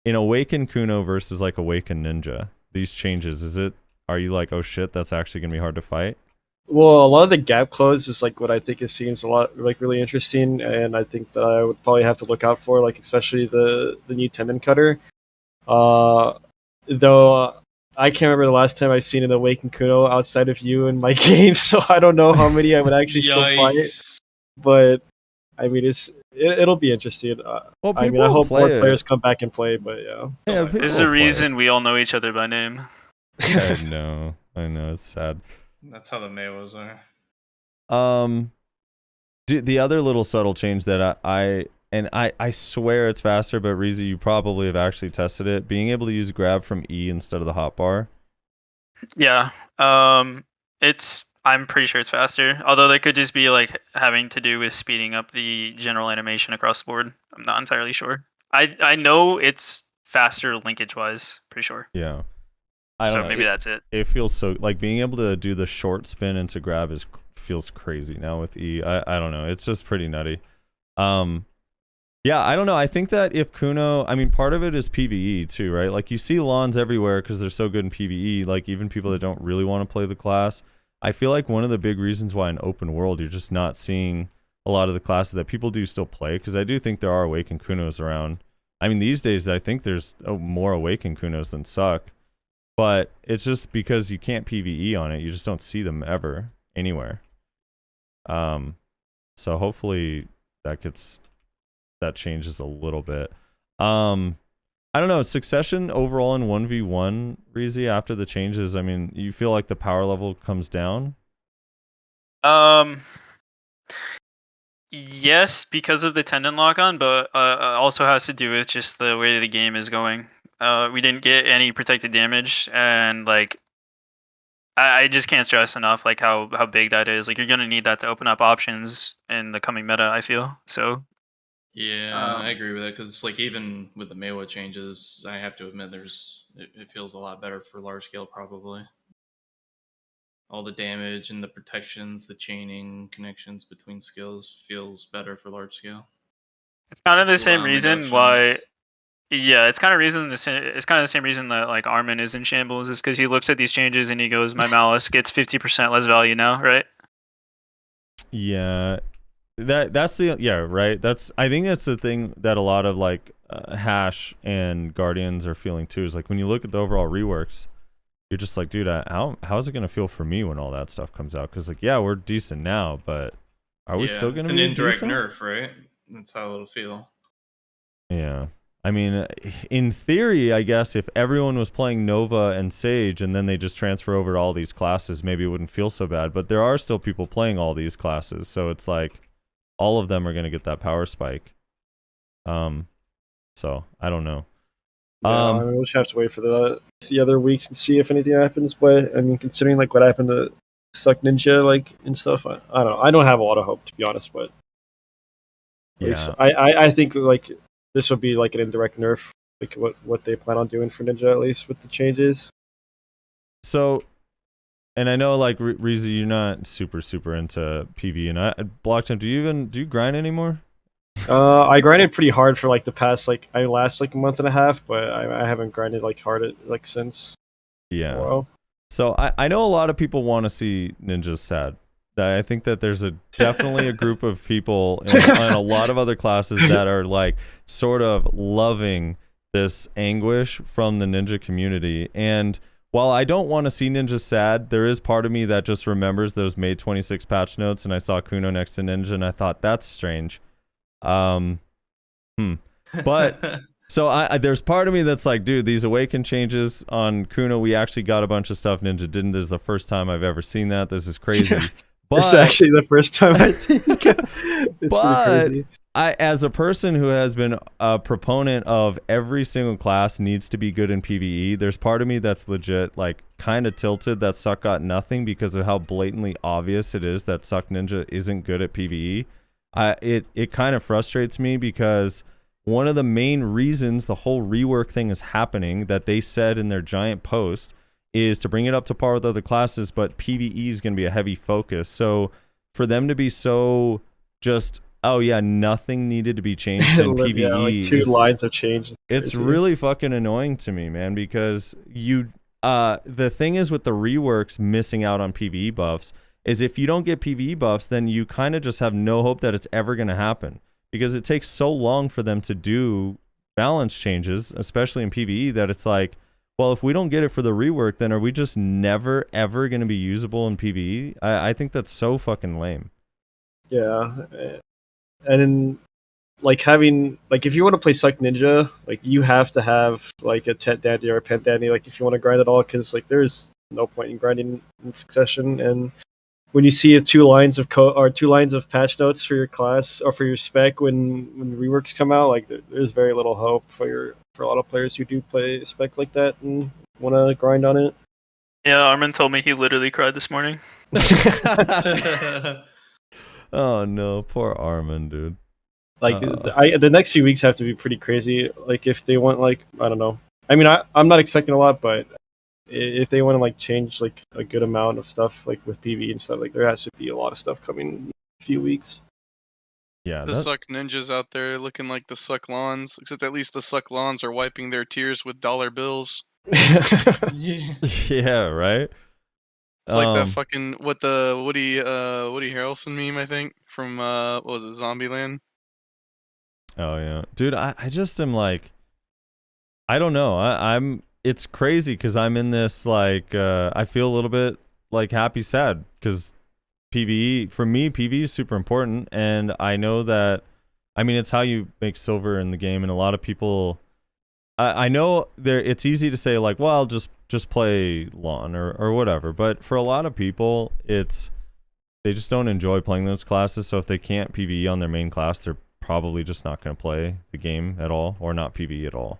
Awaken Kuno versus like Awaken Ninja, these changes, are you like, oh shit, that's actually going to be hard to fight?
Well, a lot of the gap close is like what I think seems a lot like really interesting, and I think that I would probably have to look out for, like especially the new tendon cutter. Though I can't remember the last time I've seen an Awaken Kuno outside of you in my game, so I don't know how many I would actually still fight. But I mean, it'll be interesting.
Well,
I mean, I hope more players come back and play, but yeah.
There's a reason we all know each other by name.
I know, it's sad.
That's how the Mayos are.
The other little subtle change that I swear it's faster, but Reezy, you probably have actually tested it. Being able to use grab from E instead of the hotbar.
Yeah. I'm pretty sure it's faster. Although that could just be like having to do with speeding up the general animation across the board. I'm not entirely sure. I know it's faster linkage wise, pretty sure.
Yeah.
Maybe that's it.
It feels so like being able to do the short spin into grab feels crazy now with E. I don't know. It's just pretty nutty. Yeah, I don't know. I think that if Kuno, I mean, part of it is PvE too, right? Like you see Lahns everywhere because they're so good in PvE. Like even people that don't really want to play the class. I feel like one of the big reasons why in open world you're just not seeing a lot of the classes that people do still play, because I do think there are Awaken Kunos around. I mean, these days I think there's more Awaken Kunos than suck. But it's just because you can't PvE on it, you just don't see them ever anywhere. So hopefully that changes a little bit. I don't know, Succession overall in 1v1, Reezy, after the changes, I mean, you feel like the power level comes down?
Yes, because of the tendon lock on, but also has to do with just the way the game is going. We didn't get any protected damage, and like I just can't stress enough like how big that is. Like you're gonna need that to open up options in the coming meta, I feel. So
yeah, I agree with that, because like even with the Mewa changes, I have to admit it feels a lot better for large scale probably. All the damage and the protections, the chaining connections between skills feels better for large scale.
It's kind of the same reason why. Yeah, it's kind of the same reason that like Armin is in shambles, is because he looks at these changes and he goes, "My Malice gets 50% less value now," right?
Yeah, that's the right. I think that's the thing that a lot of like Hash and Guardians are feeling too. Is like when you look at the overall reworks, you're just like, dude, how is it gonna feel for me when all that stuff comes out? Because like, yeah, we're decent now, but are we still gonna be decent?
It's an indirect nerf, right? That's how it'll feel.
Yeah. I mean, in theory, I guess if everyone was playing Nova and Sage and then they just transfer over to all these classes, maybe it wouldn't feel so bad. But there are still people playing all these classes, so it's like all of them are going to get that power spike. So I don't know.
Yeah, we'll just have to wthe other weeks and see if anything happens. But I mean, considering like what happened to suck ninja like and stuff. I don't know. I don't have a lot of hope, to be honest, but at least I think like this would be like an indirect nerf, like what they plan on doing for ninja, at least with the changes.
So, and I know like Reezy, you're not super into PV, and Blockjump. Do you grind anymore?
I grinded pretty hard for like the past I last like a month and a half, but I haven't grinded like hard like since.
Yeah.
Wow.
So I know a lot of people want to see ninjas sad. I think that there's definitely a group of people and a lot of other classes that are like sort of loving this anguish from the ninja community. And while I don't want to see ninjas sad, there is part of me that just remembers those May 26 patch notes, and I saw Kuno next to Ninja, and I thought that's strange. But so there's part of me that's like, dude, these awaken changes on Kuno, we actually got a bunch of stuff Ninja didn't. This is the first time I've ever seen that. This is crazy. But
it's actually the first time I think. It's pretty crazy.
As a person who has been a proponent of every single class needs to be good in PvE, there's part of me that's legit like kind of tilted that Suck got nothing because of how blatantly obvious it is that Suck Ninja isn't good at PvE. It kind of frustrates me because one of the main reasons the whole rework thing is happening that they said in their giant post is to bring it up to par with other classes, but PvE is going to be a heavy focus. So for them to be so just, oh yeah, nothing needed to be changed in PvE.
Yeah, like 2 lines have changed.
It's really fucking annoying to me, man, because the thing is with the reworks missing out on PvE buffs is if you don't get PvE buffs, then you kind of just have no hope that it's ever going to happen because it takes so long for them to do balance changes, especially in PvE, that it's like, well, if we don't get it for the rework, then are we just never, ever going to be usable in PvE? I think that's so fucking lame.
Yeah. And then, like, having, like, if you want to play Suck Ninja, like, you have to have, like, a Tet Dandy or a Pen Dandy, like, if you want to grind at all, because, like, there's no point in grinding in succession. And when you see 2 lines of 2 lines of patch notes for your class or for your spec when reworks come out, like, there's very little hope for a lot of players who do play spec like that and want to grind on it.
Yeah, Armin told me he literally cried this morning.
Oh no, poor Armin, dude.
Like the next few weeks have to be pretty crazy. Like if they want, like, I don't know. I mean, I'm not expecting a lot, but if they want to like change like a good amount of stuff like with PvE and stuff, like there has to be a lot of stuff coming in a few weeks.
Yeah,
the Suck Ninjas out there looking like the Suck Lawns, except at least the Suck Lawns are wiping their tears with dollar bills.
Yeah, right.
It's like the fucking Woody Harrelson meme, I think, from what was it, Zombieland?
Oh yeah, dude. I just am like, I don't know. I'm. It's crazy because I'm in this like I feel a little bit like happy sad because PvE for me PvE is super important, and I know that, I mean, it's how you make silver in the game, and a lot of people, I know it's easy to say like, well, just play Lahn or whatever, but for a lot of people they just don't enjoy playing those classes, so if they can't PvE on their main class, they're probably just not going to play the game at all or not PvE at all.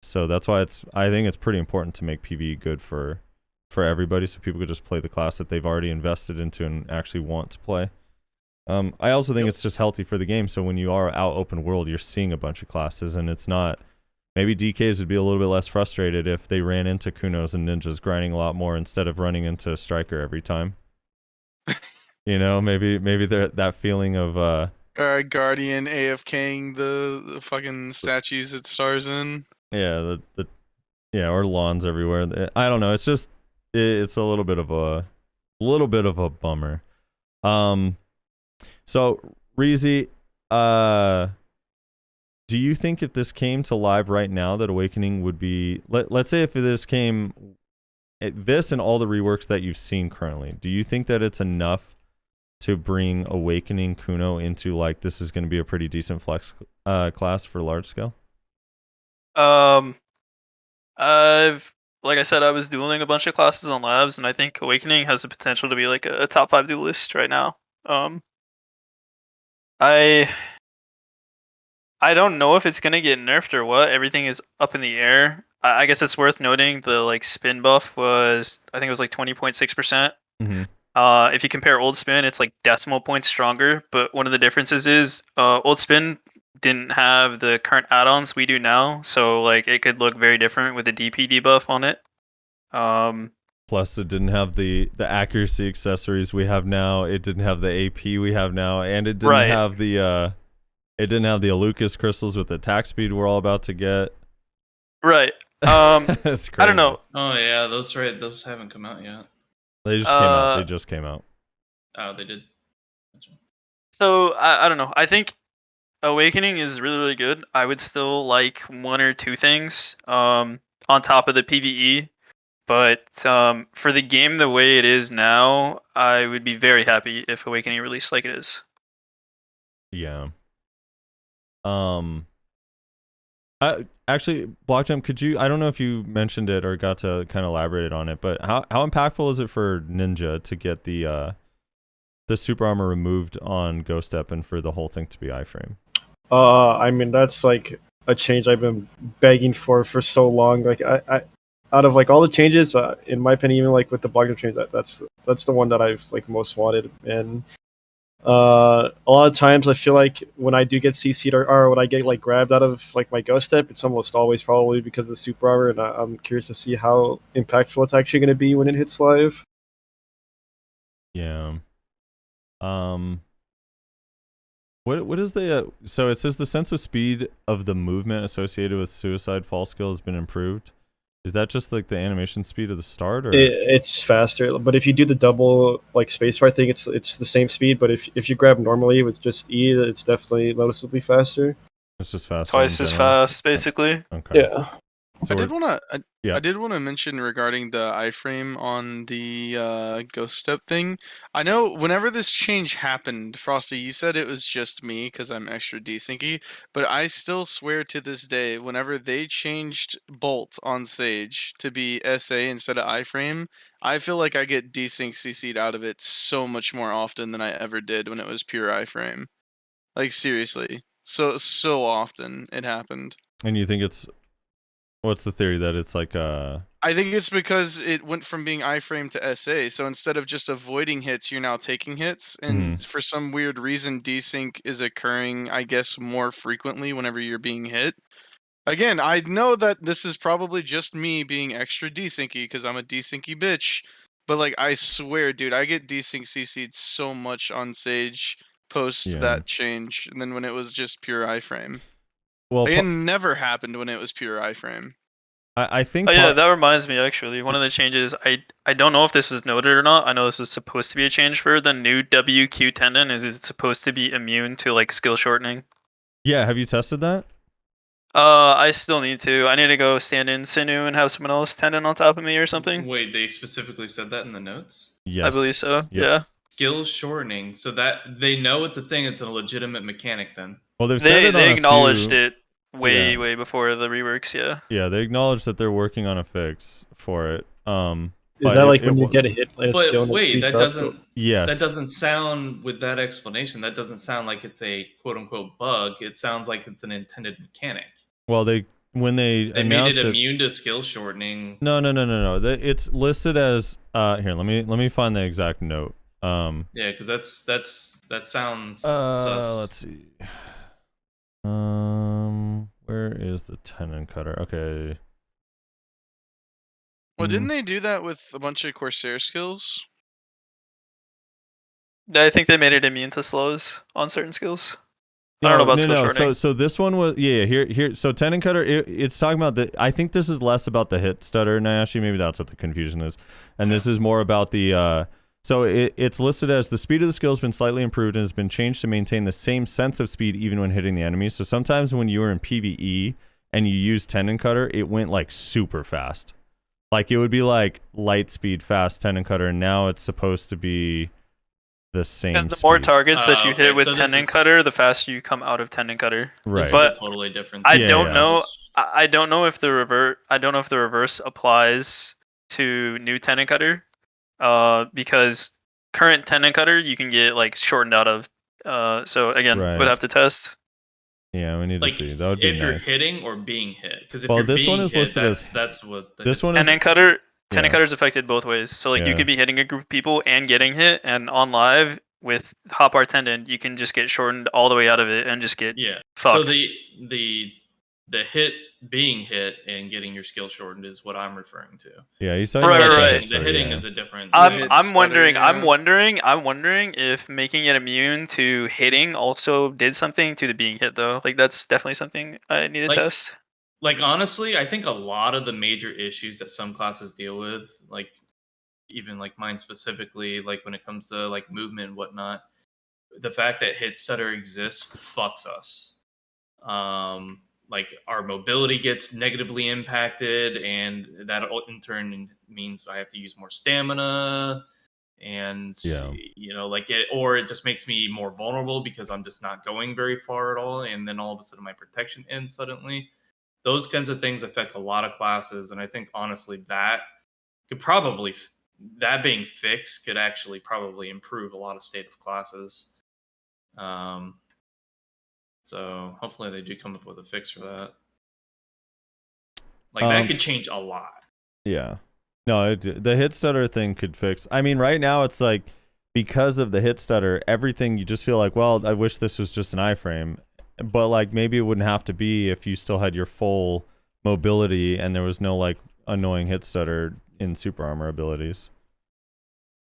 So that's why I think it's pretty important to make PvE good for everybody, so people could just play the class that they've already invested into and actually want to play. I also think it's just healthy for the game, so when you are out open world, you're seeing a bunch of classes, and it's not, maybe DKs would be a little bit less frustrated if they ran into Kunos and Ninjas grinding a lot more instead of running into Striker every time. You know, maybe that feeling of
Guardian AFKing the fucking statues it stars in.
Yeah, or lawns everywhere. I don't know. It's just it's a little bit of a bummer. So Reezy, do you think if this came to live right now that Awakening would be, let's say if this came, this and all the reworks that you've seen currently, do you think that it's enough to bring Awakening Kuno into like this is going to be a pretty decent flex class for large scale?
Like I said, I was dueling a bunch of classes on labs, and I think Awakening has the potential to be like a top 5 duelist right now. I don't know if it's gonna get nerfed or what. Everything is up in the air. I guess it's worth noting the like spin buff was, I think it was like 20.6%.
Mm-hmm.
If you compare old spin, it's like decimal points stronger. But one of the differences is old spin didn't have the current add-ons we do now, so like it could look very different with the DP debuff on it.
Plus, it didn't have the accuracy accessories we have now. It didn't have the AP we have now, and it didn't have the Alucas crystals with the attack speed we're all about to get.
Right.
That's crazy.
I don't know.
Oh yeah, that's right. Those haven't come out yet.
They just came out. They just came out.
Oh, they did. Gotcha.
So I don't know. I think Awakening is really, really good. I would still like one or two things on top of the PvE. But for the game the way it is now, I would be very happy if Awakening released like it is.
Yeah. Actually, Blockjump, could you? I don't know if you mentioned it or got to kind of elaborate on it, but how impactful is it for Ninja to get the super armor removed on Ghost Step and for the whole thing to be iframe?
I mean, that's like a change I've been begging for so long. Like I out of like all the changes, in my opinion, even like with the Blockjump change, that's the one that I've like most wanted. And a lot of times I feel like when I do get CC'd or when I get like grabbed out of like my Ghost Step, it's almost always probably because of the super armor, and I'm curious to see how impactful it's actually going to be when it hits live.
Yeah. What is the so it says the sense of speed of the movement associated with suicide fall skill has been improved. Is that just like the animation speed of the start, or
it's faster? But if you do the double like spacebar thing, it's the same speed. But if you grab normally with just E, it's definitely noticeably faster.
It's just faster.
Twice as fast, basically.
Okay.
Yeah.
So
I did want to mention regarding the iframe on the Ghost Step thing. I know whenever this change happened, Frosty, you said it was just me because I'm extra desyncy, but I still swear to this day, whenever they changed Bolt on Sage to be SA instead of iframe, I feel like I get desync CC'd out of it so much more often than I ever did when it was pure iframe. Like seriously, so often it happened.
And you think it's what's the theory that it's like
I think it's because it went from being iframe to SA. So instead of just avoiding hits, you're now taking hits. And for some weird reason, desync is occurring, I guess, more frequently whenever you're being hit. Again, I know that this is probably just me being extra desyncy because I'm a desyncy bitch. But like, I swear, dude, I get desync CC'd so much on Sage post that change. And then when it was just pure iframe.
Well,
like, it never happened when it was pure iframe.
I think.
Oh yeah, that reminds me actually. One of the changes, I don't know if this was noted or not. I know this was supposed to be a change for the new WQ tendon. Is it's supposed to be immune to like skill shortening?
Yeah, have you tested that?
I still need to. I need to go stand in Sinew and have someone else tendon on top of me or something.
Wait, they specifically said that in the notes?
Yes.
I believe so. Yeah.
Skill shortening, so that they know it's a thing. It's a legitimate mechanic then.
Well,
they acknowledged it way before the reworks. Yeah.
Yeah, they acknowledged that they're working on a fix for it.
Is that like when you get a hit?
But wait, that doesn't.
Yes.
That doesn't sound with that explanation. That doesn't sound like it's a quote unquote bug. It sounds like it's an intended mechanic.
Well, when they
made it immune to skill shortening.
No. It's listed as here. Let me find the exact note.
Yeah, because that sounds. Sus.
Let's see. Where is the tendon cutter? Okay.
Well, didn't they do that with a bunch of Corsair skills?
I think they made it immune to slows on certain skills. I don't know about skill shortening.
So this one was here. So tendon cutter, it's talking about the. I think this is less about the hit stutter, Nayashi. Maybe that's what the confusion is, and this is more about the. So it's listed as the speed of the skill has been slightly improved and has been changed to maintain the same sense of speed even when hitting the enemy. So sometimes when you were in PvE and you used tendon cutter, it went like super fast. Like it would be like light speed fast tendon cutter, and now it's supposed to be the same.
Because the more targets that you hit with tendon cutter, the faster you come out of tendon cutter.
Right.
But totally different.
I don't know. I don't know if the reverse applies to new tendon cutter. Because current tendon cutter you can get like shortened out of. So again, would have to test.
Yeah, we need
Like
to see. That would be
if you're
nice.
hitting or being hit, because if
Well,
you're
this
being
one is
hit,
listed as-
that's what the
this
hit
one
score
is-
Tendon cutter. Tendon
Yeah.
cutter's affected both ways. So like
Yeah.
you could be hitting a group of people and getting hit, and on live with hotbar tendon, you can just get shortened all the way out of it and just get
Yeah.
fucked.
So the hit being hit and getting your skill shortened is what I'm referring to.
Yeah, you saw
Right,
you
right,
had
right.
hit,
The
so,
hitting
yeah.
is a different.
hit
I'm
stutter,
wondering.
yeah.
I'm wondering if making it immune to hitting also did something to the being hit though. Like that's definitely something I need to
Like-
test.
Like honestly, I think a lot of the major issues that some classes deal with, like even like mine specifically, like when it comes to like movement and whatnot, the fact that hit stutter exists fucks us. Like our mobility gets negatively impacted, and that in turn means I have to use more stamina, and
Yeah.
you know, like it just makes me more vulnerable because I'm just not going very far at all, and then all of a sudden my protection ends suddenly. Those kinds of things affect a lot of classes, and I think honestly that could probably that being fixed could actually probably improve a lot of state of classes. So hopefully they do come up with a fix for that. Like that could change a lot.
Yeah. No, the hit stutter thing could fix. I mean, right now it's like because of the hit stutter, everything you just feel like, well, I wish this was just an iframe. But like maybe it wouldn't have to be if you still had your full mobility and there was no like annoying hit stutter in super armor abilities.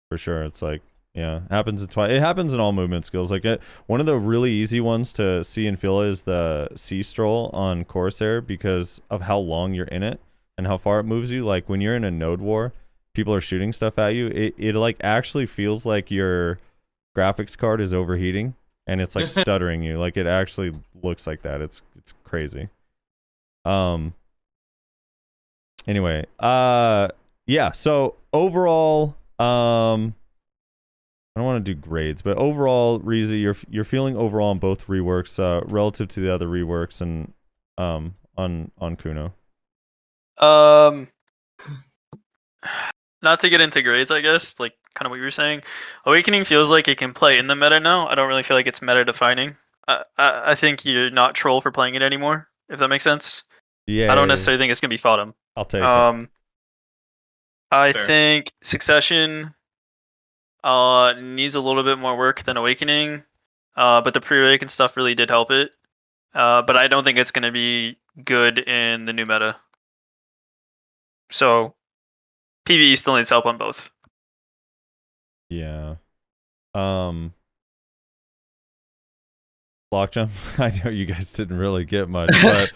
For sure, it's like it happens in all movement skills. Like one of the really easy ones to see and feel is the sea stroll on Corsair because of how long you're in it and how far it moves you. Like when you're in a node war, people are shooting stuff at you. It like actually feels like your graphics card is overheating and it's like stuttering you. Like it actually looks like that. It's crazy. Anyway, yeah. So overall, I don't want to do grades, but overall, Reezy, you're feeling overall on both reworks relative to the other reworks and on Kuno.
Not to get into grades, I guess, like kind of what you were saying. Awakening feels like it can play in the meta now. I don't really feel like it's meta defining. I think you're not troll for playing it anymore, if that makes sense.
Yeah.
I don't necessarily think it's gonna be bottom.
I'll take it.
I
Fair.
think Succession needs a little bit more work than Awakening, but the pre-awaken stuff really did help it. But I don't think it's gonna be good in the new meta. So PvE still needs help on both.
Yeah. Blockjump. I know you guys didn't really get much, but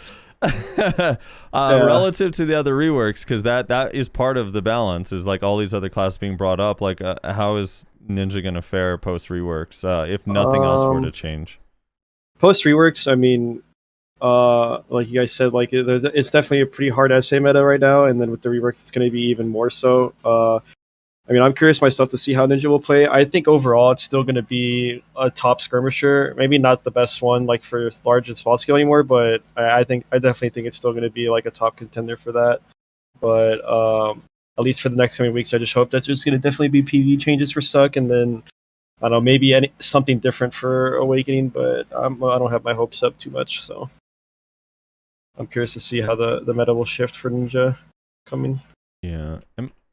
relative to the other reworks, because that is part of the balance, is like all these other classes being brought up. Like, how is Ninja gonna fare post reworks if nothing else were to change?
Post reworks, I mean, like you guys said, like it's definitely a pretty hard essay meta right now, and then with the reworks, it's going to be even more so. I mean, I'm curious myself to see how Ninja will play. I think overall, it's still going to be a top skirmisher. Maybe not the best one, like for large and small scale anymore, but I definitely think it's still going to be like a top contender for that. But at least for the next coming weeks, I just hope that there's going to definitely be PvE changes for Suck, and then I don't know, maybe something different for Awakening. But I don't have my hopes up too much, so I'm curious to see how the meta will shift for Ninja coming.
Yeah.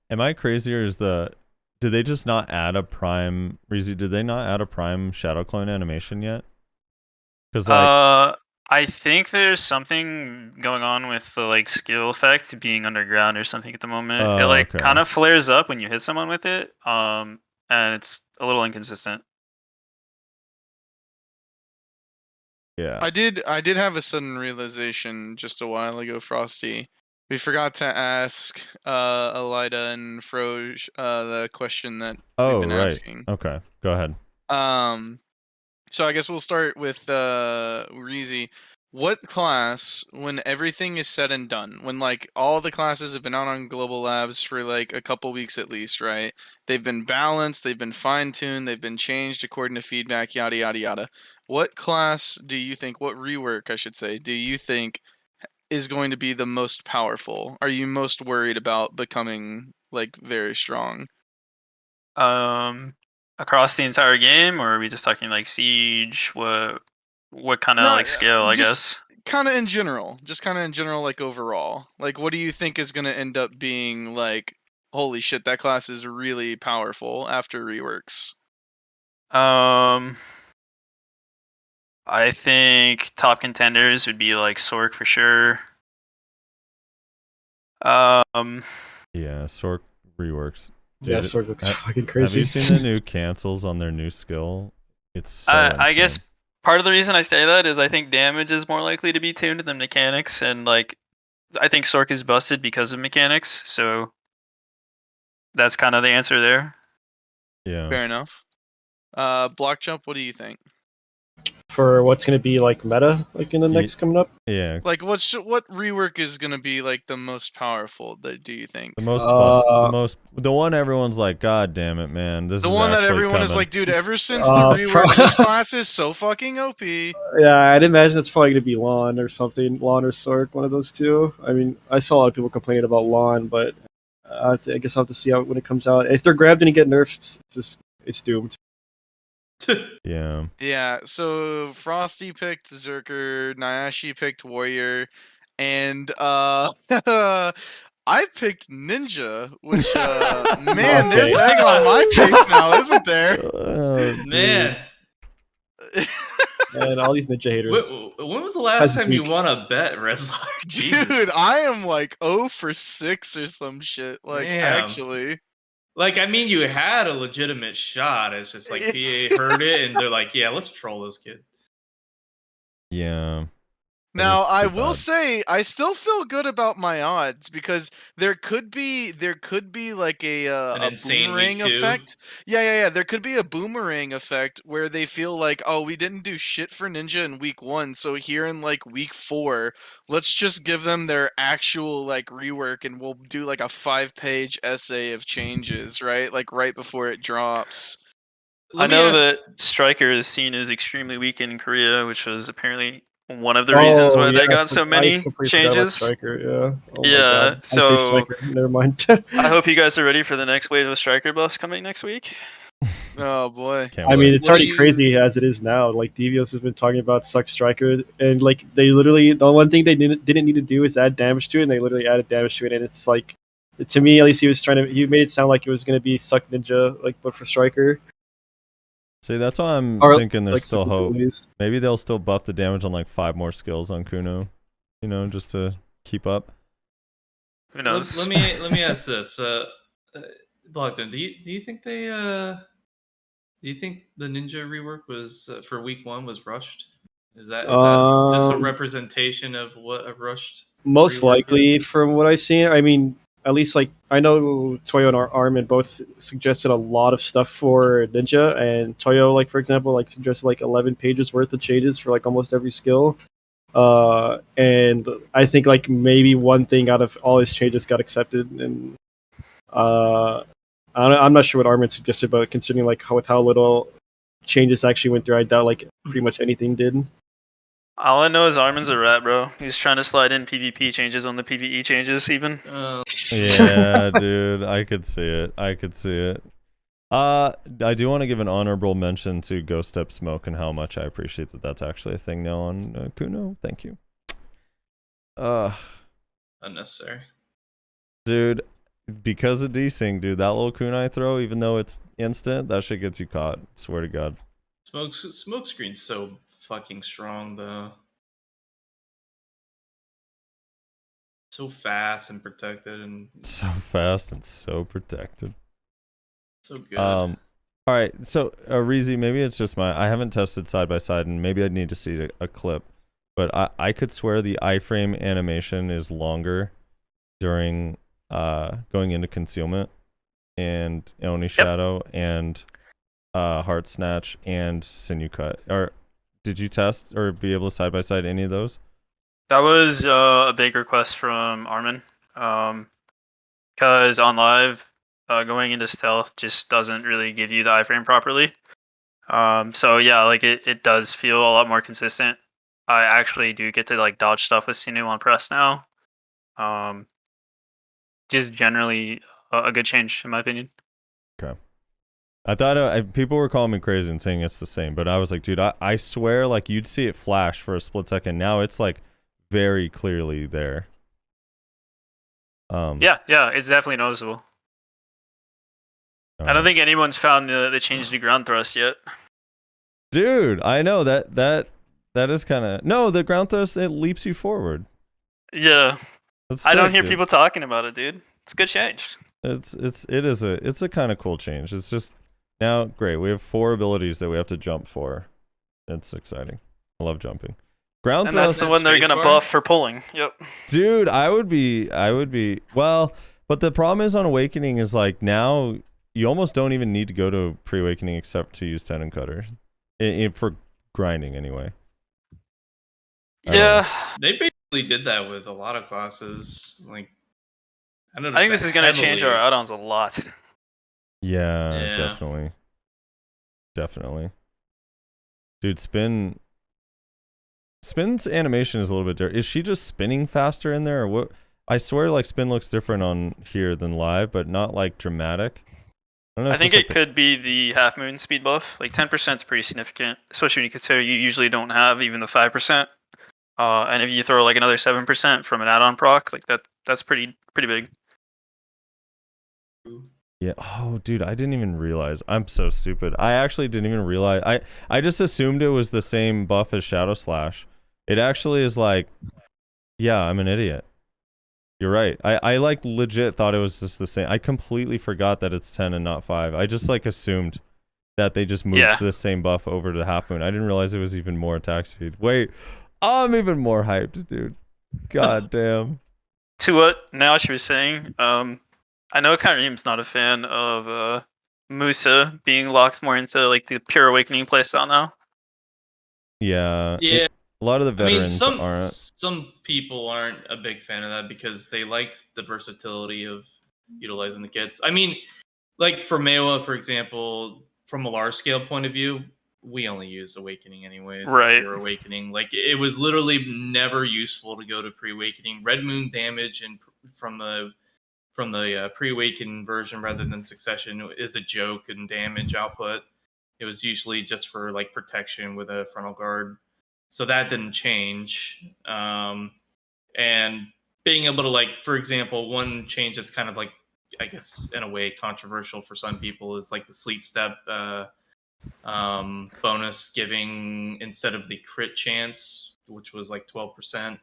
Am I crazy, or did they just not add a prime Reezy? Did they not add a prime shadow clone animation yet? Because like
I think there's something going on with the like skill effect being underground or something at the moment. It like
okay.
kind of flares up when you hit someone with it. And it's a little inconsistent.
Yeah.
I did have a sudden realization just a while ago, Frosty. We forgot to ask Elyda and Froge the question that we've been asking.
Okay, go ahead.
So I guess we'll start with Reezy. What class, when everything is said and done, when like all the classes have been out on Global Labs for like a couple weeks at least, right? They've been balanced, they've been fine-tuned, they've been changed according to feedback, yada yada yada. What class do you think, what rework I should say, do you think is going to be the most powerful? Are you most worried about becoming like very strong?
Across the entire game, or are we just talking like Siege? What? what kind of
No,
like scale, I
just
guess.
kind of in general. Just kind of in general, like overall. Like, what do you think is gonna end up being like? Holy shit, that class is really powerful after reworks.
I think top contenders would be like Sork for sure.
Yeah, Sork reworks.
Yeah,
Dude,
Sork looks fucking
have
crazy.
you seen the new cancels on their new skill? It's so
I guess
insane.
part of the reason I say that is I think damage is more likely to be tuned than mechanics, and like I think Sork is busted because of mechanics, so that's kind of the answer there.
Yeah.
Fair enough. Blockjump, what do you think?
For what's gonna be like meta, like in the next coming up.
Yeah.
Like, what rework is gonna be like the most powerful? Do you think?
The most bust, the one everyone's like, God damn it, man, this
The
is
one that
actually
everyone is
coming."
like, dude, ever since the rework, this class is so fucking OP.
Yeah, I'd imagine it's probably gonna be Lahn or something. Lahn or Sork, one of those two. I mean, I saw a lot of people complaining about Lahn, but I guess I'll have to see how when it comes out. If they're grabbed and get nerfed, it's doomed.
Yeah.
Yeah, so Frosty picked Berserker, Nyashi picked Warrior, and I picked Ninja, which man, there's
Okay.
egg on my face now, isn't there?
Man.
And all these ninja haters.
When was the last
That's
time you
weak.
won a bet, Wrestler? Jesus.
Dude, I am like 0 for 6 or some shit. Like,
Damn.
actually.
Like, I mean, you had a legitimate shot. It's just like PA heard it and they're like, yeah, let's troll this kid.
Yeah.
Now,
is
I
too
will
bad.
say I still feel good about my odds because there could be like
An
a
insane
boomerang
week two.
effect. Yeah. There could be a boomerang effect where they feel like, oh, we didn't do shit for Ninja in week 1, so here in like week 4, let's just give them their actual like rework and we'll do like a 5-page essay of changes, right? Like right before it drops.
I know that Striker is seen as extremely weak in Korea, which was apparently one of the reasons why they got so many
I completely forgot about
changes.
Striker. Yeah. Oh my
Yeah,
god. I say
so
Striker. Never mind.
I hope you guys are ready for the next wave of Striker buffs coming next week.
Oh boy.
Can't
I
wait.
mean, it's already crazy as it is now. Like Devios has been talking about Suck Striker, and like they literally, the one thing they didn't need to do is add damage to it, and they literally added damage to it, and it's like, to me at least, he made it sound like it was gonna be Suck Ninja, like but for Striker.
See, that's why I'm
Or,
thinking there's
like,
still
some
hope.
abilities.
Maybe they'll still buff the damage on like 5 more skills on Kuno, you know, just to keep up.
Who knows?
Let me ask this. Blockjump, do you think they do you think the Ninja rework was for week 1 was rushed? Is that this a representation of what a rushed
Most
rework
likely,
is?
from what I've seen. I mean, at least like I know Toyo and Armin both suggested a lot of stuff for Ninja, and Toyo, like for example, like suggested like 11 pages worth of changes for like almost every skill. And I think like maybe one thing out of all his changes got accepted, and I'm not sure what Armin suggested, but considering like with how little changes actually went through, I doubt like pretty much anything did.
All I know is Armin's a rat, bro. He's trying to slide in PvP changes on the PvE changes, even.
Yeah, dude, I could see it. I do want to give an honorable mention to Ghost Step Smoke and how much I appreciate that that's actually a thing now on Kuno. Thank you.
Unnecessary.
Dude, because of desync, dude, that little kunai throw, even though it's instant, that shit gets you caught. Swear to God.
Smoke screen's so fucking strong though. So fast and protected and
So fast and so protected.
so good.
All right, so Reezy, maybe it's just I haven't tested side by side, and maybe I need to see a clip, but I could swear the iframe animation is longer during going into concealment and Oni Shadow and Heart Snatch and Sinew Cut. Or did you test or be able to side by side any of those?
That was a big request from Armin, because on live, going into stealth just doesn't really give you the iframe properly. So yeah, like it does feel a lot more consistent. I actually do get to like dodge stuff with Sinew on press now. Just generally a good change in my opinion.
Okay. I thought people were calling me crazy and saying it's the same, but I was like, dude, I swear, like you'd see it flash for a split second. Now it's like very clearly there.
Yeah, it's definitely noticeable. I don't think anyone's found the change to ground thrust yet.
Dude, I know that is kind of no. The ground thrust, it leaps you forward.
Yeah,
That's
I don't
sick,
hear
dude.
people talking about it, dude. It's a good change.
It's a kind of cool change. It's just now great. We have 4 abilities that we have to jump for. It's exciting. I love jumping. Ground
And that's
thrust.
the one they're gonna
Spacebar?
buff for pulling. Yep.
Dude, I would be well, but the problem is on Awakening is like now you almost don't even need to go to pre-awakening except to use Tendon Cutter. For grinding anyway.
Yeah.
They basically did that with a lot of classes. Like, I
I think this is gonna change our
heavily.
add-ons a lot.
Yeah,
Yeah.
definitely. Dude, Spin's animation is a little bit different. Is she just spinning faster in there, or what? I swear, like Spin looks different on here than live, but not like dramatic. I don't know.
I
it's
think
just
it could be the half moon speed buff. Like 10% is pretty significant, especially when you consider you usually don't have even the 5%. And if you throw like another 7% from an add-on proc, like that's pretty big.
Yeah. Oh, dude, I didn't even realize. I'm so stupid. I actually didn't even realize. I just assumed it was the same buff as Shadow Slash. It actually is like, yeah, I'm an idiot. You're right. I like legit thought it was just the same. I completely forgot that it's 10 and not 5. I just like assumed that they just moved the same buff over to Half Moon. I didn't realize it was even more attack speed. Wait, I'm even more hyped, dude. God damn.
To what Nash was saying, I know Kyreem's not a fan of Musa being locked more into like the pure awakening playstyle now.
Yeah.
Yeah.
A lot of the veterans
some
aren't.
some people aren't a big fan of that because they liked the versatility of utilizing the kits. I mean, like for Mewa, for example, from a large scale point of view, we only used Awakening anyways.
Right.
If you're Awakening, like it was literally never useful to go to pre-awakening. Red Moon damage and from the pre-awakened version rather than Succession is a joke in damage output. It was usually just for like protection with a frontal guard. So that didn't change. And being able to, like, for example, one change that's kind of like, I guess, in a way controversial for some people is like the Sleet Step bonus giving instead of the crit chance, which was like 12%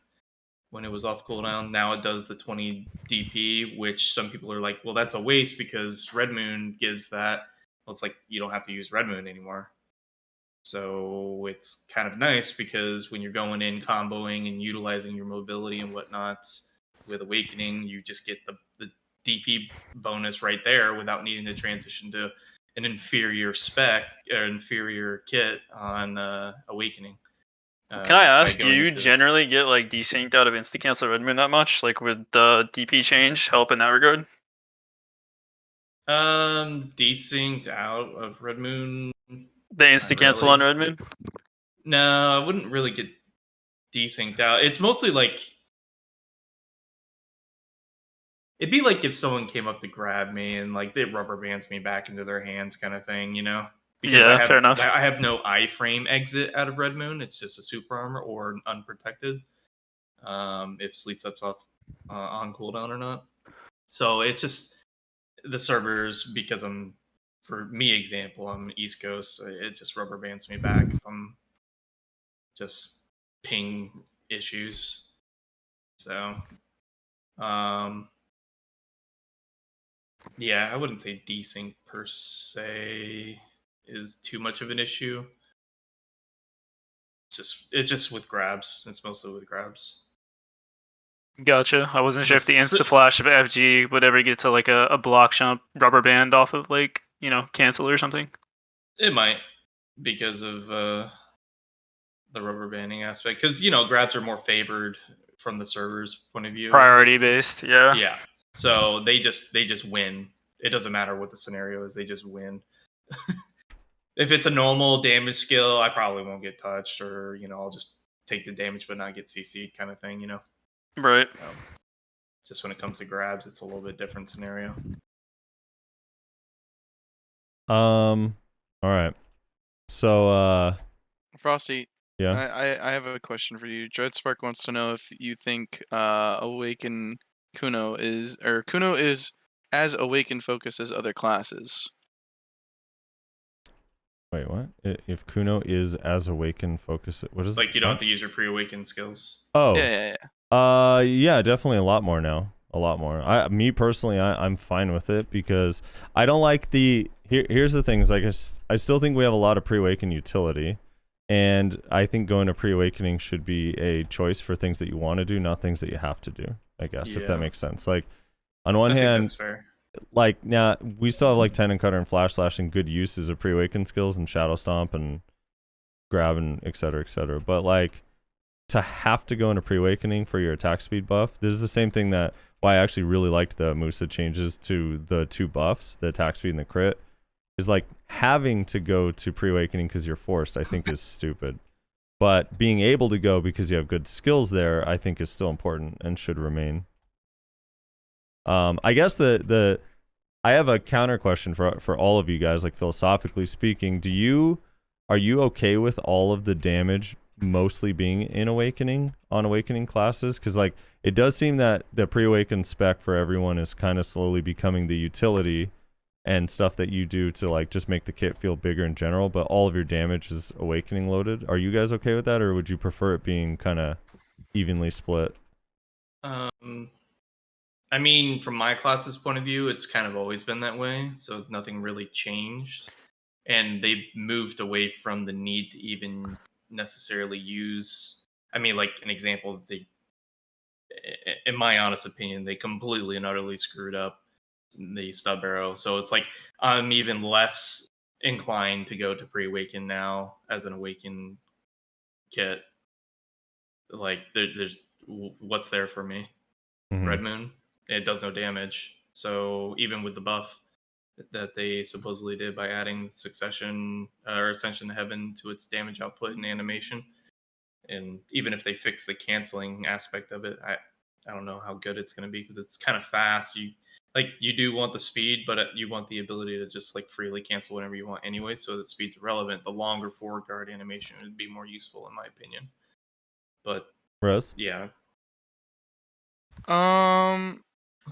when it was off cooldown. Now it does the 20 DP, which some people are like, well, that's a waste because Red Moon gives that. Well, it's like you don't have to use Red Moon anymore. So it's kind of nice because when you're going in comboing and utilizing your mobility and whatnot with Awakening, you just get the DP bonus right there without needing to transition to an inferior spec or inferior kit on Awakening.
Can I ask, do you generally get like desynced out of insta cancel Red Moon that much? Like would the DP change help in that regard?
Desynced out of Red Moon.
The insta cancel on Red Moon?
No, I wouldn't really get desynced out. It's mostly like it'd be like if someone came up to grab me and like they rubber bands me back into their hands, kind of thing, you know? Because
yeah, fair enough.
I have no iframe exit out of Red Moon. It's just a super armor or unprotected. If Sleet Steps off on cooldown or not. So it's just the servers, because I'm, for me example, I'm East Coast, it just rubber bands me back if I'm just ping issues. So yeah, I wouldn't say desync per se is too much of an issue. It's just with grabs. It's mostly with grabs.
Gotcha. I wasn't sure if the insta flash of FG would ever get to like a block jump rubber band off of like, you know, cancel or something.
It might, because of the rubber banding aspect. Because, you know, grabs are more favored from the server's point of view.
Priority based, yeah.
Yeah. So they just win. It doesn't matter what the scenario is, they just win. If it's a normal damage skill, I probably won't get touched, or, you know, I'll just take the damage but not get CC'd kind of thing, you know?
Right.
Just when it comes to grabs, it's a little bit different scenario.
All right. So
Frosty,
yeah.
I have a question for you. Dreadspark wants to know if you think Awaken Kuno is as Awaken focused as other classes.
Wait, what? If Kuno is as Awaken focus, what is
Like you don't
what?
have to use your pre-awakened skills.
Oh.
Yeah.
Yeah, definitely a lot more now. A lot more. Me personally, I'm fine with it because I don't like the. Here's the thing: is like I still think we have a lot of pre-awaken utility, and I think going to pre-awakening should be a choice for things that you want to do, not things that you have to do. I guess if that makes sense. Like on one
I think
hand,
that's fair.
like now we still have like Tendon Cutter and Flash Slash and good uses of pre-awaken skills and Shadow Stomp and Grab and et cetera, but like to have to go into pre-awakening for your attack speed buff, this is the same thing that why I actually really liked the Musa changes to the 2 buffs, the attack speed and the crit, is like having to go to pre-awakening because you're forced, I think is stupid. But being able to go because you have good skills there, I think is still important and should remain. I guess I have a counter question for all of you guys, like philosophically speaking. Are you okay with all of the damage mostly being in Awakening on Awakening classes? Because like it does seem that the pre-awakened spec for everyone is kind of slowly becoming the utility and stuff that you do to like just make the kit feel bigger in general, but all of your damage is Awakening loaded. Are you guys okay with that, or would you prefer it being kind of evenly split?
I mean, from my class's point of view, it's kind of always been that way, so nothing really changed. And they moved away from the need to even necessarily use. I mean, like an example, in my honest opinion, they completely and utterly screwed up the stub arrow. So it's like I'm even less inclined to go to pre-awaken now as an awaken kit. Like there's what's there for me. Red Moon, it does no damage. So even with the buff that they supposedly did by adding Succession or Ascension to Heaven to its damage output and animation, and even if they fix the canceling aspect of it, I don't know how good it's going to be because it's kind of fast. You do want the speed, but you want the ability to just like freely cancel whenever you want anyway. So that speed's irrelevant. The longer forward guard animation would be more useful in my opinion. But
Rose?
yeah.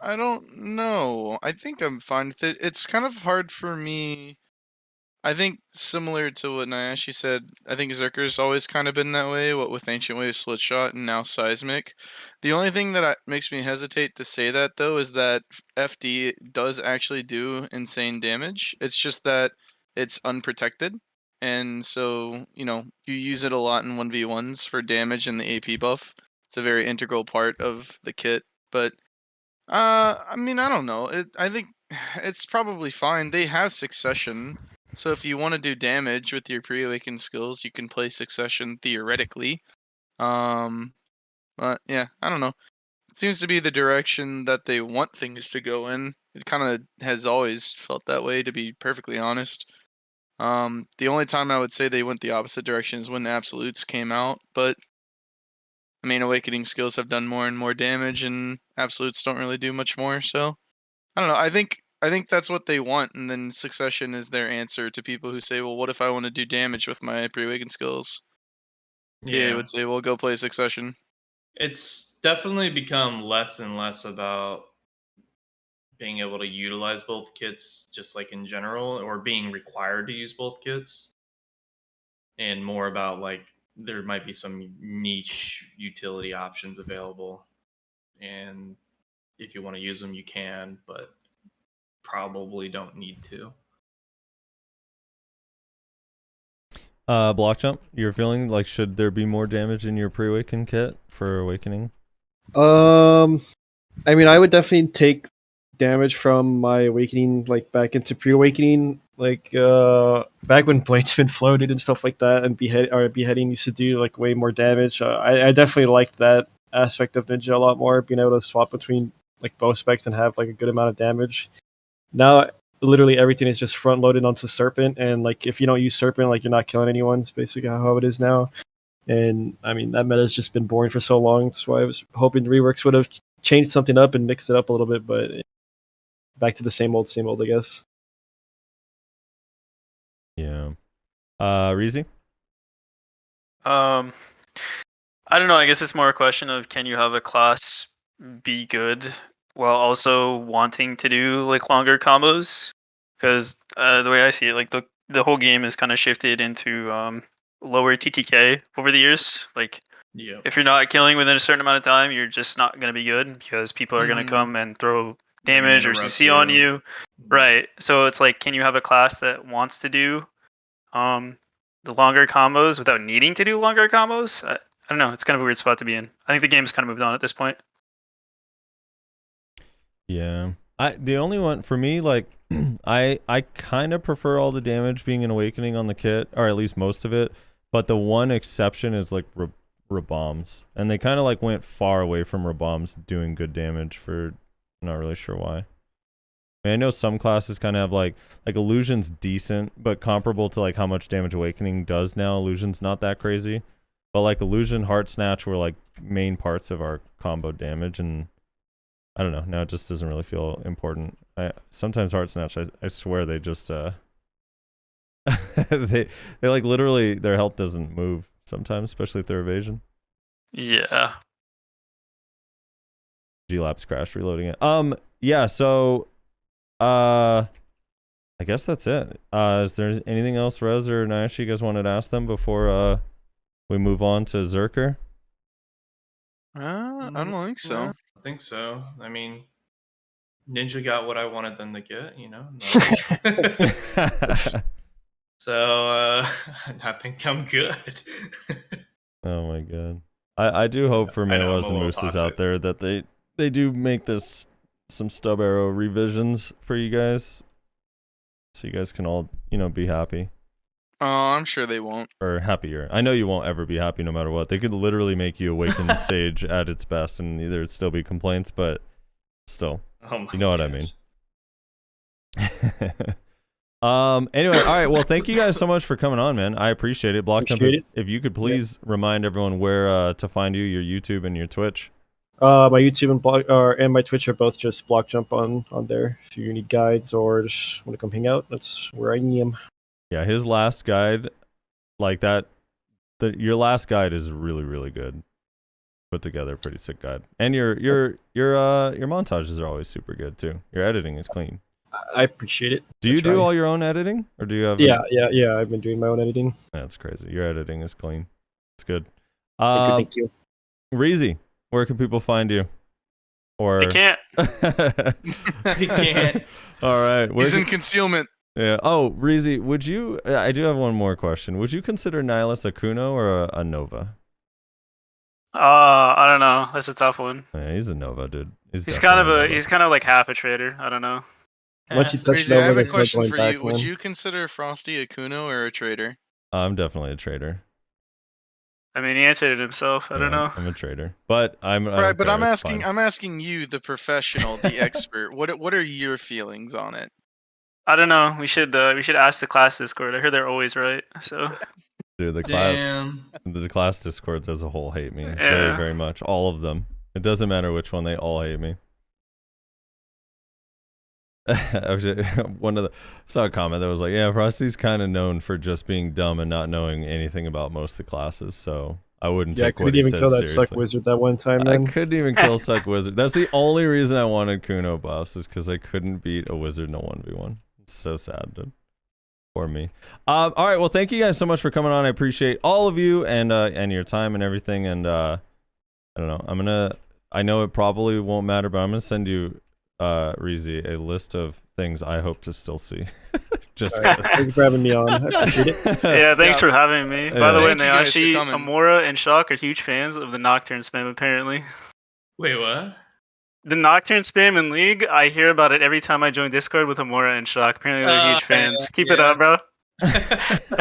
I don't know. I think I'm fine with it. It's kind of hard for me. I think similar to what Nyashi said, I think Berserker's always kind of been that way, what with Ancient Wave, Split Shot, and now Seismic. The only thing that makes me hesitate to say that, though, is that FD does actually do insane damage. It's just that it's unprotected. And so, you use it a lot in 1v1s for damage and the AP buff. It's a very integral part of the kit. But, I mean, I don't know. I think it's probably fine. They have Succession. So if you want to do damage with your pre-awakened skills, you can play Succession theoretically. But yeah, I don't know. It seems to be the direction that they want things to go in. It kind of has always felt that way, to be perfectly honest. The only time I would say they went the opposite direction is when Absolutes came out. But I mean, Awakening skills have done more and more damage, and Absolutes don't really do much more. So I don't know. I think that's what they want, and then Succession is their answer to people who say, "Well, what if I want to do damage with my pre-awakened skills?" Yeah, would say, "Well, go play Succession."
It's definitely become less and less about being able to utilize both kits, just like in general, or being required to use both kits, and more about like there might be some niche utility options available, and if you want to use them, you can, but probably don't need to.
Blockjump, you're feeling like should there be more damage in your pre-awaken kit for Awakening?
I mean, I would definitely take damage from my Awakening like back into pre-awakening, like back when Bladesman floated and stuff like that, and beheading used to do like way more damage. I definitely liked that aspect of Ninja a lot more, being able to swap between like both specs and have like a good amount of damage. Now literally everything is just front loaded onto Serpent, and like if you don't use Serpent, like you're not killing anyone. It's basically how it is now. And I mean that meta has just been boring for so long. So I was hoping Reworks would have changed something up and mixed it up a little bit, but back to the same old, I guess.
Yeah. Reezy?
I don't know. I guess it's more a question of can you have a class be good while also wanting to do like longer combos? Because the way I see it, like the whole game is kind of shifted into lower TTK over the years. Like
Yeah.
if you're not killing within a certain amount of time, you're just not gonna be good because people are gonna come and throw damage or
interrupt
CC on you. Right. So it's like, can you have a class that wants to do the longer combos without needing to do longer combos? I don't know. It's kind of a weird spot to be in. I think the game's kind of moved on at this point.
Yeah. The only one for me, like, I kind of prefer all the damage being an awakening on the kit, or at least most of it. But the one exception is like Rabombs, and they kind of like went far away from Rabombs doing good damage for not really sure why. I mean, I know some classes kind of have like Illusion's decent, but comparable to like how much damage Awakening does now. Illusion's not that crazy, but like Illusion, Heart Snatch were like main parts of our combo damage, and I don't know. Now it just doesn't really feel important. Sometimes Heart Snatch, I swear they just they like literally their health doesn't move sometimes, especially if they're evasion.
Yeah.
G-Labs crashed reloading it. Yeah, so I guess that's it. Is there anything else Rez or Nash you guys wanted to ask them before we move on to Berserker?
I don't think so.
I think so. I mean, Ninja got what I wanted them to get, you know. So I think I'm good.
Oh my god. I do hope for Mewas and Mooses out there that they do make this some stub arrow revisions for you guys, so you guys can all, you know, be happy.
Oh, I'm sure they won't.
Or happier. I know you won't ever be happy no matter what. They could literally make you Awakened Sage at its best, and there'd still be complaints, but still, you know what I mean. Anyway, all right. Well, thank you guys so much for coming on, man. I appreciate it. Blockjump, if you could please remind everyone where to find you, your YouTube and your Twitch.
My YouTube and my Twitch are both just Blockjump on there. If you need guides or just want to come hang out, that's where I am.
Yeah, his last guide, like that, your last guide is really, really good. Put together, pretty sick guide, and your montages are always super good too. Your editing is clean.
I appreciate it.
Do you do all your own editing, or do you have?
Yeah. I've been doing my own editing.
That's crazy. Your editing is clean. It's good.
Thank you.
Reezy, where can people find you? Or
I can't.
He can't.
All right.
He's in concealment.
Yeah. Oh, Reezy, would you? I do have one more question. Would you consider Nihilus a Kuno or a Nova?
I don't know. That's a tough one.
Yeah, he's a Nova, dude.
He's kind of like half a trader. I don't know.
Once you touch
Reezy, I have
Nova,
a
there's no
question
going
for
back,
you. Would
man.
you consider Frosty a Kuno or a trader?
I'm definitely a trader.
I mean, he answered it himself. I don't know.
I'm a trader, but I'm
Right, but I'm
it's
asking.
fine.
I'm asking you, the professional, the expert. What are your feelings on it?
I don't know. We should ask the class Discord. I heard they're always right. So.
Dude, the class Discords as a whole hate me very,
Yeah.
very much. All of them. It doesn't matter which one, they all hate me. Actually, I saw a comment that was like, yeah, Frosty's kind of known for just being dumb and not knowing anything about most of the classes, so I wouldn't take what he says seriously.
I couldn't even kill that Suck Wizard that one time, man.
I couldn't even kill Suck Wizard. That's the only reason I wanted Kuno buffs, is because I couldn't beat a wizard in a 1v1. It's so sad, dude. For me. All right, well, thank you guys so much for coming on. I appreciate all of you and your time and everything, and I don't know. I know it probably won't matter, but I'm gonna send you Reezy, a list of things I hope to still see. Just
right, thanks for having me on. I appreciate it.
Yeah, thanks for having me. By the way,
Thank you guys for
Nayashi,
coming.
Amora, and Shock are huge fans of the Nocturne spam, apparently.
Wait, what?
The Nocturne spam in League, I hear about it every time I join Discord with Amora and Shock. Apparently they're huge fans. Keep it up, bro. Alright,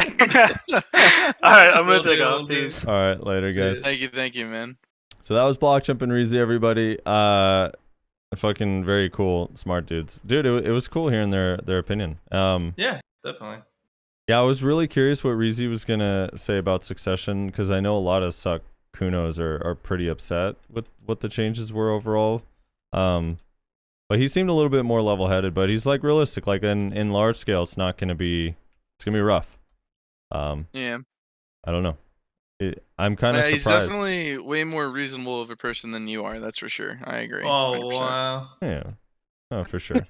I'm gonna take off. Peace.
All right, later, guys.
Thank you, man.
So that was Blockjump and Reezy, everybody. Fucking very cool, smart dudes. Dude, it was cool hearing their opinion.
Yeah, definitely.
Yeah, I was really curious what Reezy was gonna say about Succession, because I know a lot of Suck Kunos are pretty upset with what the changes were overall. But he seemed a little bit more level-headed, but he's like realistic. Like in large scale, it's not gonna be It's gonna be rough.
Yeah.
I don't know. I'm kind of
He's
surprised.
definitely way more reasonable of a person than you are. That's for sure. I agree.
Oh
100%.
wow.
Yeah. Oh, for sure.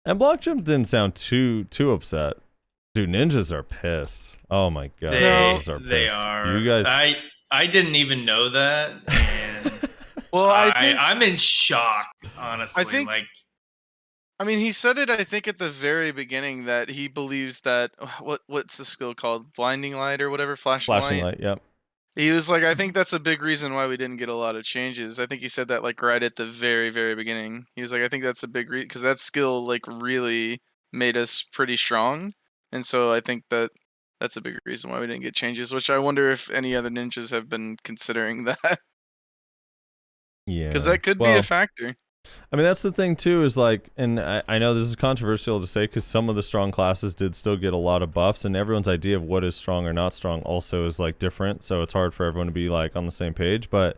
And Blockjump didn't sound too upset. Dude, ninjas are pissed. Oh my god, ninjas are pissed.
They are.
You guys.
I didn't even know that, and
Well,
I'm in shock, honestly.
I mean, he said it. I think at the very beginning that he believes that what's the skill called? Blinding light or whatever, flashing light.
Yep.
He was like, I think that's a big reason why we didn't get a lot of changes. I think he said that like right at the very, very beginning. He was like, I think that's a big reason because that skill like really made us pretty strong, and so I think that's a big reason why we didn't get changes. Which I wonder if any other ninjas have been considering that.
Yeah.
Because that could be a factor.
I mean, that's the thing too, is like, and I know this is controversial to say because some of the strong classes did still get a lot of buffs, and everyone's idea of what is strong or not strong also is like different, so it's hard for everyone to be like on the same page. But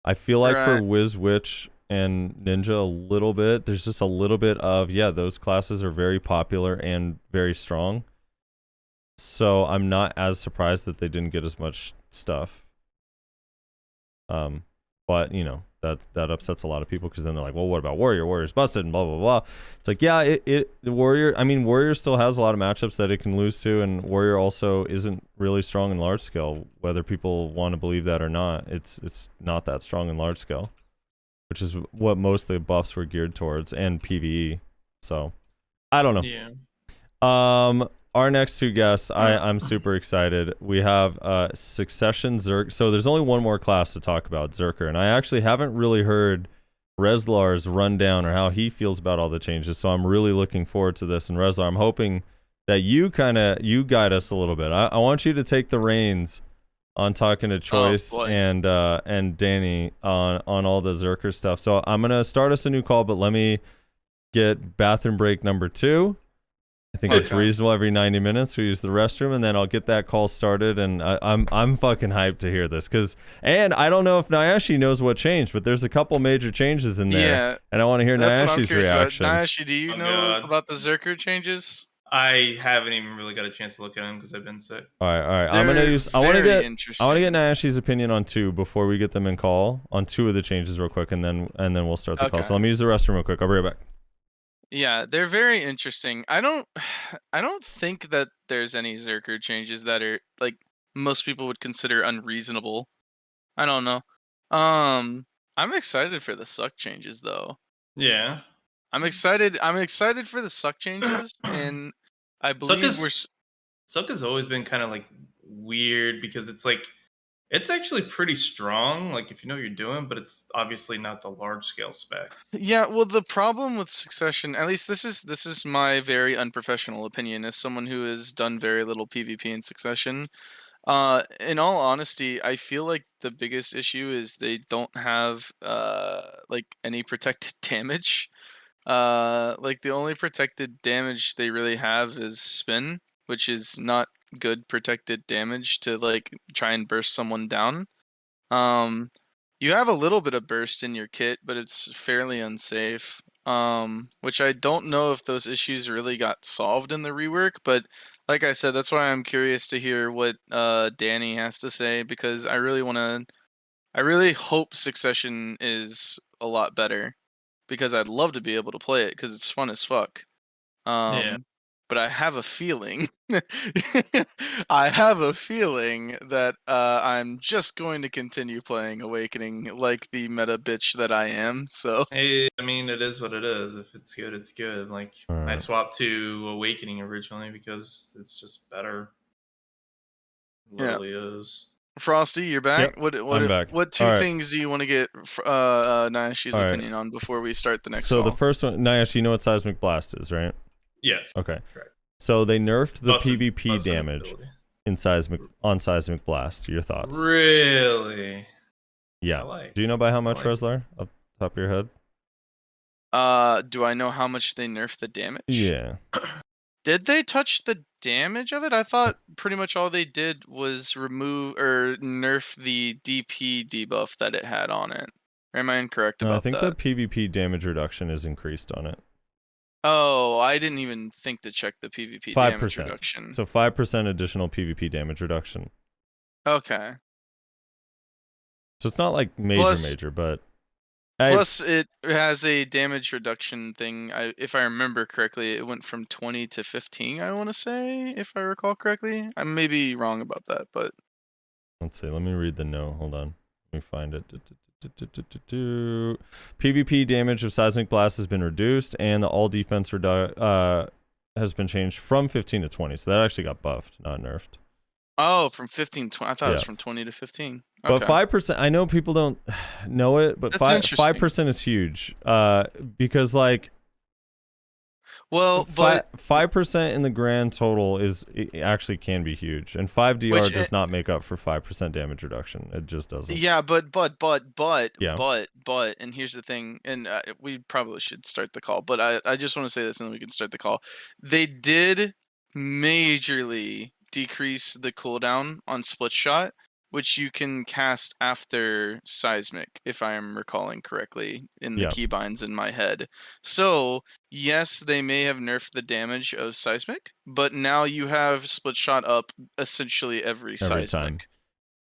I feel like for Wiz Witch and Ninja, a little bit, there's just a little bit of, yeah, those classes are very popular and very strong. So I'm not as surprised that they didn't get as much stuff. But you know, that upsets a lot of people because then they're like, well, what about Warrior? Warrior's busted and blah blah blah. It's like, yeah, the Warrior. I mean, Warrior still has a lot of matchups that it can lose to, and Warrior also isn't really strong in large scale. Whether people want to believe that or not, it's not that strong in large scale, which is what most of the buffs were geared towards, and PvE. So I don't know.
Yeah.
Our next two guests, I'm super excited. We have Succession Zerk. So there's only one more class to talk about, Berserker, and I actually haven't really heard Reslar's rundown or how he feels about all the changes. So I'm really looking forward to this. And Reslar, I'm hoping that you guide us a little bit. I want you to take the reins on talking to Choice and Danny on all the Berserker stuff. So I'm gonna start us a new call, but let me get bathroom break number 2. I think it's reasonable every 90 minutes we use the restroom, and then I'll get that call started. And I'm fucking hyped to hear this and I don't know if Nayashe knows what changed, but there's a couple major changes in there.
Yeah,
and I want to hear Nayashe's reaction.
Nayashe, do you know about the Berserker changes?
I haven't even really got a chance to look at them because I've been sick.
All right. I want to get Nayashe's opinion on 2 before we get them in call on 2 of the changes real quick, and then we'll start the call. So let me use the restroom real quick. I'll be right back.
Yeah, they're very interesting. I don't think that there's any Berserker changes that are like most people would consider unreasonable. I don't know. I'm excited for the suck changes though.
Yeah.
I'm excited for the suck changes, and I believe
Suck has always been kind of like weird because it's like it's actually pretty strong, like if you know what you're doing, but it's obviously not the large scale spec.
Yeah, well, the problem with Succession, at least this is my very unprofessional opinion as someone who has done very little PvP in Succession. In all honesty, I feel like the biggest issue is they don't have like any protected damage. Like the only protected damage they really have is spin, which is not good protected damage to like try and burst someone down. You have a little bit of burst in your kit, but it's fairly unsafe. Which I don't know if those issues really got solved in the rework, but like I said, that's why I'm curious to hear what Danny has to say, because I really hope Succession is a lot better, because I'd love to be able to play it because it's fun as fuck.
Yeah.
But I have a feeling that I'm just going to continue playing Awakening like the meta bitch that I am. So
hey, I mean, it is what it is. If it's good, it's good. Like I swapped to Awakening originally because it's just better. It literally is.
Frosty, you're back.
Yep, I'm back.
What 2 things do you want to get Nayashe's opinion on before we start the next call?
The first one, Nayashe, you know what Seismic Blast is, right?
Yes.
Okay.
Correct.
So they nerfed the PvP damage in Seismic Blast. Your thoughts?
Really?
Yeah. Do you know by how much, Reslar? Up top of your head?
Do I know how much they nerfed the damage?
Yeah.
Did they touch the damage of it? I thought pretty much all they did was remove or nerf the DP debuff that it had on it. Or am I incorrect about that?
I think the PvP damage reduction is increased on it.
Oh, I didn't even think to check the PvP
5%.
damage reduction.
So 5% additional PvP damage reduction.
Okay.
So it's not like major, but
plus it has a damage reduction thing. If I remember correctly, it went from 20 to 15. I want to say, if I recall correctly. I may be wrong about that, but
let's see. Let me read the note. Hold on. Let me find it. PvP damage of seismic blast has been reduced, and the all defense has been changed from 15 to 20. So that actually got buffed, not nerfed.
Oh, from 15 to 20. I thought it was from 20 to 15.
But 5%, I know people don't know it, but 5% is huge. Because like,
well, but
5% in the grand total it actually can be huge, and 5DR does not make up for 5% damage reduction. It just doesn't.
Yeah, but, and here's the thing, and we probably should start the call, but I just want to say this, and then we can start the call. They did majorly decrease the cooldown on split shot, which you can cast after seismic, if I am recalling correctly in the keybinds in my head. So yes, they may have nerfed the damage of seismic, but now you have split shot up essentially every seismic
time.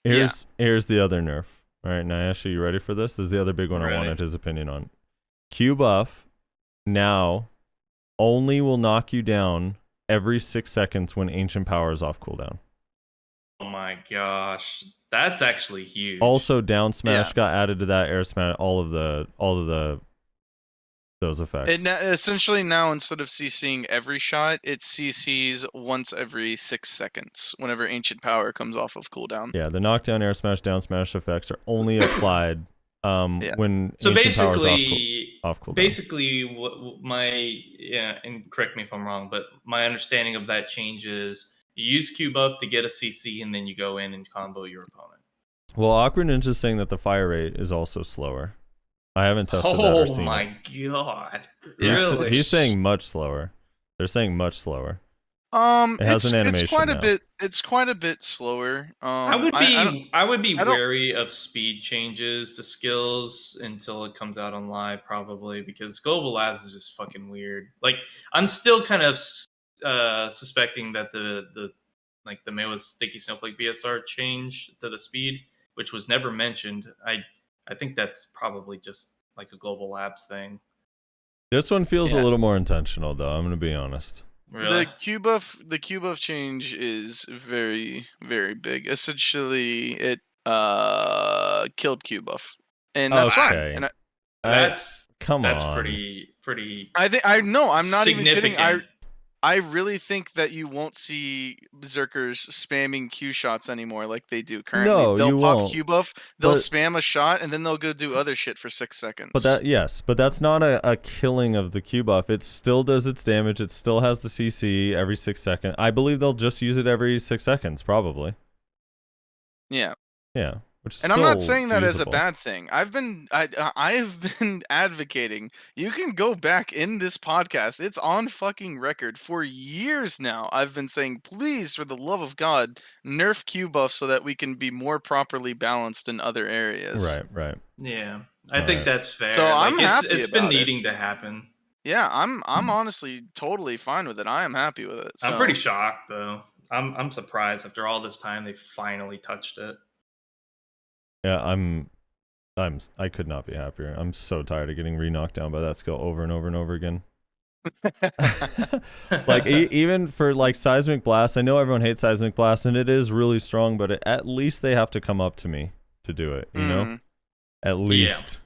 Here's the other nerf. All right, Nyash, are you ready for this? This is the other big one I wanted his opinion on. Q buff now only will knock you down every 6 seconds when Ancient Power is off cooldown.
Oh my gosh, that's actually huge.
Also, down smash got added to that, air smash, all of those effects.
Essentially now, instead of CCing every shot, it CCs once every 6 seconds whenever Ancient Power comes off of cooldown.
Yeah, the knockdown, air smash, down smash effects are only applied when Ancient Power is off cooldown.
Basically, what and correct me if I'm wrong, but my understanding of that change is you use Q buff to get a CC, and then you go in and combo your opponent.
Well, Awkward Ninja's saying that the fire rate is also slower. I haven't tested that or seen
Oh my
it.
god!
Really? He's saying much slower. They're saying much slower. It has an animation
it's quite
now.
a bit. It's quite a bit slower.
I would be wary of speed changes to skills until it comes out on live, probably, because Global Labs is just fucking weird. Like, I'm still kind of suspecting that the Mewa Sticky Snowflake BSR change to the speed, which was never mentioned. I think that's probably just like a Global Labs thing.
This one feels a little more intentional, though. I'm gonna be honest.
Really?
The Q buff change is very, very big. Essentially, it killed Q buff, and that's fine. And
that's
on.
pretty.
I'm not even kidding.
significant.
I really think that you won't see Berserkers spamming Q shots anymore like they do currently.
No,
they'll
you
pop
won't.
Q buff, they'll spam a shot, and then they'll go do other shit for 6 seconds.
But that's not a killing of the Q buff. It still does its damage. It still has the CC every 6 seconds. I believe they'll just use it every 6 seconds, probably.
Yeah.
Yeah. Which is
And I'm not
still
saying that as a
usable.
bad thing. I have been advocating. You can go back in this podcast. It's on fucking record for years now. I've been saying, please, for the love of God, nerf Q buff so that we can be more properly balanced in other areas.
Right.
Yeah, I think that's fair.
So I'm happy
it's been
about it.
needing to happen.
Yeah, I'm honestly totally fine with it. I am happy with it. So.
I'm pretty shocked though. I'm surprised after all this time they finally touched it.
Yeah, I could not be happier. I'm so tired of getting re-knocked down by that skill over and over and over again. Like even for like Seismic Blast, I know everyone hates Seismic Blast and it is really strong, but at least they have to come up to me to do it, you know? At least.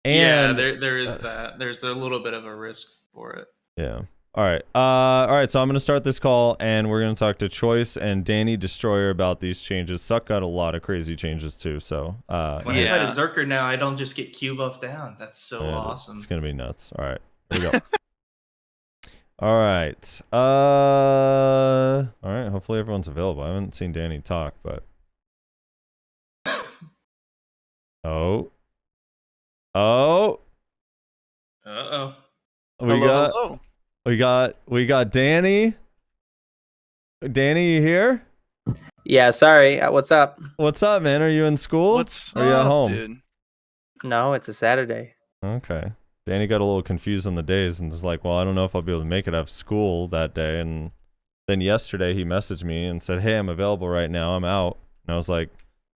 Yeah,
And
there is that. There's a little bit of a risk for it.
yeah. All right, so I'm going to start this call, and we're going to talk to Choice and DannyDestroyer about these changes. Suck got a lot of crazy changes, too, so...
when I play Berserker now, I don't just get Q buff down. That's so awesome.
It's going to be nuts. All right, here we go. All right, hopefully everyone's available. I haven't seen Danny talk, but... Oh.
Uh-oh.
We got Danny. Danny, you here?
Yeah, sorry. What's up?
What's up, man? Are you in school?
What's
Are you at
up,
home?
dude?
No, it's a Saturday.
Okay. Danny got a little confused on the days and was like, well, I don't know if I'll be able to make it. I have school that day. And then yesterday he messaged me and said, hey, I'm available right now. I'm out. And I was like,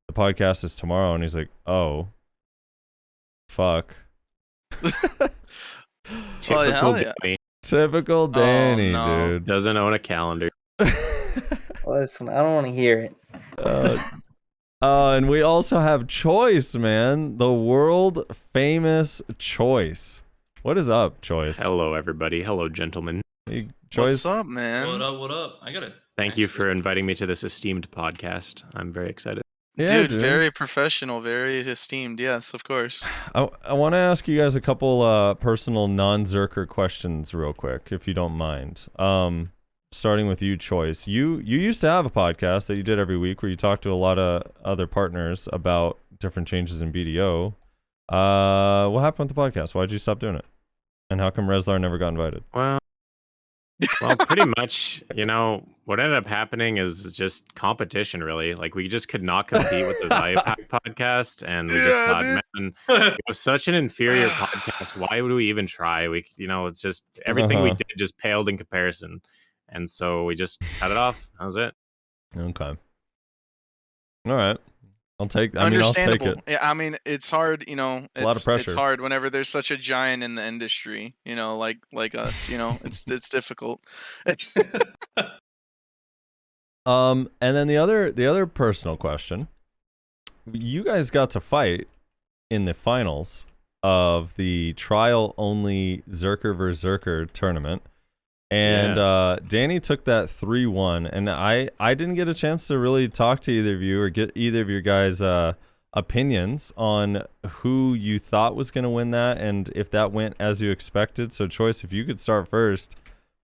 the podcast is tomorrow. And he's like, oh, fuck.
Typical Danny.
Typical Danny,
no.
dude.
Doesn't own a calendar.
Listen, I don't want to hear it.
And we also have Choice, man. The world famous Choice. What is up, Choice?
Hello, everybody. Hello, gentlemen.
Hey, Choice.
What's up, man?
What up? What up? I gotta.
Thank you for inviting me to this esteemed podcast. I'm very excited.
Yeah,
dude, very professional, very esteemed. Yes, of course.
I want to ask you guys a couple personal non-Zerker questions real quick, if you don't mind. Starting with you, Choice. You used to have a podcast that you did every week where you talked to a lot of other partners about different changes in BDO. What happened with the podcast? Why'd you stop doing it? And how come Reslar never got invited?
Well, pretty much, what ended up happening is just competition, really. Like, we just could not compete with the Value Pack podcast, and we just thought, man, it was such an inferior podcast. Why would we even try? It's just everything we did just paled in comparison. And so we just cut it off. That was it.
Okay. All right. I'll take
Understandable.
I'll take it.
Yeah, I mean, it's hard,
It's a lot of pressure.
It's hard whenever there's such a giant in the industry, like us, it's difficult.
And then the other personal question. You guys got to fight in the finals of the trial only Zerker vs Zerker tournament. And Danny took that 3-1, and I didn't get a chance to really talk to either of you or get either of your guys' opinions on who you thought was going to win that and if that went as you expected. So, Choice, if you could start first.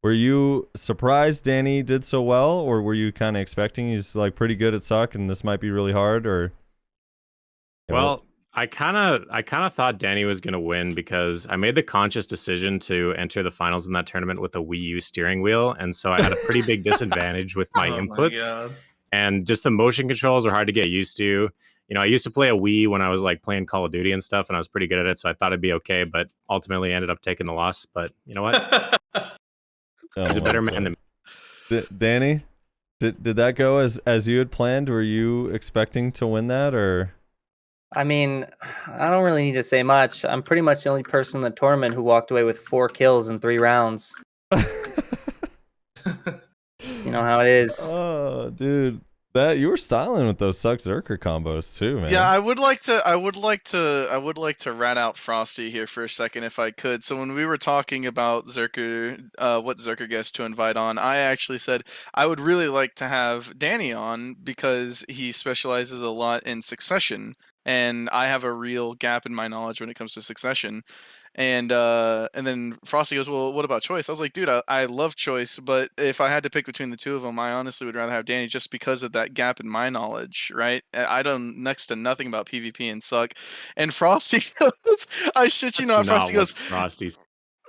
Were you surprised Danny did so well, or were you kind of expecting he's like pretty good at Suck and this might be really hard? Or
well, I kind of thought Danny was going to win because I made the conscious decision to enter the finals in that tournament with a Wii U steering wheel, and so I had a pretty big disadvantage with my inputs, and just the motion controls were hard to get used to. I used to play a Wii when I was like playing Call of Duty and stuff, and I was pretty good at it, so I thought it'd be okay, but ultimately ended up taking the loss. But you know what? He's a better man than me.
Danny, did that go as you had planned? Were you expecting to win that, or?
I mean, I don't really need to say much. I'm pretty much the only person in the tournament who walked away with 4 kills in 3 rounds. You know how it is.
Oh, dude. That you were styling with those Suck Zerker combos too, man.
Yeah, I would like to rat out Frosty here for a second if I could. So when we were talking about Zerker, what Zerker guest to invite on, I actually said I would really like to have Danny on because he specializes a lot in Succession, and I have a real gap in my knowledge when it comes to Succession. And then Frosty goes, well, what about Choice? I was like, dude, I love Choice, but if I had to pick between the two of them, I honestly would rather have Danny just because of that gap in my knowledge, right? I don't next to nothing about PvP and Suck. And Frosty goes, I shit you not, Frosty goes,
Frosty's.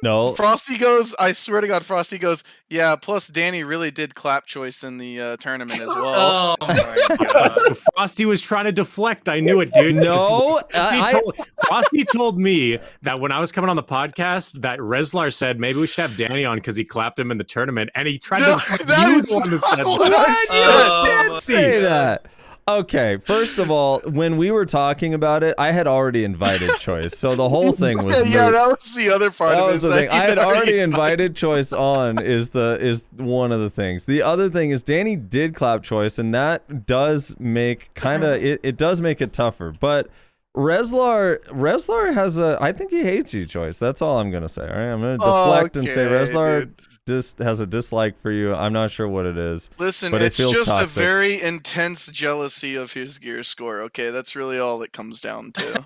No.
Frosty goes, I swear to God, Frosty goes, yeah, plus Danny really did clap Choice in the tournament as well.
Oh my God.
So Frosty was trying to deflect. I knew it, dude.
No,
Frosty told me that when I was coming on the podcast, that Reslar said maybe we should have Danny on because he clapped him in the tournament, and he tried to deflect you the one that said
I did say that. Okay, first of all, when we were talking about it, I had already invited Choice, so the whole thing was moot.
Yeah, that was the other part of this.
I had already invited Choice on. Is one of the things. The other thing is Danny did clap Choice, and that does make it does make it tougher. But Reslar has I think he hates you, Choice. That's all I'm gonna say. All right, I'm gonna deflect and say Reslar just has a dislike for you. I'm not sure what it is.
Listen,
but
it's just
toxic.
a very intense jealousy of his gear score. Okay, that's really all it comes down to.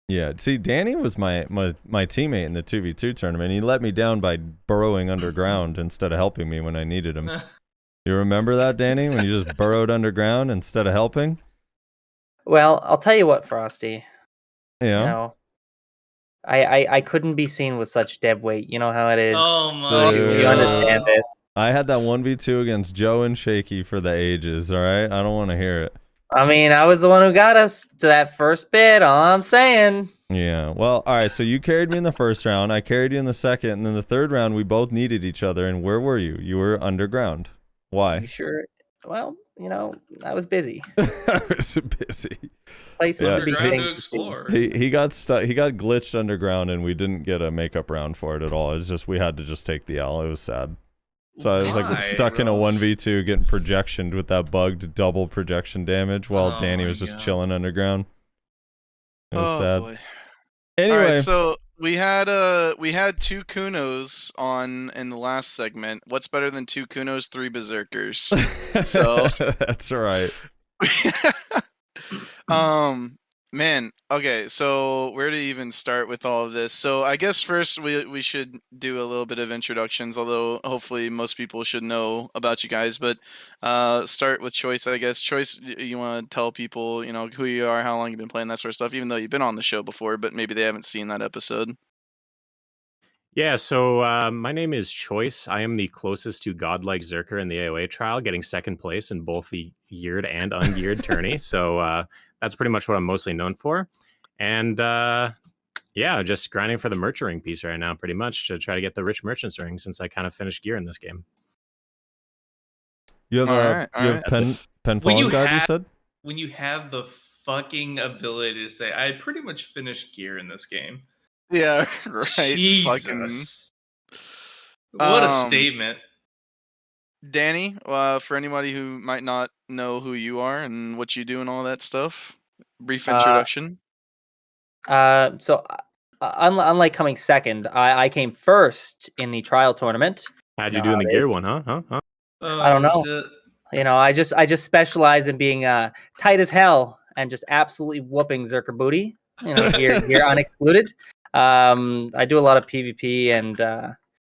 Yeah, see, Danny was my teammate in the 2v2 tournament. He let me down by burrowing underground instead of helping me when I needed him. You remember that, Danny, when you just burrowed underground instead of helping?
Well, I'll tell you what, Frosty.
Yeah.
I couldn't be seen with such dead weight. You know how it is.
Oh my
You understand it.
I had that 1v2 against Joe and Shaky for the ages, all right? I don't want to hear it.
I mean, I was the one who got us to that first bit. All I'm saying.
Yeah. Well, all right. So you carried me in the first round. I carried you in the second, and then the third round we both needed each other. And where were you? You were underground. Why?
You sure? Well, I was busy.
I was busy.
Places to be.
Underground to explore.
He got stuck. He got glitched underground, and we didn't get a makeup round for it at all. It was just we had to just take the L. It was sad. So I was like stuck in a 1v2 getting projectioned with that bugged double projection damage while Danny was just chilling underground. It was sad.
Boy.
Anyway,
all right, so we had two Kunos on in the last segment. What's better than two Kunos, three Berserkers? So
that's right.
Man, okay, so where to even start with all of this? So I guess first we should do a little bit of introductions, although hopefully most people should know about you guys. But start with Choice, I guess. Choice, you want to tell people, who you are, how long you've been playing, that sort of stuff, even though you've been on the show before, but maybe they haven't seen that episode.
Yeah, so my name is Choice. I am the closest to godlike Berserker in the AOA trial, getting second place in both the geared and ungeared tourney. So that's pretty much what I'm mostly known for. And yeah, just grinding for the merch ring piece right now, pretty much, to try to get the rich merchant's ring since I kind of finished gear in this game.
You have pen falling guard, you said?
When you have the fucking ability to say, I pretty much finished gear in this game.
Yeah, right.
Jesus. What a statement.
Danny, for anybody who might not know who you are and what you do and all that stuff, brief introduction.
So unlike coming second, I came first in the trial tournament.
How'd you do in the gear one, huh?
I don't know. Shit. I just specialize in being tight as hell and just absolutely whooping Berserker booty. Gear unexcluded. I do a lot of PvP and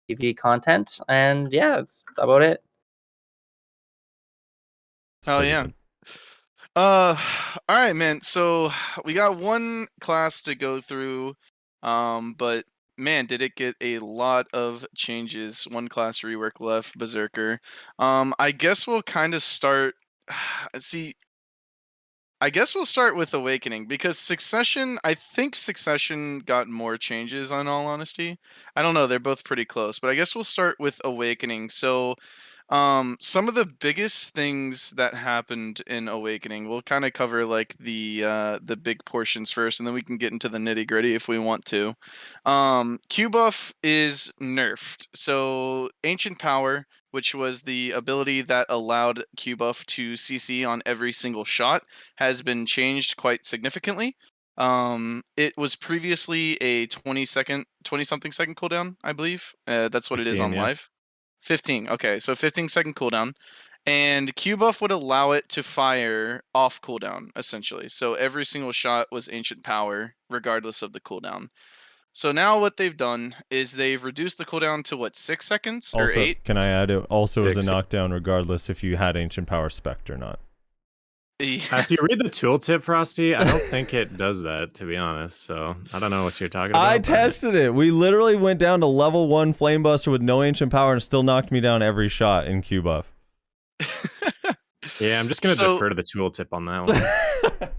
PvE content, and yeah, that's about it.
Oh yeah. All right, man. So we got one class to go through, but man, did it get a lot of changes. One class rework left, Berserker. I guess we'll kind of start. I guess we'll start with Awakening, because I think Succession got more changes, in all honesty. I don't know, they're both pretty close, but I guess we'll start with Awakening. So some of the biggest things that happened in Awakening, we'll kind of cover like the big portions first, and then we can get into the nitty-gritty if we want to. Q buff is nerfed. So Ancient Power, which was the ability that allowed Q buff to CC on every single shot, has been changed quite significantly. It was previously a 20-something second cooldown, I believe. That's what
15,
it is on
yeah.
live. 15. Okay, so 15-second cooldown, and Q buff would allow it to fire off cooldown, essentially. So every single shot was Ancient Power, regardless of the cooldown. So now what they've done is they've reduced the cooldown to what, 6 seconds or
Also,
8?
can I add it also as a
6.
knockdown regardless if you had Ancient Power Spect or not?
After you read the tooltip, Frosty, I don't think it does that, to be honest. So I don't know what you're talking about.
I tested it. We literally went down to level 1 Flame Buster with no Ancient Power and still knocked me down every shot in Q buff.
Yeah, I'm just going to defer to the tooltip on that one.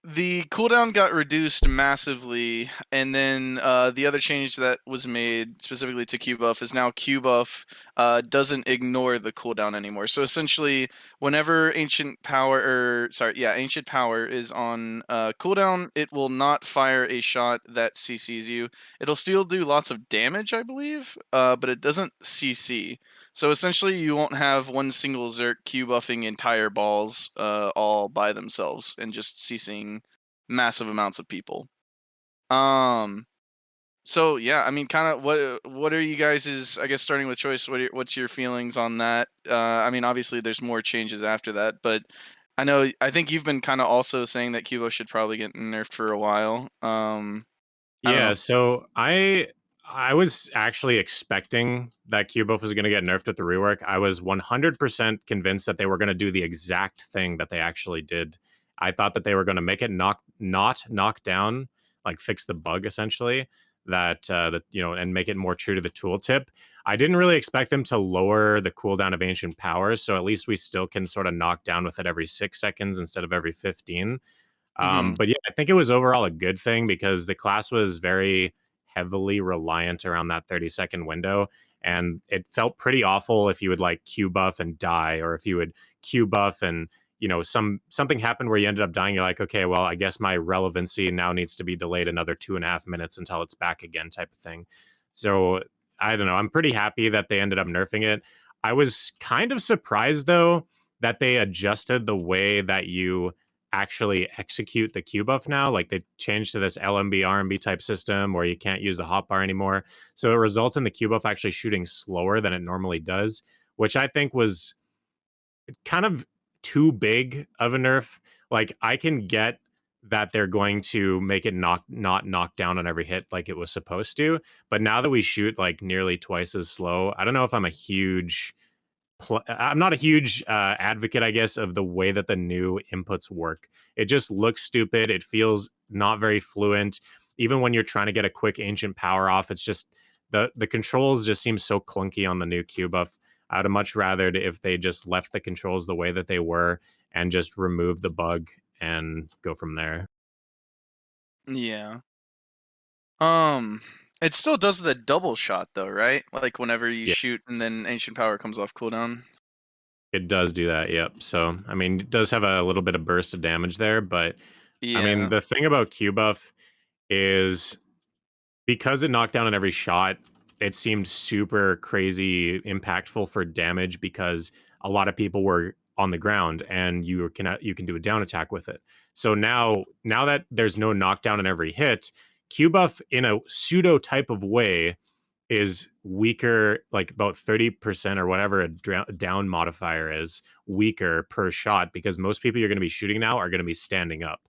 The cooldown got reduced massively, and then the other change that was made specifically to Q buff is now Q buff doesn't ignore the cooldown anymore. So essentially, whenever Ancient Power is on cooldown, it will not fire a shot that CCs you. It'll still do lots of damage, I believe, but it doesn't CC. So essentially, you won't have one single Zerk Q buffing entire balls all by themselves and just CCing massive amounts of people. So yeah, I mean, kind of what are you guys', I guess, starting with Choice, what's your feelings on that? I mean, obviously there's more changes after that, but I think you've been kind of also saying that Cubo should probably get nerfed for a while.
Yeah, so I was actually expecting that Q buff was going to get nerfed with the rework. I was 100% convinced that they were going to do the exact thing that they actually did. I thought that they were going to make it not knock down, like fix the bug essentially. that and make it more true to the tooltip. I didn't really expect them to lower the cooldown of Ancient Power, so at least we still can sort of knock down with it every 6 seconds instead of every 15. But yeah, I think it was overall a good thing because the class was very heavily reliant around that 30-second window, and it felt pretty awful if you would like Q buff and die, or if you would Q buff and something happened where you ended up dying. You're like, okay, well, I guess my relevancy now needs to be delayed another 2.5 minutes until it's back again, type of thing. So I don't know. I'm pretty happy that they ended up nerfing it. I was kind of surprised though that they adjusted the way that you actually execute the Q buff now. Like they changed to this LMB RMB type system where you can't use the hotbar anymore. So it results in the Q buff actually shooting slower than it normally does, which I think was kind of too big of a nerf. Like I can get that they're going to make it not knock down on every hit like it was supposed to, but now that we shoot like nearly twice as slow, I don't know if I'm not a huge advocate, I guess, of the way that the new inputs work. It just looks stupid. It feels not very fluent. Even when you're trying to get a quick Ancient Power off, it's just the controls just seem so clunky on the new Q buff. I'd have much rather if they just left the controls the way that they were and just removed the bug and go from there.
Yeah. It still does the double shot though, right? Like whenever you shoot and then Ancient Power comes off cooldown.
It does do that, yep. So, I mean, it does have a little bit of burst of damage there, but I mean, the thing about Q buff is because it knocked down on every shot, it seemed super crazy impactful for damage because a lot of people were on the ground and you can do a down attack with it. So now that there's no knockdown in every hit, Q buff in a pseudo type of way is weaker, like about 30% or whatever a down modifier is weaker per shot because most people you're going to be shooting now are going to be standing up.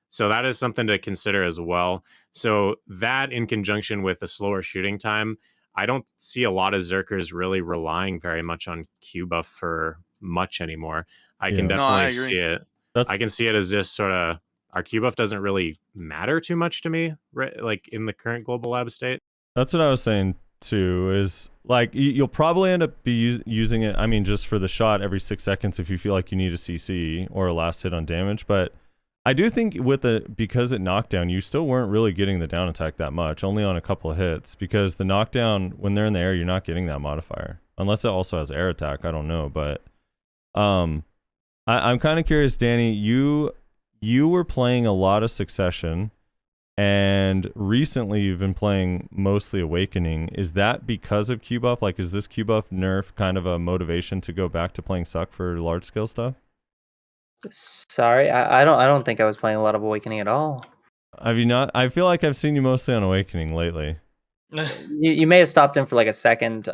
So that is something to consider as well. So that in conjunction with a slower shooting time, I don't see a lot of Zerkers really relying very much on Q buff for much anymore. I can definitely see it. I can see it as just sort of our Q buff doesn't really matter too much to me, right? Like in the current global lab state.
That's what I was saying too, is like you'll probably end up using it, I mean, just for the shot every 6 seconds if you feel like you need a CC or a last hit on damage. But I do think because it knocked down, you still weren't really getting the down attack that much, only on a couple of hits, because the knockdown, when they're in the air, you're not getting that modifier. Unless it also has air attack, I don't know. But I'm kind of curious, Danny, you were playing a lot of Succession, and recently you've been playing mostly Awakening. Is that because of Q buff? Like, is this Q buff nerf kind of a motivation to go back to playing Suck for large scale stuff?
Sorry, I don't think I was playing a lot of Awakening at all.
Have you not? I feel like I've seen you mostly on Awakening lately.
You may have stopped in for like a second.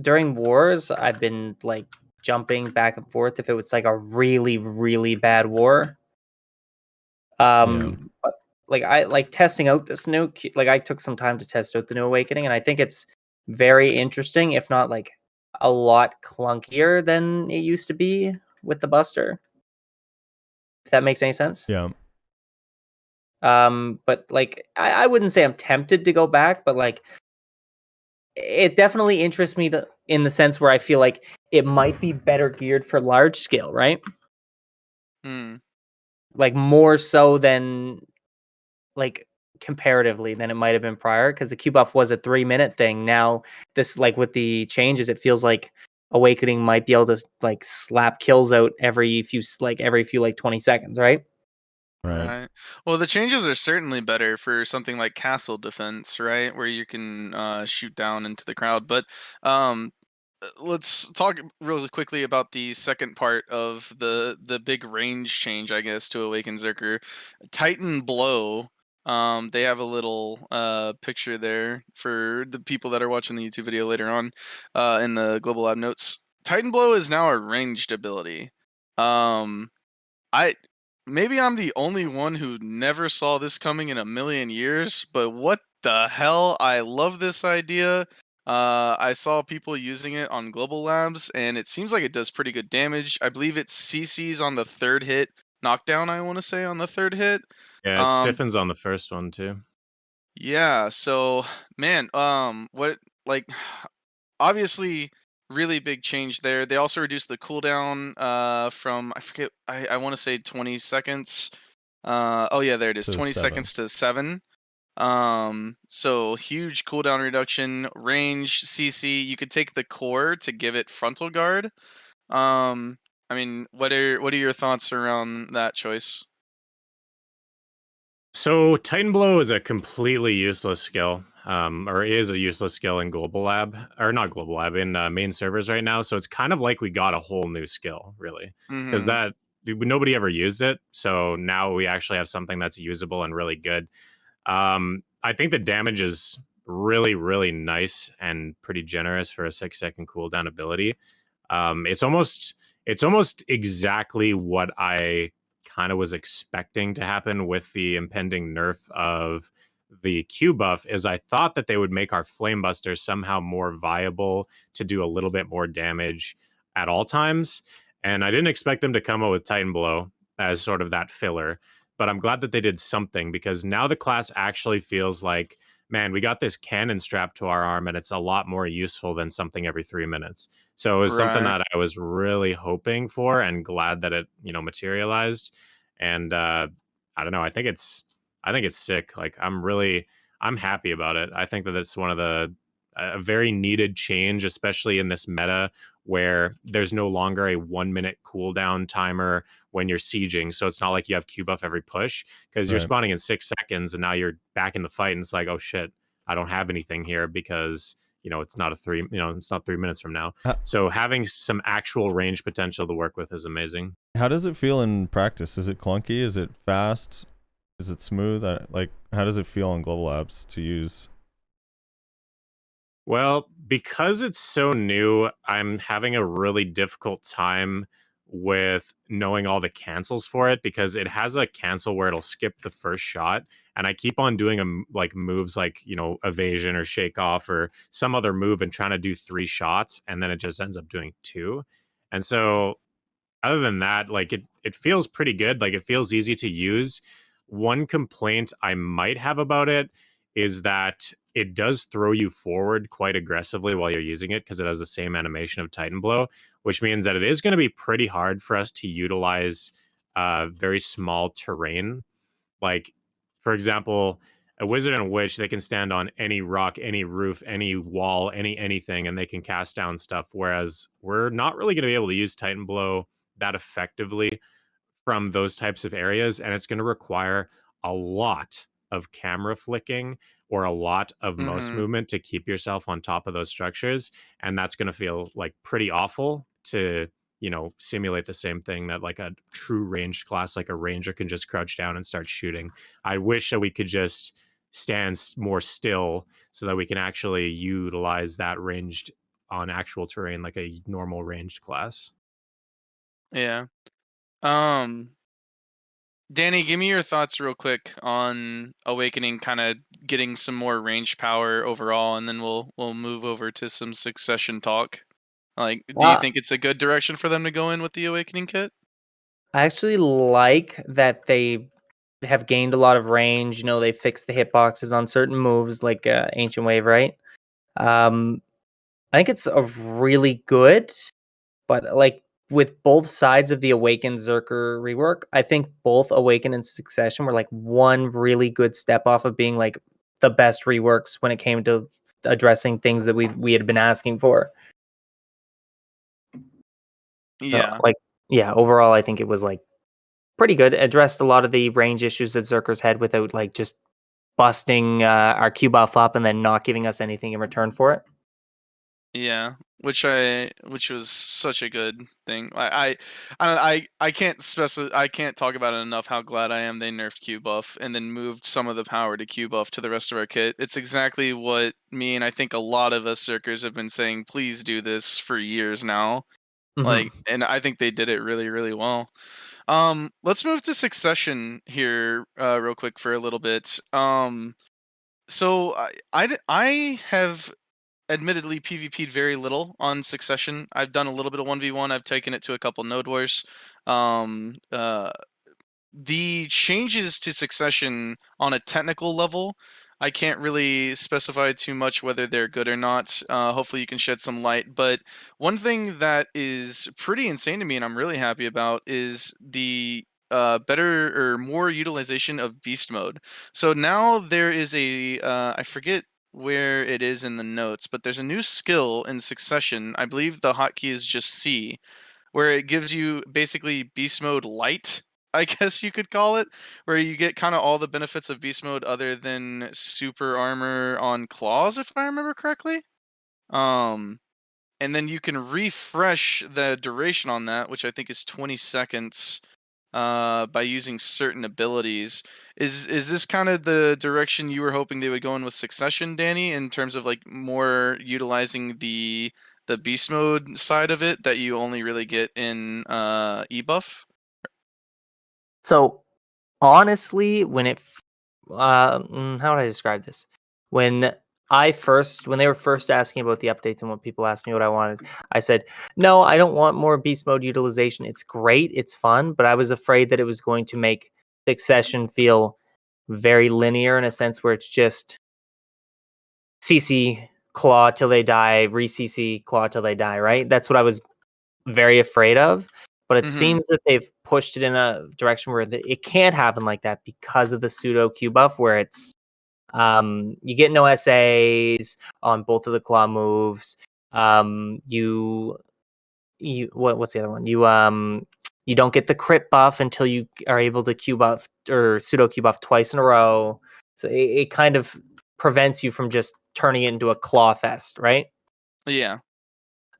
During wars, I've been like jumping back and forth if it was like a really, really bad war. But like I like testing out this new, like I took some time to test out the new Awakening, and I think it's very interesting, if not like a lot clunkier than it used to be with the Buster. If that makes any sense.
Yeah.
But like I wouldn't say I'm tempted to go back, but like it definitely interests me in the sense where I feel like it might be better geared for large scale, right? Like more so than like comparatively than it might have been prior, because the Q buff was a 3-minute thing. Now this, like with the changes, it feels like Awakening might be able to like slap kills out every few 20 seconds, right?
Right. Well, the changes are certainly better for something like castle defense, right, where you can shoot down into the crowd. But let's talk really quickly about the second part of the big range change, I guess, to Awaken Zerker. Titan Blow. They have a little picture there for the people that are watching the YouTube video later on in the Global Lab notes. Titan Blow is now a ranged ability. Maybe I'm the only one who never saw this coming in a million years, but what the hell? I love this idea. I saw people using it on Global Labs, and it seems like it does pretty good damage. I believe it CCs on the third hit. Knockdown, I want to say, on the third hit.
Yeah, it stiffens on the first one, too.
Yeah, so man, what like obviously really big change there. They also reduced the cooldown from I forget I want to say 20 seconds. Oh yeah, there it is.
To
20
7.
seconds to 7. So huge cooldown reduction, range, CC. You could take the core to give it frontal guard. I mean, what are your thoughts around that choice?
So Titan Blow is a completely useless skill, or is a useless skill in Global Lab, or not Global Lab, in main servers right now. So it's kind of like we got a whole new skill, really, because
Mm-hmm.
that nobody ever used it. So now we actually have something that's usable and really good. I think the damage is really, really nice and pretty generous for a 6-second cooldown ability. It's almost exactly what I kind of was expecting to happen with the impending nerf of the Q buff. Is I thought that they would make our Flame Buster somehow more viable to do a little bit more damage at all times, and I didn't expect them to come out with Titan Blow as sort of that filler. But I'm glad that they did something, because now the class actually feels like, man, we got this cannon strapped to our arm and it's a lot more useful than something every 3 minutes. So it was something
Right.
that I was really hoping for and glad that it, materialized. And I don't know, I think it's sick. Like I'm happy about it. I think that it's one of the a very needed change, especially in this meta where there's no longer a 1 minute cooldown timer when you're sieging. So it's not like you have Q buff every push, because you're
Right.
spawning in 6 seconds and now you're back in the fight and it's like, oh shit, I don't have anything here because it's not it's not 3 minutes from now.
How,
So having some actual range potential to work with is amazing.
how does it feel in practice? Is it clunky? Is it fast? Is it smooth? Like, how does it feel on Global Labs to use?
Well, because it's so new, I'm having a really difficult time with knowing all the cancels for it, because it has a cancel where it'll skip the first shot, and I keep on doing like moves like, evasion or shake off or some other move and trying to do 3 shots, and then it just ends up doing 2. And so other than that, like it feels pretty good. Like it feels easy to use. One complaint I might have about it is that it does throw you forward quite aggressively while you're using it, because it has the same animation of Titan Blow, which means that it is going to be pretty hard for us to utilize very small terrain. Like, for example, a wizard and a witch, they can stand on any rock, any roof, any wall, anything, and they can cast down stuff. Whereas we're not really going to be able to use Titan Blow that effectively from those types of areas, and it's going to require a lot of camera flicking or a lot of mouse
Mm-hmm.
movement to keep yourself on top of those structures, and that's going to feel like pretty awful to simulate the same thing that like a true ranged class like a ranger can just crouch down and start shooting. I wish that we could just stand more still so that we can actually utilize that ranged on actual terrain like a normal ranged class.
Yeah. Um, Danny, give me your thoughts real quick on Awakening kind of getting some more range power overall, and then we'll move over to some succession talk. Like, do you
Uh,
think it's a good direction for them to go in with the Awakening kit?
I actually like that they have gained a lot of range. You know, they fixed the hitboxes on certain moves like Ancient Wave, right? Um, I think it's a really good, but like with both sides of the Awaken Zerker rework, I think both Awaken and Succession were like one really good step off of being like the best reworks when it came to addressing things that we had been asking for. So
Yeah.
like yeah, overall I think it was like pretty good. Addressed a lot of the range issues that Zerkers had without like just busting our Q buff up and then not giving us anything in return for it.
Yeah, which was such a good thing. I can't I can't talk about it enough how glad I am they nerfed Q buff and then moved some of the power to Q buff to the rest of our kit. It's exactly what me and I think a lot of us Zerkers have been saying, please do this for years now.
Mhm.
Like, and I think they did it really, really well. Let's move to Succession here real quick for a little bit. So I have admittedly PvP'd very little on Succession. I've done a little bit of 1v1. I've taken it to a couple node wars. Um, uh, the changes to Succession on a technical level, I can't really specify too much whether they're good or not. Hopefully you can shed some light. But one thing that is pretty insane to me and I'm really happy about is the better or more utilization of beast mode. So now there is I forget where it is in the notes, but there's a new skill in Succession. I believe the hotkey is just C, where it gives you basically beast mode light, I guess you could call it, where you get kind of all the benefits of beast mode other than super armor on claws, if I remember correctly. Um, and then you can refresh the duration on that, which I think is 20 seconds, by using certain abilities. Is this kind of the direction you were hoping they would go in with Succession, Danny, in terms of like more utilizing the beast mode side of it that you only really get in ebuff?
So honestly, how would I describe this? When they were first asking about the updates and what people asked me what I wanted, I said, no, I don't want more beast mode utilization. It's great, it's fun, but I was afraid that it was going to make Succession feel very linear in a sense where it's just CC claw till they die, re-CC claw till they die, right? That's what I was very afraid of. But it seems that they've pushed it in a direction where it can't happen like that because of the pseudo Q buff, where it's you get no SAs on both of the claw moves. What's the other one? You don't get the crit buff until you are able to Q buff or pseudo Q buff twice in a row. So it kind of prevents you from just turning it into a claw fest, right?
Yeah.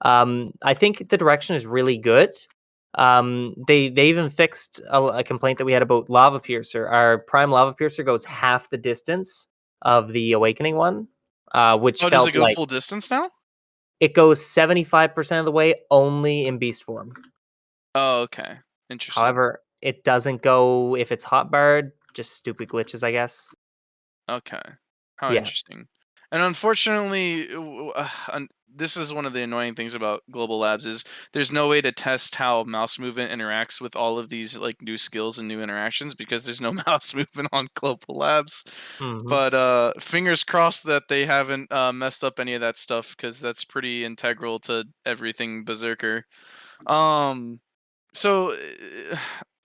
I think the direction is really good. They even fixed a complaint that we had about Lava Piercer. Our Prime Lava Piercer goes half the distance of the Awakening one, which
Oh, does
felt
it go
like
full distance now?
it goes 75% of the way only in beast form.
Oh, okay. Interesting.
However, it doesnn't go if it's hotbarred. Just stupid glitches, I guess.
Okay. How
Yeah.
interesting. And unfortunately, this is one of the annoying things about Global Labs is there's no way to test how mouse movement interacts with all of these like new skills and new interactions because there's no mouse movement on Global Labs. But fingers crossed that they haven't messed up any of that stuff because that's pretty integral to everything Berserker. So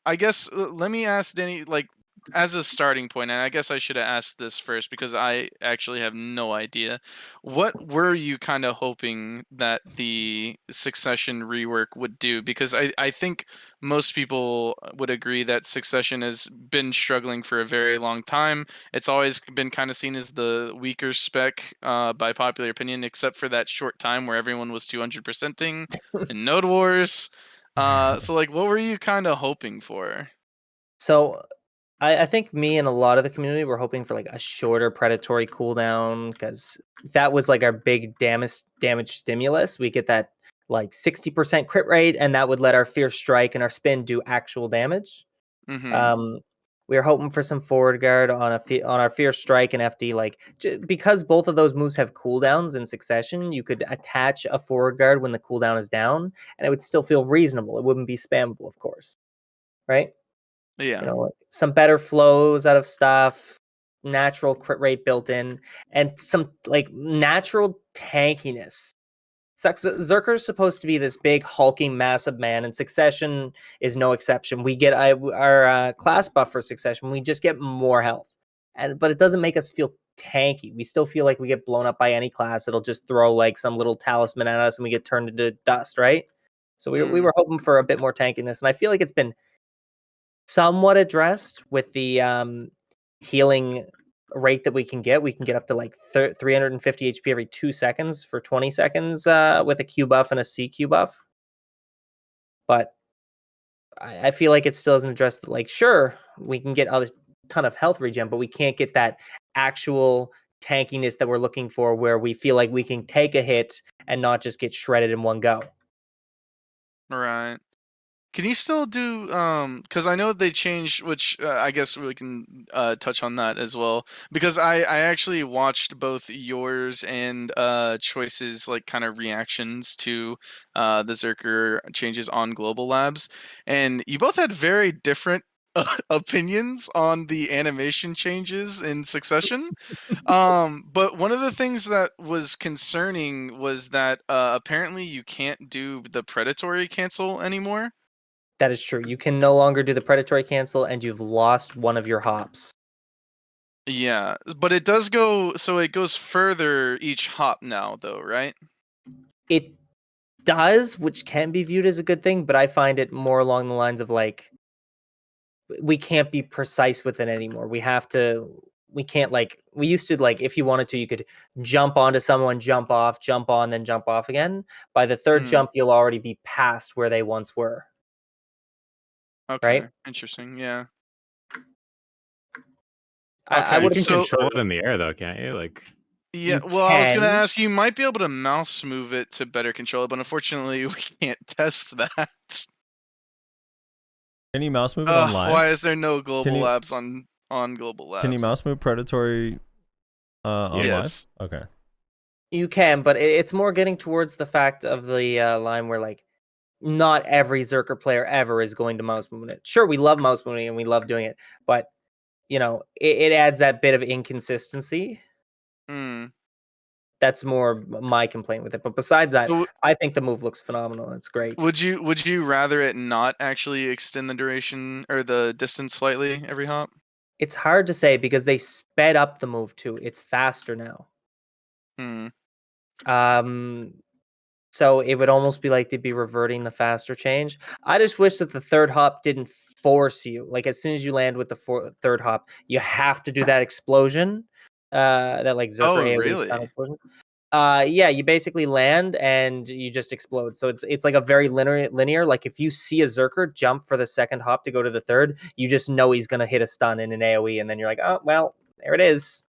I guess let me ask Danny, like, as a starting point, and I guess I should have asked this first because I actually have no idea. What were you kind of hoping that the Succession rework would do? Because I think most people would agree that Succession has been struggling for a very long time. It's always been kind of seen as the weaker spec by popular opinion, except for that short time where everyone was 200%ing in Node Wars. So like, what were you kind of hoping for?
So I think me and a lot of the community were hoping for like a shorter predatory cooldown because that was like our big damage stimulus. We get that like 60% crit rate, and that would let our Fierce Strike and our Spin do actual damage. We were hoping for some forward guard on our Fierce Strike and FD, like because both of those moves have cooldowns in succession. You could attach a forward guard when the cooldown is down, and it would still feel reasonable. It wouldn't be spammable, of course, right?
Yeah.
You know, like some better flows out of stuff, natural crit rate built in, and some like natural tankiness. Zerker's supposed to be this big hulking massive man, and Succession is no exception. We get our class buff for Succession. We just get more health, but it doesn't make us feel tanky. We still feel like we get blown up by any class. It'll just throw like some little talisman at us, and we get turned into dust, right? So we were hoping for a bit more tankiness, and I feel like it's been somewhat addressed with the healing rate that we can get. We can get up to like 350 HP every 2 seconds for 20 seconds with a Q buff and a CQ buff. But I feel like it still doesn't address the, like, sure, we can get a ton of health regen, but we can't get that actual tankiness that we're looking for where we feel like we can take a hit and not just get shredded in one go.
Right. Can you still do because I know they changed, which I guess we can touch on that as well, because I actually watched both yours and Choice's like kind of reactions to the Zerker changes on Global Labs, and you both had very different opinions on the animation changes in succession. But one of the things that was concerning was that apparently you can't do the predatory cancel anymore.
That is true. You can no longer do the predatory cancel, and you've lost one of your hops.
Yeah, but it does go, so it goes further each hop now, though, right?
It does, which can be viewed as a good thing, but I find it more along the lines of like, we can't be precise with it anymore. We can't like, we used to like, if you wanted to, you could jump onto someone, jump off, jump on, then jump off again. By the third jump, you'll already be past where they once were.
Okay,
right?
Interesting, yeah.
I
You
would
can control it in the air though, can't you? Like,
yeah, well, I was gonna ask, you might be able to mouse move it to better control it, but unfortunately we can't test that.
Can you mouse move it on live?
Why is there no global labs on global labs?
Can you mouse move predatory on
Yes.
live? Okay.
You can, but it's more getting towards the fact of the line where like not every Zerker player ever is going to mouse move it. Sure, we love mouse moving and we love doing it, but you know, it adds that bit of inconsistency. That's more my complaint with it. But besides that, I think the move looks phenomenal. It's great.
Would you rather it not actually extend the duration or the distance slightly every hop?
It's hard to say because they sped up the move too. It's faster now. So it would almost be like they'd be reverting the faster change. I just wish that the third hop didn't force you. Like as soon as you land with the third hop, you have to do that explosion. That like Zerker AoE style explosion. Yeah, you basically land and you just explode. So it's like a very linear. Like if you see a Zerker jump for the second hop to go to the third, you just know he's gonna hit a stun in an AoE, and then you're like, oh well, there it is.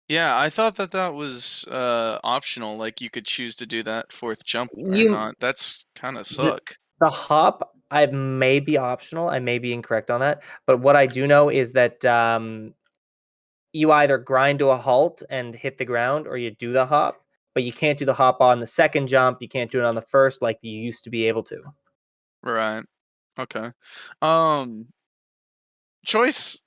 Yeah, I thought that was optional. Like you could choose to do that fourth jump or not. That's kind of suck.
The hop, I may be optional. I may be incorrect on that. But what I do know is that you either grind to a halt and hit the ground, or you do the hop. But you can't do the hop on the second jump. You can't do it on the first like you used to be able to.
Right. Okay. Choice.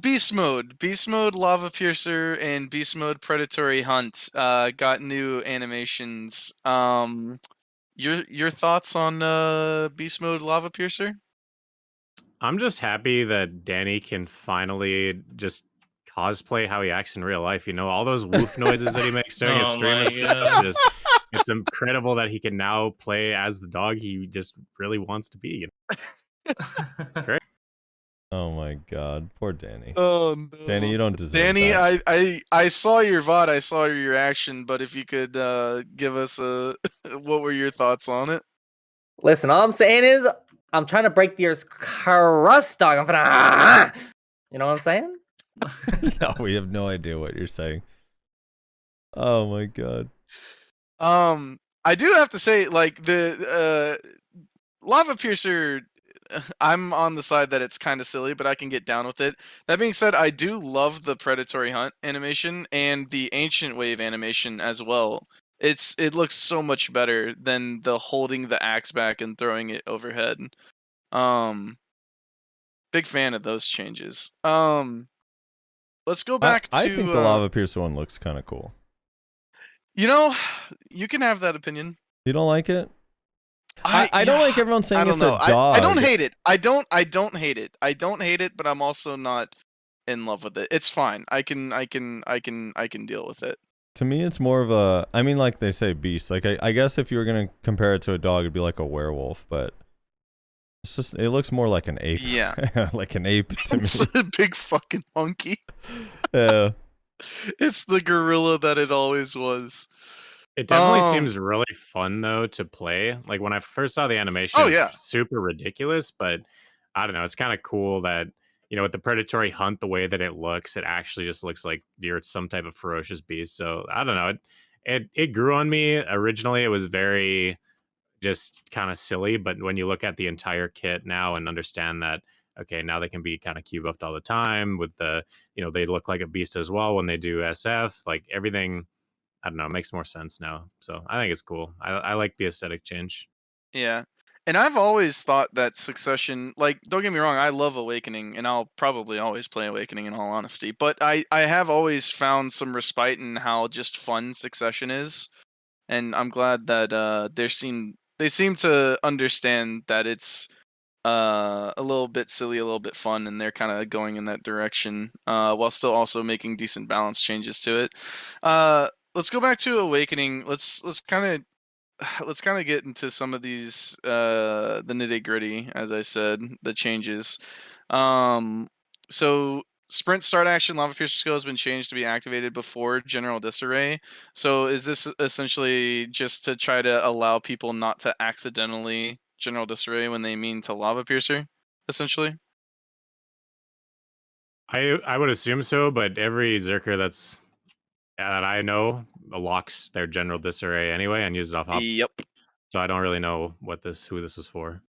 Beast mode, Lava Piercer, and beast mode Predatory Hunt got new animations. Your thoughts on beast mode Lava Piercer?
I'm just happy that Danny can finally just cosplay how he acts in real life. You know, all those woof noises that he makes during his stream and stuff. It's incredible that he can now play as the dog he just really wants to be. You know? It's great.
Oh my god, poor Danny.
Oh no.
Danny, you don't deserve
Danny,
that.
I saw your VOD, I saw your reaction, but if you could give us what were your thoughts on it?
Listen, all I'm saying is I'm trying to break the earth's crust, dog. I'm gonna, you know what I'm saying?
No, we have no idea what you're saying. Oh my god.
I do have to say, like the Lava Piercer, I'm on the side that it's kind of silly, but I can get down with it. That being said, I do love the Predatory Hunt animation and the Ancient Wave animation as well. It looks so much better than the holding the axe back and throwing it overhead. Big fan of those changes. Let's go back to.
I think the Lava Piercer one looks kind of cool.
You know, you can have that opinion.
You don't like it? I don't like everyone saying it's a dog.
I don't hate it. I don't hate it. I don't hate it, but I'm also not in love with it. It's fine. I can deal with it.
To me, it's more of a. I mean, like they say, beast. Like I guess if you were gonna compare it to a dog, it'd be like a werewolf. But it's just it looks more like an ape.
Yeah,
like an ape to me.
It's a big fucking monkey.
Yeah.
It's the gorilla that it always was.
It definitely seems really fun though to play. Like when I first saw the animation, it was super ridiculous, but I don't know. It's kind of cool that, you know, with the Predatory Hunt, the way that it looks, it actually just looks like you're some type of ferocious beast. So I don't know. It grew on me. Originally, it was very just kind of silly, but when you look at the entire kit now and understand that, okay, now they can be kind of Q buffed all the time with the, you know, they look like a beast as well when they do SF, like everything. I don't know, it makes more sense now. So I think it's cool. I like the aesthetic change.
Yeah. And I've always thought that Succession, like, don't get me wrong, I love Awakening, and I'll probably always play Awakening in all honesty. But I have always found some respite in how just fun Succession is, and I'm glad that they seem to understand that it's a little bit silly, a little bit fun, and they're kind of going in that direction, while still also making decent balance changes to it. Let's go back to Awakening. Let's kind of get into some of these the nitty gritty, as I said, the changes. Um, so sprint start action lava piercer skill has been changed to be activated before general disarray. So is this essentially just to try to allow people not to accidentally general disarray when they mean to lava piercer, essentially?
I would assume so, but every Zerker that I know locks their general disarray anyway and uses it off hop.
Yep.
So I don't really know who this was for.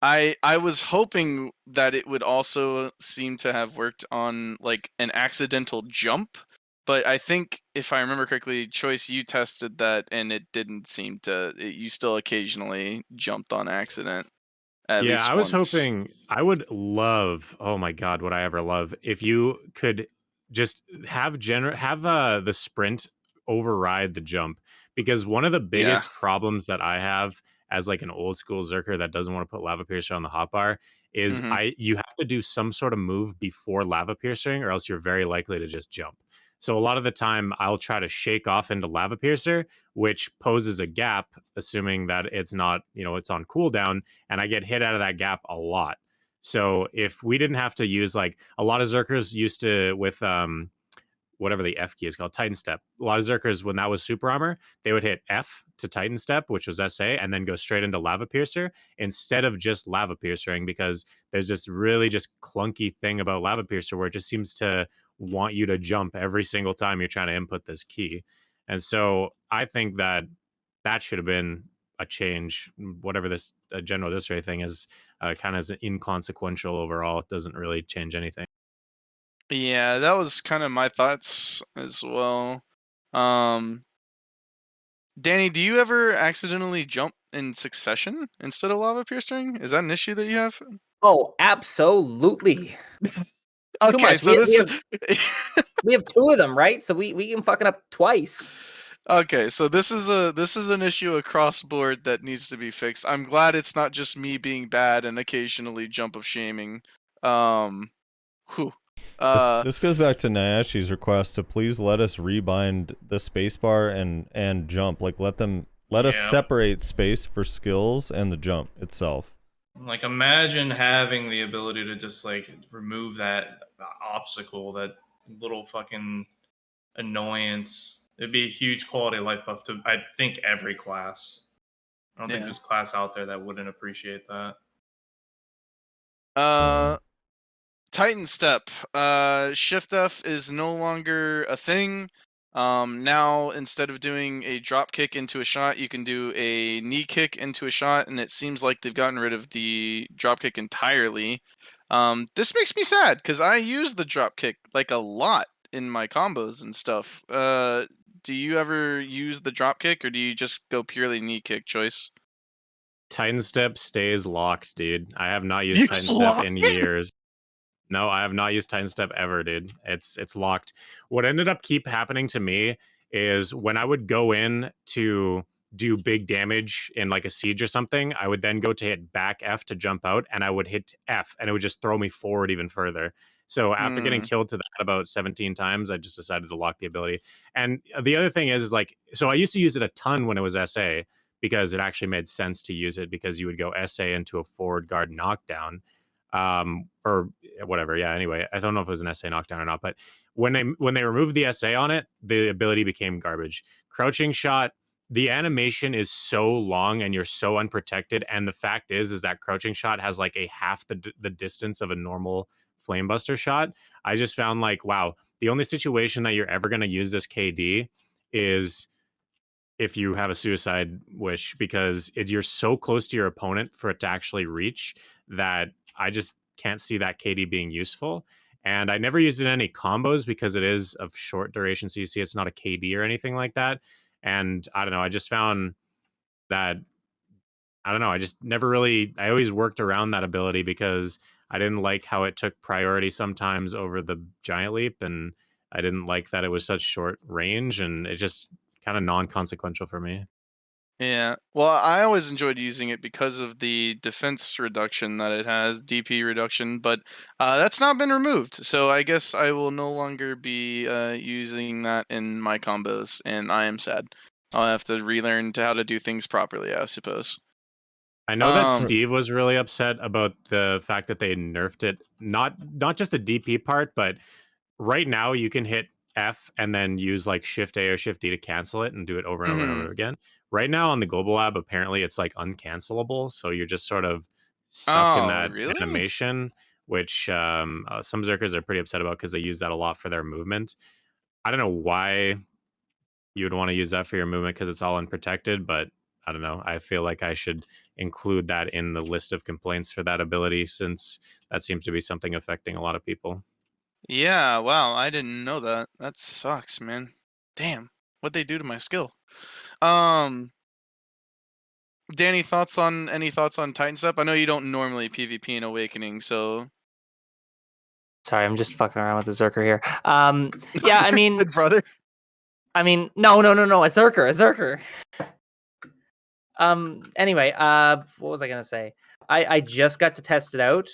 I was hoping that it would also seem to have worked on like an accidental jump, but I think if I remember correctly, Choice, you tested that and it didn't seem to. You still occasionally jumped on accident. At
Yeah,
least
I was
once.
hoping I would love, oh my god, would I ever love if you could just have the sprint override the jump, because one of the
Yeah.
biggest problems that I have as like an old school Zerker that doesn't want to put lava piercer on the hotbar is
Mhm.
you have to do some sort of move before lava piercing or else you're very likely to just jump. So a lot of the time I'll try to shake off into lava piercer, which poses a gap, assuming that it's not, it's on cooldown, and I get hit out of that gap a lot. So if we didn't have to use, like, a lot of Zerkers used to with whatever the F key is called, Titan Step. A lot of Zerkers, when that was super armor, they would hit F to Titan Step, which was SA, and then go straight into Lava Piercer instead of just Lava Piercing, because there's this really just clunky thing about Lava Piercer where it just seems to want you to jump every single time you're trying to input this key. And so I think that should have been a change. Whatever this general disarray thing is, kind of inconsequential overall. It doesn't really change anything.
Yeah, that was kind of my thoughts as well. Um, Danny, do you ever accidentally jump in succession instead of lava piercing? Is that an issue that you have?
Oh, absolutely. Too
Okay,
much.
so
We have two of them, right? So we can fuck it up twice.
Okay, so this is an issue across board that needs to be fixed. I'm glad it's not just me being bad and occasionally jump of shaming. Whew.
This goes back to Nyashi's request to please let us rebind the spacebar and jump. Like let us separate space for skills and the jump itself.
Like, imagine having the ability to just like remove that obstacle, that little fucking annoyance. It'd be a huge quality of life buff to, I think, every class. I don't think there's a class out there that wouldn't appreciate that.
Titan Step. Shift F is no longer a thing. Now, instead of doing a drop kick into a shot, you can do a knee kick into a shot, and it seems like they've gotten rid of the drop kick entirely. This makes me sad, because I use the drop kick, like, a lot in my combos and stuff. Do you ever use the drop kick, or do you just go purely knee kick, Choice?
Titan Step stays locked, dude. I have not used Titan Step in years. No, I have not used Titan Step ever, dude. It's locked. What ended up keep happening to me is when I would go in to do big damage in like a siege or something, I would then go to hit back F to jump out, and I would hit F, and it would just throw me forward even further. So after getting killed to that about 17 times, I just decided to lock the ability. And the other thing is like, so I used to use it a ton when it was SA, because it actually made sense to use it, because you would go SA into a forward guard knockdown, or whatever. Yeah. Anyway, I don't know if it was an SA knockdown or not, but when they removed the SA on it, the ability became garbage. Crouching shot, the animation is so long and you're so unprotected, and the fact is that crouching shot has like a half the distance of a normal flamebuster shot. I just found like, wow, the only situation that you're ever going to use this KD is if you have a suicide wish, because you're so close to your opponent for it to actually reach that I just can't see that KD being useful. And I never used it in any combos because it is of short duration CC. It's not a KD or anything like that. And I don't know, I just found that I don't know. I just never really. I always worked around that ability because I didn't like how it took priority sometimes over the giant leap, and I didn't like that it was such short range, and it just kind of non-consequential for me.
Yeah. Well, I always enjoyed using it because of the defense reduction that it has, DP reduction, but that's not been removed. So I guess I will no longer be using that in my combos, and I am sad. I'll have to relearn how to do things properly, I suppose.
I know that Steve was really upset about the fact that they nerfed it. Not just the DP part, but right now you can hit F and then use like Shift A or Shift D to cancel it and do it over and over and over again. Right now on the global lab, apparently it's like uncancelable, so you're just sort of stuck in that animation, which some Berserkers are pretty upset about because they use that a lot for their movement. I don't know why you would want to use that for your movement because it's all unprotected, but I don't know. I feel like I should include that in the list of complaints for that ability since that seems to be something affecting a lot of people.
Yeah, wow, I didn't know that. That sucks, man. Damn, what'd they do to my skill? Danny, any thoughts on Titan Step? I know you don't normally PvP in Awakening, so
Sorry, I'm just fucking around with the Zerker here. Yeah, I mean,
good brother.
I mean, no, a Zerker. Anyway, what was I gonna say? I just got to test it out.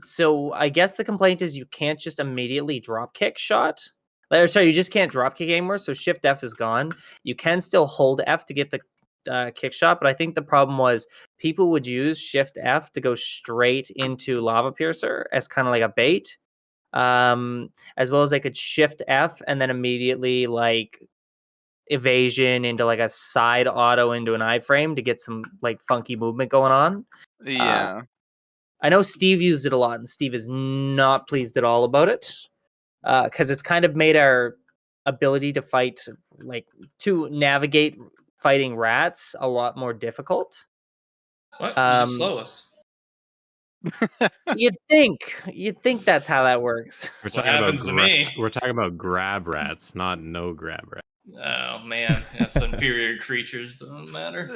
So I guess the complaint is you can't just immediately drop kick shot. Sorry, you just can't drop kick anymore. So Shift F is gone. You can still hold F to get the kick shot, but I think the problem was people would use Shift F to go straight into Lava Piercer as kind of like a bait. As well as they could Shift F and then immediately like evasion into like a side auto into an iframe to get some like funky movement going on.
Yeah.
I know Steve used it a lot, and Steve is not pleased at all about it because it's kind of made our ability to fight, like to navigate fighting rats, a lot more difficult.
What? You just slow us.
You'd think that's how that works.
We're
What
talking
happens to me?
We're talking about grab rats, not no grab rats.
Oh man, yes, inferior creatures don't matter.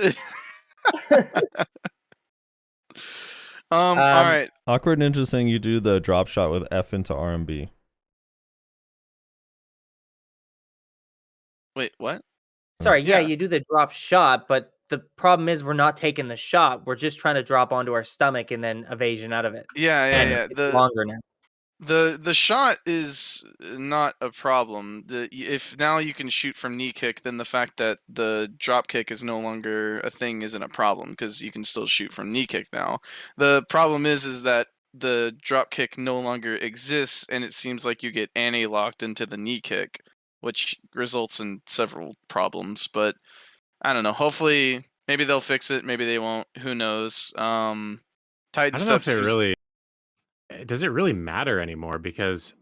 All right.
Awkward Ninja saying you do the drop shot with F into RMB.
Wait, what?
Sorry, yeah, you do the drop shot, but the problem is we're not taking the shot. We're just trying to drop onto our stomach and then evasion out of it.
Yeah.
It's longer now.
The shot is not a problem. If now you can shoot from knee kick, then the fact that the drop kick is no longer a thing isn't a problem because you can still shoot from knee kick now. The problem is that the drop kick no longer exists, and it seems like you get anti-locked into the knee kick, which results in several problems. But I don't know. Hopefully, maybe they'll fix it. Maybe they won't. Who knows? Titan
I don't know if it really does it really matter anymore because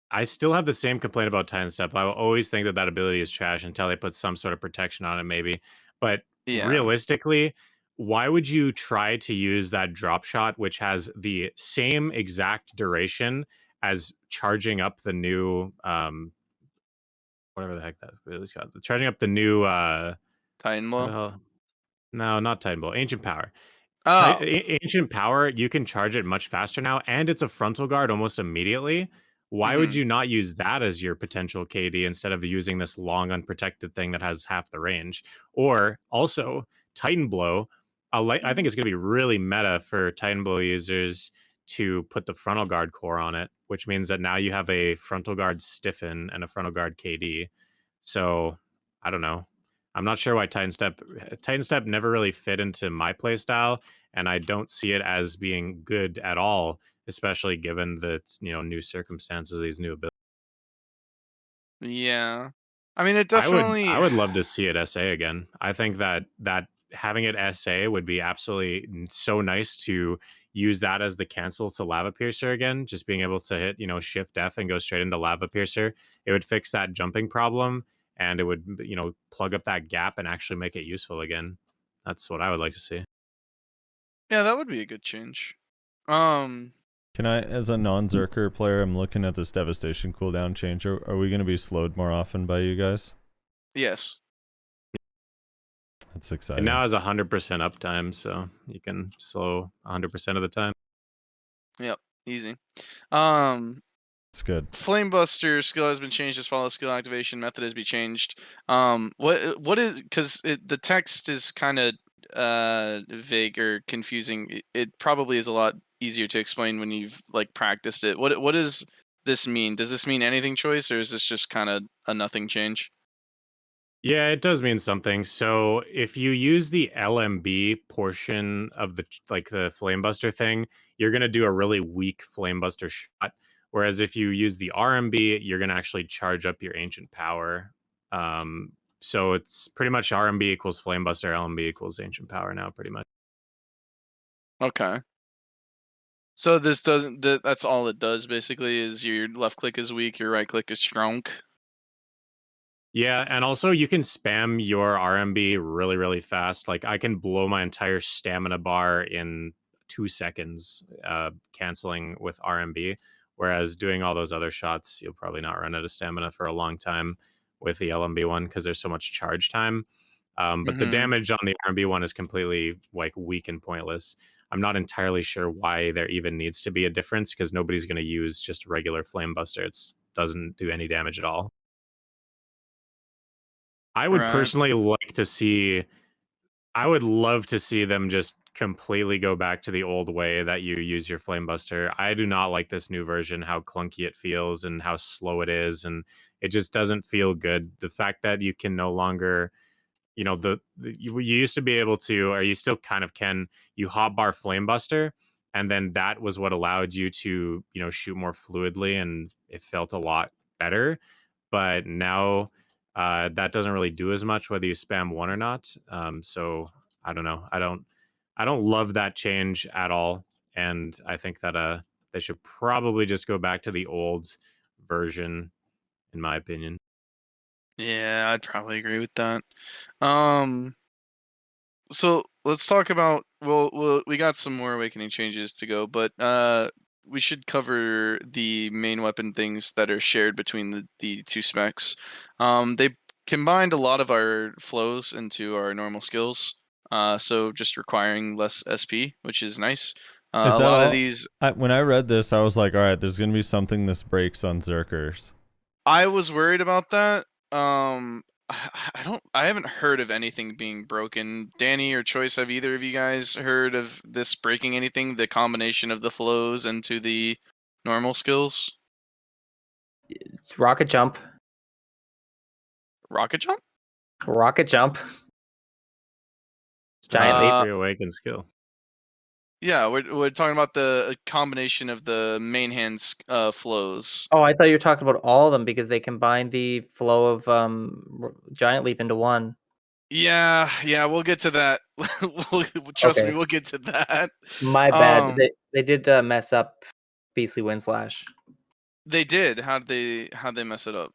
I still have the same complaint about Titan Step. I will always think that that ability is trash until they put some sort of protection on it, maybe. But realistically, why would you try to use that drop shot, which has the same exact duration as charging up the new whatever the heck that is called, charging up the new
Titan Blow?
No, not Titan Blow. Ancient Power.
Oh.
Ancient Power, you can charge it much faster now, and it's a frontal guard almost immediately. Why would you not use that as your potential KD instead of using this long unprotected thing that has half the range? Or also, Titan Blow, I think it's going to be really meta for Titan Blow users to put the frontal guard core on it, which means that now you have a frontal guard stiffen and a frontal guard KD. So, I don't know. I'm not sure why Titan Step never really fit into my playstyle, and I don't see it as being good at all, especially given the new circumstances of these new abilities.
Yeah, I mean, it definitely.
I would love to see it SA again. I think that having it SA would be absolutely so nice to use that as the cancel to Lava Piercer again. Just being able to hit Shift F and go straight into Lava Piercer, it would fix that jumping problem. And it would, plug up that gap and actually make it useful again. That's what I would like to see.
Yeah, that would be a good change.
Can I, as a non-Zerker player, I'm looking at this Devastation cooldown change. Are we going to be slowed more often by you guys?
Yes.
That's exciting.
It now has 100% uptime, so you can slow 100% of the time.
Yep, easy.
It's good.
Flamebuster skill has been changed as follows. Skill activation method has been changed. What is, because the text is kind of vague or confusing. It probably is a lot easier to explain when you've like practiced it. What does this mean? Does this mean anything, Choice, or is this just kind of a nothing change?
Yeah, it does mean something. So if you use the LMB portion of the the Flamebuster thing, you're gonna do a really weak Flamebuster shot. Whereas if you use the RMB, you're gonna actually charge up your ancient power. So it's pretty much RMB equals Flamebuster, LMB equals ancient power now, pretty much.
Okay. So this doesn't. That's all it does basically. Is your left click is weak, your right click is strong.
Yeah, and also you can spam your RMB really, really fast. Like I can blow my entire stamina bar in 2 seconds, canceling with RMB. Whereas doing all those other shots, you'll probably not run out of stamina for a long time with the LMB one because there's so much charge time. But the damage on the RMB one is completely like weak and pointless. I'm not entirely sure why there even needs to be a difference because nobody's going to use just regular Flamebuster. It doesn't do any damage at all. I would personally like to see, I would love to see them just completely go back to the old way that you use your Flamebuster. I do not like this new version, how clunky it feels and how slow it is. And it just doesn't feel good. The fact that you can no longer, you know, you used to be able to, or you still kind of can, you hotbar Flamebuster. And then that was what allowed you to, you know, shoot more fluidly and it felt a lot better. But now, that doesn't really do as much whether you spam one or not. So I don't know. I don't love that change at all, and I think that they should probably just go back to the old version, in my opinion.
Yeah, I'd probably agree with that. So let's talk about. Well, we got some more awakening changes to go, but we should cover the main weapon things that are shared between the two specs. They combined a lot of our flows into our normal skills, so just requiring less SP, which is nice. A lot of these.
When I read this, I was like, all right, there's gonna be something this breaks on Zerkers.
I was worried about that. I haven't heard of anything being broken. Danny or Choice, have either of you guys heard of this breaking anything? The combination of the flows into the normal skills?
It's rocket jump.
Rocket jump?
Rocket jump. It's giant leap.
Reawaken skill.
Yeah, we're talking about the combination of the main hands flows.
Oh, I thought you were talking about all of them because they combine the flow of giant leap into one.
Yeah, we'll get to that. Trust me, we'll get to that.
My bad. They did mess up Beastly Wind Slash.
They did. How'd they mess it up?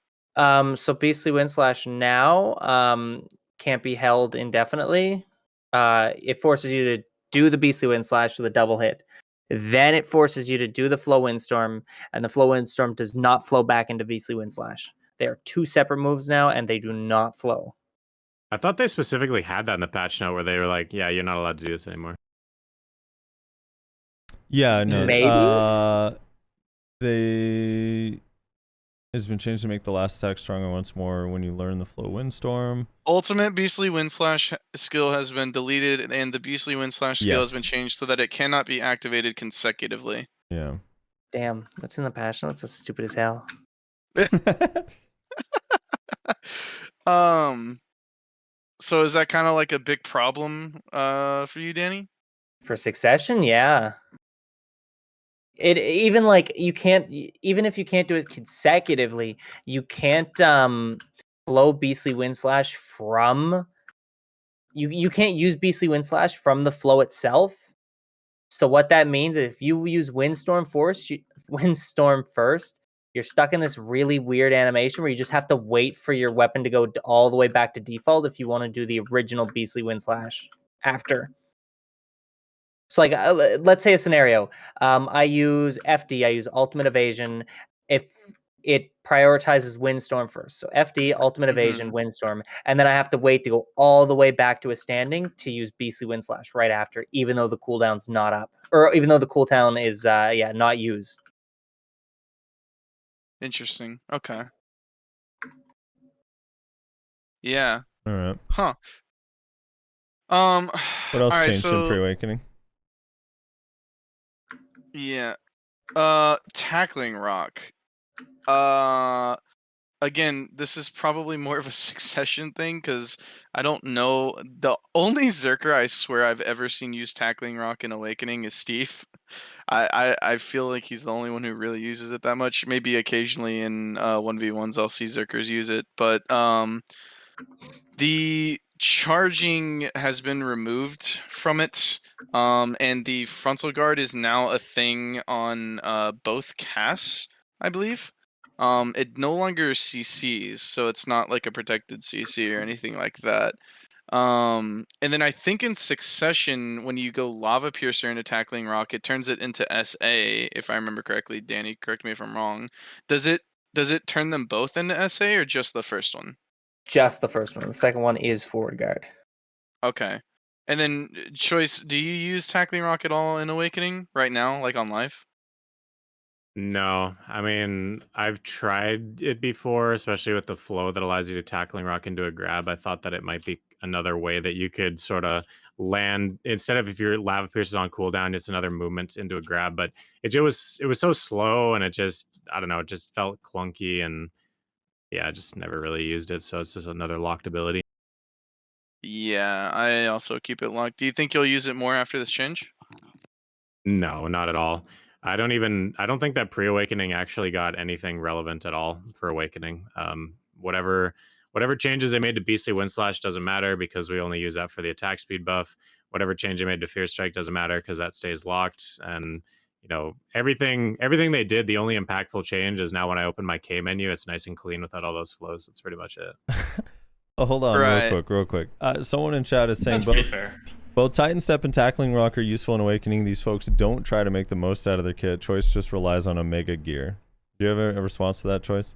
So Beastly Wind Slash now can't be held indefinitely. It forces you to do the Beastly Wind Slash with a double hit. Then it forces you to do the Flow Windstorm, and the Flow Windstorm does not flow back into Beastly Wind Slash. They are two separate moves now, and they do not flow.
I thought they specifically had that in the patch note where they were like, yeah, you're not allowed to do this anymore.
Yeah, no.
Maybe?
Has been changed to make the last attack stronger once more when you learn the Flow Windstorm.
Ultimate Beastly Wind Slash skill has been deleted, and the Beastly Wind Slash skill has been changed so that it cannot be activated consecutively.
Yeah.
Damn, that's in the patch notes. That's stupid as hell.
So is that kind of like a big problem for you, Danny?
For Succession, yeah. It even like you can't, even if you can't do it consecutively, you can't flow Beastly Wind Slash from you can't use Beastly Wind Slash from the flow itself. So what that means is if you use Windstorm first, you're stuck in this really weird animation where you just have to wait for your weapon to go all the way back to default if you want to do the original Beastly Wind Slash after. So like, let's say a scenario. I use FD, I use Ultimate Evasion. If it prioritizes Windstorm first. So FD, Ultimate Evasion, Windstorm, and then I have to wait to go all the way back to a standing to use Beastly Windslash right after, even though the cooldown's not up, or even though the cooldown is not used.
Interesting. Okay. Yeah.
All right.
Huh.
What else changed in Pre-Awakening?
Yeah. Tackling Rock. Again, this is probably more of a Succession thing because I don't know. The only Berserker I swear I've ever seen use Tackling Rock in Awakening is Steve. I feel like he's the only one who really uses it that much. Maybe occasionally in 1v1s I'll see Berserkers use it, but the charging has been removed from it, and the frontal guard is now a thing on both casts, I believe. It no longer CCs, so it's not like a protected CC or anything like that. And then I think in Succession, when you go Lava Piercer into Tackling Rock, it turns it into SA, if I remember correctly. Danny, correct me if I'm wrong. Does it turn them both into SA or just the first one?
Just the first one. The second one is Forward Guard.
Okay. And then, Choice, do you use Tackling Rock at all in Awakening right now, like on live?
No, I mean, I've tried it before, especially with the flow that allows you to Tackling Rock into a grab. I thought that it might be another way that you could sort of land, instead of if your Lava Pierce is on cooldown, it's another movement into a grab. But it was so slow, and it just, I don't know, it just felt clunky, and yeah, I just never really used it. So it's just another locked ability.
Yeah, I also keep it locked. Do you think you'll use it more after this change?
No, not at all. I don't think that Pre-Awakening actually got anything relevant at all for Awakening. Whatever changes they made to Beastly Windslash doesn't matter because we only use that for the attack speed buff. Whatever change they made to Fear Strike doesn't matter because that stays locked. And you know, everything they did, the only impactful change is now when I open my K menu, it's nice and clean without all those flows. That's pretty much it.
Oh, hold on, real quick. Someone in chat is saying
That's pretty fair.
Both Titan Step and Tackling Rock are useful in Awakening. These folks don't try to make the most out of their kit. Choice just relies on Omega gear. Do you have a response to that, Choice?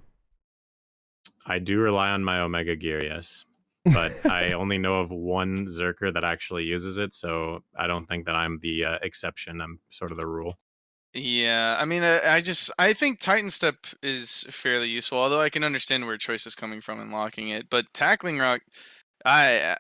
I do rely on my Omega gear, yes. But I only know of one Berserker that actually uses it, so I don't think that I'm the exception. I'm sort of the rule.
Yeah, I mean, I think Titan Step is fairly useful, although I can understand where Choice is coming from in locking it. But Tackling Rock, I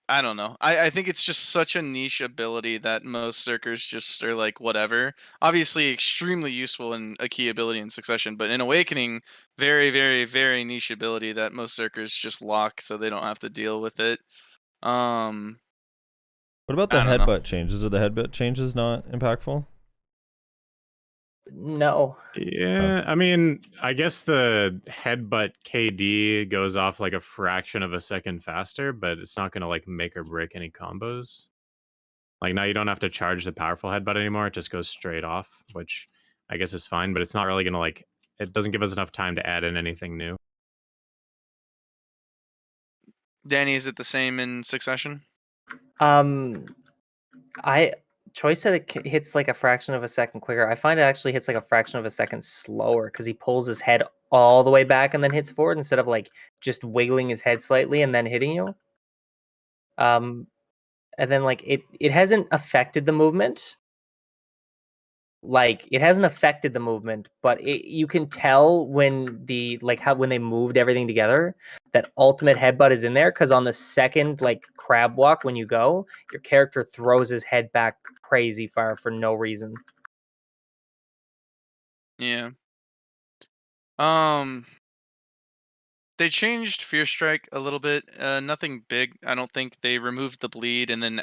don't know. I think it's just such a niche ability that most Berserkers just are like, whatever. Obviously, extremely useful in a key ability in Succession, but in Awakening, very, very, very niche ability that most Berserkers just lock so they don't have to deal with it.
What about the headbutt changes? Are the headbutt changes not impactful?
No.
Yeah, I mean, I guess the headbutt KD goes off like a fraction of a second faster, but it's not going to like make or break any combos. Like now you don't have to charge the powerful headbutt anymore. It just goes straight off, which I guess is fine, but it's not really going to like, it doesn't give us enough time to add in anything new.
Danny, is it the same in Succession?
Choice said it hits like a fraction of a second quicker. I find it actually hits like a fraction of a second slower because he pulls his head all the way back and then hits forward instead of like just wiggling his head slightly and then hitting you. And then like it hasn't affected the movement. Like it hasn't affected the movement, but you can tell when when they moved everything together that ultimate headbutt is in there because on the second like crab walk when you go, your character throws his head back crazy far for no reason.
Yeah. They changed Fear Strike a little bit. Nothing big. I don't think they removed the bleed and then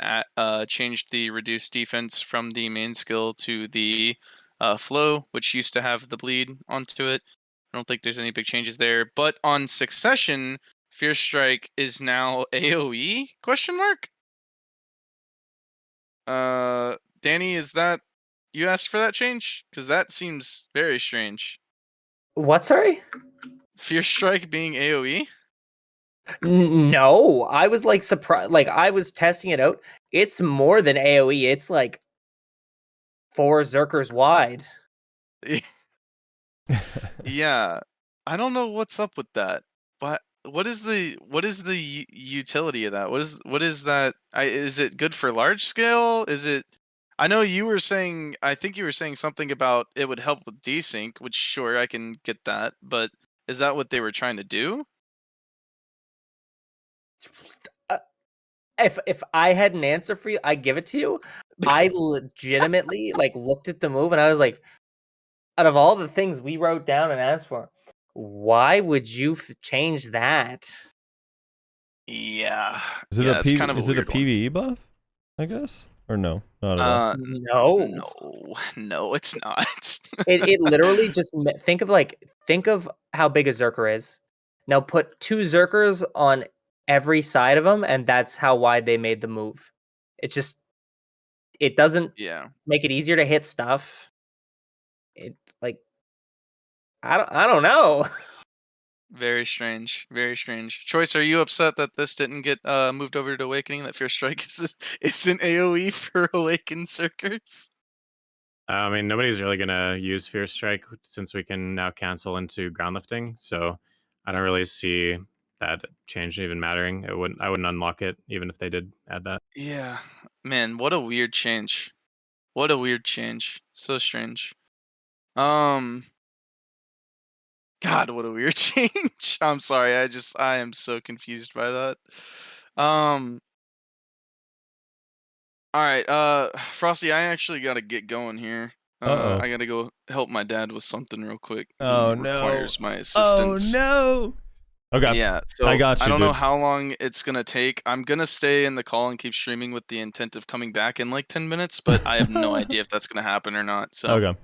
changed the reduced defense from the main skill to the flow, which used to have the bleed onto it. I don't think there's any big changes there. But on Succession, Fear Strike is now AoE? Question mark? Danny, is that you asked for that change? Because that seems very strange.
What? Sorry.
Fear Strike being AoE?
No, I was like surprised. Like I was testing it out. It's more than AoE. It's like 4 Berserkers wide.
Yeah. I don't know what's up with that. What is the utility of that? What is that? Is it good for large scale? Is it? I know you were saying. I think you were saying something about it would help with desync, which sure I can get that. But is that what they were trying to do?
If I had an answer for you, I'd give it to you. I legitimately like looked at the move and I was like, out of all the things we wrote down and asked for, why would you change that?
Yeah.
Is it
yeah,
a
it's kind of
is it a
weird one.
PvE buff? I guess, or no, not at all.
No, it's not.
It literally just think of how big a Zerker is. Now put 2 Zerkers on every side of them, and that's how wide they made the move. It's just it doesn't make it easier to hit stuff. It like I don't know.
Very strange. Very strange. Choice, are you upset that this didn't get moved over to Awakening? That Fierce Strike isn't AoE for Awakened Zerkers?
I mean, nobody's really gonna use Fierce Strike since we can now cancel into ground lifting. So I don't really see that change even mattering. I wouldn't unlock it even if they did add that.
Yeah, man, what a weird change. What a weird change. So strange. God, what a weird change. I'm sorry. I am so confused by that. All right, Frosty, I actually got to get going here.
Uh-oh.
I got to go help my dad with something real quick. He
Oh, no.
requires my assistance.
Oh no. Okay.
Yeah, so
I got you,
don't know
dude.
how long it's gonna take. I'm gonna stay in the call and keep streaming with the intent of coming back in like 10 minutes, but I have no idea if that's gonna happen or not. So
Okay.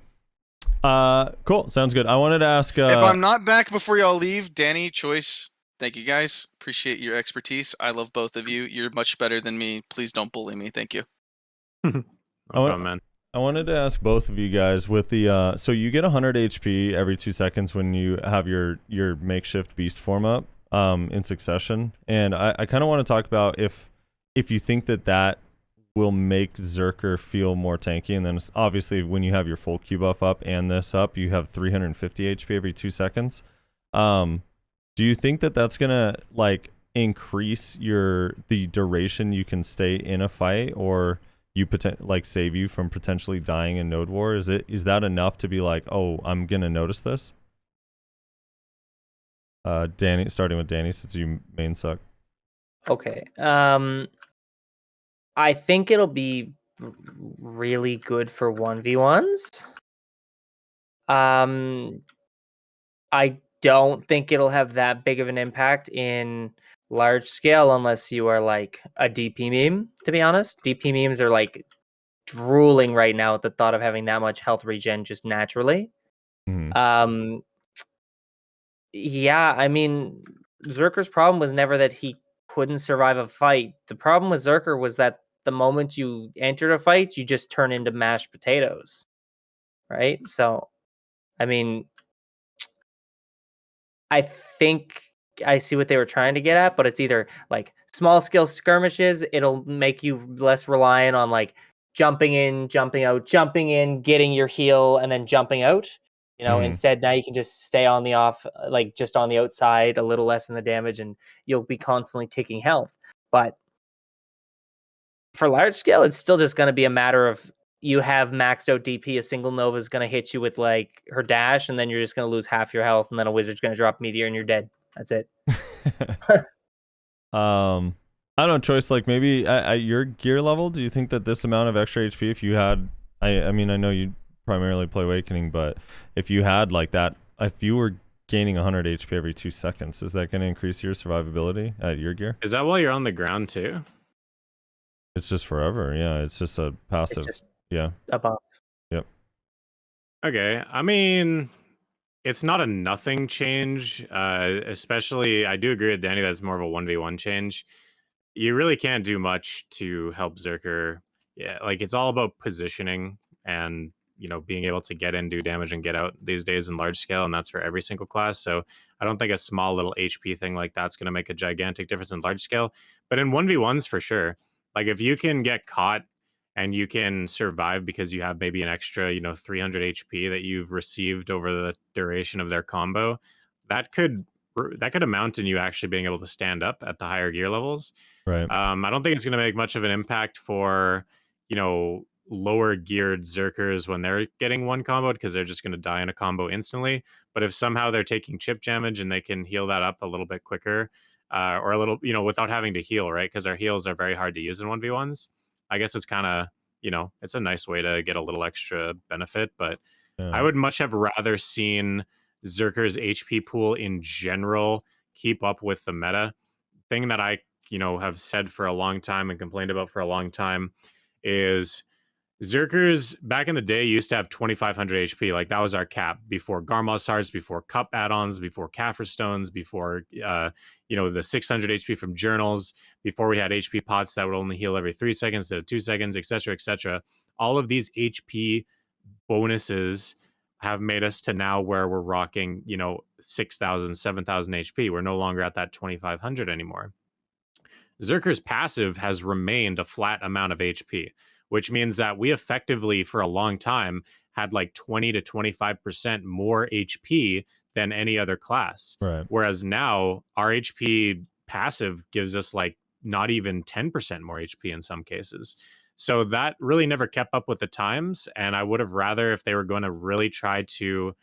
Cool. Sounds good. I wanted to ask.
if I'm not back before y'all leave, Danny, Choice, thank you guys. Appreciate your expertise. I love both of you. You're much better than me. Please don't bully me. Thank you.
I wanted to ask both of you guys with the so you get 100 HP every 2 seconds when you have your makeshift beast form up in succession, and I kind of want to talk about if you think that will make Berserker feel more tanky, and then obviously when you have your full Q buff up and this up, you have 350 HP every 2 seconds. Do you think that that's gonna like increase the duration you can stay in a fight, or save you from potentially dying in Node War? Is that enough to be like, oh, I'm gonna notice this? Danny, starting with Danny, since you main suck.
Okay. I think it'll be really good for 1v1s. I don't think it'll have that big of an impact in large scale unless you are like a DP meme, to be honest. DP memes are like drooling right now at the thought of having that much health regen just naturally. Yeah, I mean, Zerker's problem was never that he couldn't survive a fight. The problem with Berserker was that the moment you entered a fight, you just turn into mashed potatoes, right? So, I mean, I think I see what they were trying to get at, but it's either like small scale skirmishes, it'll make you less reliant on like jumping in, jumping out, jumping in, getting your heal, and then jumping out. You know, instead now you can just stay on the like just on the outside, a little less in the damage, and you'll be constantly taking health. But for large scale, it's still just going to be a matter of you have maxed out DP, a single Nova is going to hit you with like her dash, and then you're just going to lose half your health, and then a wizard's going to drop meteor and you're dead. That's it.
I don't know, Choice, like maybe at your gear level, do you think that this amount of extra HP, if you had, I mean, I know you primarily play Awakening, but if you had like that, if you were gaining 100 HP every 2 seconds, is that going to increase your survivability at your gear?
Is that while you're on the ground too?
It's just forever. Yeah, it's just a passive. Yeah.
A buff.
Yep.
Okay. I mean, it's not a nothing change. Especially, I do agree with Danny that it's more of a 1v1 change. You really can't do much to help Berserker. Yeah, like it's all about positioning and being able to get in, do damage, and get out these days in large scale, and that's for every single class. So I don't think a small little HP thing like that's going to make a gigantic difference in large scale, but in 1v1s for sure. Like if you can get caught and you can survive because you have maybe an extra 300 HP that you've received over the duration of their combo, that could amount in you actually being able to stand up at the higher gear levels.
Right.
I don't think it's going to make much of an impact for, lower geared Zerkers when they're getting one comboed, because they're just going to die in a combo instantly. But if somehow they're taking chip damage and they can heal that up a little bit quicker, or a little, without having to heal, right? Because our heals are very hard to use in 1v1s. I guess it's kind of, it's a nice way to get a little extra benefit. But I would much have rather seen Zerker's HP pool in general keep up with the meta. Thing that I, have said for a long time and complained about for a long time is Zerkers back in the day used to have 2,500 HP. Like, that was our cap before Garmoth Shards, before Cup add-ons, before Kaffir Stones, before, the 600 HP from Journals, before we had HP pots that would only heal every 3 seconds instead of 2 seconds, etc., etc. All of these HP bonuses have made us to now where we're rocking, 6,000, 7,000 HP. We're no longer at that 2,500 anymore. Zerker's passive has remained a flat amount of HP, which means that we effectively, for a long time, had like 20 to 25% more HP than any other class.
Right.
Whereas now, our HP passive gives us like not even 10% more HP in some cases. So that really never kept up with the times, and I would have rather, if they were going to really try to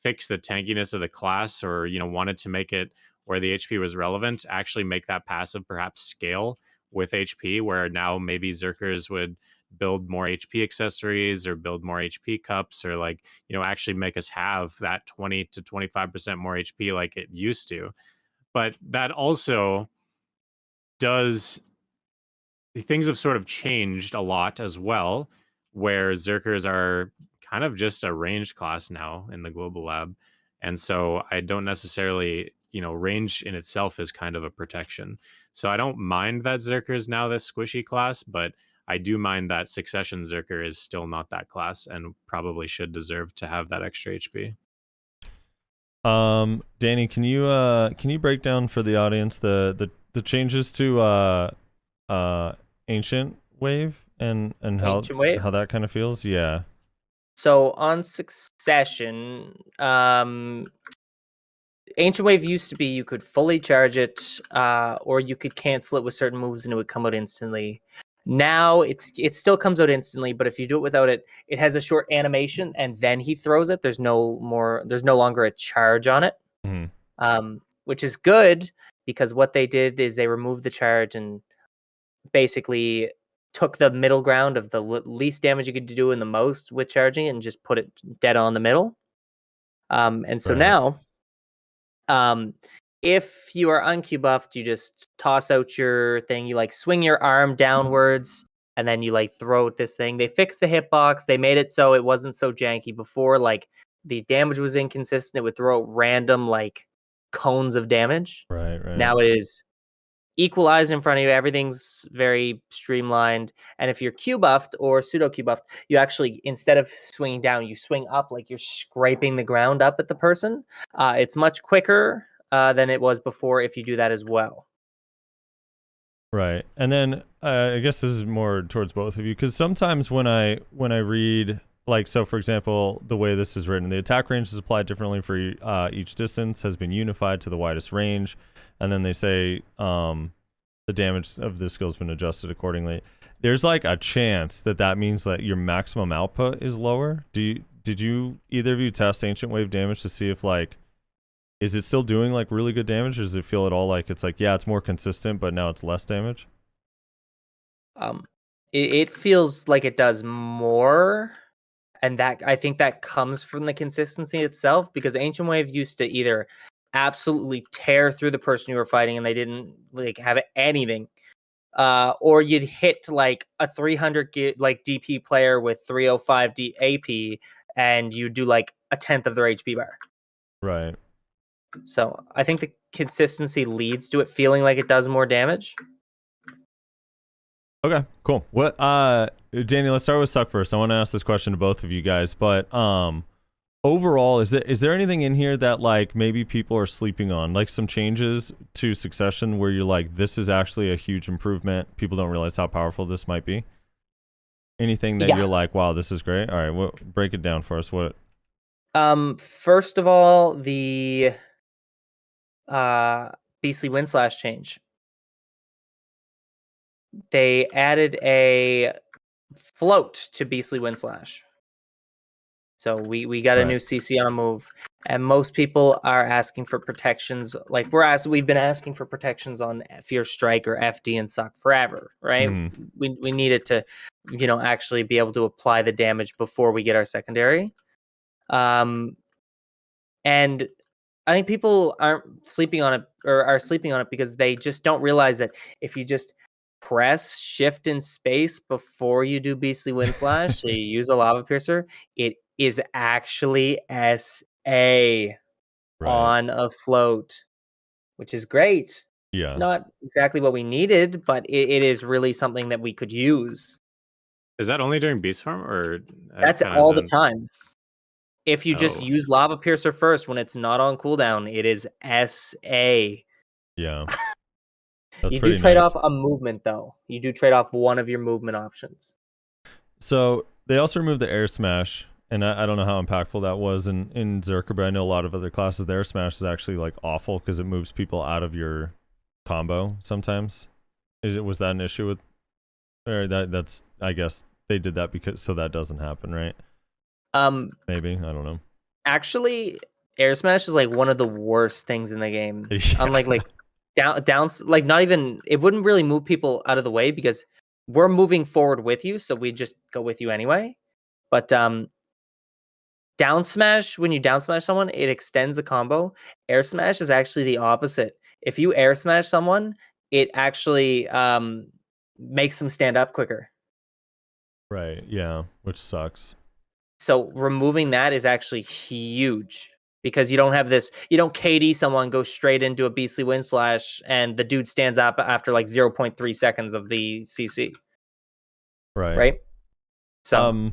fix the tankiness of the class, or wanted to make it where the HP was relevant, actually make that passive perhaps scale with HP, where now maybe Zerkers would build more HP accessories or build more HP cups, or actually make us have that 20 to 25% more HP like it used to. But that also does... Things have sort of changed a lot as well, where Zerkers are kind of just a ranged class now in the global lab. And so I don't necessarily, range in itself is kind of a protection. So I don't mind that Zerker is now this squishy class, but I do mind that Succession Zerker is still not that class and probably should deserve to have that extra HP.
Danny, can you break down for the audience the changes to Ancient Wave and how that kind of feels? Yeah.
So on Succession, Ancient Wave used to be you could fully charge it, or you could cancel it with certain moves and it would come out instantly. Now it still comes out instantly, but if you do it without it, it has a short animation and then he throws it. There's no longer a charge on it, which is good, because what they did is they removed the charge and basically took the middle ground of the least damage you could do and the most with charging and just put it dead on the middle. And so now, if you are unQ-buffed, you just toss out your thing. You swing your arm downwards and then you throw out this thing. They fixed the hitbox. They made it so it wasn't so janky. Before, the damage was inconsistent. It would throw out random cones of damage.
Right.
Now it is equalized in front of you. Everything's very streamlined. And if you're Q-buffed or pseudo Q-buffed, you actually, instead of swinging down, you swing up like you're scraping the ground up at the person. It's much quicker than it was before if you do that as well.
Right. And then I guess this is more towards both of you, because sometimes when I read, so for example, the way this is written, the attack range is applied differently for each distance, has been unified to the widest range. And then they say the damage of this skill has been adjusted accordingly. There's a chance that means that your maximum output is lower. Did you either of you test Ancient Wave damage to see if is it still doing really good damage, or does it feel at all it's more consistent but now it's less damage?
It feels like it does more, and that I think that comes from the consistency itself, because Ancient Wave used to either absolutely tear through the person you were fighting and they didn't have anything, or you'd hit a 300 DP player with 305 AP and you do a 10th of their HP bar.
Right.
So I think the consistency leads to it feeling like it does more damage.
Okay, cool. What Danny, let's start with Suck first. I want to ask this question to both of you guys, but overall, is there anything in here that maybe people are sleeping on, some changes to Succession where you're this is actually a huge improvement, people don't realize how powerful this might be? Anything that you're wow, this is great? All right, break it down for us. What?
First of all, the Beastly Wind Slash change. They added a float to Beastly Wind Slash. So we got a new CC on a move, and most people are asking for protections. Like we've been asking for protections on Fierce Strike or FD and Suck forever, right? We needed to, actually be able to apply the damage before we get our secondary. And I think people aren't sleeping on it, or are sleeping on it because they just don't realize that if you just press shift and space before you do Beastly Wind Slash, so you use a Lava Piercer, it is actually SA on a float, which is great.
Yeah.
It's not exactly what we needed, but it is really something that we could use.
Is that only during Beast Farm, or
that's all the time? If you just use Lava Piercer first when it's not on cooldown, it is SA.
Yeah.
You do trade off a movement, though. You do trade off one of your movement options.
So they also removed the Air Smash, and I don't know how impactful that was in Berserker, but I know a lot of other classes. The Air Smash is actually like awful because it moves people out of your combo sometimes. Was that an issue with? Or that's I guess they did that because so that doesn't happen, right? Maybe, I don't know.
Actually, Air Smash is like one of the worst things in the game. Unlike like down like not even, it wouldn't really move people out of the way because we're moving forward with you, so we just go with you anyway. But down smash, when you down smash someone, it extends the combo. Air Smash is actually the opposite. If you air smash someone, it actually makes them stand up quicker.
Right, yeah, which sucks.
So removing that is actually huge because you don't have this, you don't KD someone go straight into a Beastly Wind Slash and the dude stands up after like 0.3 seconds of the CC. Right? So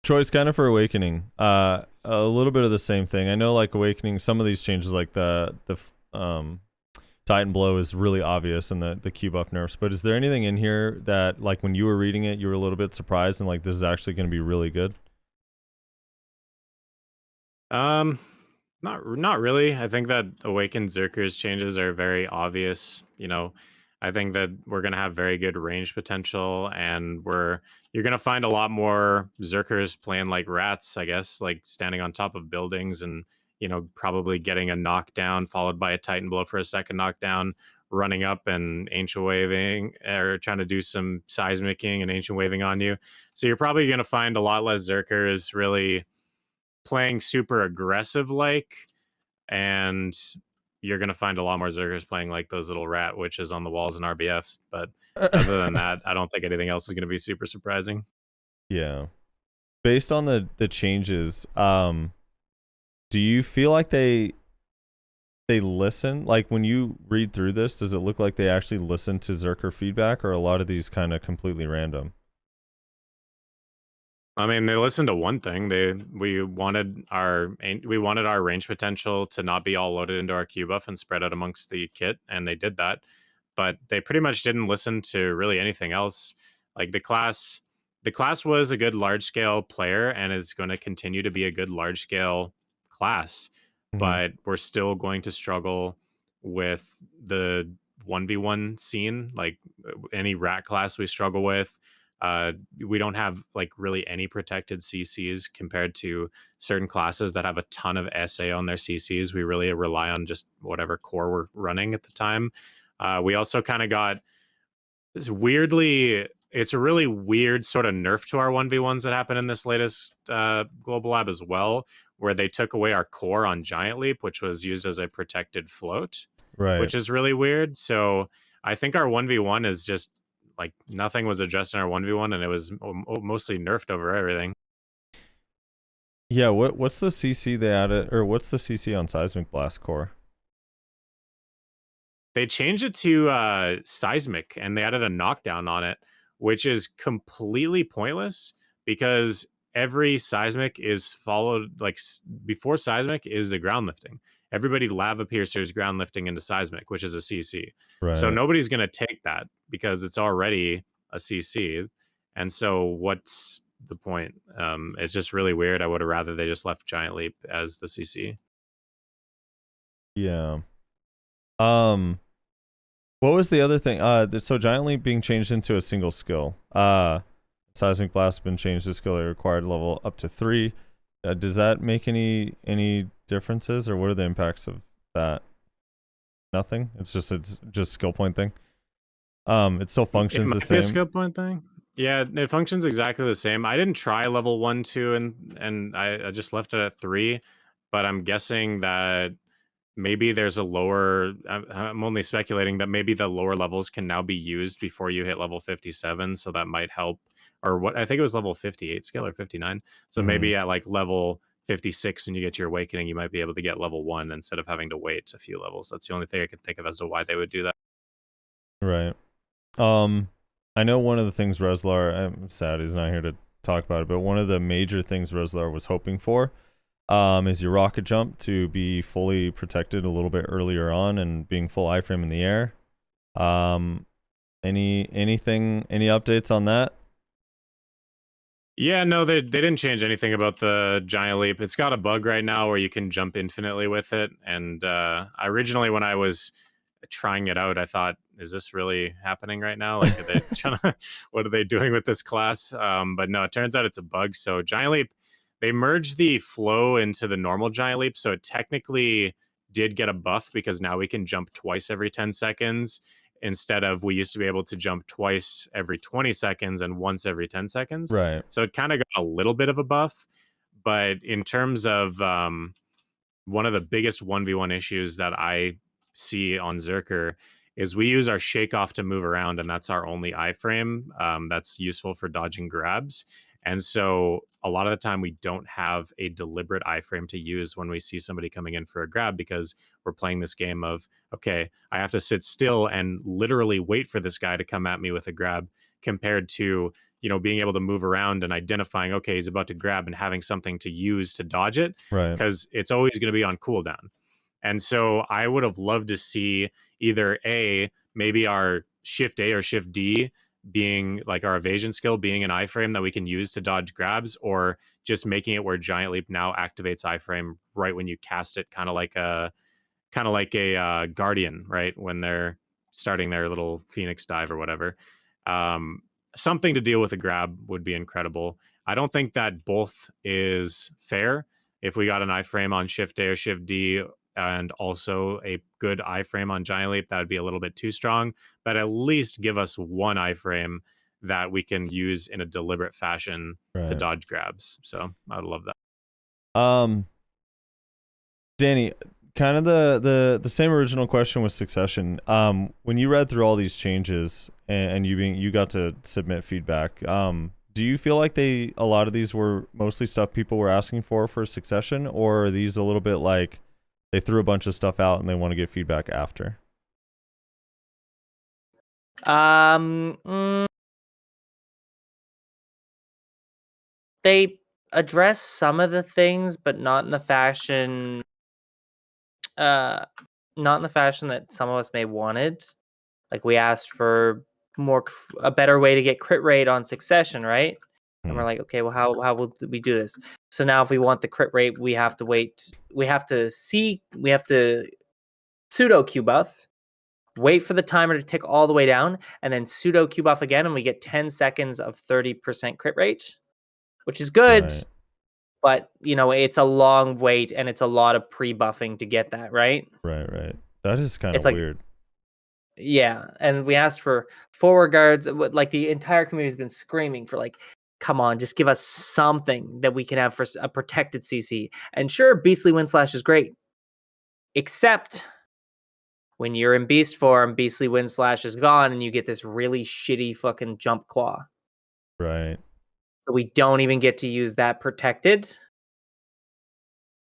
choice kind of for Awakening. A little bit of the same thing. I know like Awakening, some of these changes like the Titan Blow is really obvious and the Q buff nerfs, but is there anything in here that like when you were reading it, you were a little bit surprised and like this is actually going to be really good?
Not really. I think that Awakened Zerker's changes are very obvious. I think that we're gonna have very good range potential, and you're gonna find a lot more Zerkers playing like rats, I guess, like standing on top of buildings and probably getting a knockdown followed by a Titan Blow for a second knockdown, running up and ancient waving or trying to do some seismicking and ancient waving on you. So you're probably gonna find a lot less Zerkers really playing super aggressive and you're going to find a lot more Zerkers playing like those little rat witches on the walls and RBFs. But other than that, I don't think anything else is going to be super surprising.
Yeah. Based on the changes, do you feel like they listen? Like when you read through this, does it look like they actually listen to Zerker feedback, or a lot of these kind of completely random?
I mean, they listened to one thing. We wanted our range potential to not be all loaded into our Q buff and spread out amongst the kit, and they did that. But they pretty much didn't listen to really anything else. Like the class was a good large scale player and is going to continue to be a good large scale class, but we're still going to struggle with the 1v1 scene. Like any rat class we struggle with. We don't have like really any protected CCs compared to certain classes that have a ton of SA on their CCs. We really rely on just whatever core we're running at the time. We also kind of got this it's a really weird sort of nerf to our 1v1s that happened in this latest Global Lab as well, where they took away our core on Giant Leap, which was used as a protected float, which is really weird. So I think our 1v1 is just like nothing was addressed in our 1v1 and it was mostly nerfed over everything.
Yeah, what's the CC they added, or what's the CC on Seismic Blast core?
They changed it to Seismic and they added a knockdown on it, which is completely pointless because every Seismic is followed, like before Seismic is the ground lifting. Everybody Lava Piercers ground lifting into Seismic, which is a CC. So nobody's going to take that because it's already a CC. And so what's the point? It's just really weird. I would have rather they just left Giant Leap as the CC.
Yeah. What was the other thing? So Giant Leap being changed into a single skill. Seismic Blast has been changed to skill required level up to 3. Does that make any differences, or what are the impacts of that? Nothing. It's just skill point thing. It still functions the same.
A skill point thing. Yeah, it functions exactly the same. I didn't try level 1, 2, and I just left it at 3. But I'm guessing that maybe there's a lower. I'm only speculating that maybe the lower levels can now be used before you hit level 57, so that might help. Or what I think it was level 58 skill or 59. So maybe at like level 56, when you get your awakening, you might be able to get level 1 instead of having to wait a few levels. That's the only thing I can think of as to why they would do that.
Right. I know one of the things Reslar, I'm sad he's not here to talk about it, but one of the major things Reslar was hoping for is your rocket jump to be fully protected a little bit earlier on and being full iframe in the air. Any updates on that?
Yeah, no, they didn't change anything about the Giant Leap. It's got a bug right now where you can jump infinitely with it. And originally, when I was trying it out, I thought, is this really happening right now? Like, are they what are they doing with this class? But no, it turns out it's a bug. So Giant Leap, they merged the flow into the normal Giant Leap. So it technically did get a buff because now we can jump twice every 10 seconds. Instead of we used to be able to jump twice every 20 seconds and once every 10 seconds.
Right.
So it kind of got a little bit of a buff. But in terms of one of the biggest 1v1 issues that I see on Berserker is we use our shake off to move around, and that's our only iframe that's useful for dodging grabs. And so a lot of the time we don't have a deliberate iframe to use when we see somebody coming in for a grab, because we're playing this game of, okay, I have to sit still and literally wait for this guy to come at me with a grab, compared to, you know, being able to move around and identifying, okay, he's about to grab and having something to use to dodge it,
Right.
because it's always going to be on cooldown. And so I would have loved to see either maybe our Shift A or Shift D being like our evasion skill being an iframe that we can use to dodge grabs, or just making it where Giant Leap now activates iframe right when you cast it, kind of like a Guardian, right, when they're starting their little Phoenix dive or whatever. Something to deal with a grab would be incredible. I don't think that both is fair. If we got an iframe on Shift A or Shift D and also a good iframe on Giant Leap, that would be a little bit too strong, but at least give us one iframe that we can use in a deliberate fashion to dodge grabs. So I would love that.
Danny, kind of the same original question with Succession. When you read through all these changes and you got to submit feedback, do you feel like a lot of these were mostly stuff people were asking for Succession, or are these a little bit like they threw a bunch of stuff out and they want to get feedback after?
They address some of the things, but not in the fashion that some of us may wanted. Like, we asked for a better way to get crit rate on Succession, right? And we're like, okay, well, how will we do this? So now if we want the crit rate, we have to wait. We have to pseudo Q buff, wait for the timer to tick all the way down, and then pseudo Q buff again, and we get 10 seconds of 30% crit rate, which is good. Right. But, you know, it's a long wait, and it's a lot of pre-buffing to get that, right?
Right. That is kind of weird.
Yeah, and we asked for forward guards. Like, the entire community has been screaming for, like, come on, just give us something that we can have for a protected CC. And sure, Beastly Windslash is great. Except when you're in Beast form, Beastly Windslash is gone, and you get this really shitty fucking Jump Claw.
Right.
So we don't even get to use that protected.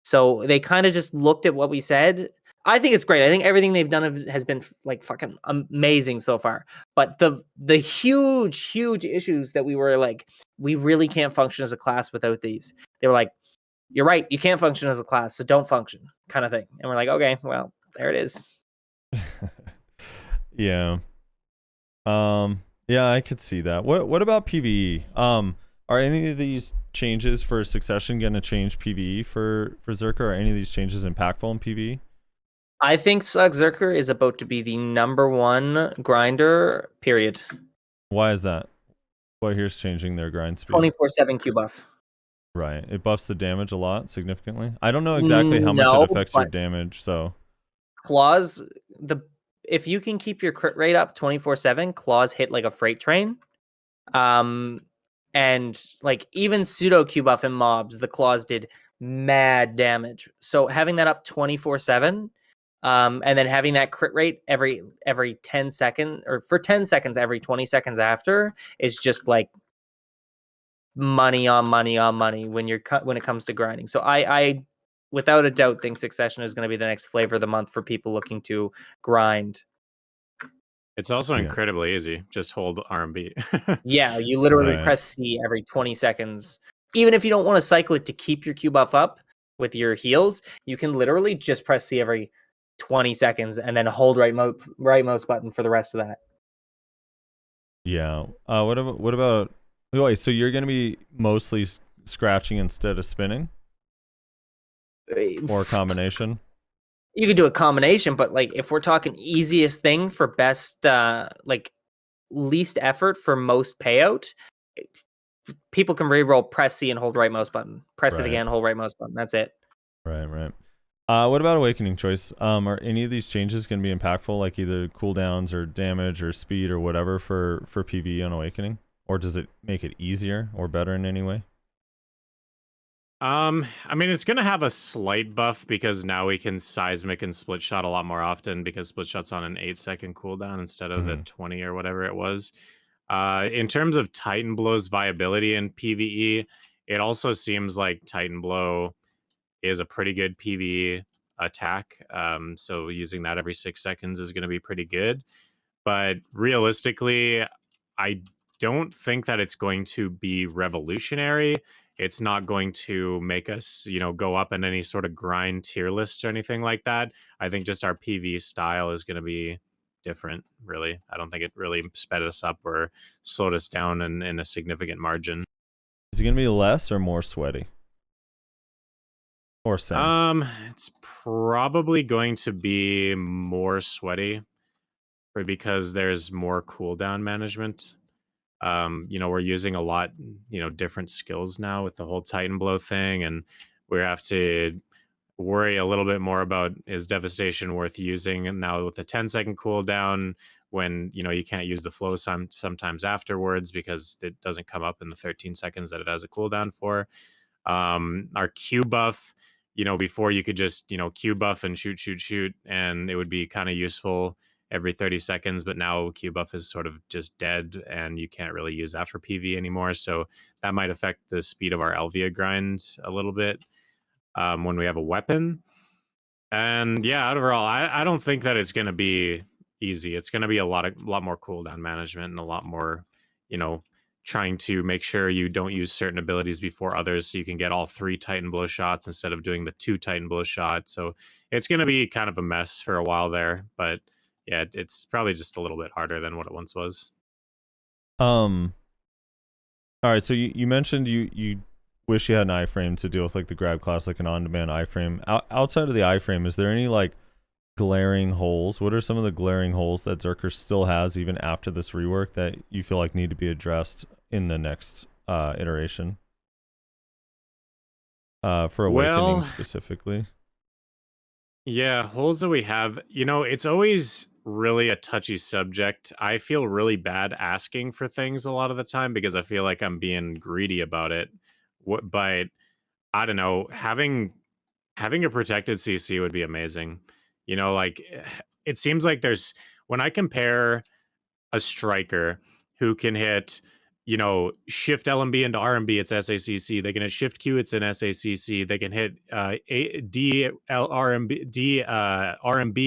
So they kind of just looked at what we said. I think it's great. I think everything they've done has been like fucking amazing so far. But the huge issues that we were like, we really can't function as a class without these. They were like, you're right, you can't function as a class, so don't function, kind of thing. And we're like, okay, well, there it is.
Yeah. Yeah, I could see that. What about PvE? Are any of these changes for Succession going to change PvE for Berserker? Are any of these changes impactful in PvE?
I think Berserker is about to be the #1 grinder, period.
Why is that? What here's changing their grind speed?
24/7 Q buff.
Right. It buffs the damage a lot significantly. I don't know exactly how much it affects your damage, so
claws, if you can keep your crit rate up 24/7, claws hit like a freight train. And like even pseudo Q buff and mobs, the claws did mad damage. So having that up 24/7, and then having that crit rate every 10 seconds, or for 10 seconds every 20 seconds after, is just like money on money on money when it comes to grinding. So I without a doubt think Succession is going to be the next flavor of the month for people looking to grind.
It's also incredibly easy. Just hold R&B.
Yeah, you literally press C every 20 seconds. Even if you don't want to cycle it to keep your Q buff up with your heals, you can literally just press C every 20 seconds and then hold right mouse button for the rest of that.
Yeah. What about? Wait, so you're going to be mostly scratching instead of spinning, or a combination?
You could do a combination, but like if we're talking easiest thing for best, like least effort for most payout, people can reroll, press C and hold right mouse button. Press it again, hold right mouse button. That's it.
Right. What about Awakening Choice? Are any of these changes going to be impactful, like either cooldowns or damage or speed or whatever for PvE on Awakening? Or does it make it easier or better in any way?
I mean, it's going to have a slight buff because now we can seismic and split shot a lot more often because split shot's on an 8-second cooldown instead of the 20 or whatever it was. In terms of Titan Blow's viability in PvE, it also seems like Titan Blow is a pretty good PvE attack. So using that every 6 seconds is going to be pretty good. But realistically, I don't think that it's going to be revolutionary. It's not going to make us, go up in any sort of grind tier list or anything like that. I think just our PvE style is going to be different, really. I don't think it really sped us up or slowed us down in a significant margin.
Is it going to be less or more sweaty? Or same?
It's probably going to be more sweaty because there's more cooldown management. We're using a lot, different skills now with the whole Titan Blow thing, and we have to worry a little bit more about is Devastation worth using now with the 10-second cooldown when, you can't use the flow sometimes afterwards because it doesn't come up in the 13 seconds that it has a cooldown for. Our Q buff, before you could just, Q buff and shoot, and it would be kind of useful every 30 seconds, but now Q buff is sort of just dead and you can't really use that for PV anymore. So that might affect the speed of our Elvia grind a little bit when we have a weapon. And yeah, overall, I don't think that it's going to be easy. It's going to be a lot more cooldown management and a lot more, trying to make sure you don't use certain abilities before others so you can get all 3 Titan Blow shots instead of doing the 2 Titan Blow shots. So it's going to be kind of a mess for a while there, but yeah, it's probably just a little bit harder than what it once was.
All right, so you mentioned you wish you had an iframe to deal with like the grab class, like an on-demand iframe. Outside of the iframe, is there any like glaring holes? What are some of the glaring holes that Berserker still has even after this rework that you feel like need to be addressed in the next iteration? For Awakening specifically.
Yeah, holes that we have, it's always really a touchy subject. I feel really bad asking for things a lot of the time because I feel like I'm being greedy about it. But I don't know, having a protected CC would be amazing. It seems like when I compare a striker who can hit, shift LMB into RMB, it's SACC. They can hit shift Q, it's an SACC. They can hit RMB,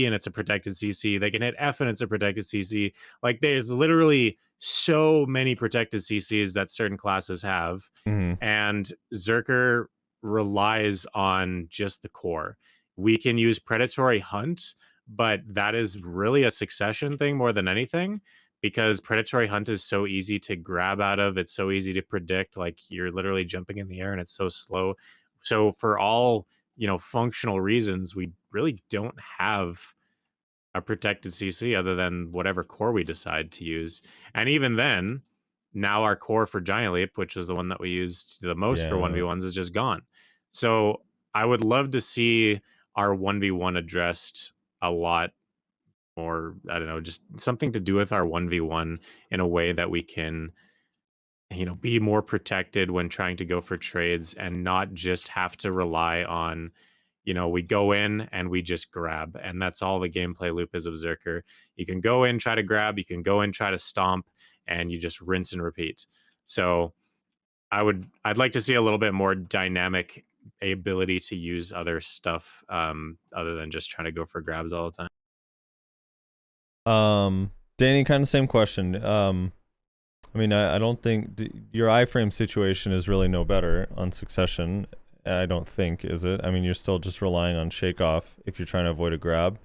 and it's a protected CC. They can hit F, and it's a protected CC. Like, there's literally so many protected CCs that certain classes have. And Berserker relies on just the core. We can use Predatory Hunt, but that is really a succession thing more than anything, because Predatory Hunt is so easy to grab out of. It's so easy to predict. Like, you're literally jumping in the air and it's so slow. So for all functional reasons, we really don't have a protected CC other than whatever core we decide to use. And even then, now our core for Giant Leap, which is the one that we used the most for 1v1s, is just gone. So I would love to see our 1v1 addressed a lot more. I don't know, just something to do with our 1v1 in a way that we can, be more protected when trying to go for trades and not just have to rely on, we go in and we just grab. And that's all the gameplay loop is of Berserker. You can go in, try to grab, you can go in, try to stomp, and you just rinse and repeat. So I'd like to see a little bit more dynamic ability to use other stuff other than just trying to go for grabs all the
time. Danny, kind of same question. I mean, I don't think your iframe situation is really no better on Succession. I don't think, is it? I mean, you're still just relying on shake off if you're trying to avoid a grab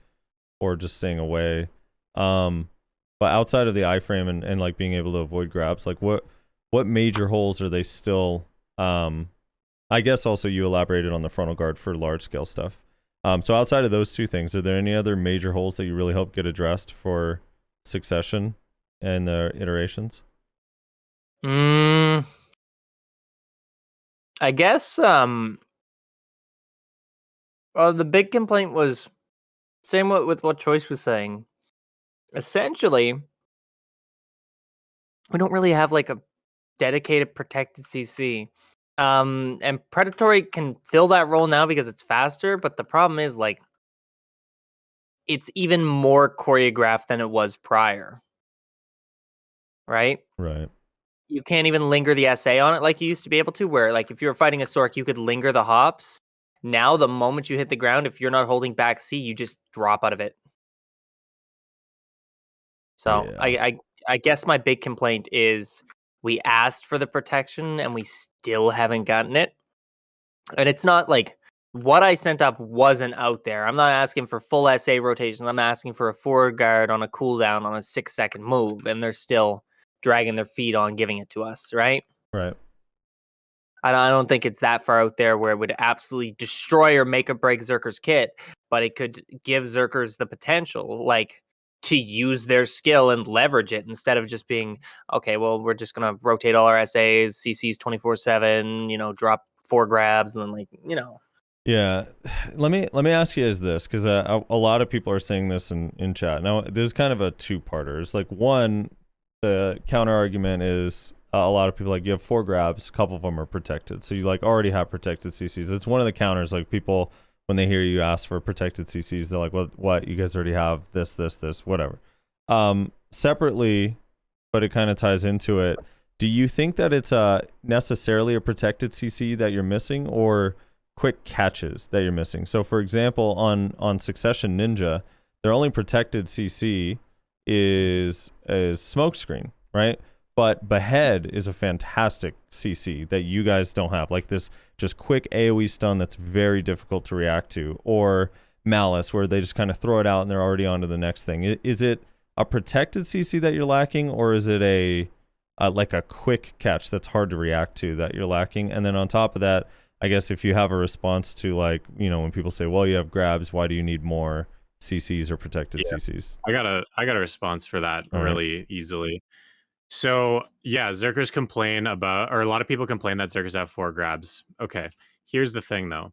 or just staying away. But outside of the iframe and like being able to avoid grabs, like what major holes are they still? I guess also you elaborated on the frontal guard for large scale stuff. So outside of those two things, are there any other major holes that you really hope get addressed for Succession and the iterations?
I guess well, the big complaint was same with what Choice was saying. Essentially, we don't really have like a dedicated protected CC. And Predatory can fill that role now because it's faster, but the problem is like it's even more choreographed than it was prior. Right?
Right.
You can't even linger the SA on it like you used to be able to, where like if you were fighting a Sork, you could linger the hops. Now, the moment you hit the ground, if you're not holding back C, you just drop out of it. So yeah. I guess my big complaint is we asked for the protection and we still haven't gotten it. And it's not like what I sent up wasn't out there. I'm not asking for full SA rotations. I'm asking for a forward guard on a cooldown on a 6-second move, and they're still dragging their feet on giving it to us, right?
Right.
I don't think it's that far out there where it would absolutely destroy or make or break Berserker's kit, but it could give Berserkers the potential, like, to use their skill and leverage it instead of just being, okay, well, we're just going to rotate all our SAs, CCs 24/7, drop 4 grabs, and then,
Yeah. Let me ask you is this, because a lot of people are saying this in chat. Now, there's kind of a two-parter. It's like, one, the counter argument is a lot of people like you have 4 grabs, a couple of them are protected, so you like already have protected CCs. It's one of the counters. Like people, when they hear you ask for protected CCs, they're like, what? You guys already have this, whatever. Separately, but it kind of ties into it. Do you think that it's necessarily a protected CC that you're missing, or quick catches that you're missing? So, for example, on Succession Ninja, their only protected CC is Smokescreen, right? But Behead is a fantastic CC that you guys don't have. Like this just quick AoE stun that's very difficult to react to. Or Malice, where they just kind of throw it out and they're already on to the next thing. Is it a protected CC that you're lacking, or is it like a quick catch that's hard to react to that you're lacking? And then on top of that, I guess if you have a response to like, when people say, well, you have grabs, why do you need more CCs or protected CCs?
I got a response for that really easily. So yeah, Berserkers complain about, or a lot of people complain that Berserkers have 4 grabs. Okay, here's the thing though.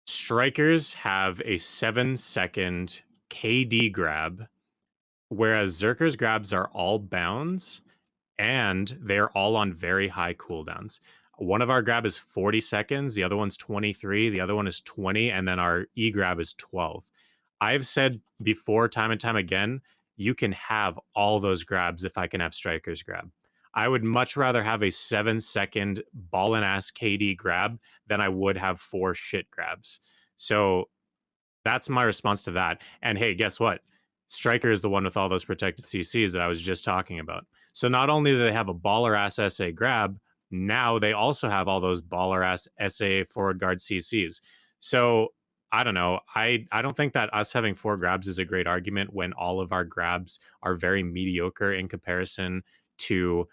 Strikers have a 7-second KD grab, whereas Berserkers grabs are all bounds and they're all on very high cooldowns. One of our grab is 40 seconds, the other one's 23, the other one is 20, and then our E grab is 12. I've said before, time and time again, you can have all those grabs if I can have Strikers grab. I would much rather have a 7-second ball and ass KD grab than I would have 4 shit grabs. So that's my response to that. And hey, guess what? Striker is the one with all those protected CCs that I was just talking about. So not only do they have a baller ass SA grab, now they also have all those baller ass SA forward guard CCs. So I don't know. I don't think that us having 4 grabs is a great argument when all of our grabs are very mediocre in comparison to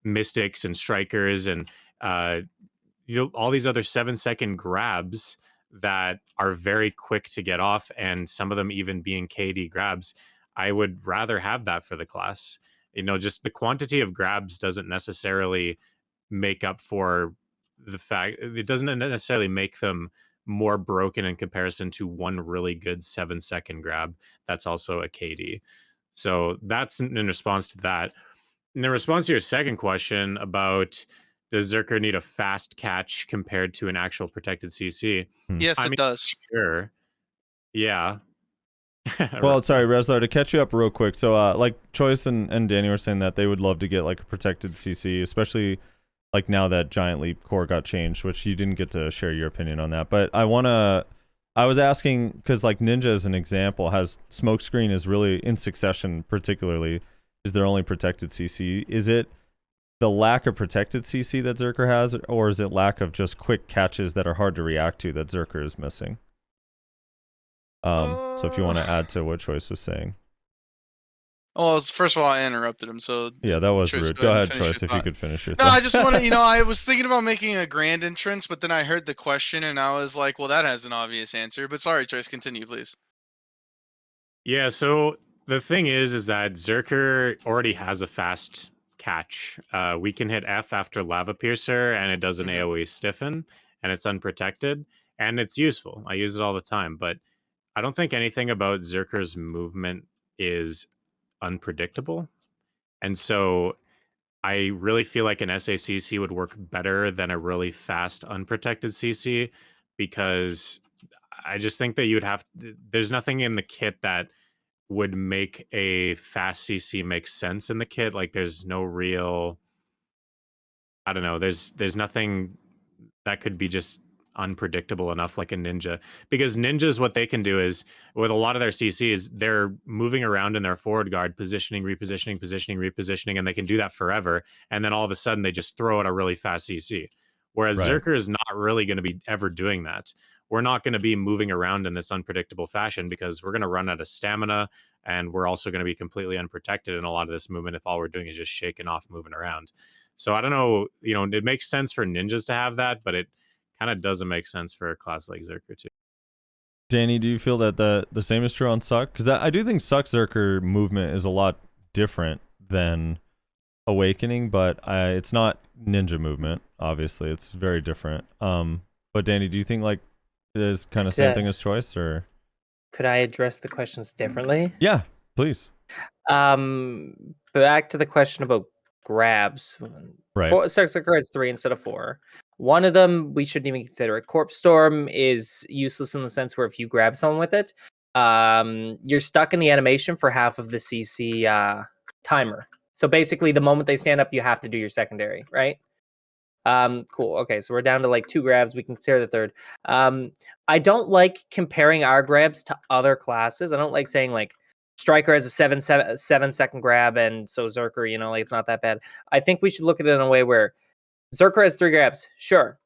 Mystics and Strikers and all these other 7-second grabs that are very quick to get off, and some of them even being KD grabs, I would rather have that for the class. Just the quantity of grabs doesn't necessarily make up for the fact, it doesn't necessarily make them more broken in comparison to one really good 7-second grab that's also a KD. So that's in response to that. In response to your second question about does Berserker need a fast catch compared to an actual protected CC?
Yes, it does.
Sure. Yeah.
Well, sorry, Reslar, to catch you up real quick. So, like Choice and Danny were saying that they would love to get like a protected CC, especially like now that Giant Leap core got changed, which you didn't get to share your opinion on that. But I was asking because like Ninja as an example has Smokescreen is really in Succession particularly is their only protected CC. Is it the lack of protected CC that Berserker has, or is it lack of just quick catches that are hard to react to that Berserker is missing? So if you want to add to what Choice was saying.
Well, first of all, I interrupted him, so
yeah, that was
Choice,
rude. Go ahead,
finish
Choice,
your
if you
thought.
could finish your
No,
thought.
I just want to, I was thinking about making a grand entrance, but then I heard the question and I was like, well, that has an obvious answer. But sorry, Choice, continue, please.
Yeah, so the thing is that Berserker already has a fast catch. We can hit F after Lava Piercer, and it does an AoE stiffen, and it's unprotected, and it's useful. I use it all the time, but I don't think anything about Berserker's movement is unpredictable. And so I really feel like an SACC would work better than a really fast unprotected CC, because I just think that you would have there's nothing in the kit that would make a fast CC make sense in the kit. Like there's no real, I don't know, there's nothing that could be just unpredictable enough like a ninja, because ninjas, what they can do is with a lot of their CCs, they're moving around in their forward guard, positioning, repositioning, and they can do that forever, and then all of a sudden they just throw out a really fast CC, whereas Berserker is not really going to be ever doing that. We're not going to be moving around in this unpredictable fashion because we're going to run out of stamina, and we're also going to be completely unprotected in a lot of this movement if all we're doing is just shaking off moving around. So I don't know, it makes sense for ninjas to have that, but it kind of doesn't make sense for a class like Berserker too.
Danny, do you feel that the same is true on Suck? Because I do think Suck Berserker movement is a lot different than Awakening, but it's not ninja movement. Obviously, it's very different. But Danny, do you think like it is kind of same thing as Choice, or
could I address the questions differently?
Yeah, please.
Back to the question about grabs.
Right.
Berserker has 3 instead of 4. One of them we shouldn't even consider it. Corpse Storm is useless in the sense where if you grab someone with it, you're stuck in the animation for half of the CC timer. So basically, the moment they stand up, you have to do your secondary, right? Cool. Okay, so we're down to like 2 grabs. We can consider the third. I don't like comparing our grabs to other classes. I don't like saying like Striker has a 7-second grab, and so Berserker, like it's not that bad. I think we should look at it in a way where Berserker has 3 grabs. Sure.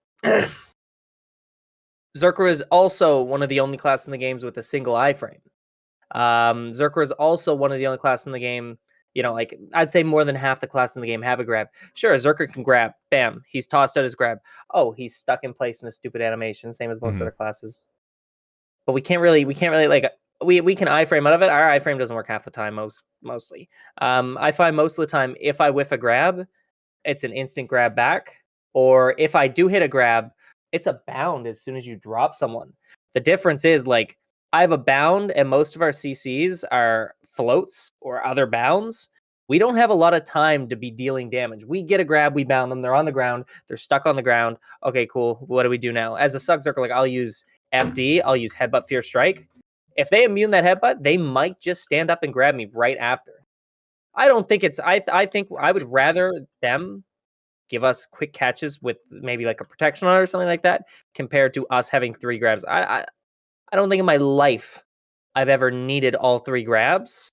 Berserker is also one of the only classes in the games with a single iframe. Berserker is also one of the only classes in the game, like I'd say more than half the classes in the game have a grab. Sure, Berserker can grab. Bam. He's tossed out his grab. Oh, he's stuck in place in a stupid animation, same as most other classes. But we can't really like we can iframe out of it. Our iframe doesn't work half the time, mostly. I find most of the time if I whiff a grab, it's an instant grab back. Or if I do hit a grab, it's a bound as soon as you drop someone. The difference is like I have a bound and most of our CCs are floats or other bounds. We don't have a lot of time to be dealing damage. We get a grab, we bound them, they're on the ground, they're stuck on the ground. Okay, cool. What do we do now? As a Suck Berserker, like I'll use FD, I'll use Headbutt Fear Strike. If they immune that headbutt, they might just stand up and grab me right after. I don't think it's I think I would rather them give us quick catches with maybe like a protection on it or something like that, compared to us having 3 grabs. I don't think in my life I've ever needed all 3 grabs,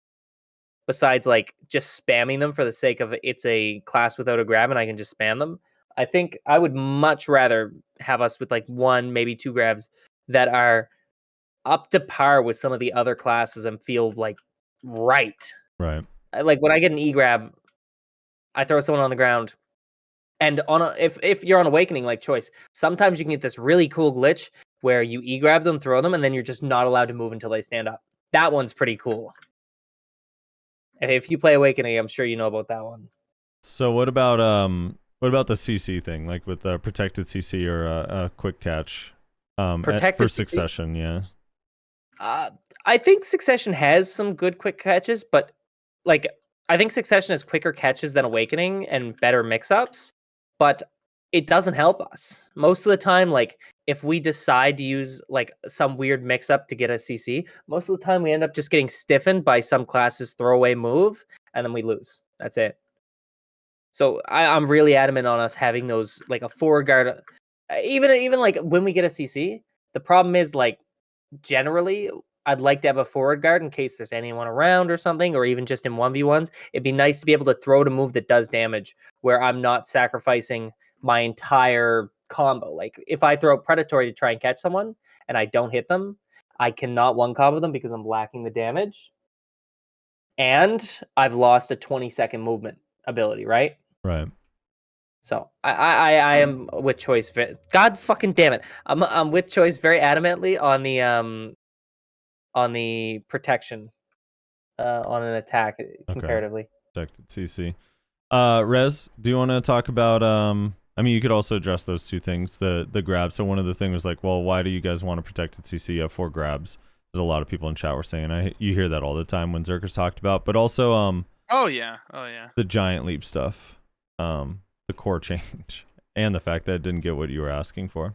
besides like just spamming them for the sake of it's a class without a grab and I can just spam them. I think I would much rather have us with like 1, maybe 2 grabs that are up to par with some of the other classes and feel like right.
Right.
Like when I get an E grab, I throw someone on the ground. And if you're on Awakening like Choice, sometimes you can get this really cool glitch where you E-grab them, throw them, and then you're just not allowed to move until they stand up. That one's pretty cool. If you play Awakening, I'm sure you know about that one.
So what about the CC thing, like with the protected CC or a quick catch? For Succession, yeah.
I think Succession has some good quick catches, but like I think Succession has quicker catches than Awakening and better mix-ups, but it doesn't help us. Most of the time, like if we decide to use like some weird mix-up to get a CC, most of the time we end up just getting stiffened by some class's throwaway move, and then we lose. That's it. So I'm really adamant on us having those like a forward guard. Even like when we get a CC, the problem is like generally I'd like to have a forward guard in case there's anyone around or something, or even just in 1v1s. It'd be nice to be able to throw to move that does damage where I'm not sacrificing my entire combo. Like if I throw Predatory to try and catch someone and I don't hit them, I cannot one combo them because I'm lacking the damage. And I've lost a 20-second movement ability, right?
Right.
So I am with Choice. God fucking damn it! I'm with Choice very adamantly on the protection on an attack comparatively.
Protected CC. Rez, do you want to talk about I mean, you could also address those two things, the grab. So one of the things was like, well, why do you guys want a protected CC? You have 4 grabs. There's a lot of people in chat were saying, you hear that all the time when Zerker's talked about, but also
oh yeah,
the giant leap stuff, the core change, and the fact that it didn't get what you were asking for.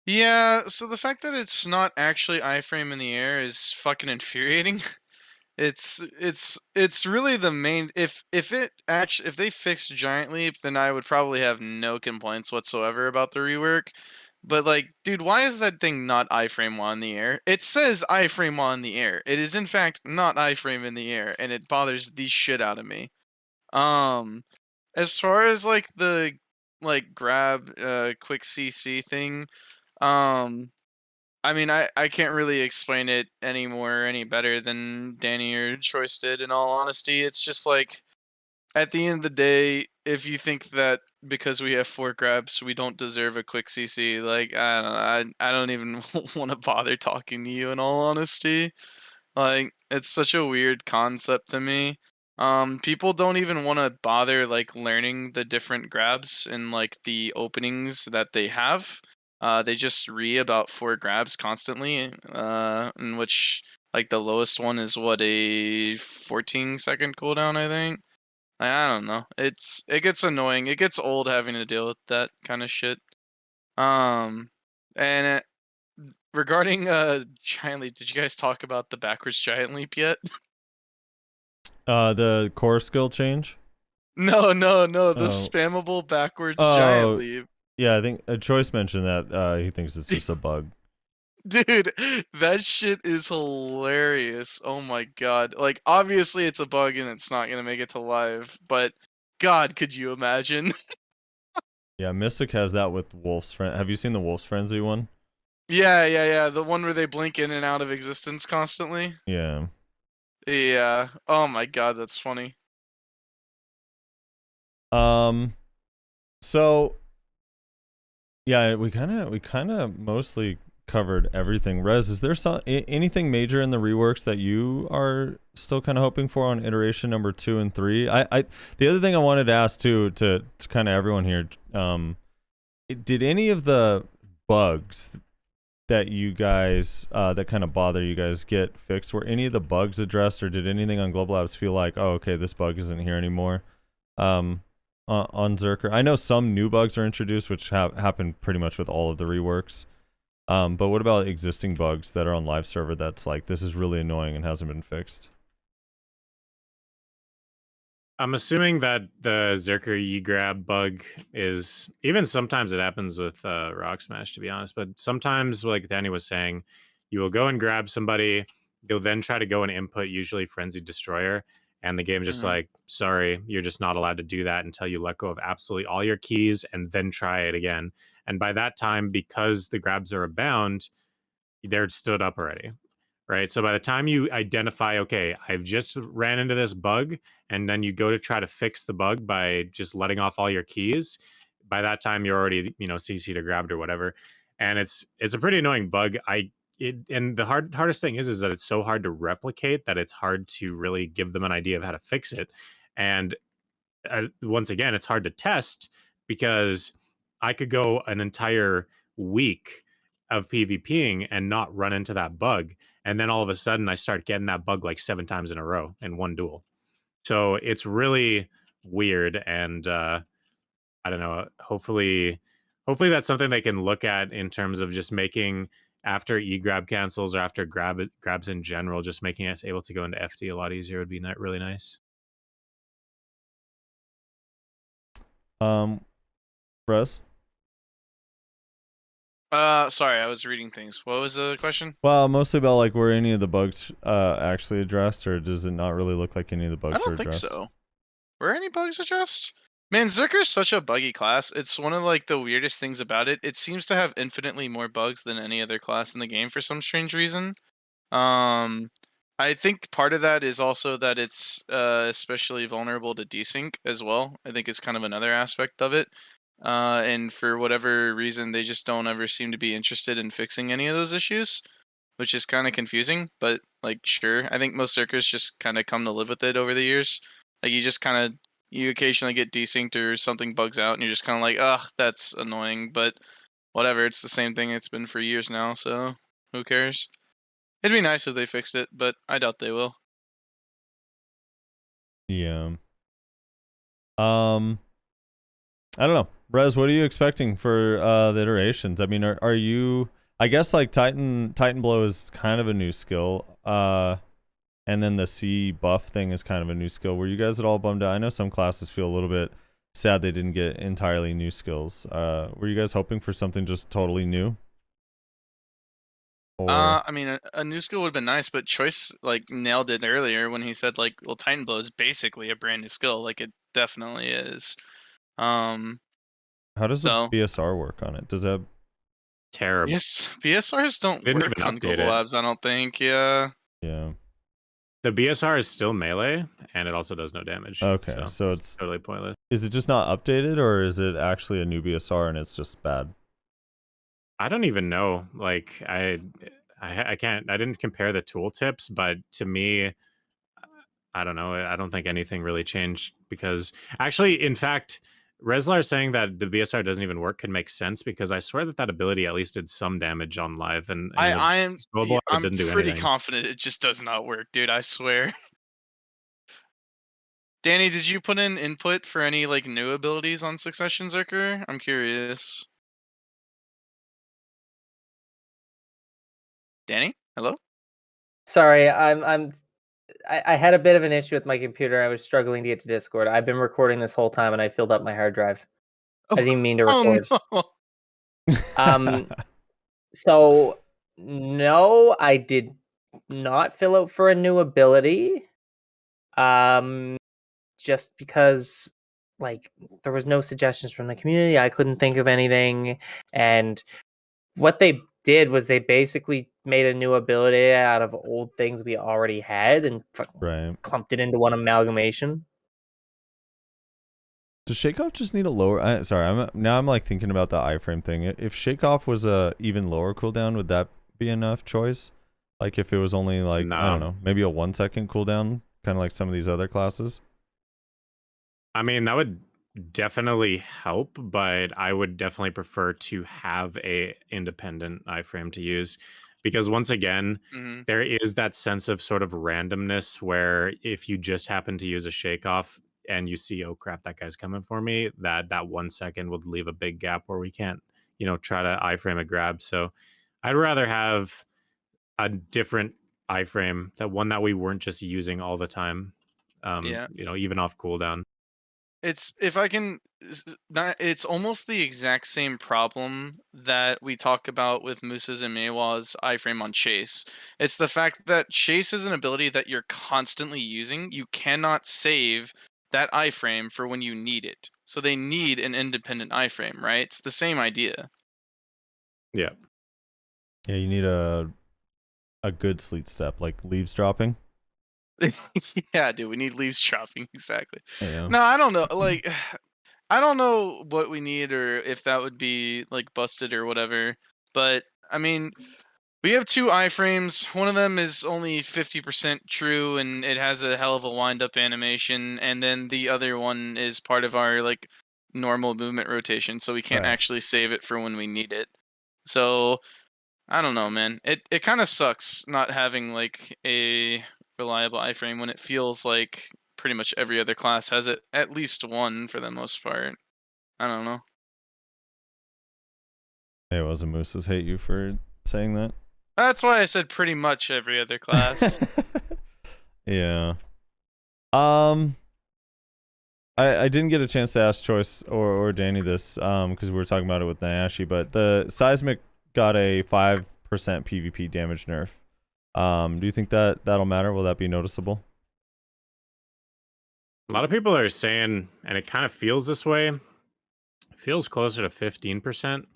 Yeah, so the fact that it's not actually iframe in the air is fucking infuriating. It's really the main. If they fixed giant leap, then I would probably have no complaints whatsoever about the rework. But like, dude, why is that thing not iframe while in the air? It says iframe while in the air. It is in fact not iframe in the air, and it bothers the shit out of me. As far as like the grab quick CC thing, I mean, I can't really explain it any better than Danny or Choice did, in all honesty. It's just like, at the end of the day, if you think that because we have 4 grabs, we don't deserve a quick CC, like, I don't even want to bother talking to you, in all honesty. Like, it's such a weird concept to me. People don't even want to bother, like, learning the different grabs and, like, the openings that they have. They just about 4 grabs constantly, in which, like, the lowest one is, what, a 14-second cooldown, I think? I don't know. It gets annoying. It gets old having to deal with that kind of shit. And regarding Giant Leap, did you guys talk about the backwards Giant Leap yet?
The core skill change?
No. The spammable backwards Giant Leap.
Yeah, I think Choice mentioned that he thinks it's just a bug.
Dude, that shit is hilarious. Oh my god. Like, obviously it's a bug and it's not gonna make it to live, but god, could you imagine?
Yeah, Mystic has that with Wolf's Frenzy. Have you seen the Wolf's Frenzy one?
Yeah. The one where they blink in and out of existence constantly.
Yeah.
Yeah. Oh my god, that's funny.
So yeah, we kind of mostly covered everything. Rez, is there anything major in the reworks that you are still kind of hoping for on iteration number 2 and 3? The other thing I wanted to ask too, to kind of everyone here, did any of the bugs that you guys that kind of bother you guys get fixed? Were any of the bugs addressed, or did anything on Global Labs feel like, oh, okay, this bug isn't here anymore? On Zerker, I know some new bugs are introduced, which have happened pretty much with all of the reworks. But what about existing bugs that are on live server that's like, this is really annoying and hasn't been fixed?
I'm assuming that the Zerker E-grab bug is, even sometimes it happens with Rock Smash, to be honest, but sometimes, like Danny was saying, you will go and grab somebody, you'll then try to go and input usually Frenzied Destroyer, and the game's just like, sorry, you're just not allowed to do that until you let go of absolutely all your keys and then try it again. And by that time, because the grabs are abound, they're stood up already, right? So by the time you identify, okay, I've just ran into this bug, and then you go to try to fix the bug by just letting off all your keys, by that time you're already, CC'd or grabbed or whatever. and it's a pretty annoying bug. And the hardest thing is that it's so hard to replicate that it's hard to really give them an idea of how to fix it. And once again, it's hard to test because I could go an entire week of PvPing and not run into that bug. And then all of a sudden I start getting that bug like 7 times in a row in one duel. So it's really weird. And I don't know, hopefully that's something they can look at in terms of just making, after E-grab cancels or after grabs in general, just making us able to go into FD a lot easier would be really nice.
Russ?
Sorry, I was reading things. What was the question?
Well, mostly about like were any of the bugs actually addressed, or does it not really look like any of the bugs
I
are
don't
addressed?
think so. Were any bugs addressed? Man, Berserker's such a buggy class. It's one of like the weirdest things about it. It seems to have infinitely more bugs than any other class in the game for some strange reason. I think part of that is also that it's especially vulnerable to desync as well. I think it's kind of another aspect of it. And for whatever reason, they just don't ever seem to be interested in fixing any of those issues, which is kind of confusing. But like, sure, I think most Berserkers just kind of come to live with it over the years. Like you occasionally get desynced or something bugs out, and you're just kind of like, ugh, that's annoying. But whatever, it's the same thing it's been for years now, so who cares? It'd be nice if they fixed it, but I doubt they will.
Yeah. I don't know. Rez, what are you expecting for the iterations? I mean, are you, I guess like Titan Blow is kind of a new skill. And then the C buff thing is kind of a new skill. Were you guys at all bummed out? I know some classes feel a little bit sad they didn't get entirely new skills. Were you guys hoping for something just totally new? Or...
I mean, a new skill would have been nice, but Choice like nailed it earlier when he said like, well, Titan Blow is basically a brand new skill. Like it definitely is.
How does the BSR work on it? Does that
terrible?
Yes, BSRs don't work on Global Labs, I don't think. Yeah.
Yeah.
The BSR is still melee, and it also does no damage.
Okay, so it's
totally pointless.
Is it just not updated, or is it actually a new BSR and it's just bad?
I don't even know. Like I can't. I didn't compare the tooltips, but to me, I don't know. I don't think anything really changed because actually, in fact, Reslar saying that the BSR doesn't even work can make sense because I swear that ability at least did some damage on live, and
I'm
didn't do
pretty
anything.
confident it just does not work, dude. I swear. Danny, did you put in input for any like new abilities on Succession Zerker? I'm curious. Danny, hello.
Sorry, I had a bit of an issue with my computer. I was struggling to get to Discord. I've been recording this whole time, and I filled up my hard drive. I didn't even mean to record.
No.
So no, I did not fill out for a new ability. Just because like there was no suggestions from the community. I couldn't think of anything, and what they did was they basically made a new ability out of old things we already had and clumped it into one amalgamation.
Does Shakeoff just need a lower? I'm like thinking about the iframe thing. If Shakeoff was a even lower cooldown, would that be enough choice? Like if it was only like I don't know, maybe a 1 second cooldown, kind of like some of these other classes.
I mean, that would definitely help, but I would definitely prefer to have a independent iframe to use because once again, there is that sense of sort of randomness where if you just happen to use a shake off and you see, oh crap, that guy's coming for me, that 1 second would leave a big gap where we can't, try to iframe a grab. So I'd rather have a different iframe, that one that we weren't just using all the time, even off cooldown.
It's it's almost the exact same problem that we talk about with Moose's and Meiwa's iframe on Chase. It's the fact that Chase is an ability that you're constantly using. You cannot save that iframe for when you need it. So they need an independent iframe, right? It's the same idea.
Yeah.
Yeah, you need a good sleet step, like leaves dropping.
Yeah, dude, we need leaves dropping, exactly.
Yeah.
No, I don't know. Like, I don't know what we need or if that would be like busted or whatever. But I mean, we have 2 iframes. One of them is only 50% true, and it has a hell of a wind-up animation. And then the other one is part of our like normal movement rotation, so we can't actually save it for when we need it. So I don't know, man. It kind of sucks not having like a reliable iframe when it feels like pretty much every other class has it, at least one for the most part. I don't know.
Hey, wasn't Mooses hate you for saying that?
That's why I said pretty much every other class.
Yeah. I didn't get a chance to ask Choice or Danny this because we were talking about it with Nayashe, but the Seismic got a 5% PvP damage nerf. Do you think that'll matter? Will that be noticeable?
A lot of people are saying, and it kind of feels this way. It feels closer to 15%.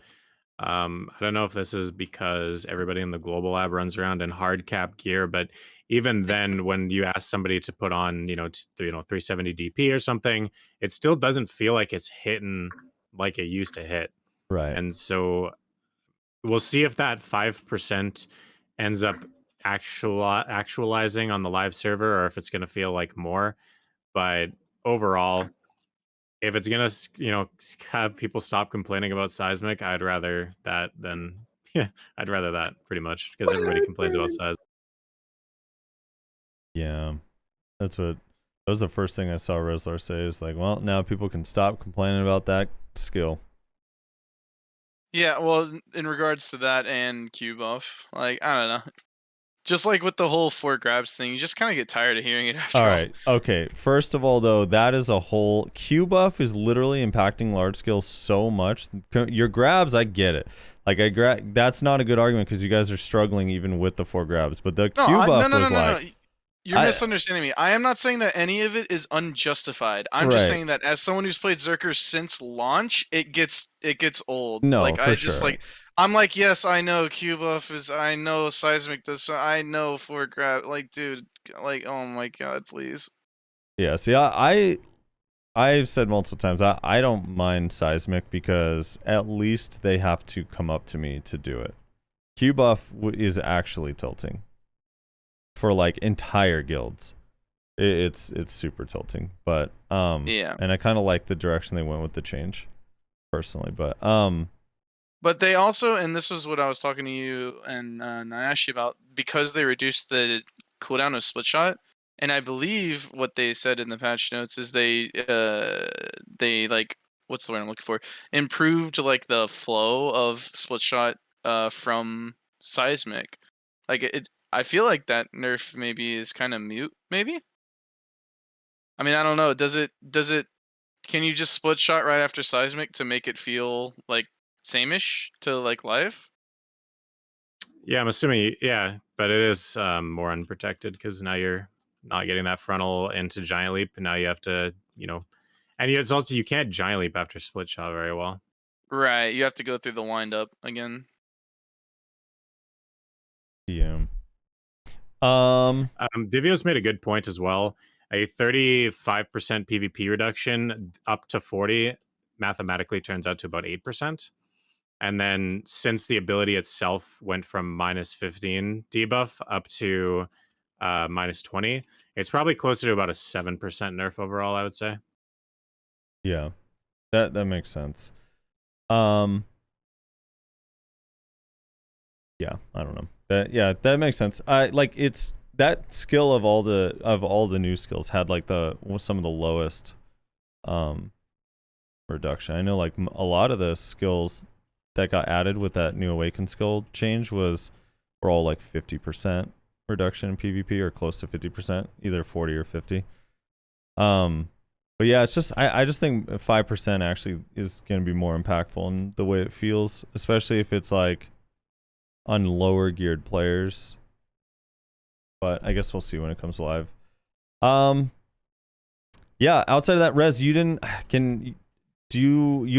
I don't know if this is because everybody in the global lab runs around in hard cap gear, but even then, when you ask somebody to put on, 370 DP or something, it still doesn't feel like it's hitting like it used to hit.
Right.
And so we'll see if that 5% ends up actualizing on the live server, or if it's going to feel like more. But overall, if it's gonna, have people stop complaining about Seismic, I'd rather that than I'd rather that pretty much because everybody complains about Seismic.
Yeah, that was the first thing I saw Reslar say. Is like, well, now people can stop complaining about that skill.
Yeah, well, in regards to that and Q buff, like I don't know. Just like with the whole 4 grabs thing, you just kind of get tired of hearing it after all.
Right. Okay. First of all, though, that is a whole Q buff is literally impacting large scale so much. Your grabs, I get it. Like that's not a good argument because you guys are struggling even with the 4 grabs. But the Q buff was like.
You're misunderstanding me. I am not saying that any of it is unjustified. I'm just saying that as someone who's played Berserker since launch, it gets old.
No,
like
for
I just
sure.
like I'm like, yes, I know Q buff is, I know Seismic does, I know 4 grab. Like, dude, like, oh my god, please.
Yeah. See, I've said multiple times I don't mind Seismic because at least they have to come up to me to do it. Q buff is actually tilting. For like entire guilds, it's super tilting, but
yeah,
and I kind of like the direction they went with the change, personally, but
they also, and this was what I was talking to you and Nayashe about, because they reduced the cooldown of split shot, and I believe what they said in the patch notes is they like, what's the word I'm looking for, improved like the flow of split shot from Seismic, like it. I feel like that nerf maybe is kind of mute, maybe? I mean, I don't know. Does it can you just split shot right after Seismic to make it feel like same-ish to like live?
Yeah, I'm assuming, yeah, but it is more unprotected because now you're not getting that frontal into Giant Leap, and now you have to, and it's also, you can't Giant Leap after split shot very well.
Right, you have to go through the wind-up again.
Yeah.
Divio's made a good point as well. A 35% PvP reduction up to 40 mathematically turns out to about 8%. And then since the ability itself went from -15 debuff up to -20, it's probably closer to about a 7% nerf overall, I would say.
Yeah, that makes sense. Yeah, I don't know. That makes sense. It's that skill of all the new skills had like some of the lowest reduction. I know like a lot of the skills that got added with that new Awaken skill change were all like 50% reduction in PvP or close to 50%, either 40 or 50. But yeah, it's just I just think 5% actually is going to be more impactful in the way it feels, especially if it's like on lower geared players. But I guess we'll see when it comes live. Yeah, outside of that, Rez, you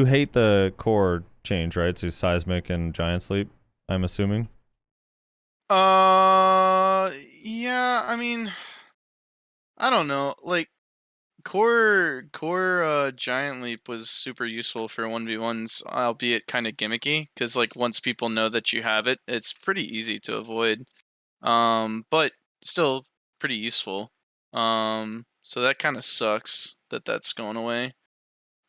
hate the core change, right? To Seismic and Giant Sleep, I'm assuming.
Yeah, I mean, I don't know. Like, core giant leap was super useful for 1v1s, albeit kind of gimmicky, because like once people know that you have it, it's pretty easy to avoid. But still pretty useful. So that kind of sucks that that's going away.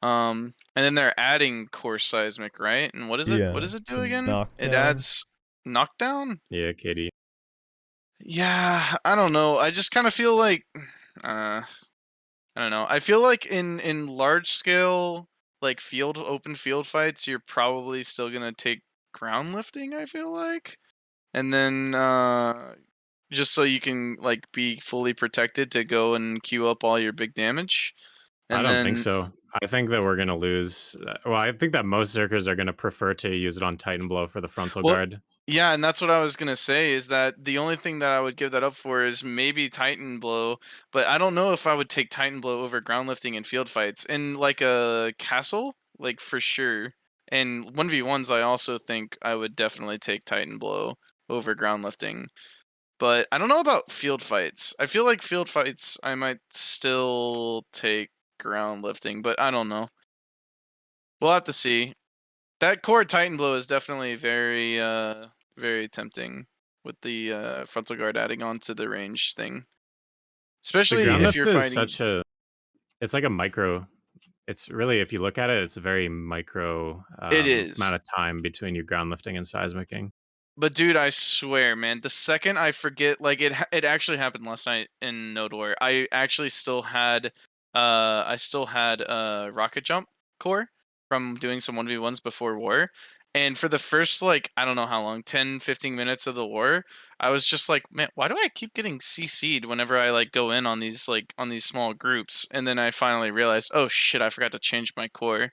And then they're adding core seismic, right? And what is it? What does it do again? It adds knockdown?
Yeah, Kitty.
Yeah, I don't know. I just kind of feel like I don't know. I feel like in large scale like open field fights, you're probably still going to take ground lifting, I feel like. And then just so you can like be fully protected to go and queue up all your big damage. And
I don't think so. I think that we're going to lose. Well, I think that most Zerkers are going to prefer to use it on Titan Blow for the frontal guard.
Yeah, and that's what I was going to say, is that the only thing that I would give that up for is maybe Titan Blow, but I don't know if I would take Titan Blow over ground lifting in field fights. In like a castle, like for sure. And 1v1s, I also think I would definitely take Titan Blow over ground lifting. But I don't know about field fights. I feel like field fights, I might still take ground lifting, but I don't know. We'll have to see. That core Titan Blow is definitely very, very tempting with the frontal guard adding on to the range thing. Especially if you're fighting.
It's like a micro. It's really, if you look at it, it's a very micro
it is.
amount of time between your ground lifting and seismicing.
But dude, I swear, man, the second I forget, like it actually happened last night in Node War. I actually still had rocket jump core from doing some 1v1s before war. And for the first, like, I don't know how long, 10, 15 minutes of the war, I was just like, man, why do I keep getting CC'd whenever I like go in on these small groups? And then I finally realized, oh shit, I forgot to change my core.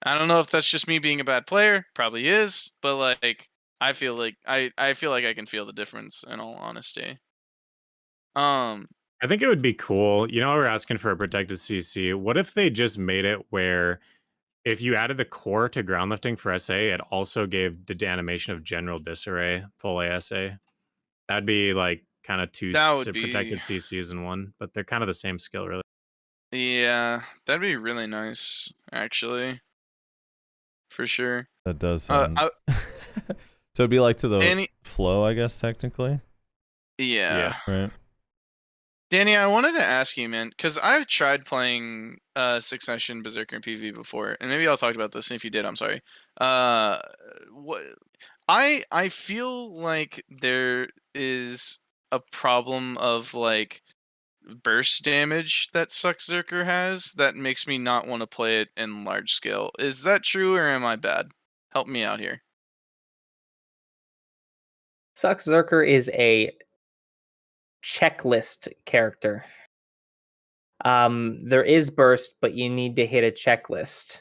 I don't know if that's just me being a bad player, probably is, but like I feel like I feel like I can feel the difference, in all honesty.
I think it would be cool. You know, we're asking for a protected CC. What if they just made it where if you added the core to ground lifting for SA, it also gave the animation of general disarray full ASA? That'd be like kind of two protected CCs in one, but they're kind of the same skill, really.
Yeah, that'd be really nice, actually. For sure.
That does sound... So it'd be like to the flow, I guess, technically?
Yeah.
Right.
Danny, I wanted to ask you, man, because I've tried playing Succession, Berserker, and PvP before, and maybe I'll talk about this, and if you did, I'm sorry. I feel like there is a problem of, like, burst damage that Berserker has that makes me not want to play it in large scale. Is that true, or am I bad? Help me out here.
Berserker is a checklist character. There is burst, but you need to hit a checklist.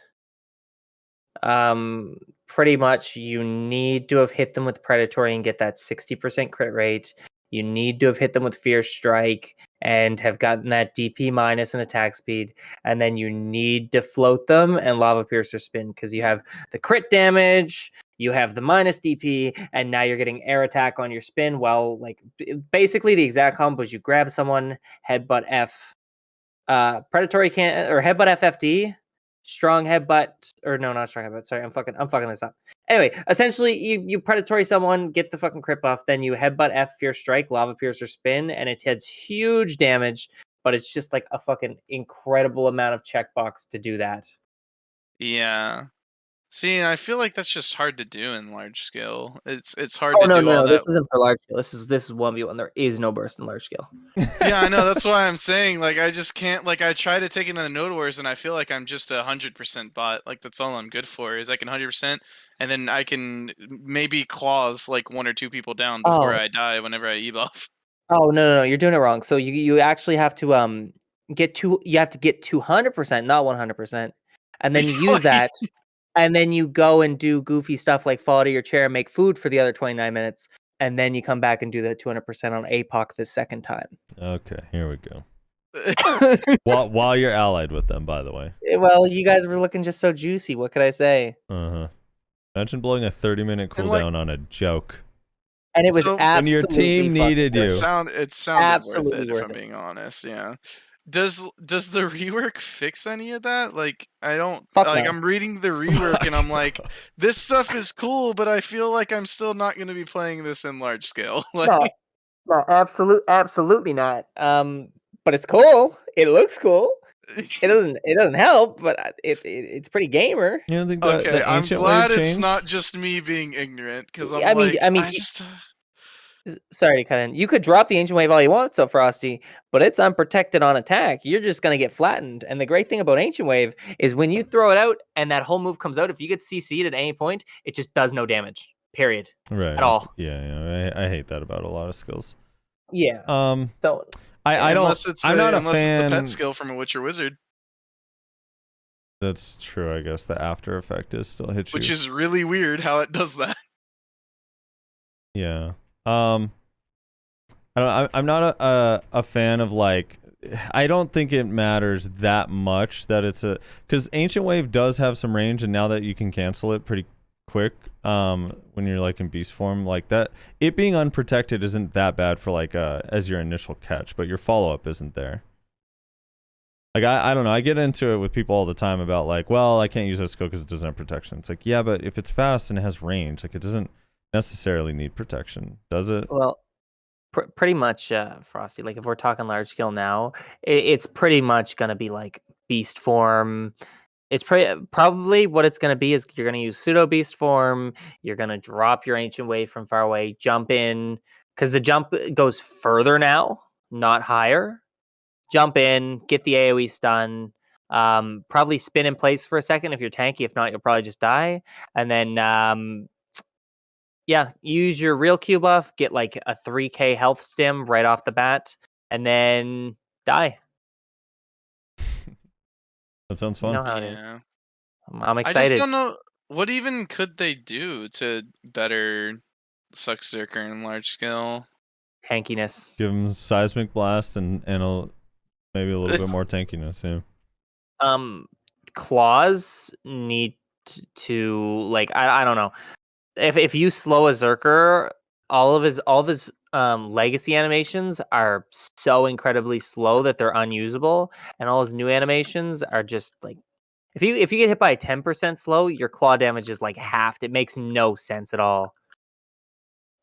Pretty much you need to have hit them with predatory and get that 60% crit rate. You need to have hit them with fierce strike and have gotten that DP minus and attack speed, and then you need to float them and lava piercer spin, because you have the crit damage, you have the minus DP, and now you're getting air attack on your spin. Well, like basically the exact combo is you grab someone, headbutt F, predatory can't, or headbutt FFD, strong headbutt, or no, not strong headbutt. Sorry, I'm fucking this up. Anyway, essentially, you predatory someone, get the fucking crit buff, then you headbutt F, fierce strike, lava piercer spin, and it hits huge damage. But it's just like a fucking incredible amount of checkbox to do that.
Yeah. See, I feel like that's just hard to do in large scale. It's hard to do all that.
No, this isn't for large scale. This is 1v1. There is no burst in large scale.
Yeah, I know. That's why I'm saying, like, I just can't. Like, I try to take it into the Node Wars, and I feel like I'm just 100% bot. Like, that's all I'm good for, is I can 100%, and then I can maybe claws like 1 or 2 people down before I die whenever I e-buff.
Oh no, you're doing it wrong. So you actually have to get to 200%, not 100%, and then you use that. And then you go and do goofy stuff like fall out of your chair and make food for the other 29 minutes. And then you come back and do that 200% on APOC the second time.
Okay, here we go. while you're allied with them, by the way.
Well, you guys were looking just so juicy. What could I say?
Uh-huh. Imagine blowing a 30-minute cooldown on a joke.
And it was absolutely
and your team needed you.
It sounded absolutely worth it, if I'm being honest. Yeah. does the rework fix any of that? Like, I don't
Fuck
like.
no.
I'm reading the rework and I'm like, this stuff is cool, but I feel like I'm still not going to be playing this in large scale. Like,
No, no, absolutely not. But it's cool. It looks cool. It doesn't help, but it's pretty gamer.
You don't think
okay,
the
I'm
ancient
glad
wave
it's
changed?
not just me being ignorant because I'm
I mean,
like,
I mean,
I just.
sorry to cut in. You could drop the ancient wave all you want, so Frosty, but it's unprotected on attack. You're just gonna get flattened. And the great thing about ancient wave is when you throw it out and that whole move comes out, if you get CC'd at any point, it just does no damage. Period.
Right.
At all.
Yeah. I hate that about a lot of skills.
Yeah. So
I don't. I'm not a fan.
It's the pet skill from a Witcher Wizard,
That's true. I guess the after effect is still hits you.
which is really weird how it does that.
Yeah. I'm not a fan of like. I don't think it matters that much that it's because Ancient Wave does have some range, and now that you can cancel it pretty quick, when you're like in beast form, like that, it being unprotected isn't that bad for like as your initial catch, but your follow up isn't there. Like I don't know. I get into it with people all the time about like, well, I can't use that skill because it doesn't have protection. It's like, yeah, but if it's fast and it has range, like it doesn't necessarily need protection, does it?
well, pretty much, Frosty. Like if we're talking large scale now, it's pretty much gonna be like beast form. It's probably what it's gonna be is you're gonna use pseudo beast form. You're gonna drop your ancient wave from far away, jump in because the jump goes further now, not higher. Jump in, get the AoE stun. Probably spin in place for a second if you're tanky. If not, you'll probably just die. And then yeah, use your real Q buff, get like a 3k health stim right off the bat, and then die.
That sounds
You
fun.
know how it is.
Yeah.
I'm
I
excited.
just don't know what even could they do to better Berserker in large scale.
Tankiness.
Give him seismic blast and maybe a little bit more tankiness. Yeah.
Claws need to like I don't know. If you slow a Zerker, all of his legacy animations are so incredibly slow that they're unusable, and all his new animations are just like if you get hit by a 10% slow, your claw damage is like halved. It makes no sense at all.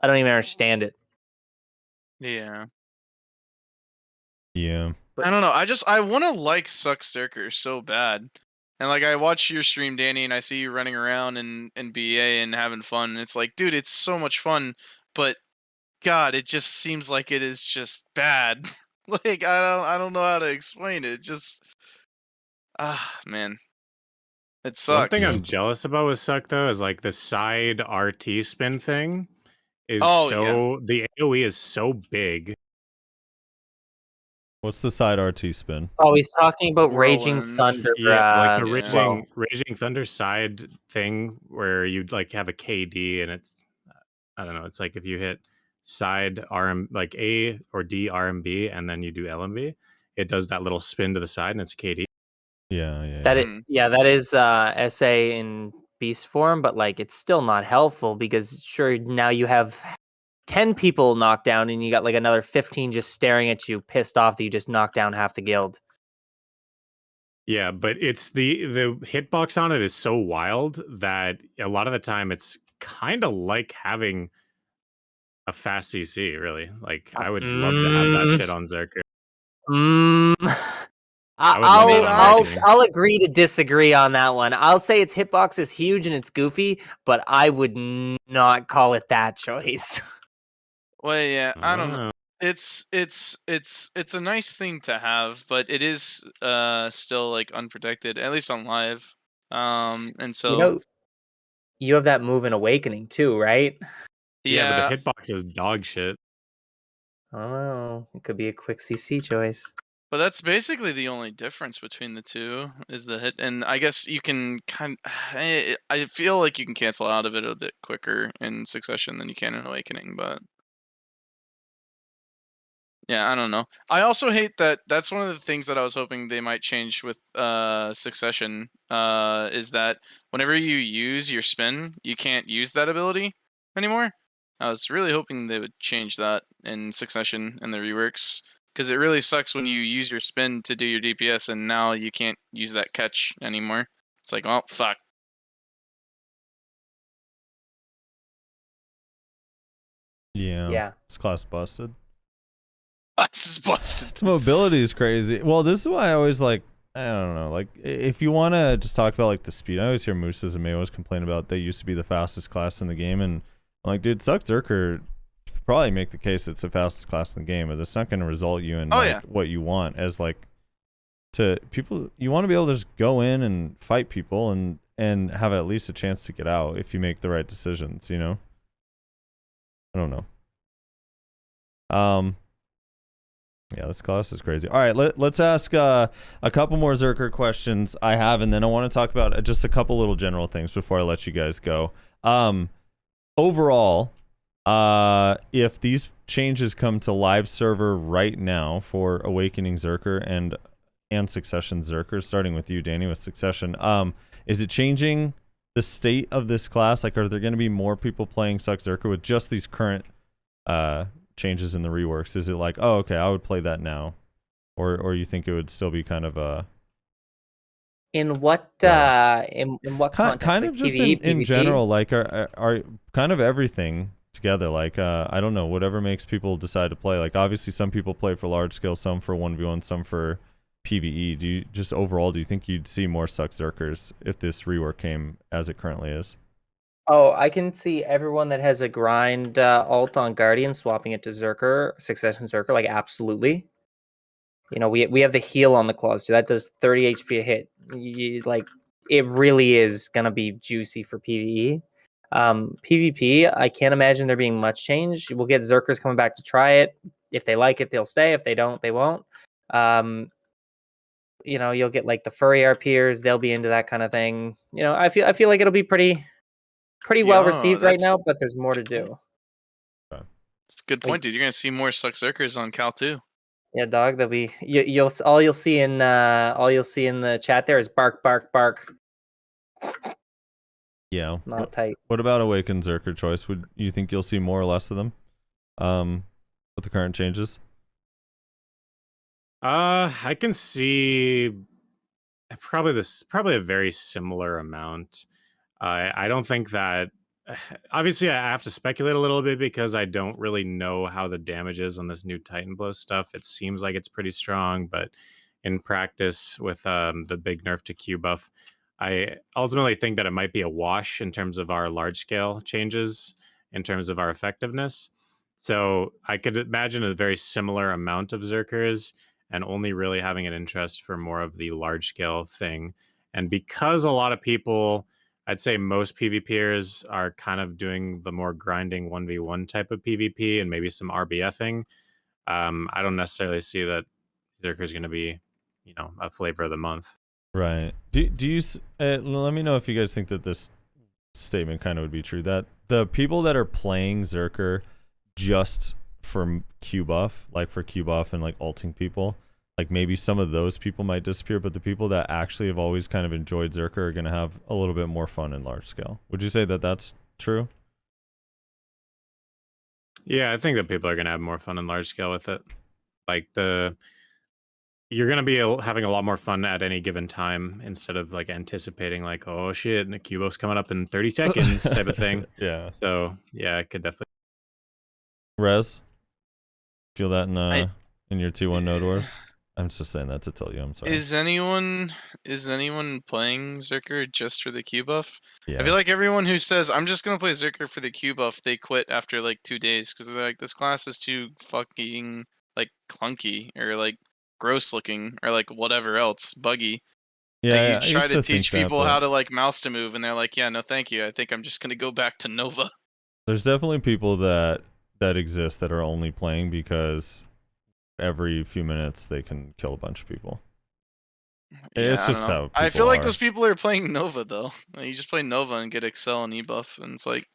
I don't even understand it.
Yeah.
Yeah.
I don't know. I want to like Berserker so bad. And like I watch your stream, Danny, and I see you running around in BA and having fun. And it's like, dude, it's so much fun, but God, it just seems like it is just bad. Like I don't know how to explain it. Just man. It sucks.
One thing I'm jealous about with Suck though is like the side RT spin thing is the AoE is so big.
What's the side RT spin?
Oh, he's talking about Raging
Whirlwind.
Thunder.
Yeah, like the
well,
Raging Thunder side thing where you'd like have a KD and it's I don't know, it's like if you hit side RM like A or D RMB and then you do LMB, it does that little spin to the side and it's a KD.
Yeah.
that is SA in beast form, but like it's still not helpful because sure now you have 10 people knocked down and you got like another 15 just staring at you, pissed off that you just knocked down half the guild.
Yeah, but it's the hitbox on it is so wild that a lot of the time it's kind of like having a fast CC, really. Like I would love to have that shit on Zerker.
I'll agree to disagree on that one. I'll say its hitbox is huge and it's goofy, but I would not call it that choice.
Well, yeah, I don't know. It's a nice thing to have, but it is still like unprotected, at least on live. And so
you have that move in Awakening too, right?
Yeah, but the hitbox is dog shit.
I don't know. It could be a quick CC choice.
But that's basically the only difference between the two is the hit, and I guess you can I feel like you can cancel out of it a bit quicker in Succession than you can in Awakening, but yeah, I don't know. I also hate that. That's one of the things that I was hoping they might change with Succession. Is that whenever you use your spin, you can't use that ability anymore. I was really hoping they would change that in Succession and the reworks, Because it really sucks when you use your spin to do your DPS and now you can't use that catch anymore. It's like, well, fuck.
Yeah. This class busted.
This is busted.
Its mobility is crazy. Well, this is why I always like, I don't know, like if you want to just talk about like the speed, I always hear Mooses and Mayos complain about they used to be the fastest class in the game, and I'm like, dude, Suck Zerker, you could probably make the case it's the fastest class in the game, but it's not going to result you in what you want as like to people. You want to be able to just go in and fight people and have at least a chance to get out if you make the right decisions, you know? I don't know. Yeah, this class is crazy. All right, let's ask a couple more Zerker questions I have, and then I want to talk about just a couple little general things before I let you guys go. Overall, if these changes come to live server right now for Awakening Zerker and Succession Zerker, starting with you, Danny, with Succession, is it changing the state of this class? Like, are there going to be more people playing Suck Zerker with just these current changes in the reworks? Is it like, oh, okay, I would play that now, or you think it would still be kind of a
in what context?
Kind of
like
just
PvE,
in
PvP?
general, like are kind of everything together, like I don't know, whatever makes people decide to play. Like obviously some people play for large scale, some for 1v1, some for PvE. Do you just overall, do you think you'd see more Suck Zerkers if this rework came as it currently is?
Oh, I can see everyone that has a grind alt on Guardian swapping it to Zerker, Succession Zerker, like absolutely. You know, we have the heal on the clause too. That does 30 HP a hit. Like it really is gonna be juicy for PvE. PvP, I can't imagine there being much change. We'll get Zerkers coming back to try it. If they like it, they'll stay. If they don't, they won't. You know, you'll get like the furry RPers. They'll be into that kind of thing. You know, I feel like it'll be pretty well received right now, but there's more to do.
That's a good point, dude. You're gonna see more Suck Zerkers on Cal too.
Yeah, dog. There'll be all you'll see in the chat there is bark, bark, bark.
Yeah.
Not tight.
What about Awakened Zerker choice? Would you think you'll see more or less of them with the current changes?
I can see probably a very similar amount. I don't think that. Obviously, I have to speculate a little bit because I don't really know how the damage is on this new Titan Blow stuff. It seems like it's pretty strong, but in practice with the big nerf to Q buff, I ultimately think that it might be a wash in terms of our large scale changes, in terms of our effectiveness. So I could imagine a very similar amount of Zerkers and only really having an interest for more of the large scale thing. And because a lot of people, I'd say most PvPers are kind of doing the more grinding 1v1 type of PvP and maybe some RBFing, I don't necessarily see that Zerker is going to be, you know, a flavor of the month.
Right. Do you let me know if you guys think that this statement kind of would be true, that the people that are playing Zerker just for Q buff, like for Q buff and like ulting people, like maybe some of those people might disappear, but the people that actually have always kind of enjoyed Zerker are going to have a little bit more fun in large scale. Would you say that that's true?
Yeah, I think that people are going to have more fun in large scale with it. Like you're going to be having a lot more fun at any given time instead of like anticipating like, oh shit, and the Cubo's coming up in 30 seconds type of thing.
Yeah.
So yeah, it could definitely.
Rez, feel that in your 2-1 node wars? I'm just saying that to tell you. I'm sorry.
Is anyone playing Zerker just for the Q buff?
Yeah.
I feel like everyone who says I'm just gonna play Zerker for the Q buff, they quit after like 2 days because they're like, this class is too fucking like clunky or like gross looking or like whatever else buggy.
Yeah.
Like, you try to teach people how to like mouse to move, and they're like, yeah, no, thank you. I think I'm just gonna go back to Nova.
There's definitely people that exist that are only playing because every few minutes they can kill a bunch of people.
Yeah,
it's just how
I feel like
are.
those people are playing Nova though. Like, you just play Nova and get Excel and E-buff, and it's like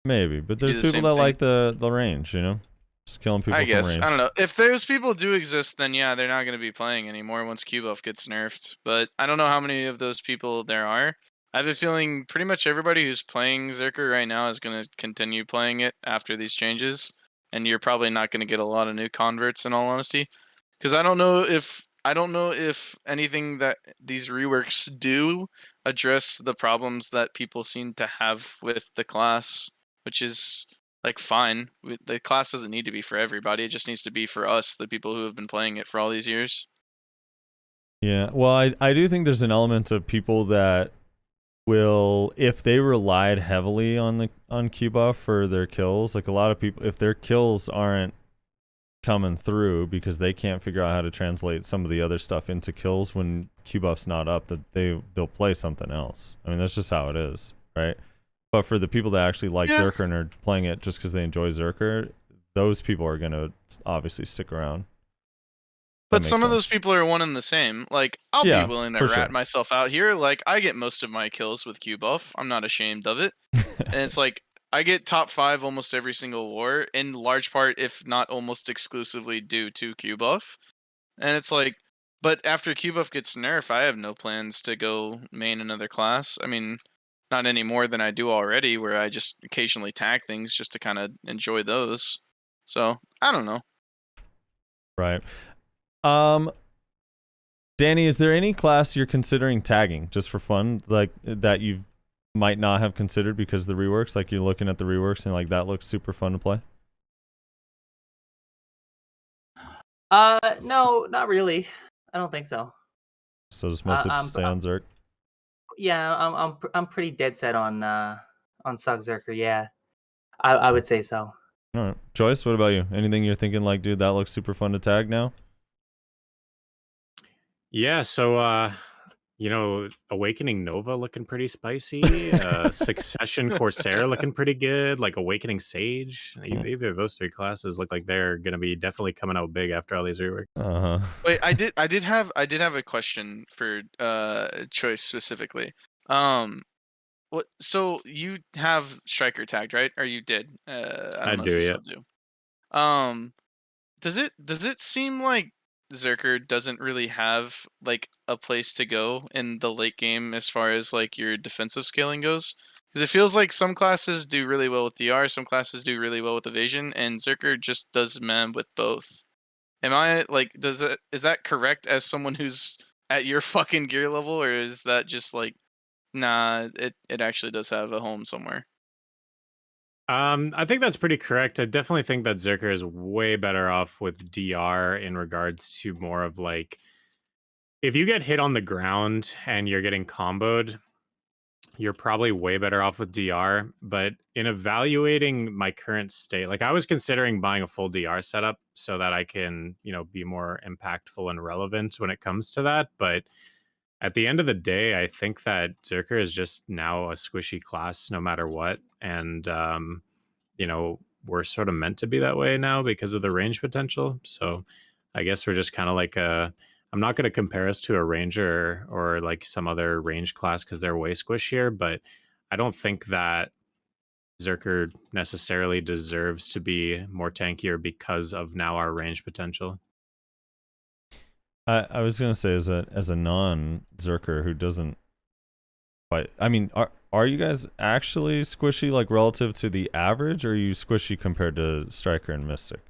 maybe, but there's
the
people
same
that
thing.
like the range, you know, just killing people.
I guess
from range.
I don't know if those people do exist. Then yeah, they're not going to be playing anymore once Q-buff gets nerfed. But I don't know how many of those people there are. I have a feeling pretty much everybody who's playing Zerker right now is going to continue playing it after these changes, and you're probably not going to get a lot of new converts in all honesty. because I don't know if anything that these reworks do address the problems that people seem to have with the class, which is like fine. The class doesn't need to be for everybody. It just needs to be for us, the people who have been playing it for all these years.
Yeah, well, I do think there's an element of people that will, if they relied heavily on Q buff for their kills, like a lot of people, if their kills aren't coming through because they can't figure out how to translate some of the other stuff into kills when Q buff's not up, that they'll play something else. I mean, that's just how it is, right? But for the people that actually like Berserker and are playing it just because they enjoy Berserker, those people are gonna obviously stick around.
But some of those people are one and the same. Like, I'll be willing to rat myself out here. Like, I get most of my kills with Q buff. I'm not ashamed of it. And it's like, I get top 5 almost every single war, in large part, if not almost exclusively, due to Q buff. And it's like, but after Q buff gets nerfed, I have no plans to go main another class. I mean, not any more than I do already, where I just occasionally tag things just to kind of enjoy those. So, I don't know.
Right. Danny, is there any class you're considering tagging just for fun, like that you might not have considered because of the reworks? Like you're looking at the reworks and like that looks super fun to play?
No, not really. I don't think so.
So just mostly stay on Zerk.
Yeah, I'm pretty dead set on Suck Zerker. Yeah, I would say so.
All right, Joyce, what about you? Anything you're thinking like, dude, that looks super fun to tag now?
Yeah, so Awakening Nova looking pretty spicy. Succession Corsair looking pretty good. Like Awakening Sage. Either of those 3 classes look like they're gonna be definitely coming out big after all these reworks.
Wait, I did have a question for Choice specifically. What? So you have Striker tagged, right? Or you did? I do. Still do. Does it seem like Berserker doesn't really have like a place to go in the late game as far as like your defensive scaling goes? Because it feels like some classes do really well with DR, some classes do really well with evasion, and Berserker just does meh with both. Am I like, is that correct as someone who's at your fucking gear level, or is that just like, nah, it actually does have a home somewhere?
I think that's pretty correct. I definitely think that Berserker is way better off with DR in regards to more of like, if you get hit on the ground and you're getting comboed, you're probably way better off with DR. But in evaluating my current state, like I was considering buying a full DR setup so that I can, be more impactful and relevant when it comes to that. But at the end of the day, I think that Berserker is just now a squishy class no matter what. And, we're sort of meant to be that way now because of the range potential. So I guess we're just kind of like I'm not going to compare us to a Ranger or like some other range class because they're way squishier, but I don't think that Berserker necessarily deserves to be more tankier because of now our range potential.
I was gonna say as a non-Berserker who doesn't fight, I mean, are you guys actually squishy like relative to the average, or are you squishy compared to Striker and Mystic?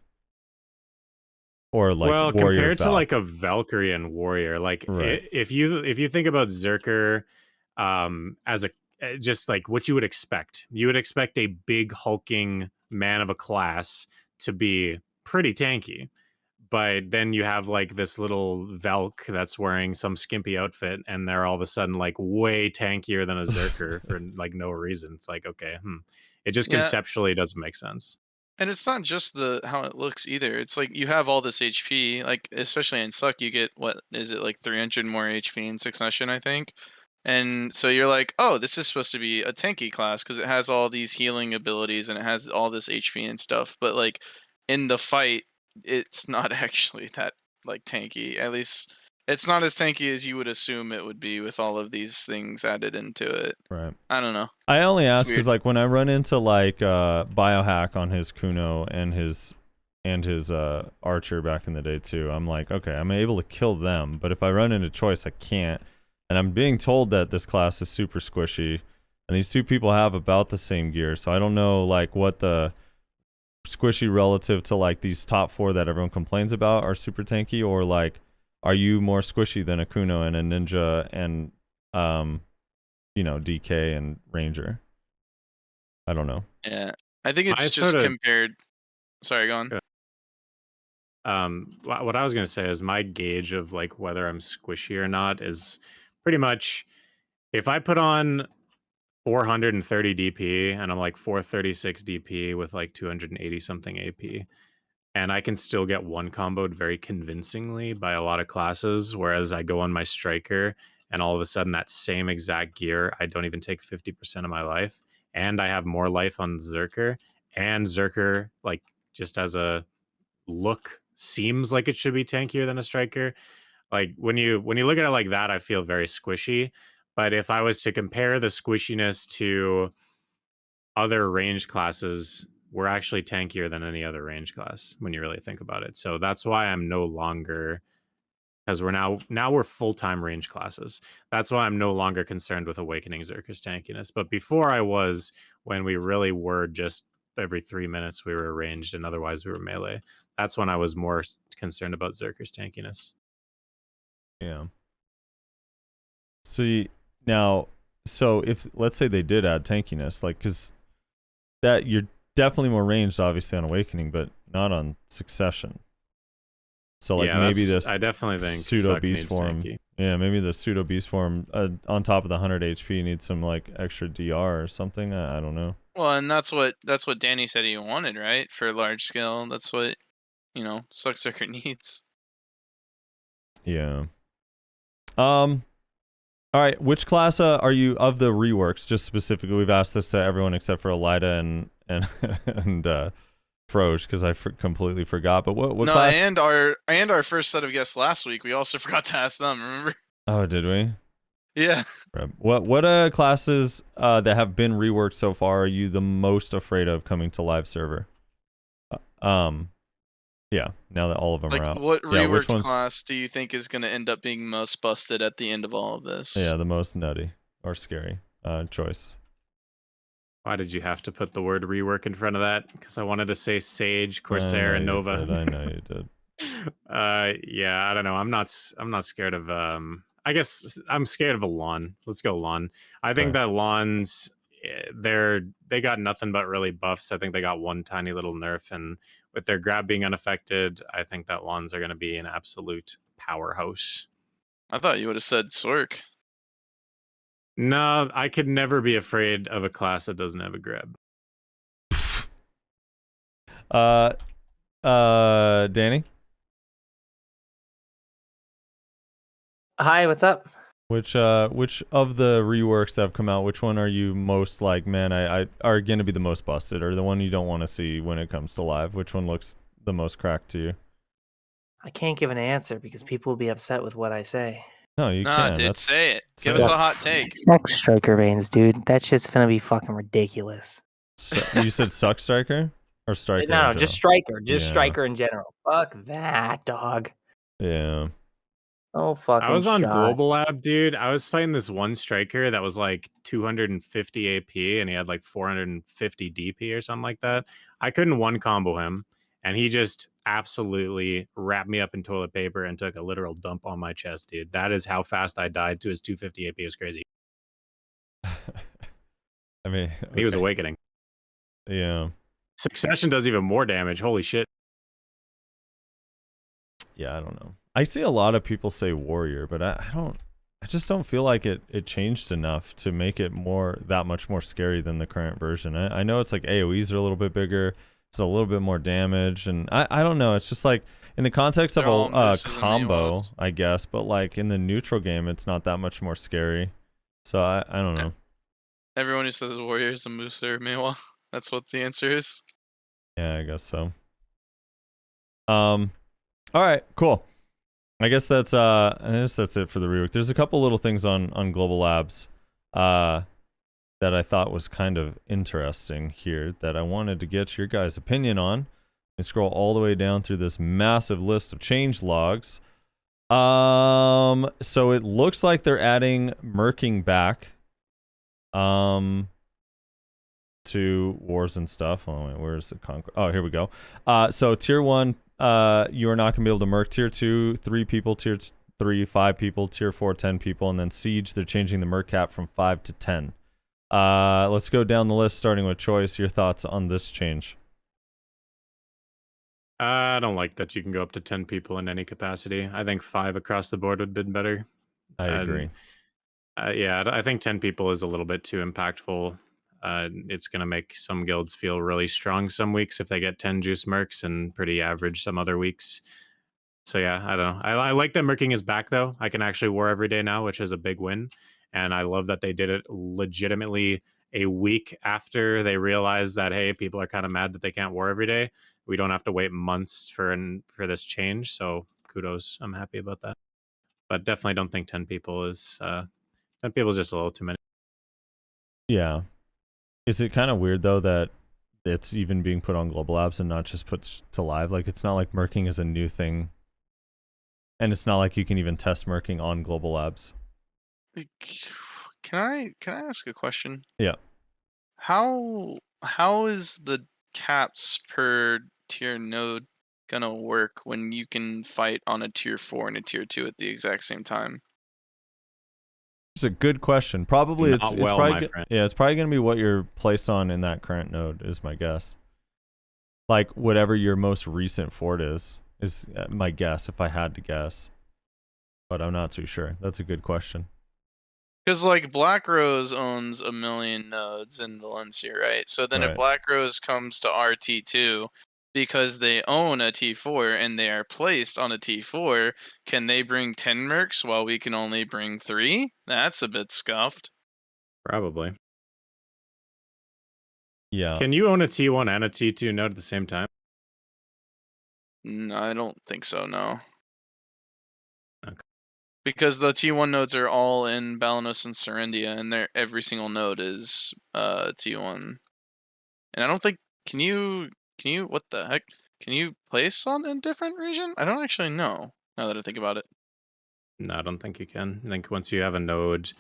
Or like Warrior
compared
Valk?
to like a Valkyrie and Warrior, like
Right.
if you think about Berserker as just like what you would expect a big hulking man of a class to be pretty tanky. But then you have like this little Valk that's wearing some skimpy outfit, and they're all of a sudden like way tankier than a Berserker for like no reason. It's like, okay, it just conceptually doesn't make sense.
And it's not just how it looks either. It's like you have all this HP, like especially in Suck, you get what is it like 300 more HP in Succession, I think. And so you're like, oh, this is supposed to be a tanky class because it has all these healing abilities and it has all this HP and stuff. But like in the fight, it's not actually that like tanky. At least it's not as tanky as you would assume it would be with all of these things added into it.
Right.
I don't know.
I only ask because like when I run into like Biohack on his Kuno and his Archer back in the day too, I'm like, okay, I'm able to kill them, but if I run into Choice, I can't. And I'm being told that this class is super squishy, and these two people have about the same gear, so I don't know like what the squishy relative to like these top 4 that everyone complains about are super tanky, or like are you more squishy than a Kuno and a Ninja and DK and Ranger? I don't know.
Yeah, I think it's just compared. Sorry, go on.
What I was gonna say is my gauge of like whether I'm squishy or not is pretty much if I put on 430 DP and I'm like 436 DP with like 280 something AP, and I can still get one comboed very convincingly by a lot of classes, whereas I go on my striker and all of a sudden that same exact gear, I don't even take 50% of my life, and I have more life on Berserker, and Berserker, like, just as a look, seems like it should be tankier than a striker. Like, when you look at it like that, I feel very squishy. But if I was to compare the squishiness to other range classes, we're actually tankier than any other range class when you really think about it. So that's why I'm no longer, because we're now we're full-time range classes. That's why I'm no longer concerned with Awakening Berserker's tankiness. But before I was, when we really were just every 3 minutes we were ranged and otherwise we were melee. That's when I was more concerned about Berserker's tankiness.
Yeah. So if let's say they did add tankiness, like, because that you're definitely more ranged, obviously, on Awakening, but not on Succession. So like maybe this,
I definitely think
pseudo beast form. Yeah, maybe the pseudo beast form on top of the 100 HP needs some like extra DR or something. I don't know.
Well, and that's what Danny said he wanted, right? For large scale, that's what Suck needs.
Yeah. All right, which class are you of the reworks? Just specifically, we've asked this to everyone except for Elyda and Froge, because I completely forgot. But what class?
And our first set of guests last week, we also forgot to ask them. Remember?
Oh, did we?
Yeah.
What classes that have been reworked so far are you the most afraid of coming to live server? Yeah, now that all of them are out.
What reworked class do you think is going to end up being most busted at the end of all of this?
Yeah, the most nutty or scary choice.
Why did you have to put the word rework in front of that? Because I wanted to say Sage, Corsair, and Nova.
I know you did.
Yeah, I don't know. I'm not scared of I guess I'm scared of a Lahn. Let's go Lahn. I think that Lahn's they got nothing but really buffs. I think they got one tiny little nerf, and with their grab being unaffected, I think that Lahns are going to be an absolute powerhouse.
I thought you would have said Sork.
No, I could never be afraid of a class that doesn't have a grab.
Danny?
Hi, what's up?
Which of the reworks that have come out, which one are you most like, man, I are going to be the most busted, or the one you don't want to see when it comes to live? Which one looks the most cracked to you?
I can't give an answer because people will be upset with what I say.
No, you can't.
Dude, say it. Give us a hot take.
Fuck striker veins, dude. That shit's gonna be fucking ridiculous.
You said suck striker? Or striker?
No, just striker. Just striker in general. Fuck that, dog.
Yeah.
Oh, fucking
I was on Global Lab, dude. I was fighting this one striker that was like 250 AP and he had like 450 DP or something like that. I couldn't one combo him, and he just absolutely wrapped me up in toilet paper and took a literal dump on my chest, dude. That is how fast I died to his 250 AP. It was crazy.
I mean,
he was Awakening.
Yeah.
Succession does even more damage. Holy shit.
Yeah, I don't know. I see a lot of people say warrior, but I just don't feel like it changed enough to make it that much more scary than the current version. I know it's like AoEs are a little bit bigger, there's a little bit more damage, and I don't know, it's just like in the context of a combo, I guess, but like in the neutral game it's not that much more scary. So I don't know.
Everyone who says the warrior is a mooser, meanwhile. That's what the answer is.
Yeah, I guess so. All right, cool. I guess that's it for the rework. There's a couple little things on Global Labs that I thought was kind of interesting here that I wanted to get your guys' opinion on. And scroll all the way down through this massive list of change logs. So it looks like they're adding murking back. 2 wars and stuff. Oh wait, where's the Oh, here we go. So tier 1, you are not gonna be able to merc. Tier 2, 3 people. Tier 3, 5 people. Tier 4, 10 people. And then siege, they're changing the merc cap from 5 to 10. Let's go down the list, starting with Choice. Your thoughts on this change?
I don't like that you can go up to 10 people in any capacity. I think 5 across the board would have been better.
I agree.
Yeah, I think 10 people is a little bit too impactful. It's going to make some guilds feel really strong some weeks if they get 10 juice mercs and pretty average some other weeks. So yeah, I don't know. I like that merking is back though. I can actually war every day now, which is a big win. And I love that they did it legitimately a week after they realized that, hey, people are kind of mad that they can't war every day. We don't have to wait months for this change. So kudos. I'm happy about that. But definitely don't think 10 people is 10 people is just a little too many.
Yeah. Is it kind of weird though that it's even being put on global apps and not just put to live? Like, it's not like merking is a new thing. And it's not like you can even test merking on global labs.
Can I ask a question?
Yeah.
How is the caps per tier node gonna work when you can fight on a tier 4 and a tier 2 at the exact same time?
It's a good question. Probably
Not
it's
well,
probably
my friend.
yeah, it's probably gonna be what you're placed on in that current node is my guess. Like whatever your most recent fort is my guess if I had to guess. But I'm not too sure. That's a good question.
Because like Black Rose owns 1 million nodes in Valencia, right? So then if
Right.
Black Rose comes to our T2 because they own a T4 and they are placed on a T4, can they bring 10 mercs while we can only bring 3? That's a bit scuffed.
Probably.
Yeah.
Can you own a T1 and a T2 node at the same time?
No, I don't think so, no.
Okay.
Because the T1 nodes are all in Balanos and Serendia, and every single node is T1. And I don't think can you what the heck? Can you place on a different region? I don't actually know, now that I think about it.
No, I don't think you can. I think once you have a node,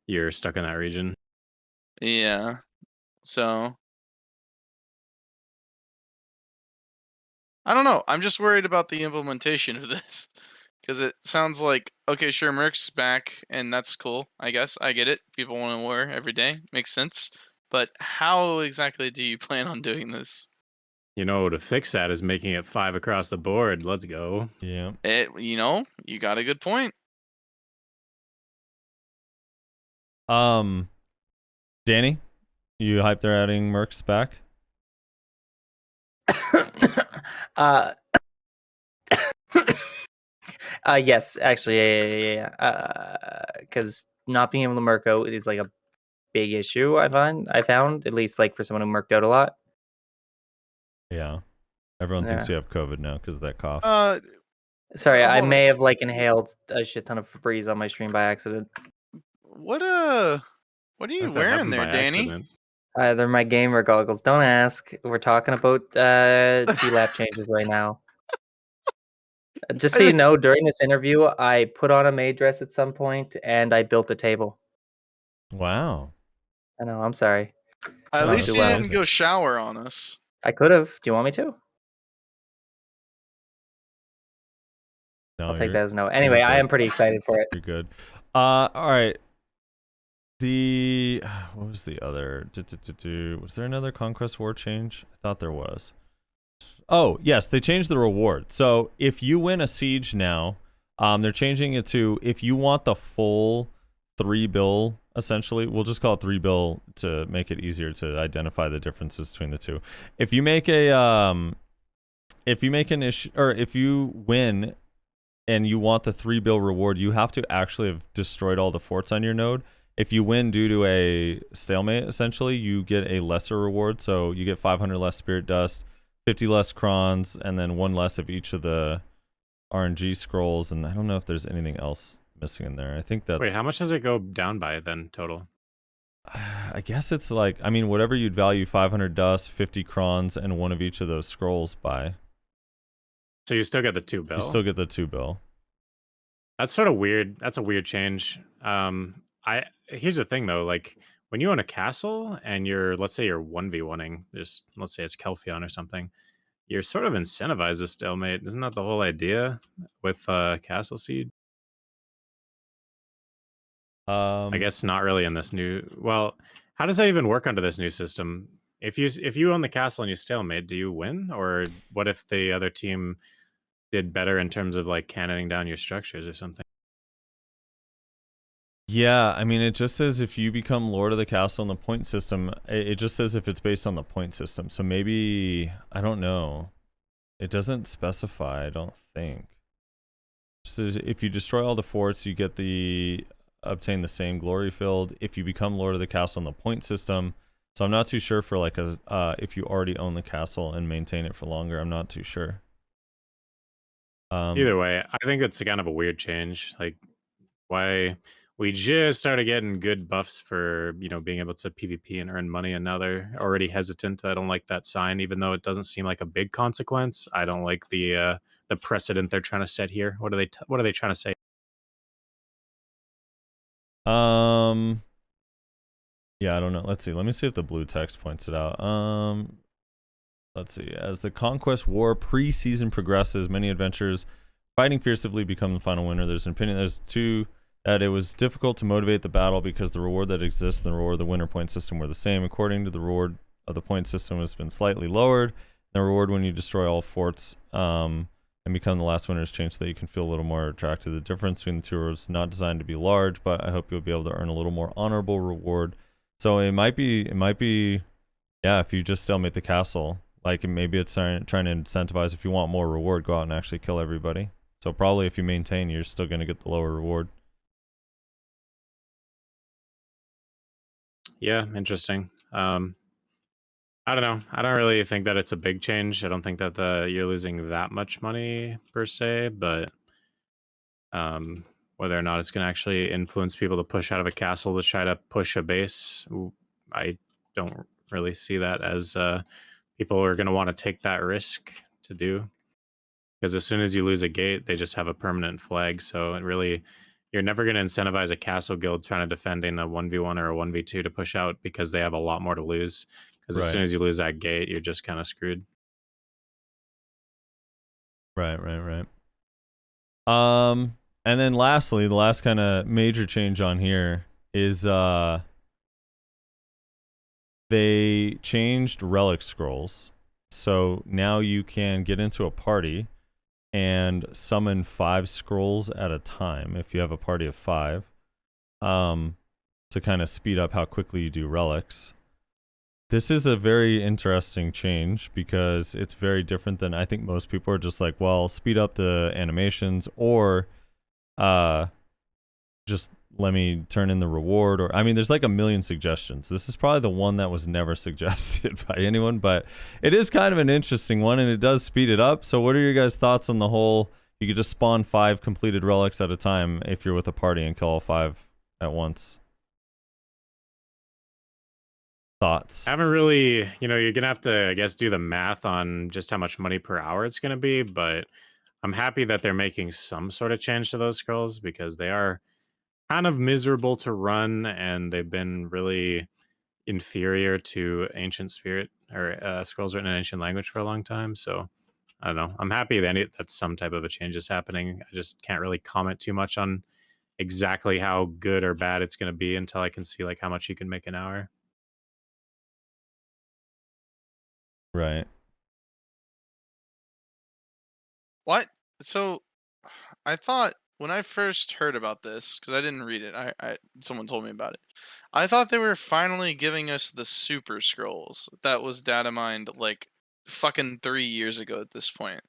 you're stuck in that region.
Yeah. So I don't know. I'm just worried about the implementation of this. Because it sounds like, okay, sure, Merc's back, and that's cool, I guess. I get it. People want to war every day. Makes sense. But how exactly do you plan on doing this?
You know, to fix that is making it 5 across the board. Let's go.
Yeah.
You got a good point.
Danny, you hyped they're adding mercs back?
Yes, actually, yeah. Because not being able to merc out is like a big issue. I found at least like for someone who merked out a lot.
Yeah. Everyone thinks you have COVID now because of that cough.
Sorry, I
hold
may have like inhaled a shit ton of Febreze on my stream by accident.
What are you
That's what
wearing
happened
there,
by
Danny?
accident.
They're my gamer goggles. Don't ask. We're talking about G-Lab changes right now. Just so you know, during this interview, I put on a maid dress at some point, and I built a table.
Wow.
I know. I'm sorry.
At
No,
least
that's
you
amazing.
didn't go shower on us.
I could have. Do you want me to?
No,
I'll take
you're-
that as no. Anyway, I
good.
am pretty excited for it.
You're good. All right. What was the other? Was there another Conquest War change? I thought there was. Oh, yes, they changed the reward. So if you win a siege now, they're changing it to if you want the full 3 bill, essentially. We'll just call it 3 bill to make it easier to identify the differences between the two. If you make an issue, or if you win and you want the 3 bill reward, you have to actually have destroyed all the forts on your node. If you win due to a stalemate, essentially, you get a lesser reward. So you get 500 less spirit dust, 50 less crons, and then 1 less of each of the RNG scrolls. And I don't know if there's anything else missing in there. I think that's...
Wait, how much does it go down by then total?
I guess it's like, I mean, whatever you'd value 500 dust, 50 crons, and 1 of each of those scrolls by.
So you still get the 2 bill.
You still get the 2 bill.
That's sort of weird. That's a weird change. Here's the thing though, like when you own a castle and let's say you're 1v1ing, just let's say it's Kelfion or something, you're sort of incentivized to stalemate. Isn't that the whole idea with Castle Siege? I guess not really in this new. Well, how does that even work under this new system? If you own the castle and you stalemate, do you win, or what if the other team did better in terms of like cannoning down your structures or something?
Yeah, I mean, it just says if you become Lord of the Castle in the point system, it just says if it's based on the point system. So maybe, I don't know. It doesn't specify, I don't think. It says if you destroy all the forts, you get obtain the same glory field if you become Lord of the Castle in the point system. So I'm not too sure for like if you already own the castle and maintain it for longer. I'm not too sure.
Either way, I think it's kind of a weird change. Like, why we just started getting good buffs for being able to PvP and earn money, and now they're already hesitant. I don't like that sign, even though it doesn't seem like a big consequence. I don't like the precedent they're trying to set here. What are they trying to say?
Yeah, I don't know. Let's see. Let me see if the blue text points it out. Let's see. As the Conquest War pre-season progresses, many adventurers fighting fiercely become the final winner. There's an opinion that it was difficult to motivate the battle because the reward that exists and the reward of the winner point system were the same. According to the reward of the point system has been slightly lowered. The reward when you destroy all forts and become the last winner is changed so that you can feel a little more attracted. The difference between the two rewards not designed to be large, but I hope you'll be able to earn a little more honorable reward. So it might be, yeah, if you just stalemate the castle, like maybe it's trying to incentivize if you want more reward, go out and actually kill everybody. So probably if you maintain, you're still going to get the lower reward.
Yeah, interesting. I don't know. I don't really think that it's a big change. I don't think that you're losing that much money per se, but whether or not it's going to actually influence people to push out of a castle to try to push a base, I don't really see that as people are going to want to take that risk to do. Because as soon as you lose a gate, they just have a permanent flag. So it really, you're never going to incentivize a castle guild trying to defend in a 1v1 or a 1v2 to push out because they have a lot more to lose. Because as soon as you lose that gate, you're just kind of screwed.
Right. And then lastly, the last kind of major change on here is they changed relic scrolls. So now you can get into a party and summon 5 scrolls at a time if you have a party of 5, to kind of speed up how quickly you do relics. This is a very interesting change because it's very different than I think most people are just like, well, speed up the animations or just let me turn in the reward. Or I mean, there's like a million suggestions. This is probably the one that was never suggested by anyone, but it is kind of an interesting one and it does speed it up. So what are your guys' thoughts on the whole, you could just spawn 5 completed relics at a time if you're with a party and kill all 5 at once? Thoughts?
I haven't really, you're going to have to, I guess, do the math on just how much money per hour it's going to be, but I'm happy that they're making some sort of change to those scrolls because they are kind of miserable to run and they've been really inferior to ancient spirit or scrolls written in ancient language for a long time. So I don't know. I'm happy that some type of a change is happening. I just can't really comment too much on exactly how good or bad it's going to be until I can see like how much you can make an hour.
Right.
What? So I thought when I first heard about this, because I didn't read it, someone told me about it. I thought they were finally giving us the super scrolls that was data mined like fucking 3 years ago at this point.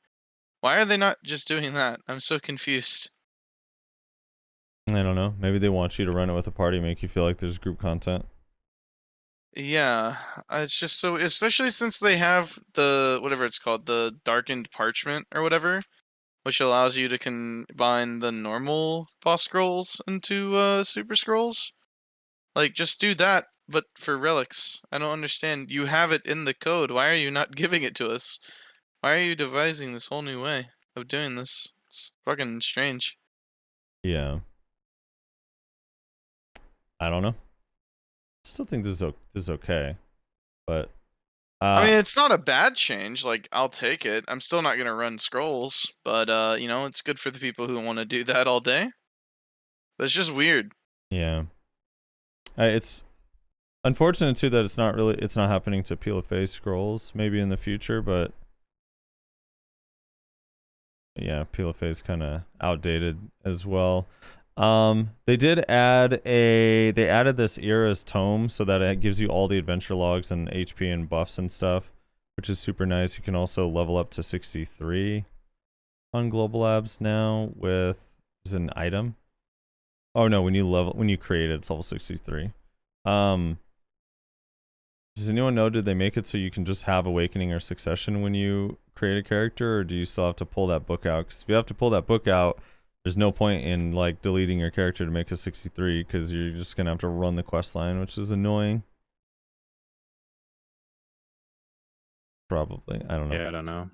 Why are they not just doing that? I'm so confused.
I don't know. Maybe they want you to run it with a party, make you feel like there's group content.
Yeah, it's just so, especially since they have the, whatever it's called, the darkened parchment or whatever, which allows you to combine the normal boss scrolls into super scrolls. Like, just do that, but for relics. I don't understand. You have it in the code. Why are you not giving it to us? Why are you devising this whole new way of doing this? It's fucking strange.
Yeah. I don't know. Still think this is okay, but
I mean, it's not a bad change. Like, I'll take it. I'm still not gonna run scrolls, but it's good for the people who want to do that all day. But it's just weird.
Yeah, it's unfortunate too that it's not happening to Peel of Face scrolls. Maybe in the future, but yeah, Peel of Face kind of outdated as well. They added this Era's Tome so that it gives you all the adventure logs and HP and buffs and stuff, which is super nice. You can also level up to 63 on Global Labs now with is it an item? Oh no, when you create it, it's level 63. Does anyone know, did they make it so you can just have Awakening or Succession when you create a character, or do you still have to pull that book out? Because if you have to pull that book out, there's no point in like deleting your character to make a 63 because you're just gonna have to run the quest line, which is annoying. Probably, I don't know.
Yeah, I don't know.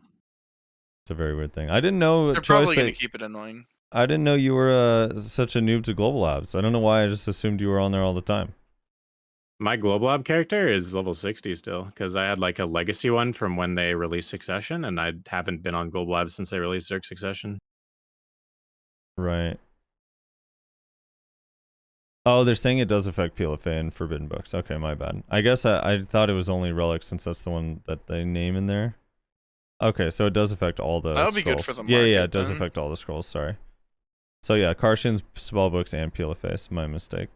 It's a very weird thing. I didn't know.
They're probably gonna keep it annoying.
I didn't know you were such a noob to Global Labs. I don't know why. I just assumed you were on there all the time.
My Global Lab character is level 60 still, because I had like a legacy one from when they released Succession, and I haven't been on Global Lab since they released their Succession.
Right. Oh, they're saying it does affect PLFA and Forbidden Books. Okay, my bad. I guess I thought it was only Relic since that's the one that they name in there. Okay, so it does affect all the
That'll be
scrolls.
good for the market,
Yeah, it does
then.
affect all the scrolls, sorry. So yeah, Karshins, Spellbooks, and PLFA. My mistake.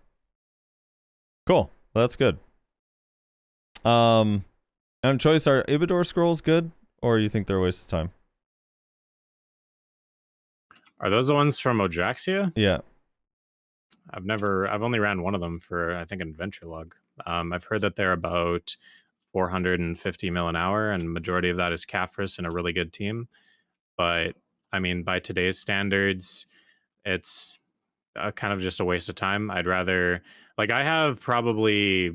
Cool. Well, that's good. And choice, are Ibidor scrolls good, or you think they're a waste of time?
Are those the ones from Odraxia?
Yeah.
I've only ran one of them for, I think, an adventure log. I've heard that they're about 450 mil an hour, and majority of that is Caphras and a really good team. But I mean, by today's standards, it's kind of just a waste of time. I'd rather, like, I have probably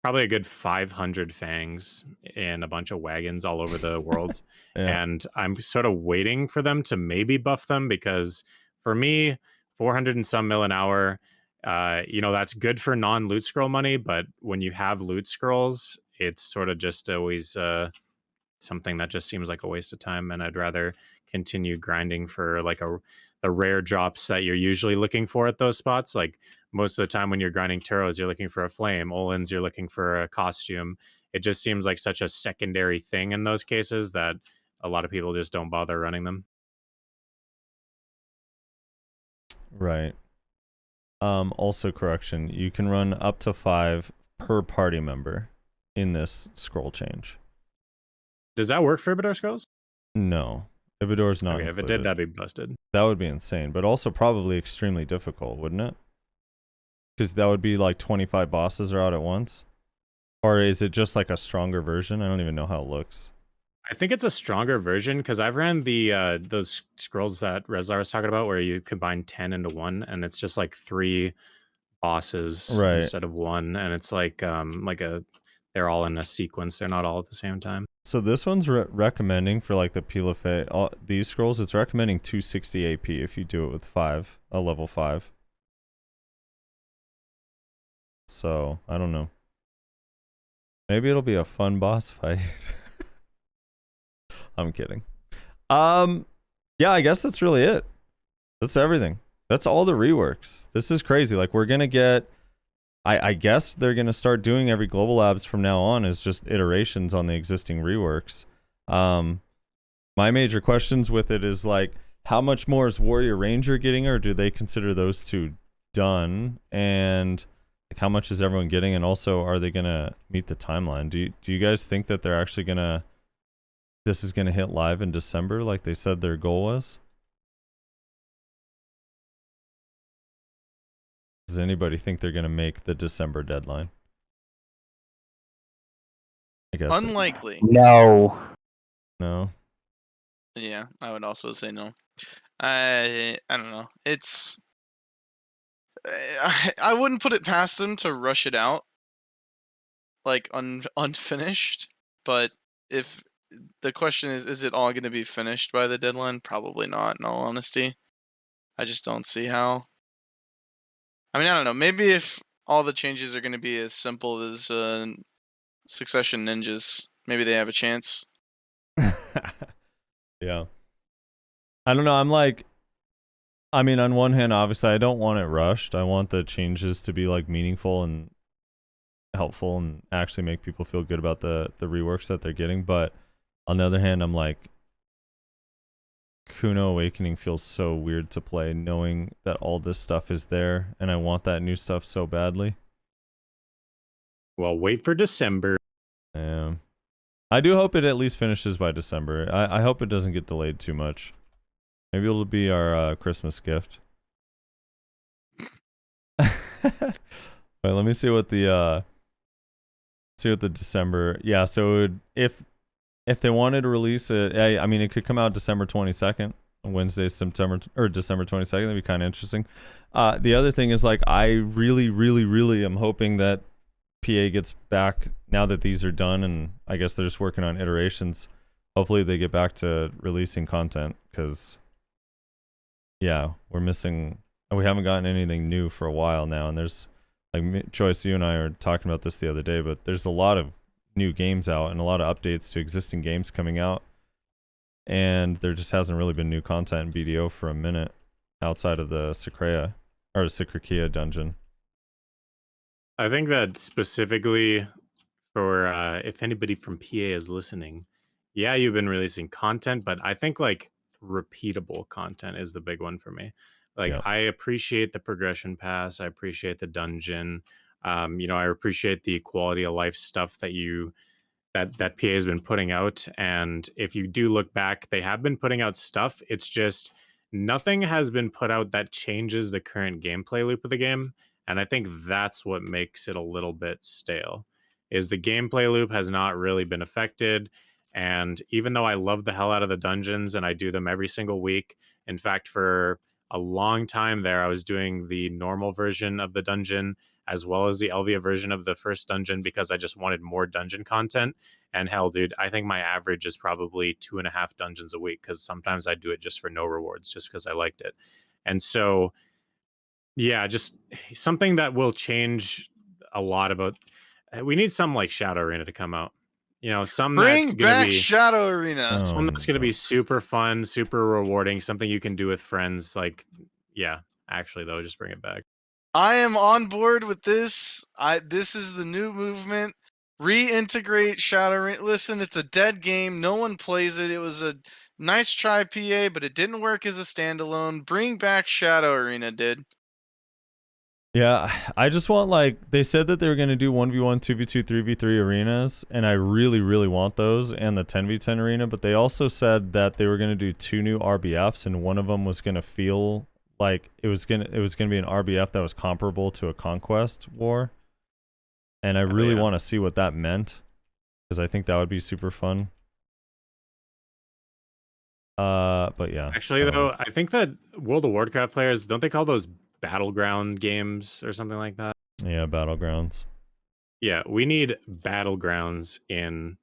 a good 500 fangs in a bunch of wagons all over the world.
Yeah.
And I'm sort of waiting for them to maybe buff them, because for me, 400 and some mil an hour, that's good for non-loot scroll money, but when you have loot scrolls, it's sort of just always something that just seems like a waste of time, and I'd rather continue grinding for like the rare drops that you're usually looking for at those spots. Like most of the time when you're grinding Turos, you're looking for a flame. Olins, you're looking for a costume. It just seems like such a secondary thing in those cases that a lot of people just don't bother running them.
Right. Also, correction, you can run up to 5 per party member in this scroll change.
Does that work for Ibidor scrolls?
No. Ibidor's not
Okay, if it did, that'd be busted.
That would be insane, but also probably extremely difficult, wouldn't it? Because that would be like 25 bosses are out at once? Or is it just like a stronger version? I don't even know how it looks.
I think it's a stronger version, because I've ran the those scrolls that Rezar was talking about where you combine 10 into 1, and it's just like 3 bosses instead of 1, and it's like they're all in a sequence. They're not all at the same time.
So this one's recommending for like the PLFA, these scrolls, it's recommending 260 AP if you do it with a level 5. So, I don't know. Maybe it'll be a fun boss fight. I'm kidding. Yeah, I guess that's really it. That's everything. That's all the reworks. This is crazy. Like, we're gonna get, I guess they're gonna start doing every Global Labs from now on is just iterations on the existing reworks. My major questions with it is like, how much more is Warrior Ranger getting, or do they consider those two done? And like, how much is everyone getting? And also, are they gonna meet the timeline? Do you guys think that they're actually gonna, this is gonna hit live in December like they said their goal was? Does anybody think they're gonna make the December deadline? I guess
Unlikely.
No.
No.
Yeah, I would also say no. I don't know. It's I wouldn't put it past them to rush it out like unfinished, but if the question is it all going to be finished by the deadline? Probably not, in all honesty. I just don't see how. I mean, I don't know. Maybe if all the changes are going to be as simple as Succession Ninjas. Maybe they have a chance.
Yeah. I don't know. I'm like, I mean, on one hand, obviously, I don't want it rushed. I want the changes to be like meaningful and helpful and actually make people feel good about the reworks that they're getting. But on the other hand, I'm like, Kuno Awakening feels so weird to play, knowing that all this stuff is there, and I want that new stuff so badly.
Well, wait for December.
Yeah. I do hope it at least finishes by December. I hope it doesn't get delayed too much. Maybe it'll be our Christmas gift. Wait, let me see what the December. Yeah, so it would, if they wanted to release it, I mean, it could come out December 22nd, Wednesday, December 22nd. That'd be kind of interesting. The other thing is, like, I really, really, really am hoping that PA gets back now that these are done, and I guess they're just working on iterations. Hopefully they get back to releasing content, because yeah, we haven't gotten anything new for a while now, and there's, like, Choice, you and I were talking about this the other day, but there's a lot of new games out and a lot of updates to existing games coming out, and there just hasn't really been new content in BDO for a minute outside of the Secrekia dungeon.
I think that specifically for if anybody from PA is listening, yeah, you've been releasing content, but I think like repeatable content is the big one for me. Like, I appreciate the progression pass, I appreciate the dungeon, I appreciate the quality of life stuff that that PA has been putting out. And if you do look back, they have been putting out stuff. It's just nothing has been put out that changes the current gameplay loop of the game. And I think that's what makes it a little bit stale, is the gameplay loop has not really been affected. And even though I love the hell out of the dungeons and I do them every single week, in fact, for a long time there, I was doing the normal version of the dungeon as well as the Elvia version of the first dungeon because I just wanted more dungeon content. And hell, dude, I think my average is probably 2.5 dungeons a week, because sometimes I do it just for no rewards, just because I liked it. And so, yeah, just something that will change a lot about. We need some like Shadow Arena to come out. Some
Bring back Shadow Arena.
Some that's going to be super fun, super rewarding, something you can do with friends. Like, yeah, actually, though, just bring it back.
I am on board with this. This is the new movement. Reintegrate Shadow Arena. Listen, it's a dead game. No one plays it. It was a nice try, PA, but it didn't work as a standalone. Bring back Shadow Arena, dude.
Yeah, I just want, like, they said that they were going to do 1v1, 2v2, 3v3 arenas, and I really, really want those, and the 10v10 arena, but they also said that they were going to do 2 new RBFs, and one of them was going to feel like it was going to be an RBF that was comparable to a Conquest War, and I really want to see what that meant, because I think that would be super fun. But yeah.
Actually, though, I think that World of Warcraft players, don't they call those battleground games or something like that?
Yeah, battlegrounds.
Yeah, we need battlegrounds in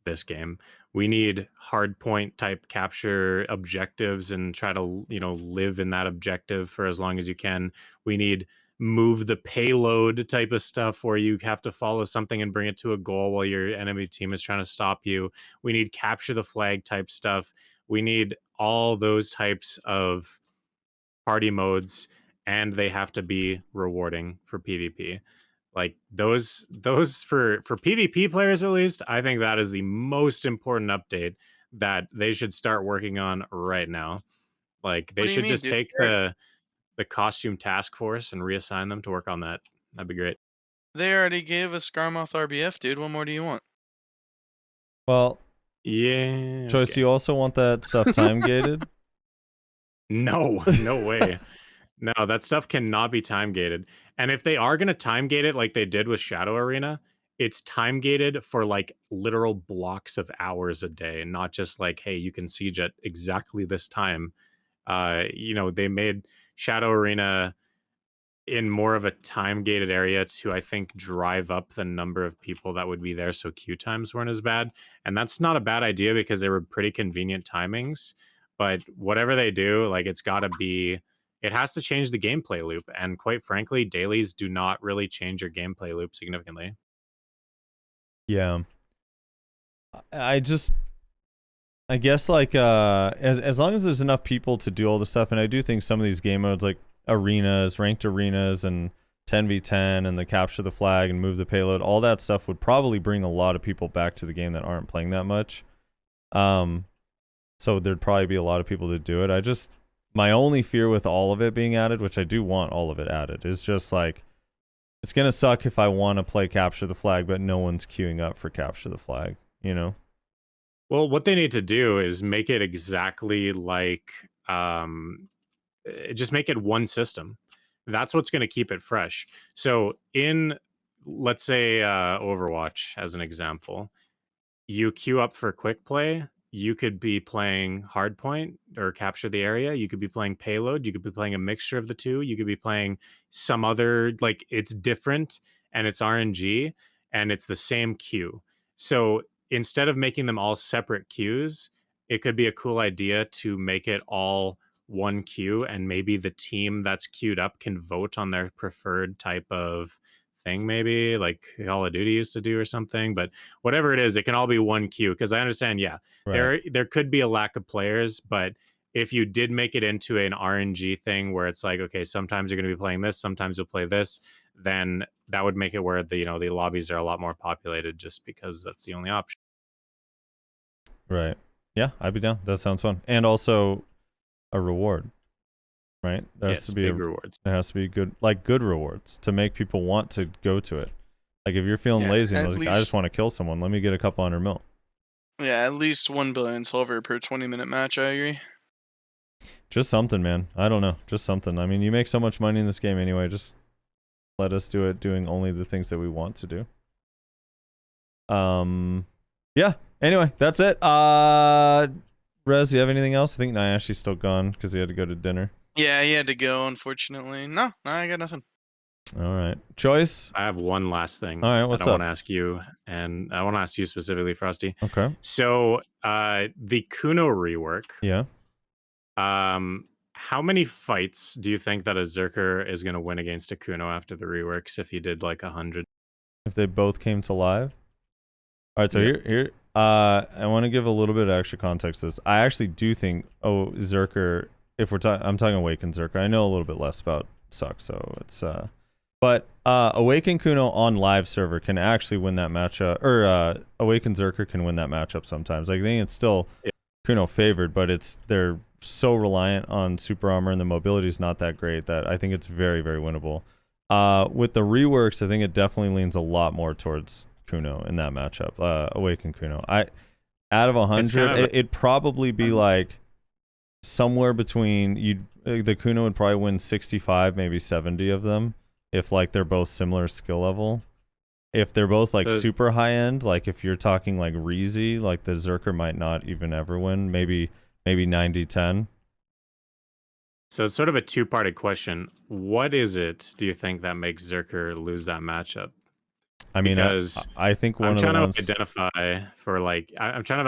this game. We need hardpoint type capture objectives and try to, live in that objective for as long as you can. We need move the payload type of stuff where you have to follow something and bring it to a goal while your enemy team is trying to stop you. We need capture the flag type stuff. We need all those types of party modes, and they have to be rewarding for PvP. Like those for PvP players, at least, I think that is the most important update that they should start working on right now. Like, they should just take the costume task force and reassign them to work on that. That'd be great.
They already gave us Skarmoth RBF, dude. What more do you want?
Well,
yeah.
Choice, do you also want that stuff time gated?
No way. No, that stuff cannot be time gated. And if they are going to time gate it like they did with Shadow Arena, it's time gated for like literal blocks of hours a day, and not just like, hey, you can siege at exactly this time. They made Shadow Arena in more of a time gated area to, I think, drive up the number of people that would be there, so queue times weren't as bad. And that's not a bad idea because they were pretty convenient timings. But whatever they do, like, it's got to be it has to change the gameplay loop. And quite frankly, dailies do not really change your gameplay loop significantly.
Yeah. I guess like as long as there's enough people to do all the stuff, and I do think some of these game modes like arenas, ranked arenas, and 10v10 and the capture the flag and move the payload, all that stuff would probably bring a lot of people back to the game that aren't playing that much. So there'd probably be a lot of people to do it. My only fear with all of it being added, which I do want all of it added, is just like, it's gonna suck if I want to play capture the flag, but no one's queuing up for capture the flag, you know?
Well, what they need to do is make it exactly like, just make it one system. That's what's going to keep it fresh. So in, let's say, Overwatch, as an example, you queue up for quick play. You could be playing hardpoint or capture the area. You could be playing payload. You could be playing a mixture of the two. You could be playing some other, like, it's different and it's RNG and it's the same queue. So instead of making them all separate queues, it could be a cool idea to make it all one queue, and maybe the team that's queued up can vote on their preferred type of thing, maybe like Call of Duty used to do or something. But whatever it is, it can all be one queue, because I understand, yeah,
Right.
there could be a lack of players, but if you did make it into an RNG thing where it's like, okay, sometimes you're going to be playing this, sometimes you'll play this, then that would make it where the the lobbies are a lot more populated, just because that's the only option.
Right. Yeah, I'd be down. That sounds fun. And also a reward, right? There has
Yes,
to be
big rewards.
There has to be good rewards to make people want to go to it. Like if you're feeling
Yeah,
lazy and
at
like, I
least-
just want to kill someone, let me get a couple $100 million.
Yeah, at least 1 billion silver per 20-minute match. I agree.
Just something, man. I don't know. Just something. I mean, you make so much money in this game anyway. Just let us do it, doing only the things that we want to do. Yeah. Anyway, that's it. Rez, you have anything else? I think Nyashi's still gone because he had to go to dinner.
Yeah, he had to go, unfortunately. No, I got nothing.
All right. Choice?
I have one last thing.
All right, what's
that I
up?
want to ask you, and I want to ask you specifically, Frosty.
Okay.
So, the Kuno rework.
Yeah.
How many fights do you think that a Zerker is going to win against a Kuno after the reworks if he did like 100?
If they both came to live? All right, so
Yeah.
here, I want to give a little bit of extra context to this. I actually do think, Zerker, if we're talking, I'm talking Awakened Zerker. I know a little bit less about Suck, so it's, but Awakened Kuno on live server can actually win that matchup, or Awakened Zerker can win that matchup sometimes. Like, I think it's still Kuno favored, but they're so reliant on super armor and the mobility is not that great that I think it's very, very winnable. With the reworks, I think it definitely leans a lot more towards Kuno in that matchup. Awakened Kuno. Out of 100, it'd probably be like somewhere between the Kuno would probably win 65, maybe 70 of them if like they're both similar skill level. If they're both like super high end, like if you're talking like Reezy, like the Zerker might not even ever win. Maybe 90-10.
So it's sort of a two-parted question. What is it, do you think, that makes Zerker lose that matchup?
I mean,
because
I think
I'm trying to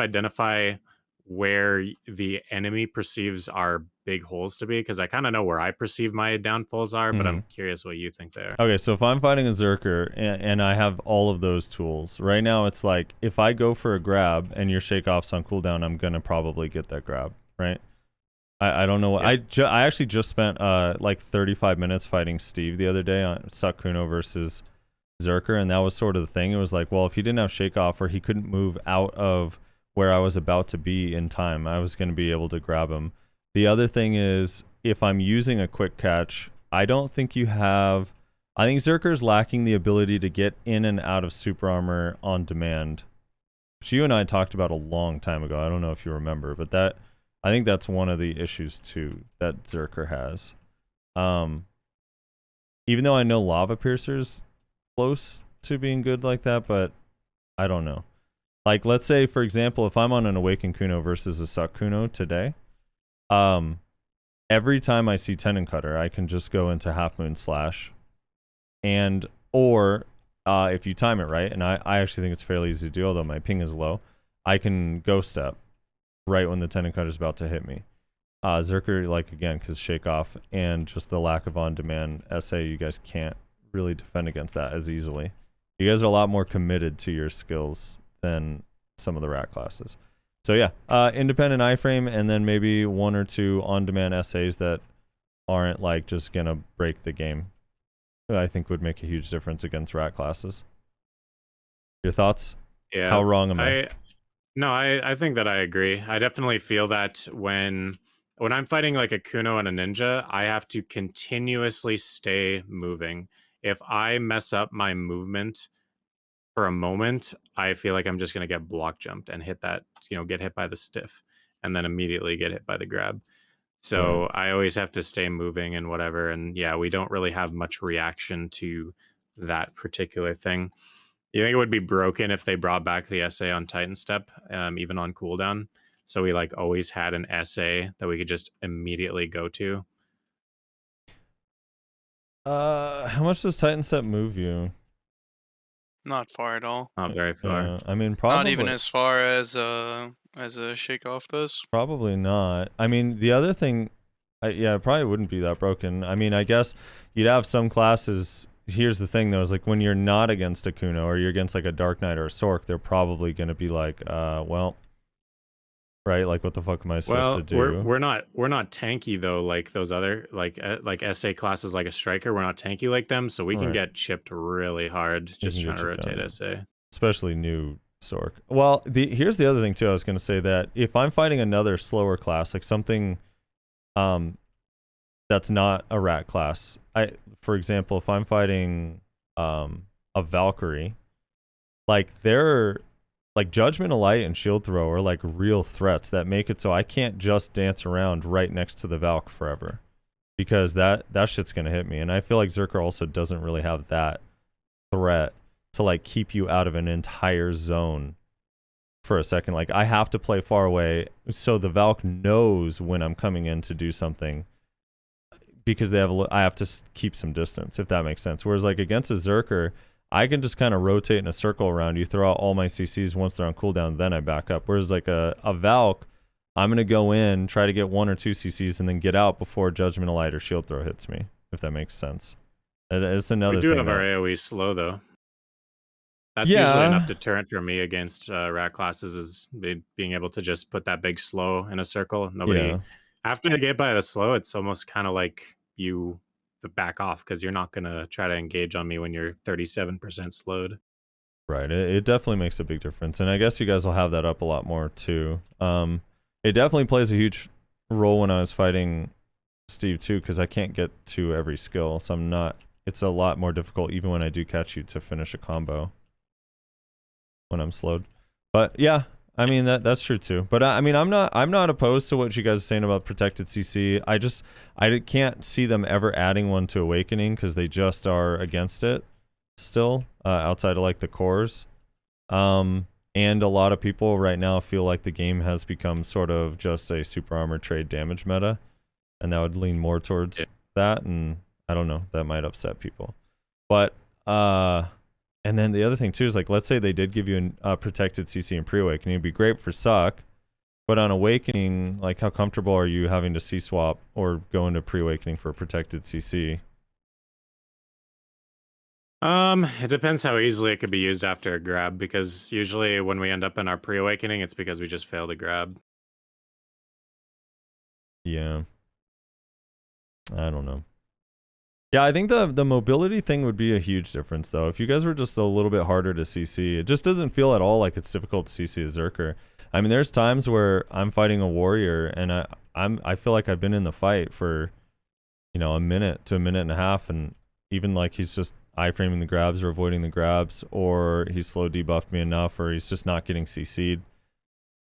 identify where the enemy perceives our big holes to be, because I kind of know where I perceive my downfalls are, but I'm curious what you think there.
Okay, so if I'm fighting a Zerker and I have all of those tools, right now it's like if I go for a grab and your shake off's on cooldown, I'm gonna probably get that grab, right? I don't know what I actually just spent like 35 minutes fighting Steve the other day on Suck Kuno versus Zerker, and that was sort of the thing. It was like, well, if he didn't have shake off or he couldn't move out of where I was about to be in time, I was going to be able to grab him. The other thing is, if I'm using a quick catch, I don't think you have... I think Zerker's lacking the ability to get in and out of super armor on demand, which you and I talked about a long time ago. I don't know if you remember, but I think that's one of the issues too that Zerker has. Even though I know Lava Piercer's close to being good like that, but I don't know. Like, let's say, for example, if I'm on an Awakened Kuno versus a Suck Kuno today, every time I see Tendon Cutter, I can just go into Half Moon Slash, or if you time it right, and I actually think it's fairly easy to do, although my ping is low, I can Ghost Step right when the Tendon Cutter is about to hit me. Berserker, like again, because shake off and just the lack of on-demand SA, you guys can't really defend against that as easily. You guys are a lot more committed to your skills than some of the rat classes. So yeah, independent iframe, and then maybe 1 or 2 on-demand SAs that aren't like just gonna break the game, I think would make a huge difference against rat classes. Your thoughts?
Yeah.
How wrong am I?
No, I think that I agree. I definitely feel that when I'm fighting like a Kuno and a ninja, I have to continuously stay moving. If I mess up my movement for a moment, I feel like I'm just going to get block jumped and hit that, get hit by the stiff and then immediately get hit by the grab. So I always have to stay moving and whatever. And yeah, we don't really have much reaction to that particular thing. You think it would be broken if they brought back the SA on Titan Step, even on cooldown? So we like always had an SA that we could just immediately go to.
How much does Titan Step move you?
Not far at all.
Not very far.
I mean, probably
not even as far as a shake off does.
Probably not. I mean, the other thing, yeah, it probably wouldn't be that broken. I mean, I guess you'd have some classes. Here's the thing, though, is like when you're not against a Kuno or you're against like a Dark Knight or a Sork, they're probably going to be like, well, right? Like, what the fuck am I supposed to do?
We're not tanky though, like those other like SA classes, like a striker. We're not tanky like them, so we can get chipped really hard just trying to rotate SA.
Especially new Sork. Well, here's the other thing too. I was going to say that if I'm fighting another slower class, like something, that's not a rat class. For example, if I'm fighting a Valkyrie, like they're like Judgment of Light and Shield Throw are like real threats that make it so I can't just dance around right next to the Valk forever, because that shit's gonna hit me. And I feel like Berserker also doesn't really have that threat to like keep you out of an entire zone for a second. Like I have to play far away so the Valk knows when I'm coming in to do something, because I have to keep some distance, if that makes sense. Whereas like against a Berserker, I can just kind of rotate in a circle around you, throw out all my CCs once they're on cooldown, then I back up. Whereas like a Valk, I'm going to go in, try to get 1 or 2 CCs, and then get out before Judgment of Light or Shield Throw hits me, if that makes sense. It's another thing.
We do have our AoE slow, though. That's usually enough deterrent for me against rat classes, is being able to just put that big slow in a circle. Nobody... After they get by the slow, it's almost kind of like you back off, because you're not going to try to engage on me when you're 37% slowed.
Right. It definitely makes a big difference. And I guess you guys will have that up a lot more too. It definitely plays a huge role when I was fighting Steve too, because I can't get to every skill. So it's a lot more difficult even when I do catch you to finish a combo when I'm slowed. But yeah, I mean that's true too. But I mean I'm not opposed to what you guys are saying about protected CC. I can't see them ever adding one to Awakening, because they just are against it still, outside of like the cores. And a lot of people right now feel like the game has become sort of just a super armor trade damage meta, and that would lean more towards that. And I don't know, that might upset people. But and then the other thing too is like, let's say they did give you a protected CC in pre-awakening, it'd be great for suck, but on awakening, like how comfortable are you having to C-swap or go into pre-awakening for a protected CC?
It depends how easily it could be used after a grab, because usually when we end up in our pre-awakening, it's because we just failed a grab.
Yeah. I don't know. Yeah, I think the mobility thing would be a huge difference, though. If you guys were just a little bit harder to CC, it just doesn't feel at all like it's difficult to CC a Berserker. I mean, there's times where I'm fighting a warrior, and I feel like I've been in the fight for, a minute to a minute and a half, and even like he's just iframing the grabs or avoiding the grabs, or he's slow debuffed me enough, or he's just not getting CC'd.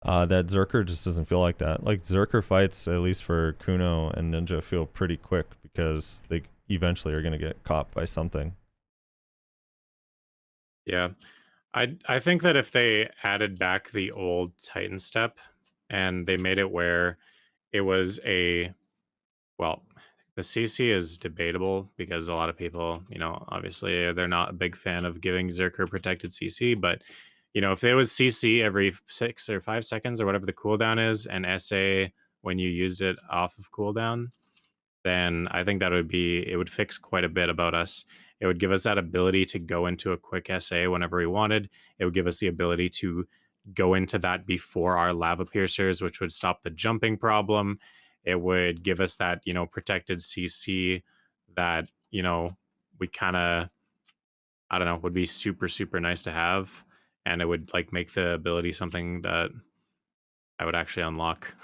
That Berserker just doesn't feel like that. Like Berserker fights, at least for Kuno and Ninja, feel pretty quick because they eventually are going to get caught by something.
Yeah. I think that if they added back the old Titan step and they made it where it was the CC is debatable, because a lot of people, obviously they're not a big fan of giving Berserker protected CC, but if there was CC every 6 or 5 seconds or whatever the cooldown is, and SA when you used it off of cooldown, then I think it would fix quite a bit about us. It would give us that ability to go into a quick SA whenever we wanted. It would give us the ability to go into that before our lava piercers, which would stop the jumping problem. It would give us that, protected CC that, we kind of, I don't know, would be super, super nice to have. And it would like make the ability something that I would actually unlock.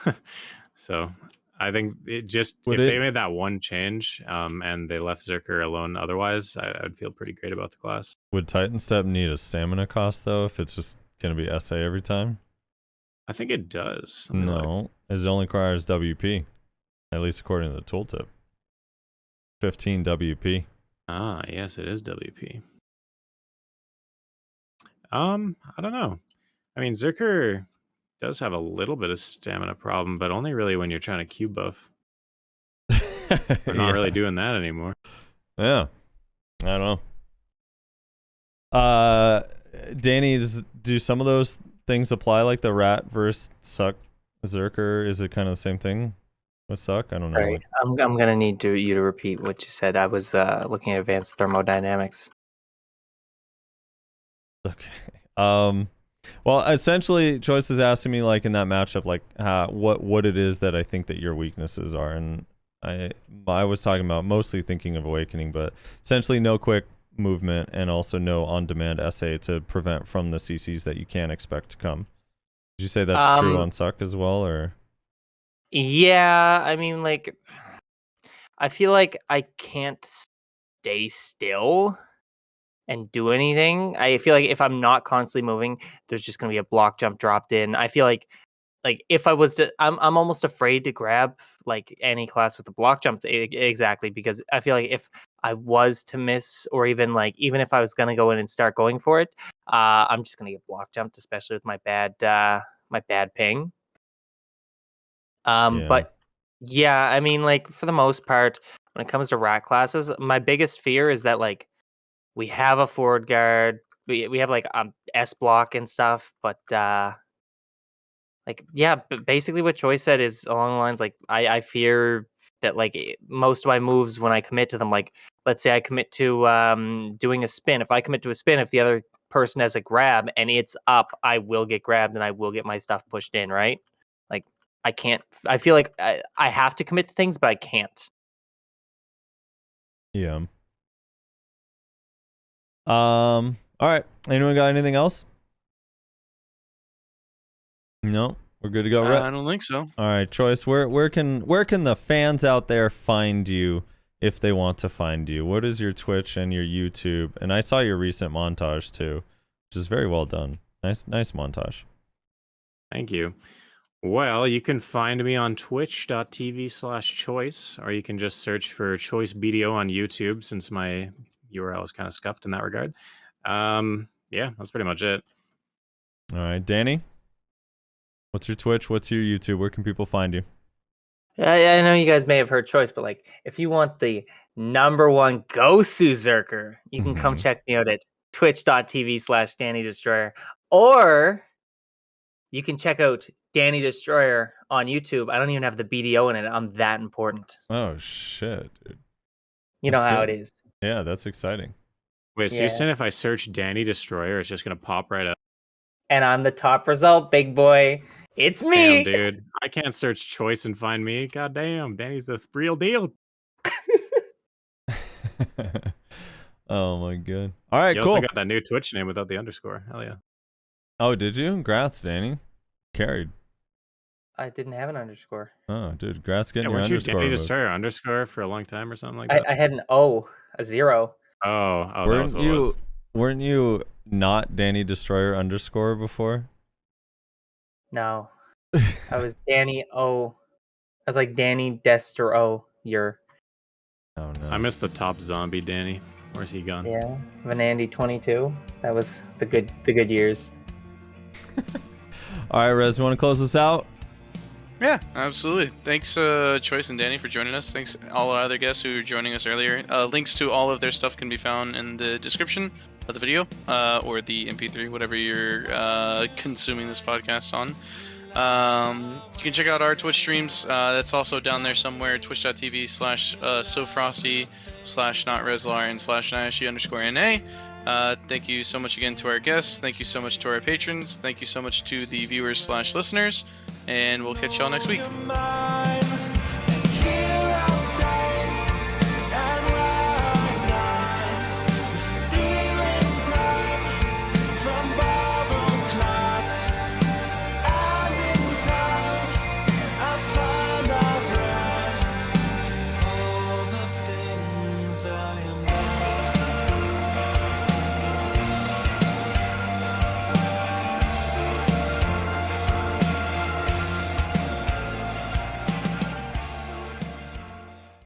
So I think if they made that one change and they left Berserker alone otherwise, I would feel pretty great about the class.
Would Titan Step need a stamina cost though if it's just going to be SA every time?
I think it does.
No, it only requires WP, at least according to the tooltip. 15 WP.
Ah, yes, it is WP. I don't know. I mean, Berserker does have a little bit of stamina problem, but only really when you're trying to Q buff. We're not really doing that anymore.
Yeah. I don't know. Danny, do some of those things apply, like the rat versus suck Berserker? Is it kind of the same thing with suck? I don't know.
Right. I'm gonna need you to repeat what you said. I was looking at advanced thermodynamics.
Okay. Well, essentially, Choice is asking me, like, in that matchup, like, what it is that I think that your weaknesses are, and I was talking about mostly thinking of Awakening, but essentially no quick movement and also no on-demand SA to prevent from the CCs that you can't expect to come. Did you say that's true on Suck as well, or?
Yeah, I mean, like, I feel like I can't stay still and do anything. I feel like if I'm not constantly moving, there's just gonna be a block jump dropped in. I feel like if I was to, I'm almost afraid to grab like any class with a block jump exactly, because I feel like if I was to miss, or even if I was gonna go in and start going for it, I'm just gonna get block jumped, especially with my bad ping. But yeah, I mean, like, for the most part, when it comes to rat classes, my biggest fear is that like we have a forward guard, we have like S block and stuff, but basically what Choice said is along the lines like I fear that like most of my moves when I commit to them, like let's say I commit to doing a spin. If I commit to a spin, if the other person has a grab and it's up, I will get grabbed and I will get my stuff pushed in, right? Like I can't. I feel like I have to commit to things, but I can't.
Yeah. All right. Anyone got anything else? No, we're good to go.
I don't think so.
All right, Choice. Where can the fans out there find you if they want to find you? What is your Twitch and your YouTube? And I saw your recent montage too, which is very well done. Nice montage.
Thank you. Well, you can find me on twitch.tv/choice, or you can just search for Choice BDO on YouTube, since my URL is kind of scuffed in that regard. Yeah, that's pretty much it.
All right, Danny, what's your Twitch? What's your YouTube? Where can people find you?
I know you guys may have heard Choice, but like, if you want the #1 Gosu Zerker, you can come check me out at twitch.tv/DannyDestroyer, or you can check out Danny Destroyer on YouTube. I don't even have the BDO in it. I'm that important.
Oh shit, dude.
You know how it is.
Yeah, that's exciting.
Wait, so you're saying if I search Danny Destroyer, it's just gonna pop right up?
And I'm the top result, big boy. It's me.
Damn, dude. I can't search Choice and find me. God damn, Danny's the real deal.
Oh my god. All right,
you
cool.
also got that new Twitch name without the underscore. Hell yeah.
Oh, did you? Congrats, Danny. Carried.
I didn't have an underscore.
Oh, dude, congrats getting your
weren't you
underscore.
Danny Destroyer underscore for a long time or something like that?
I had an O, a 0.
Oh, that was what it was.
Weren't you not Danny Destroyer underscore before?
No. I was Danny O. I was like Danny Destroyer.
Oh no.
I missed the top zombie Danny. Where's he gone?
Yeah. Vanandy 22. That was the good years.
All right, Rez, you want to close this out?
Yeah, absolutely. Thanks, Choice and Danny, for joining us. Thanks all our other guests who were joining us earlier. Links to all of their stuff can be found in the description of the video, or the MP3, whatever you're consuming this podcast on. You can check out our Twitch streams. That's also down there somewhere. Twitch.tv/sofrosty/notreslar/Nayashi_NA. Thank you so much again to our guests. Thank you so much to our patrons. Thank you so much to the viewers/listeners. And we'll catch y'all next week.